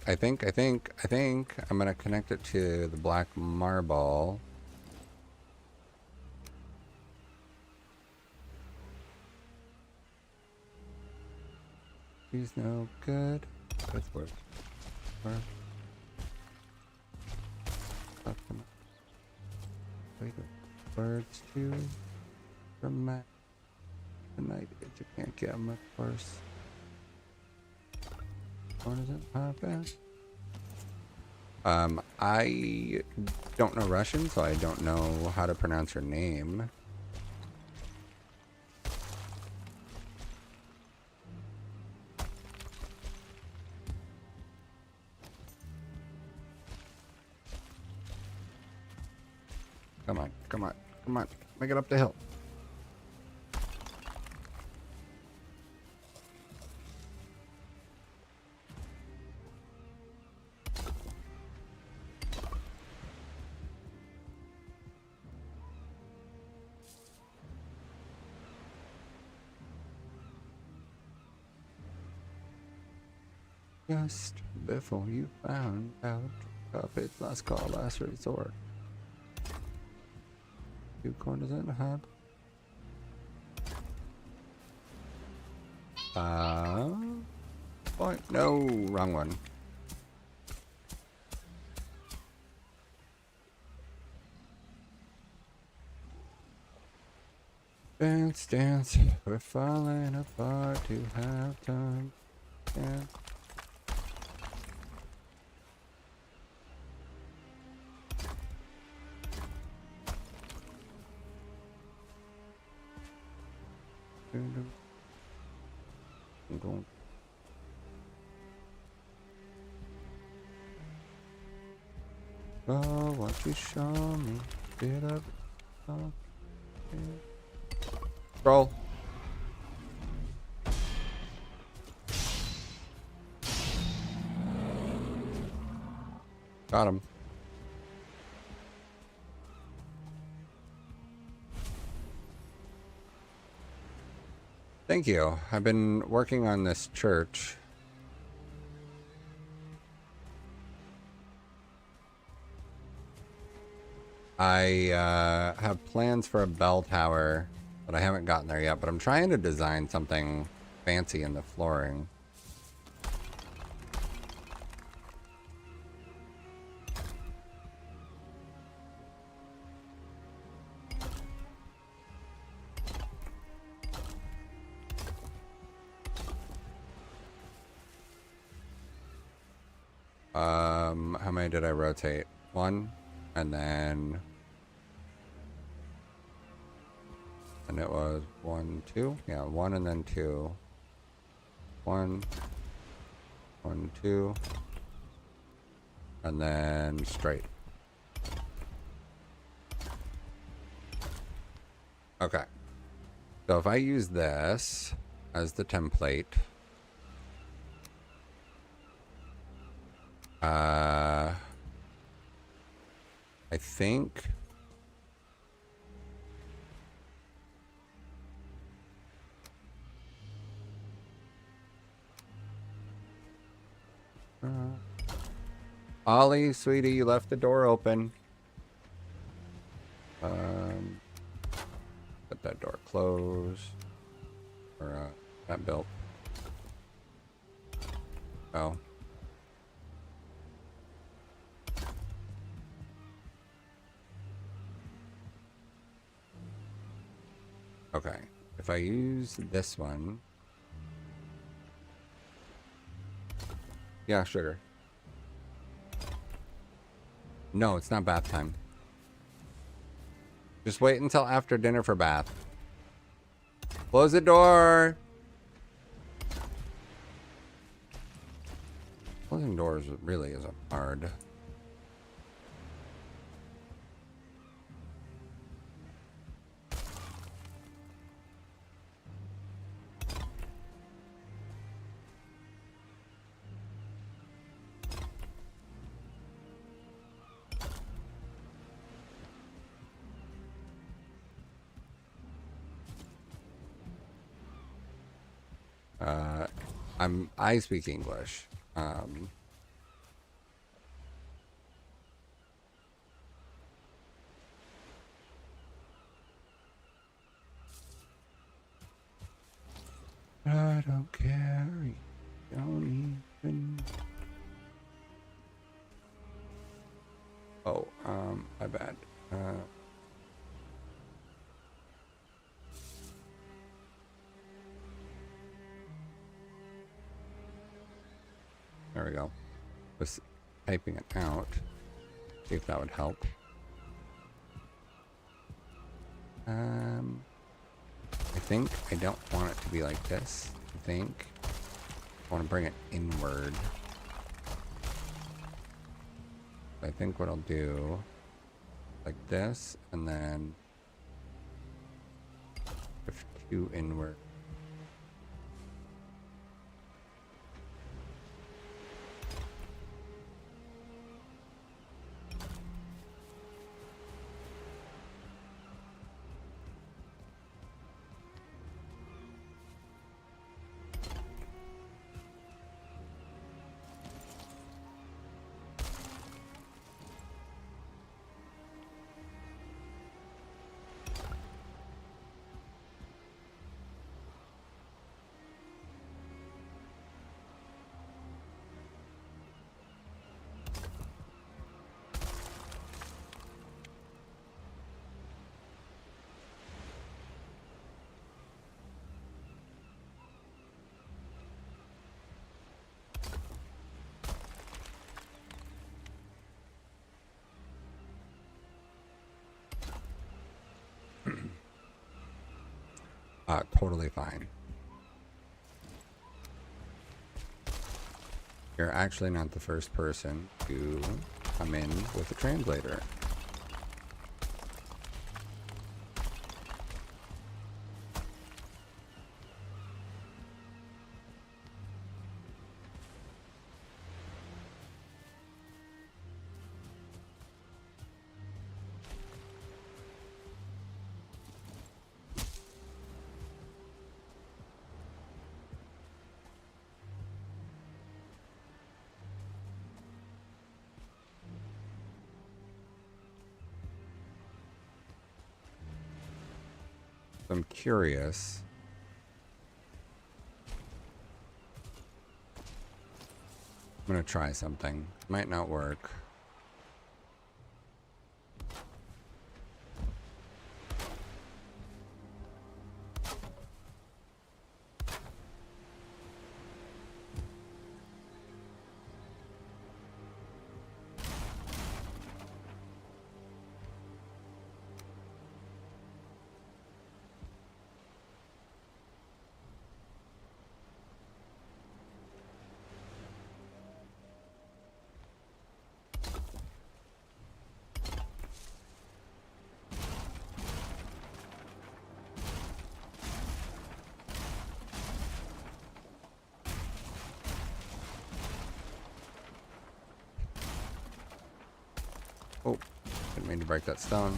I think I'm gonna connect it to the black marble. He's no good. That's work. Wait, birds too. From my tonight, you can't get them, of course. What is it? Papa? I don't know Russian, so I don't know how to pronounce her name. Come on, come on, come on. Make it up the hill. Just before you found out of its last call, last resort. 2 corners in the hub. Point. No, wrong one. Dance, dance, we're falling apart to have time. Dance. I'm going. Oh, what you show me? Bit of roll. Got him. Thank you. I've been working on this church. I have plans for a bell tower, but I haven't gotten there yet. But I'm trying to design something fancy in the flooring. How many did I rotate? One, and then, and it was 1, 2. Yeah, 1 and then 2. 1, 1, 2, and then straight. Okay. So if I use this as the template, I think Ollie, sweetie, you left the door open. Let that door close. Or that built. Oh. Okay. If I use this one. Yeah, sugar. No, it's not bath time. Just wait until after dinner for bath. Close the door. Closing doors really isn't hard. I speak English. I don't care. You don't even. Oh, my bad. There we go. Was typing it out. See if that would help. I think I don't want it to be like this. I think I want to bring it inward. I think what I'll do, like this, and then shift 2 inward. Totally fine. You're actually not the first person to come in with a translator. I'm curious. I'm gonna try something. Might not work. Oh, didn't mean to break that stone.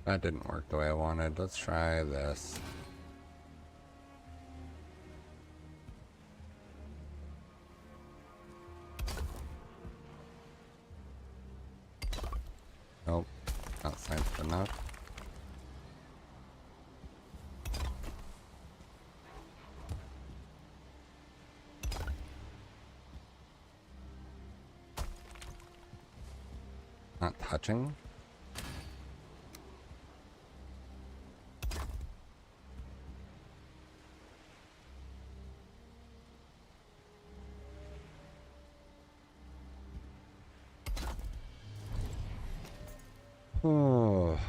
That didn't work the way I wanted. Let's try this. Nope, not science enough. Not touching. Oh.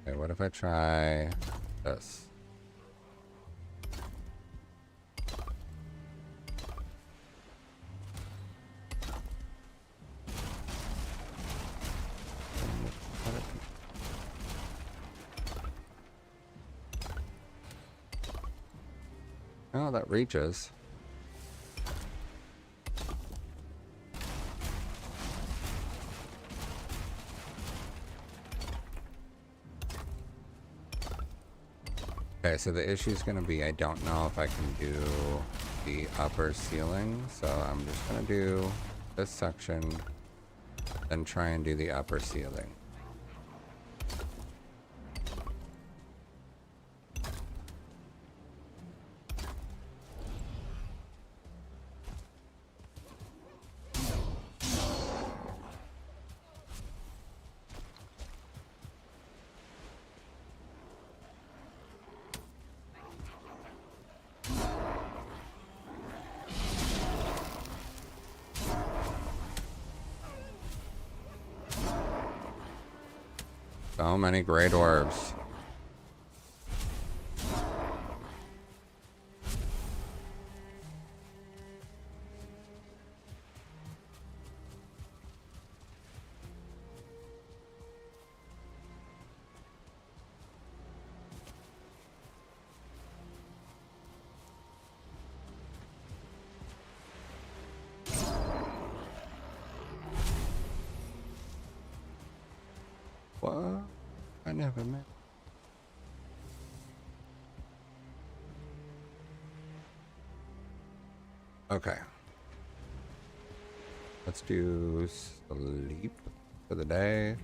Okay, what if I try this? Oh, that reaches. Okay, so the issue is going to be I don't know if I can do the upper ceiling, so I'm just going to do this section, then try and do the upper ceiling. So many gray dwarves. What? never met. Okay. Let's do sleep for the day.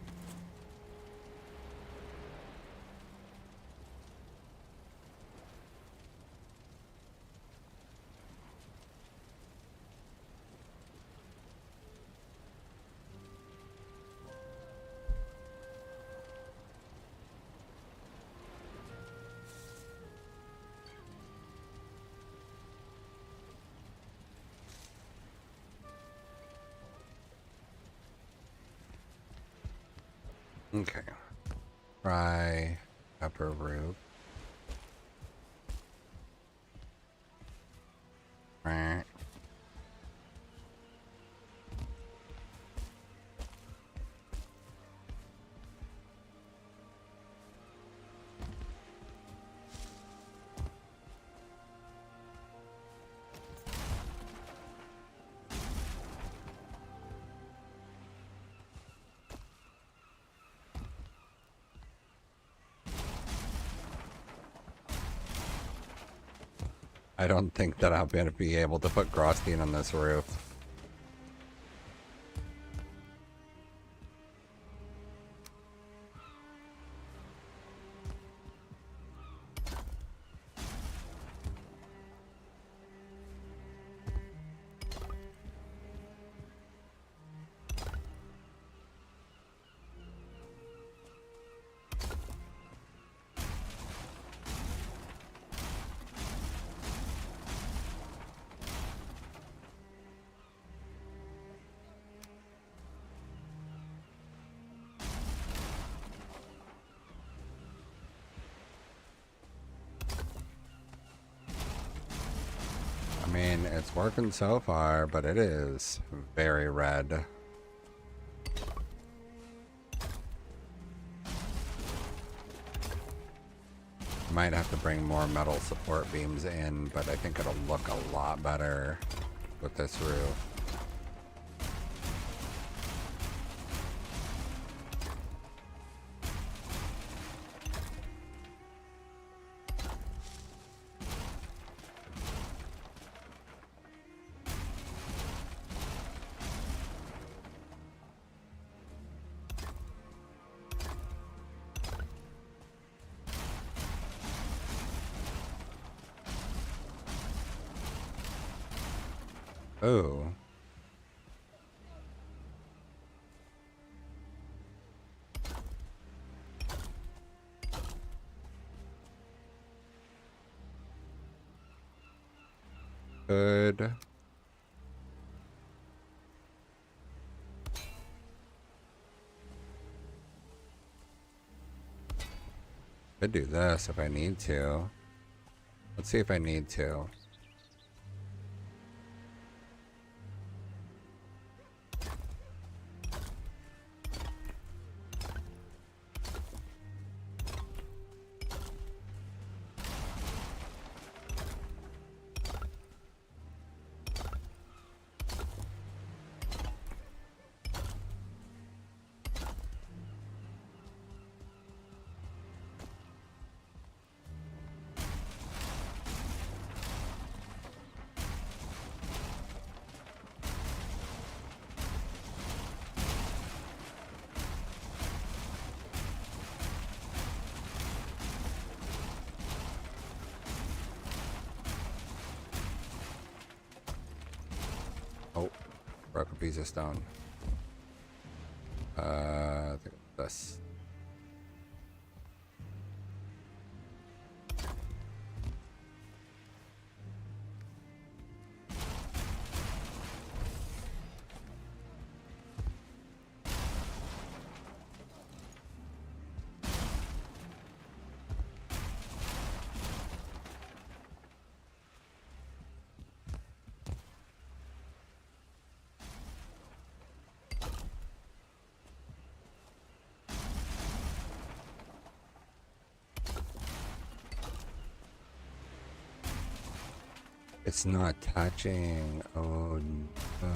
Okay. Try upper roof. Right. I don't think that I'm going to be able to put Grosstein on this roof. I mean, it's working so far, but it is very red. Might have to bring more metal support beams in, but I think it'll look a lot better with this roof. Oh. Good. Could do this if I need to. Let's see if I need to. Oh, broke a piece of stone. I think this. It's not touching. Oh no.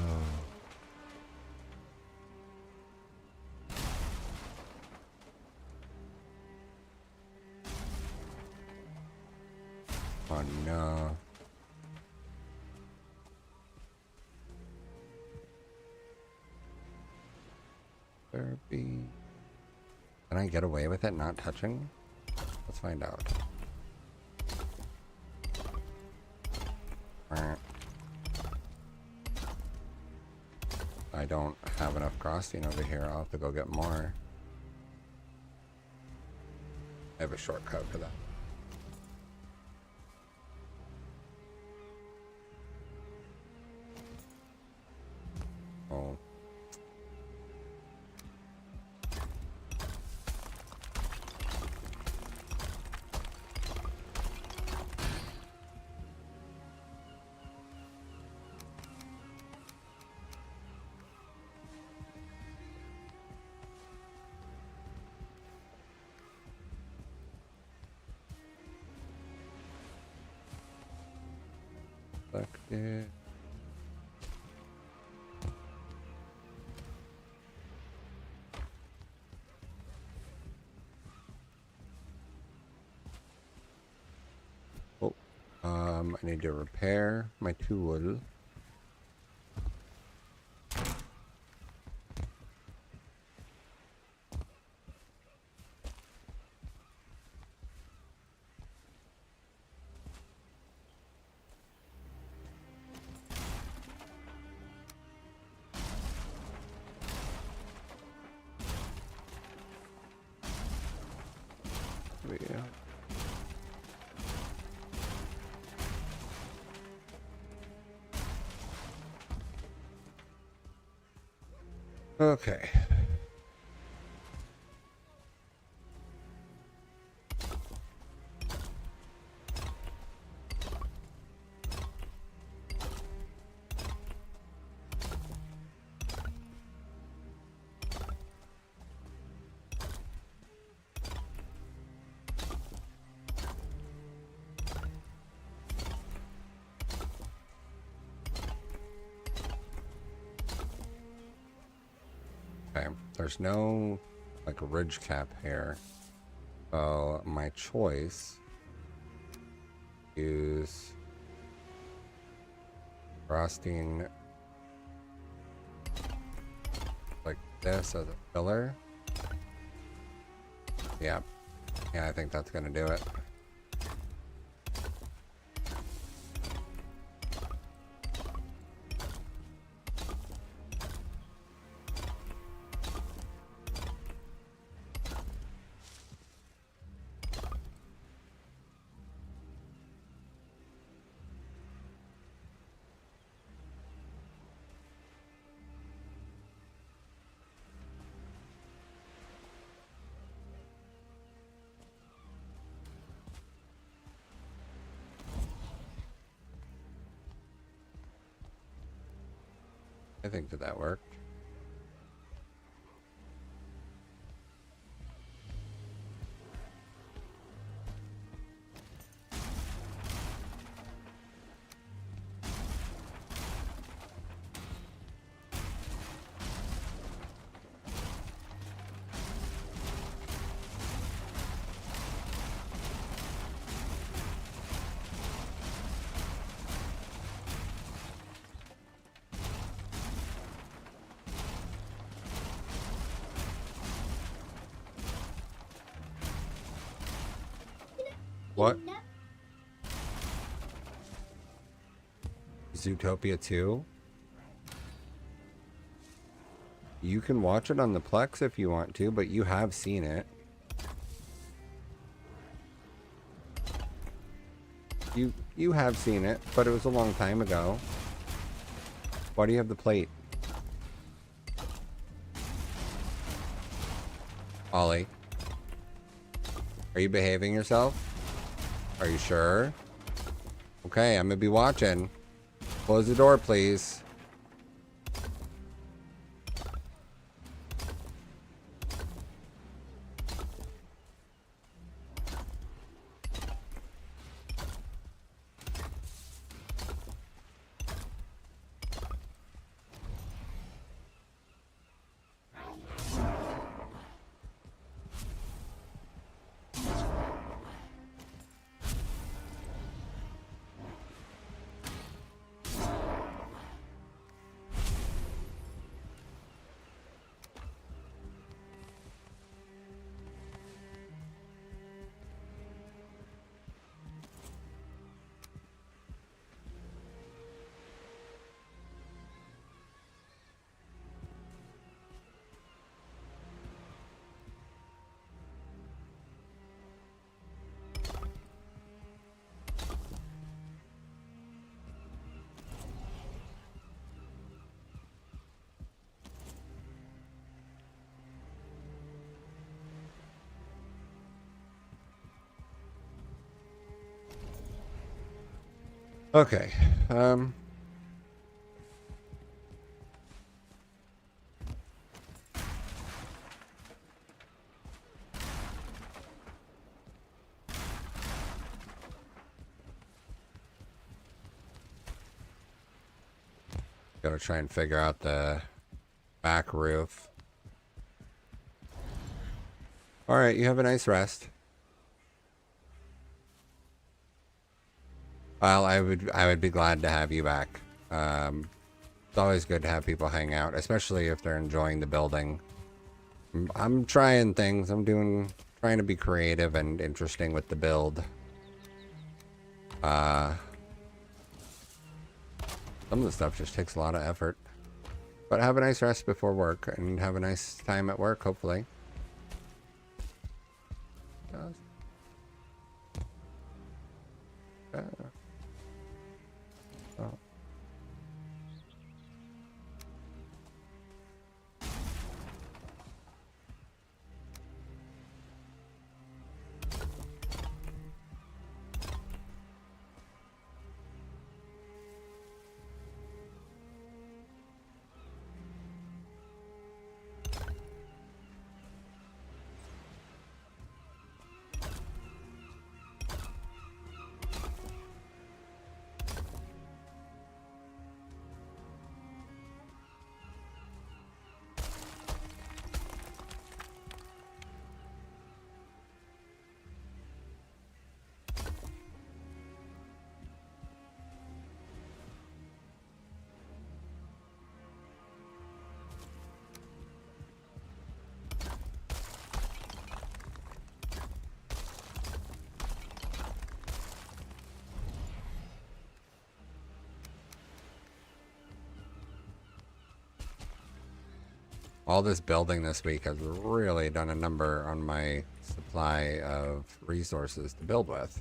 Oh no. Therapy. Can I get away with it not touching? Let's find out. I don't have enough crosting over here. I'll have to go get more. I have a shortcut for that. Oh. Selected. Oh, I need to repair my tool. Yeah. Okay. Okay. There's no like ridge cap here. So my choice is frosting like this as a filler. Yeah. Yeah, I think that's gonna do it. I think that worked. What? Zootopia 2? You can watch it on the Plex if you want to, but you have seen it. You have seen it, but it was a long time ago. Why do you have the plate? Ollie. Are you behaving yourself? Are you sure? Okay, I'm gonna be watching. Close the door, please. Okay. Gotta try and figure out the back roof. All right, you have a nice rest. Well, I would be glad to have you back. It's always good to have people hang out, especially if they're enjoying the building. I'm trying things. Trying to be creative and interesting with the build. Some of the stuff just takes a lot of effort. But have a nice rest before work and have a nice time at work, hopefully. Oh. All this building this week has really done a number on my supply of resources to build with.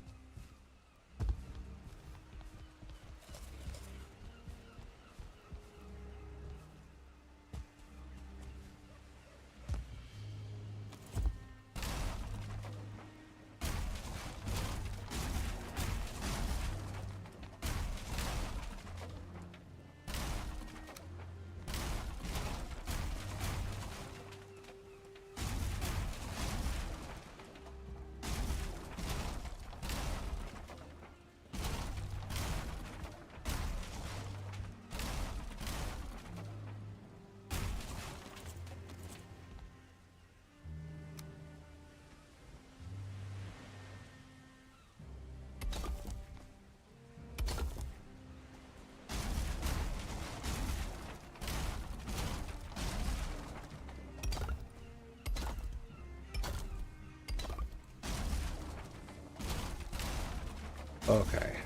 Okay.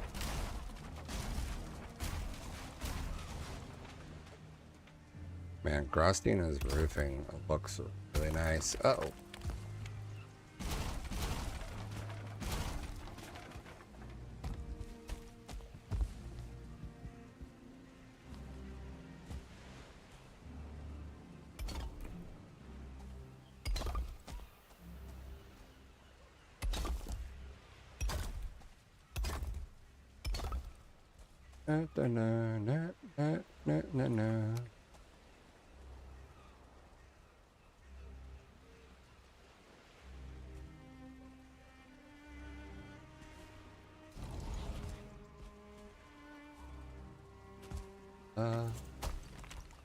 Man, Grostina's roofing looks really nice. Uh-oh. Na, na, na, na, na, na, na.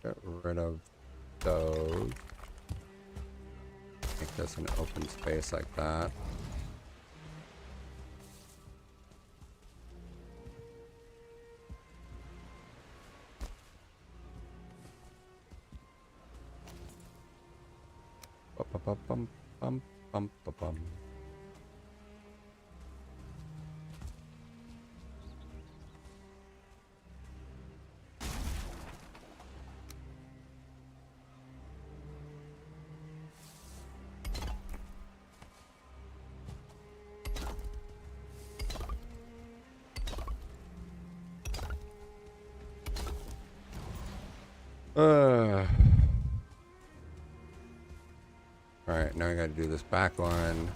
Get rid of those. Make this an open space like that. Bum, bum, bum, bum, bum, bum. Alright, now I gotta do this back one.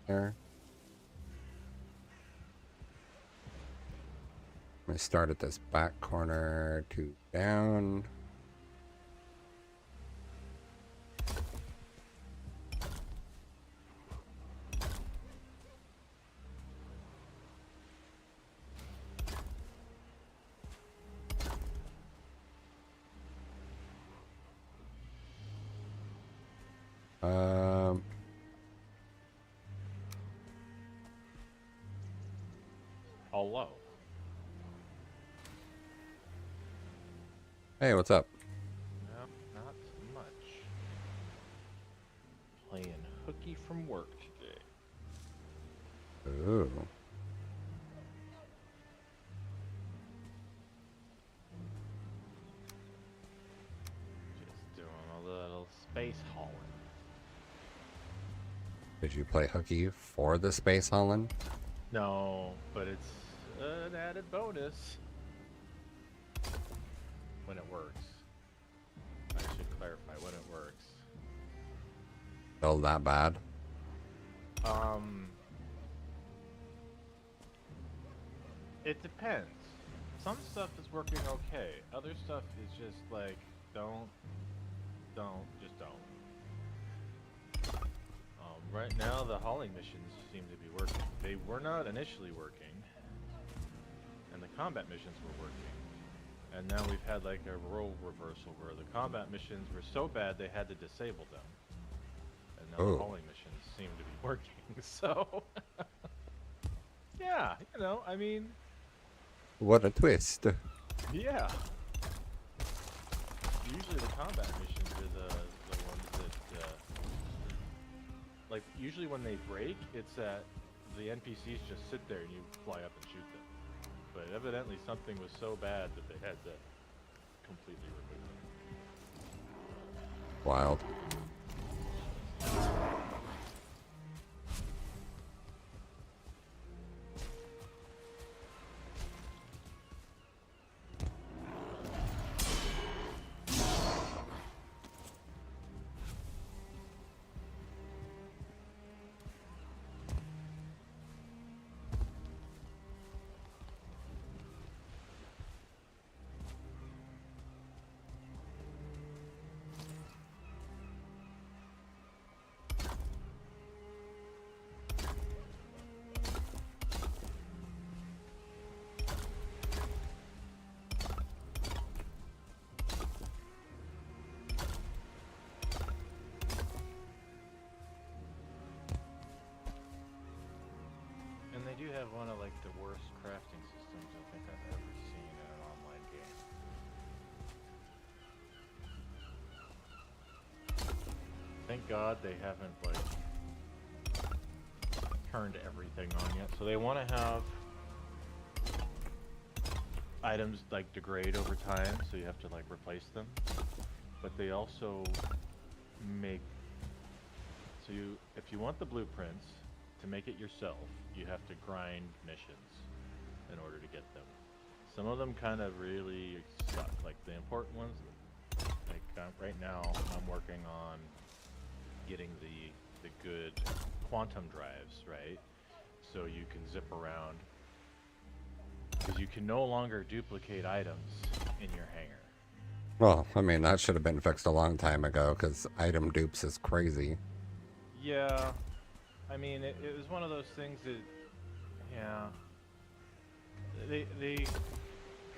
there. I'm gonna start at this back corner, 2 down. Um, Hello. hey, what's up? No, not much. Playing hooky from work today. Ooh. Just doing a little space hauling. Did you play hooky for the space hauling? No, but it's an added bonus when it works. I should clarify when it works. Still that bad? Um, it depends. Some stuff is working okay. Other stuff is just like, just don't. Right now, the hauling missions seem to be working. They were not initially working, and the combat missions were working. And now we've had like a role reversal where the combat missions were so bad they had to disable them. And now the hauling missions seem to be working. So, yeah, I mean... What a twist. Yeah. Usually the combat missions are the ones that, like, usually when they break, it's that the NPCs just sit there and you fly up and shoot them. But evidently something was so bad that they had to completely remove them. Wild. And they do have one of like the worst crafting systems I think I've ever seen in an online game. Thank God they haven't like turned everything on yet. So they want to have items like degrade over time, so you have to like replace them. But they also make so if you want the blueprints to make it yourself, you have to grind missions in order to get them. Some of them kind of really suck, like the important ones. Like right now, I'm working on getting the good quantum drives, right? So you can zip around, because you can no longer duplicate items in your hangar. Well, I mean, that should have been fixed a long time ago, because item dupes is crazy. Yeah, I mean, it was one of those things that, yeah, they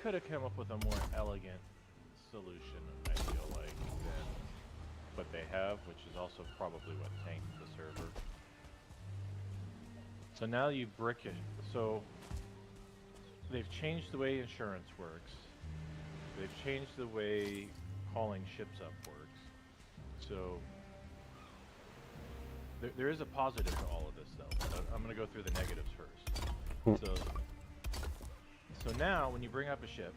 could have come up with a more elegant solution, I feel like, than what they have, which is also probably what tanked the server. So now you brick it. So they've changed the way insurance works. They've changed the way hauling ships up works. So there is a positive to all of this, though. I'm going to go through the negatives first. So now, when you bring up a ship,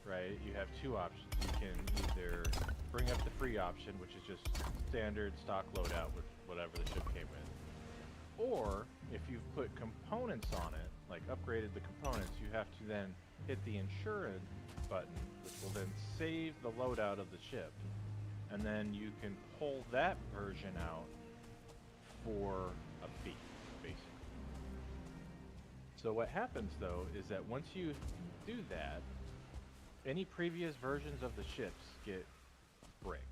right, you have two options. You can either bring up the free option, which is just standard stock loadout with whatever the ship came with. Or, if you've put components on it, like upgraded the components, you have to then hit the insurance button, which will then save the loadout of the ship. And then you can pull that version out for a fee, basically. So what happens though is that once you do that, any previous versions of the ships get bricked.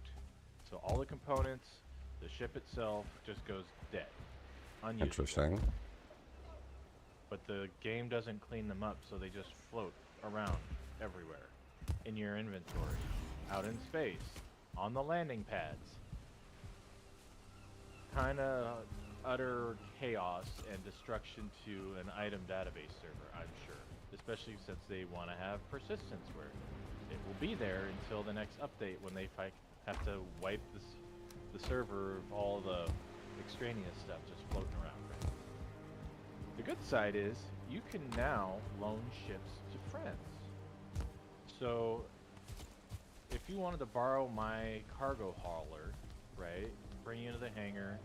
So all the components, the ship itself just goes dead, unusable. Interesting. But the game doesn't clean them up, so they just float around everywhere in your inventory, out in space, on the landing pads. Kind of utter chaos and destruction to an item database server, I'm sure. Especially since they want to have persistence where it will be there until the next update when they have to wipe the server of all the extraneous stuff just floating around. The good side is you can now loan ships to friends. So if you wanted to borrow my cargo hauler, right, bring you into the hangar,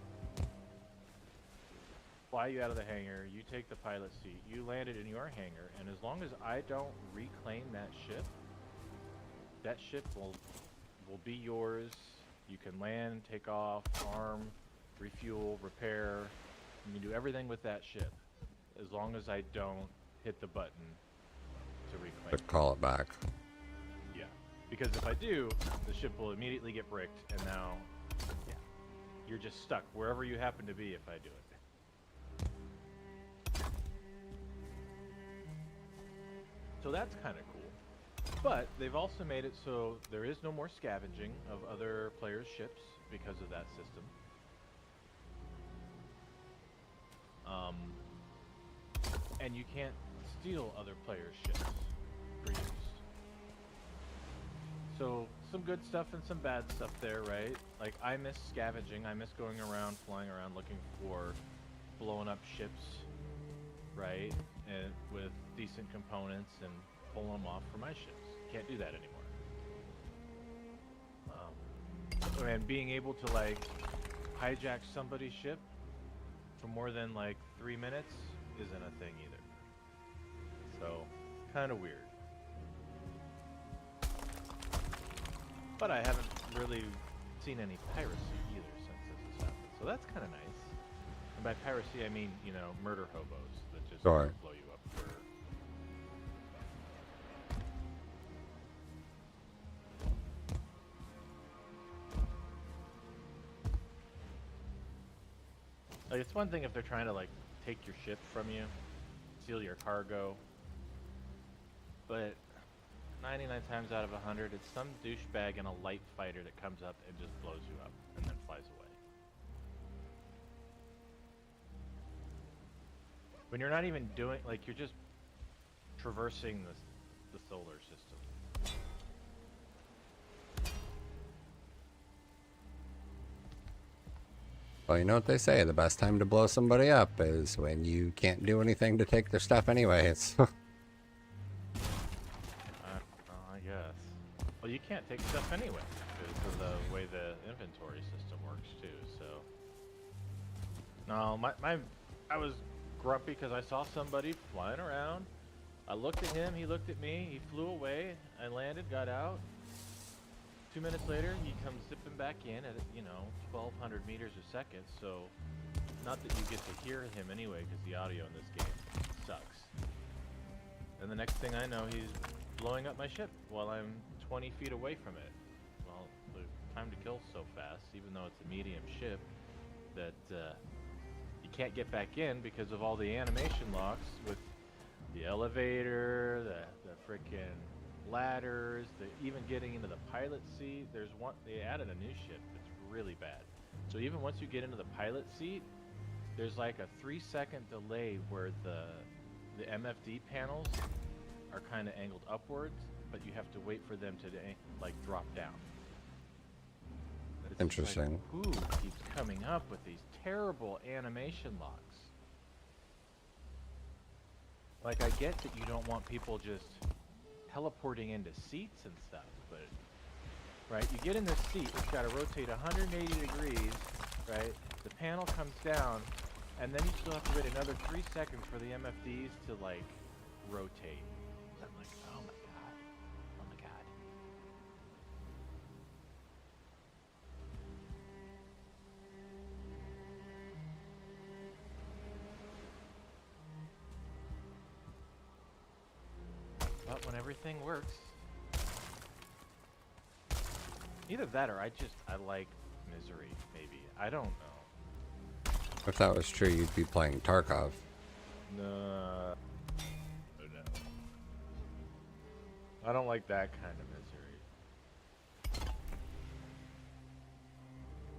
fly you out of the hangar, you take the pilot seat, you land it in your hangar, and as long as I don't reclaim that ship will be yours. You can land, take off, arm, refuel, repair. You can do everything with that ship as long as I don't hit the button to reclaim But call it back. Yeah, because if I do, the ship will immediately get bricked, and now, yeah, you're just stuck wherever you happen to be if I do it. So that's kind of cool. But they've also made it so there is no more scavenging of other players' ships because of that system. And you can't steal other players' ships for use. So some good stuff and some bad stuff there, right? Like I miss scavenging. I miss going around, flying around, looking for blowing up ships, right? And with decent components and pulling them off for my ships. Can't do that anymore. And being able to like hijack somebody's ship for more than like 3 minutes isn't a thing either. So, kind of weird. But I haven't really seen any piracy either since this has happened. So that's kind of nice. And by piracy, I mean, you know, murder hobos that just Sure. blow you up for... Like, it's one thing if they're trying to, like, take your ship from you, steal your cargo, but 99 times out of 100, it's some douchebag in a light fighter that comes up and just blows you up and then flies away. When you're not even doing, like, you're just traversing the solar system. Well, you know what they say, the best time to blow somebody up is when you can't do anything to take their stuff anyways. I guess. Well, you can't take stuff anyway because of the way the inventory system works too. So, no, I was grumpy because I saw somebody flying around. I looked at him. He looked at me. He flew away. I landed, got out. 2 minutes later, he comes zipping back in at 1,200 meters a second. So, not that you get to hear him anyway because the audio in this game sucks. And the next thing I know, he's blowing up my ship while I'm 20 feet away from it. Well, the time to kill so fast, even though it's a medium ship, that you can't get back in because of all the animation locks with the elevator, the frickin' ladders, even getting into the pilot seat. They added a new ship that's really bad. So even once you get into the pilot seat, there's like a 3-second delay where the MFD panels are kind of angled upwards, but you have to wait for them to like drop down. It's Interesting. Like, who keeps coming up with these terrible animation locks? Like, I get that you don't want people just teleporting into seats and stuff, but right, you get in this seat, it's got to rotate 180 degrees, right? The panel comes down, and then you still have to wait another 3 seconds for the MFDs to like rotate. I'm like, oh my god, oh my god. everything works. Either that or I like Misery, maybe. I don't know. If that was true, you'd be playing Tarkov. No. No. I don't like that kind of Misery.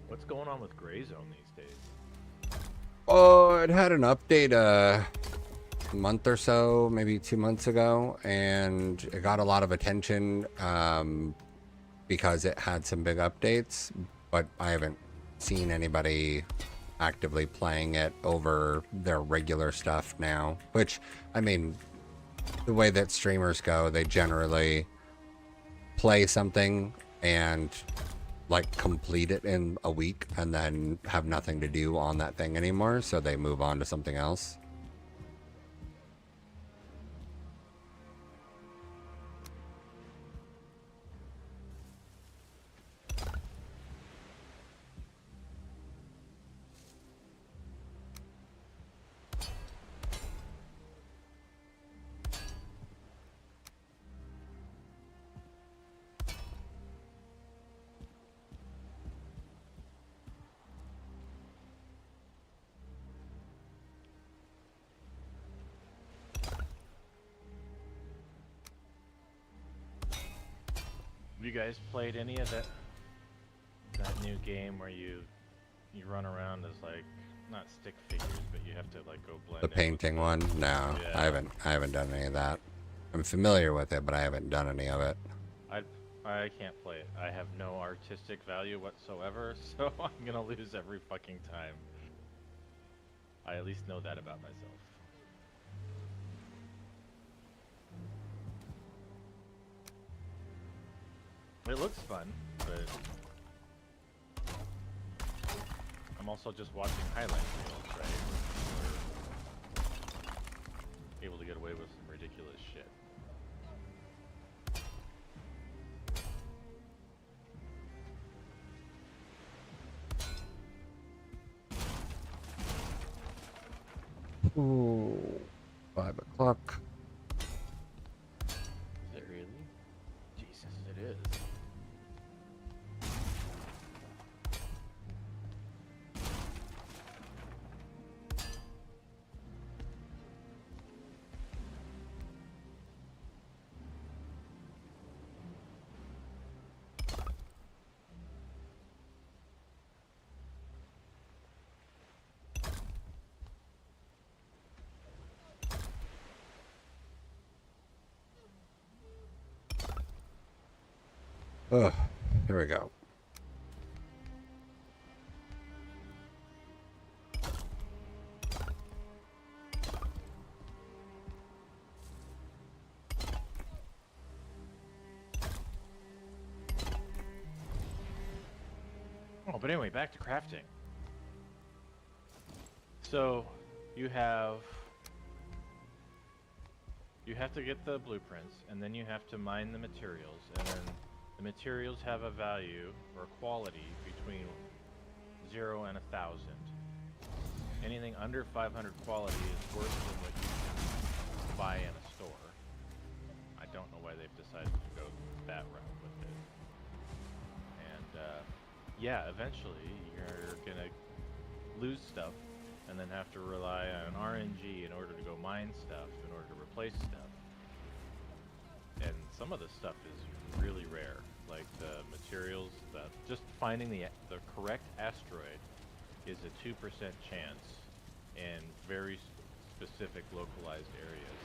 What's going on with Gray Zone these days? Oh, it had an update a month or so, maybe 2 months ago, and it got a lot of attention because it had some big updates, but I haven't seen anybody actively playing it over their regular stuff now, which, I mean, the way that streamers go, they generally play something and like complete it in a week and then have nothing to do on that thing anymore, so they move on to something else. Have you guys played any of that new game where you run around as like not stick figures, but you have to like go blend The in with painting the- one? No, Yeah. I haven't done any of that. I'm familiar with it, but I haven't done any of it. I can't play it. I have no artistic value whatsoever, so I'm gonna lose every fucking time. I at least know that about myself. It looks fun, but I'm also just watching highlight reels, right? We're able to get away with some ridiculous shit. Ooh, 5 o'clock. Is it really? Jesus, it is. Ugh, here we go. Oh, but anyway, back to crafting. So, you have to get the blueprints, and then you have to mine the materials, and then the materials have a value or quality between 0 and 1,000. Anything under 500 quality is worse than what you can buy in a store. I don't know why they've decided to go that route with it. And yeah, eventually you're gonna lose stuff and then have to rely on RNG in order to go mine stuff, in order to replace stuff. And some of the stuff is really rare, like the materials, just finding the correct asteroid is a 2% chance in very specific localized areas.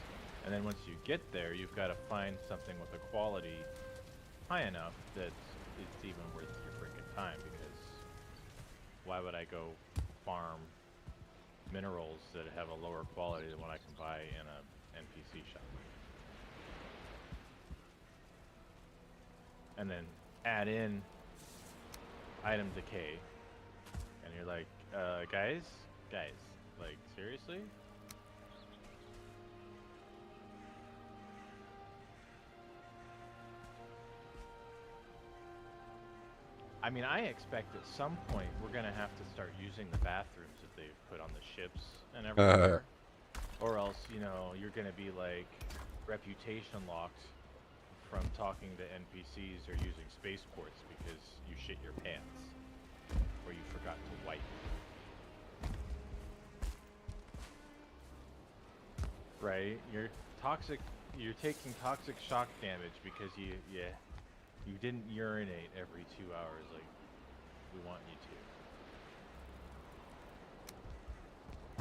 And then once you get there, you've got to find something with a quality high enough that it's even worth your freaking time, because why would I go farm minerals that have a lower quality than what I can buy in a NPC shop? And then add in item decay, and you're like, guys, like, seriously? I mean, I expect at some point we're gonna have to start using the bathrooms that they've put on the ships and everywhere. Or else, you know, you're gonna be like reputation locked from talking to NPCs or using spaceports because you shit your pants or you forgot to wipe. Right? You're taking toxic shock damage because you didn't urinate every 2 hours like we want you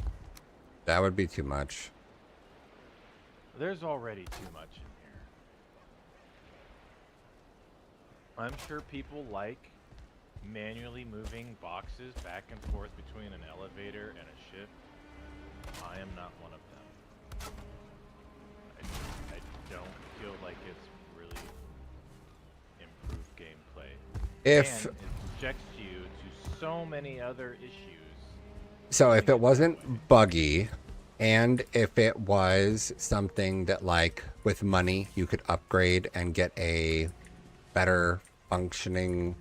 to. That would be too much. There's already too much in here. I'm sure people like manually moving boxes back and forth between an elevator and a ship. I am not one of them. I don't feel like it's really improved gameplay. If And it subjects you to so many other issues. so, if it wasn't buggy, and if it was something that, like, with money, you could upgrade and get a better functioning,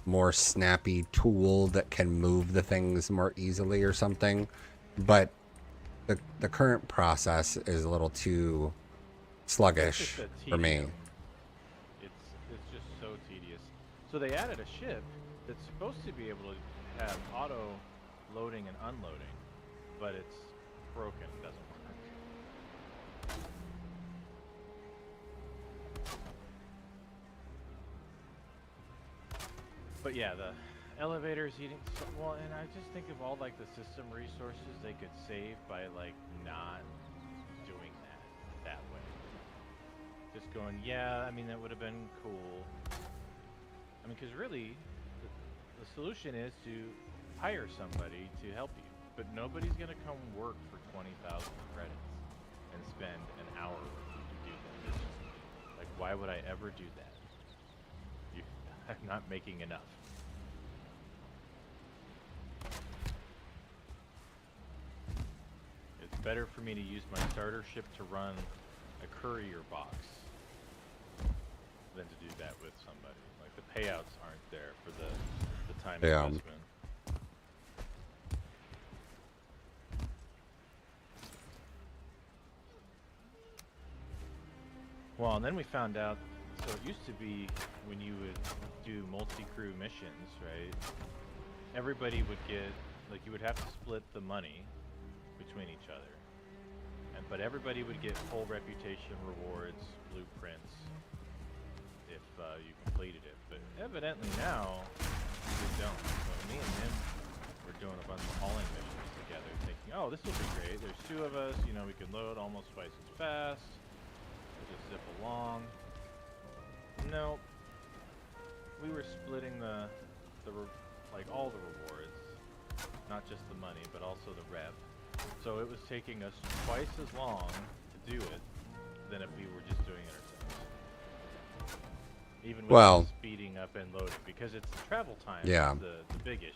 more snappy tool that can move the things more easily or something. But the current process is a little too sluggish for me. It's just so tedious. So they added a ship that's supposed to be able to have auto loading and unloading, but it's broken. It doesn't work. But yeah, the elevator's eating so well, and I just think of all like the system resources they could save by like not doing that way. Just going, yeah, I mean that would have been cool. I mean, because really, the solution is to hire somebody to help you, but nobody's gonna come work for 20,000 credits and spend an hour with you to do that. It's just, like, why would I ever do that? I'm not making enough. It's better for me to use my starter ship to run a courier box than to do that with somebody. Like, the payouts aren't there for the time investment. Well, and then we found out, so it used to be when you would do multi-crew missions, right? Everybody would get, like, you would have to split the money between each other. But everybody would get full reputation rewards, blueprints, if you completed it. But evidently now, we don't. So me and him were doing a bunch of hauling missions together, thinking, oh, this will be great. There's two of us, you know, we can load almost twice as fast. We'll just zip along. Nope. We were splitting like all the rewards, not just the money, but also the rep. So it was taking us twice as long to do it than if we were just doing it ourselves. Even with the speeding up and loading, because it's the travel time that's the big issue.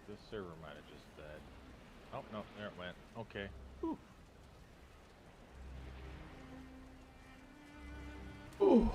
This server might have just died. Oh, no, there it went. Okay. Whew. Ooh.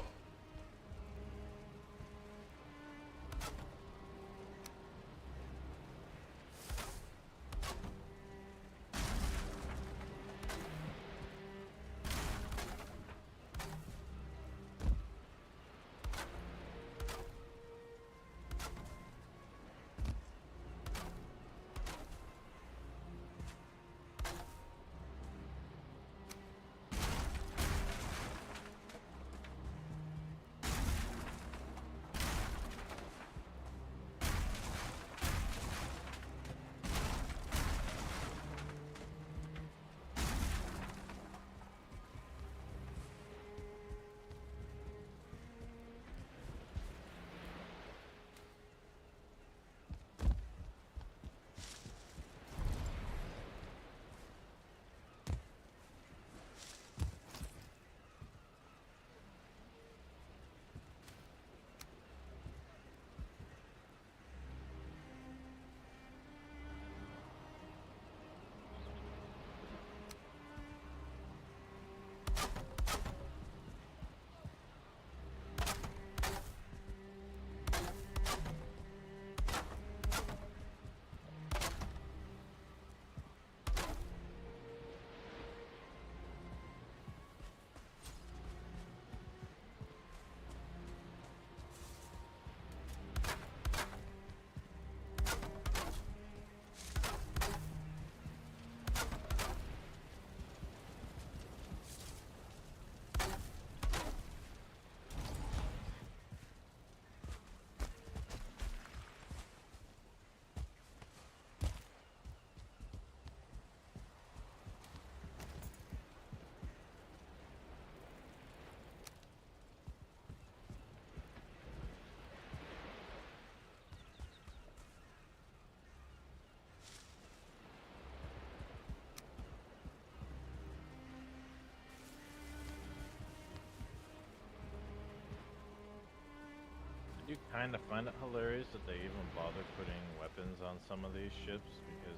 do kind of find it hilarious that they even bother putting weapons on some of these ships because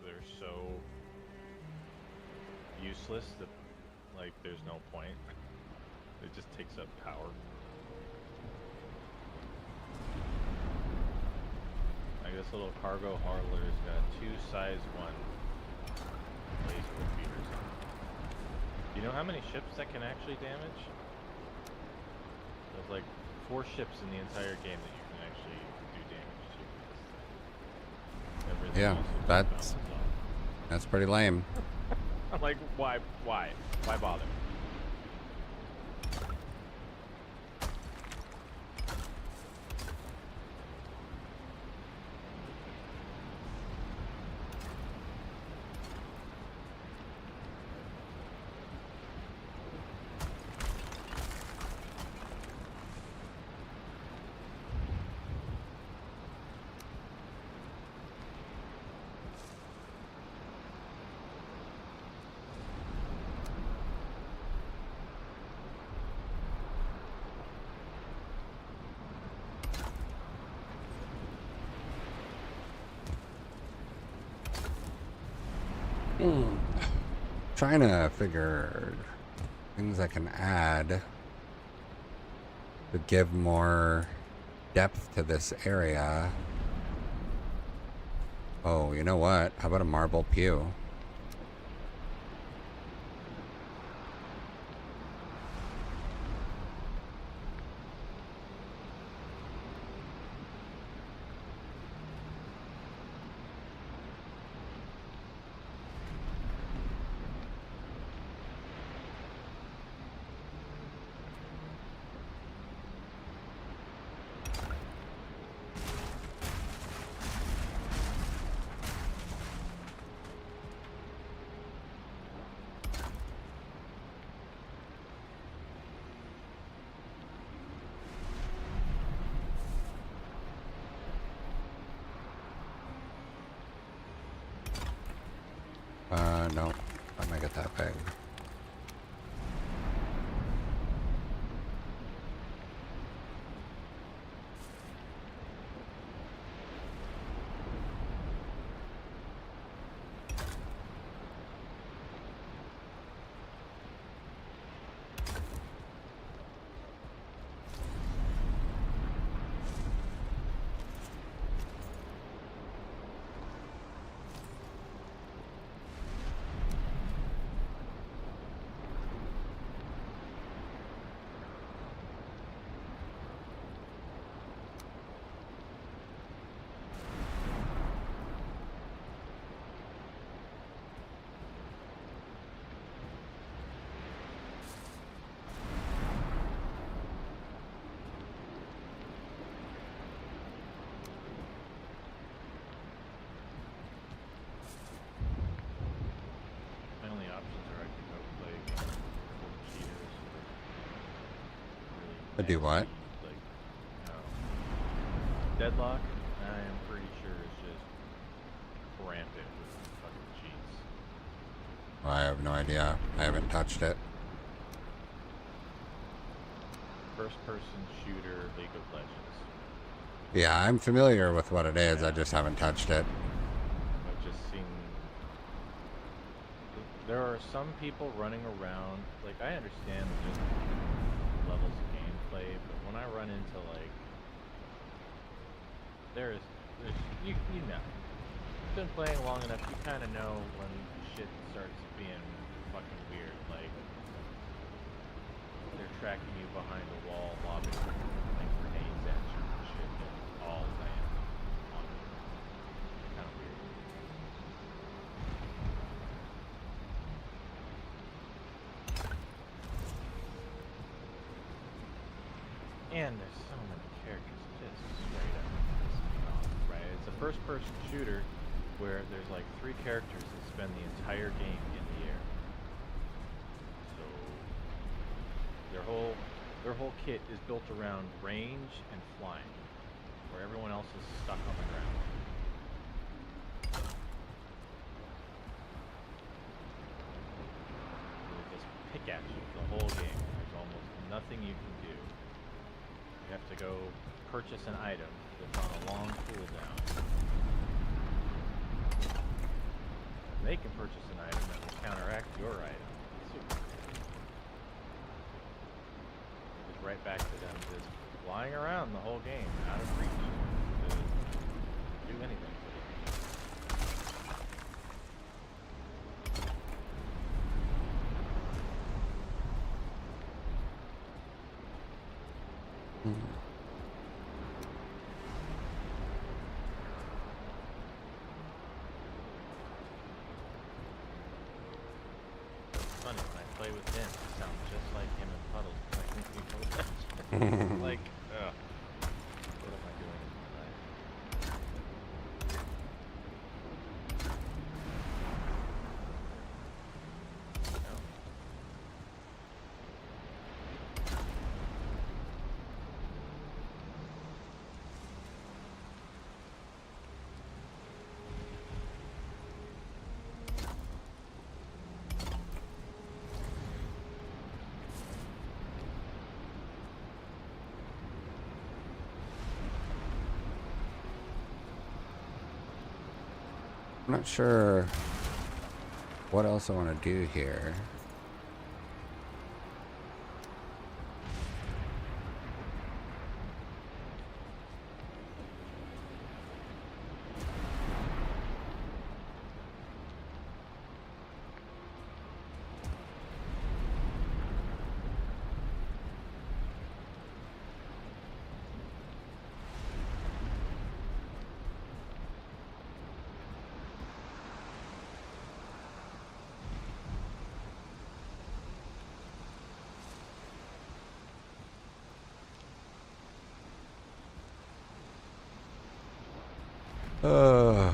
they're so useless that like there's no point. It just takes up power. Like this little cargo hauler's got 2 size 1 laser repeaters on it. Do you know how many ships that can actually damage? There's like 4 ships in the entire game that you can actually do damage to with this thing. Everything Yeah, else just that's bounces off. that's pretty lame. I'm like, why bother? Trying to figure things I can add to give more depth to this area. Oh, you know what? How about a marble pew? No. I'm gonna get that big. My only options are I can go play full cheaters or really Do what? nasty, like Deadlock. I am pretty sure is just rampant with fucking cheats. Well, I have no idea. I haven't touched it. First person shooter League of Legends. Yeah, I'm familiar with what it is. I Yeah. just haven't touched it. I've just seen. There are some people running around. Like I understand just levels of gameplay, but when I run into like, there's you know, you've been playing long enough. You kind of know when shit starts being fucking weird. Like they're tracking you behind a wall, lobbing like grenades at you and shit that all land on you. Kind of weird. And there's so many characters just straight up pissing me off, right? It's a first-person shooter where there's like 3 characters that spend the entire game in the air. So their whole kit is built around range and flying, where everyone else is stuck on the ground. They just pick at you the whole game. There's almost nothing you can do. You have to go purchase an item that's on a long cooldown. And they can purchase an item that will counteract your item. Super. It's right back to them just flying around the whole game, out of reach to do anything. Funny, when I play with him, he sounds just like him in Puddles. I think he goes like, ugh. What am I doing in my life? No. I'm not sure what else I want to do here. Uh,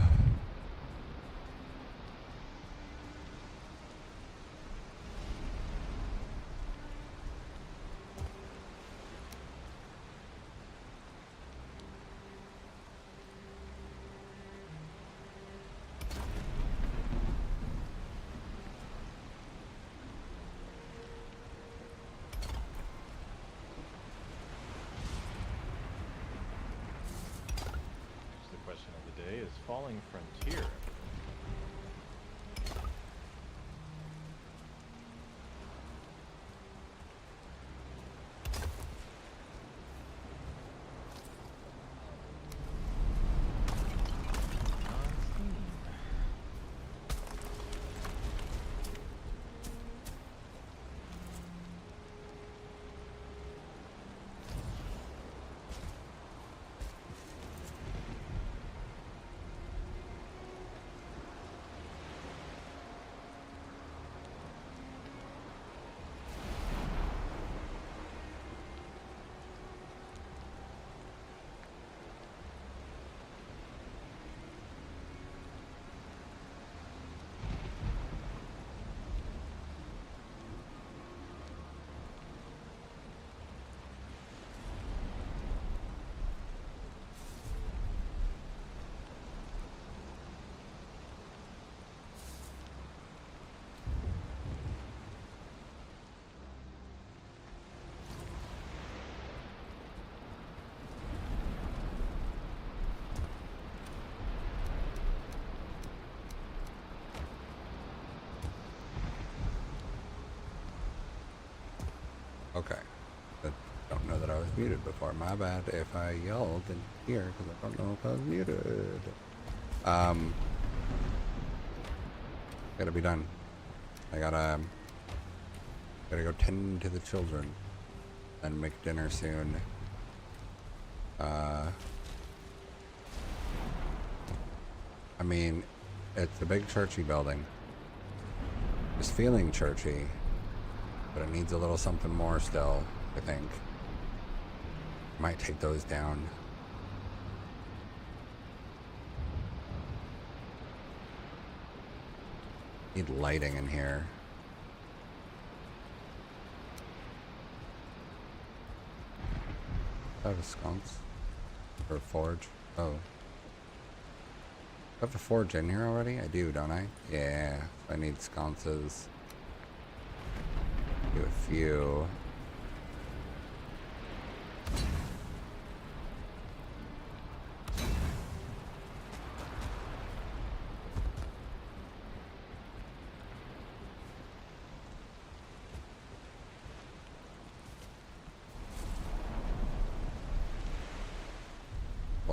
The question of the day is Falling Frontier. On Steam. okay. I don't know that I was muted before. My bad if I yelled in here because I don't know if I was muted. Gotta be done. I gotta go tend to the children and make dinner soon. I mean, it's a big churchy building. It's feeling churchy, but it needs a little something more still, I think. Might take those down. Need lighting in here. I have a sconce or a forge. Oh, I have a forge in here already. I do, don't I? Yeah. I need sconces. Do a few.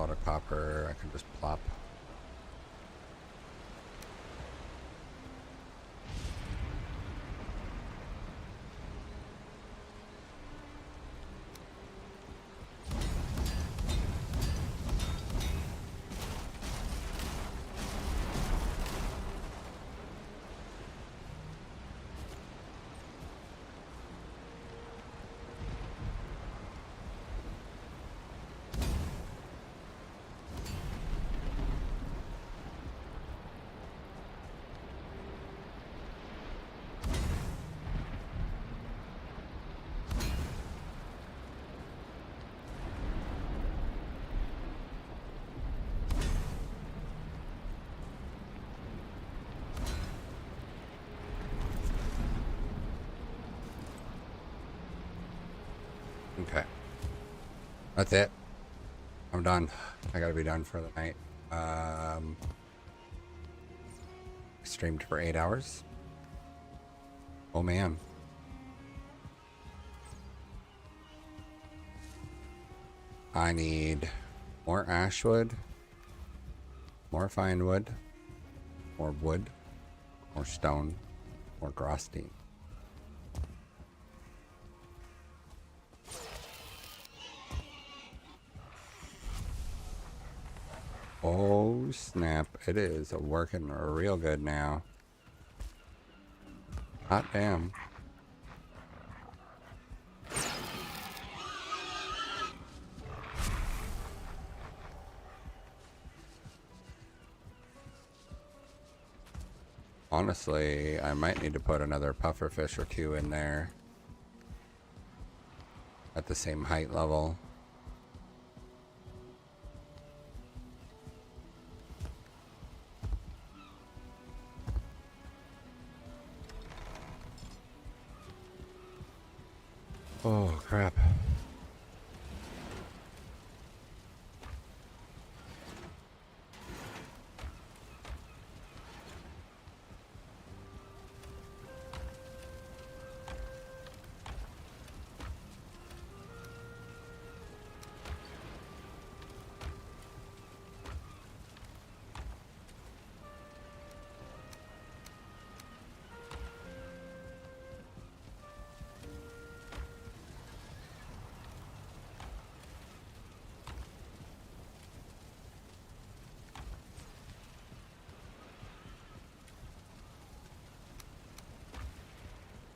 lot of copper. I can just plop. Okay. That's it. I'm done. I gotta be done for the night. Streamed for 8 hours. Oh man. I need more ashwood, more fine wood, more wood, more stone, more grosstein. Oh snap, it is working real good now. Hot damn. Honestly, I might need to put another pufferfish or two in there at the same height level. Oh, crap.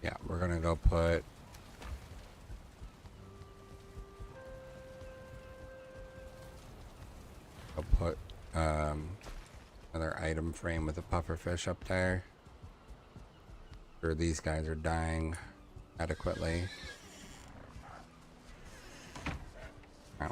Yeah, we're gonna go put another item frame with a pufferfish up there. Sure, these guys are dying adequately. Oh.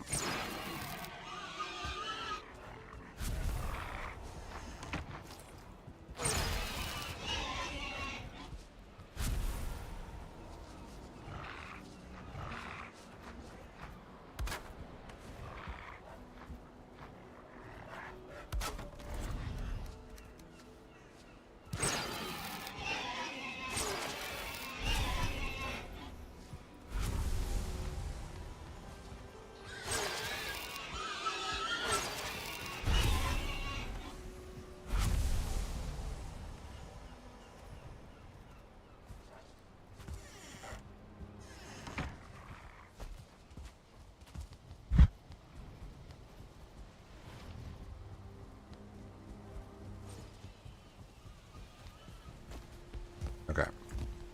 Okay,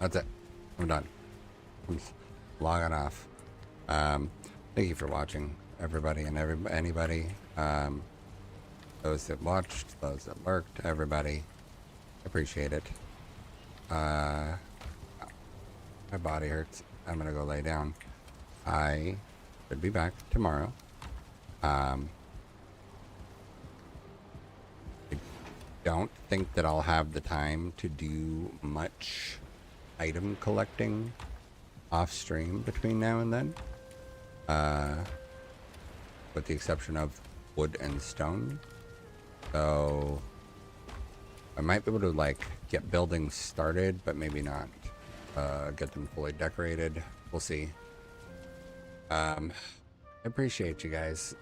that's it. I'm done. I'm logging off. Thank you for watching, everybody and anybody. Those that watched, those that lurked, everybody. Appreciate it. My body hurts. I'm gonna go lay down. I should be back tomorrow. I don't think that I'll have the time to do much item collecting off stream between now and then, with the exception of wood and stone. So I might be able to like get buildings started, but maybe not get them fully decorated. We'll see. I appreciate you guys.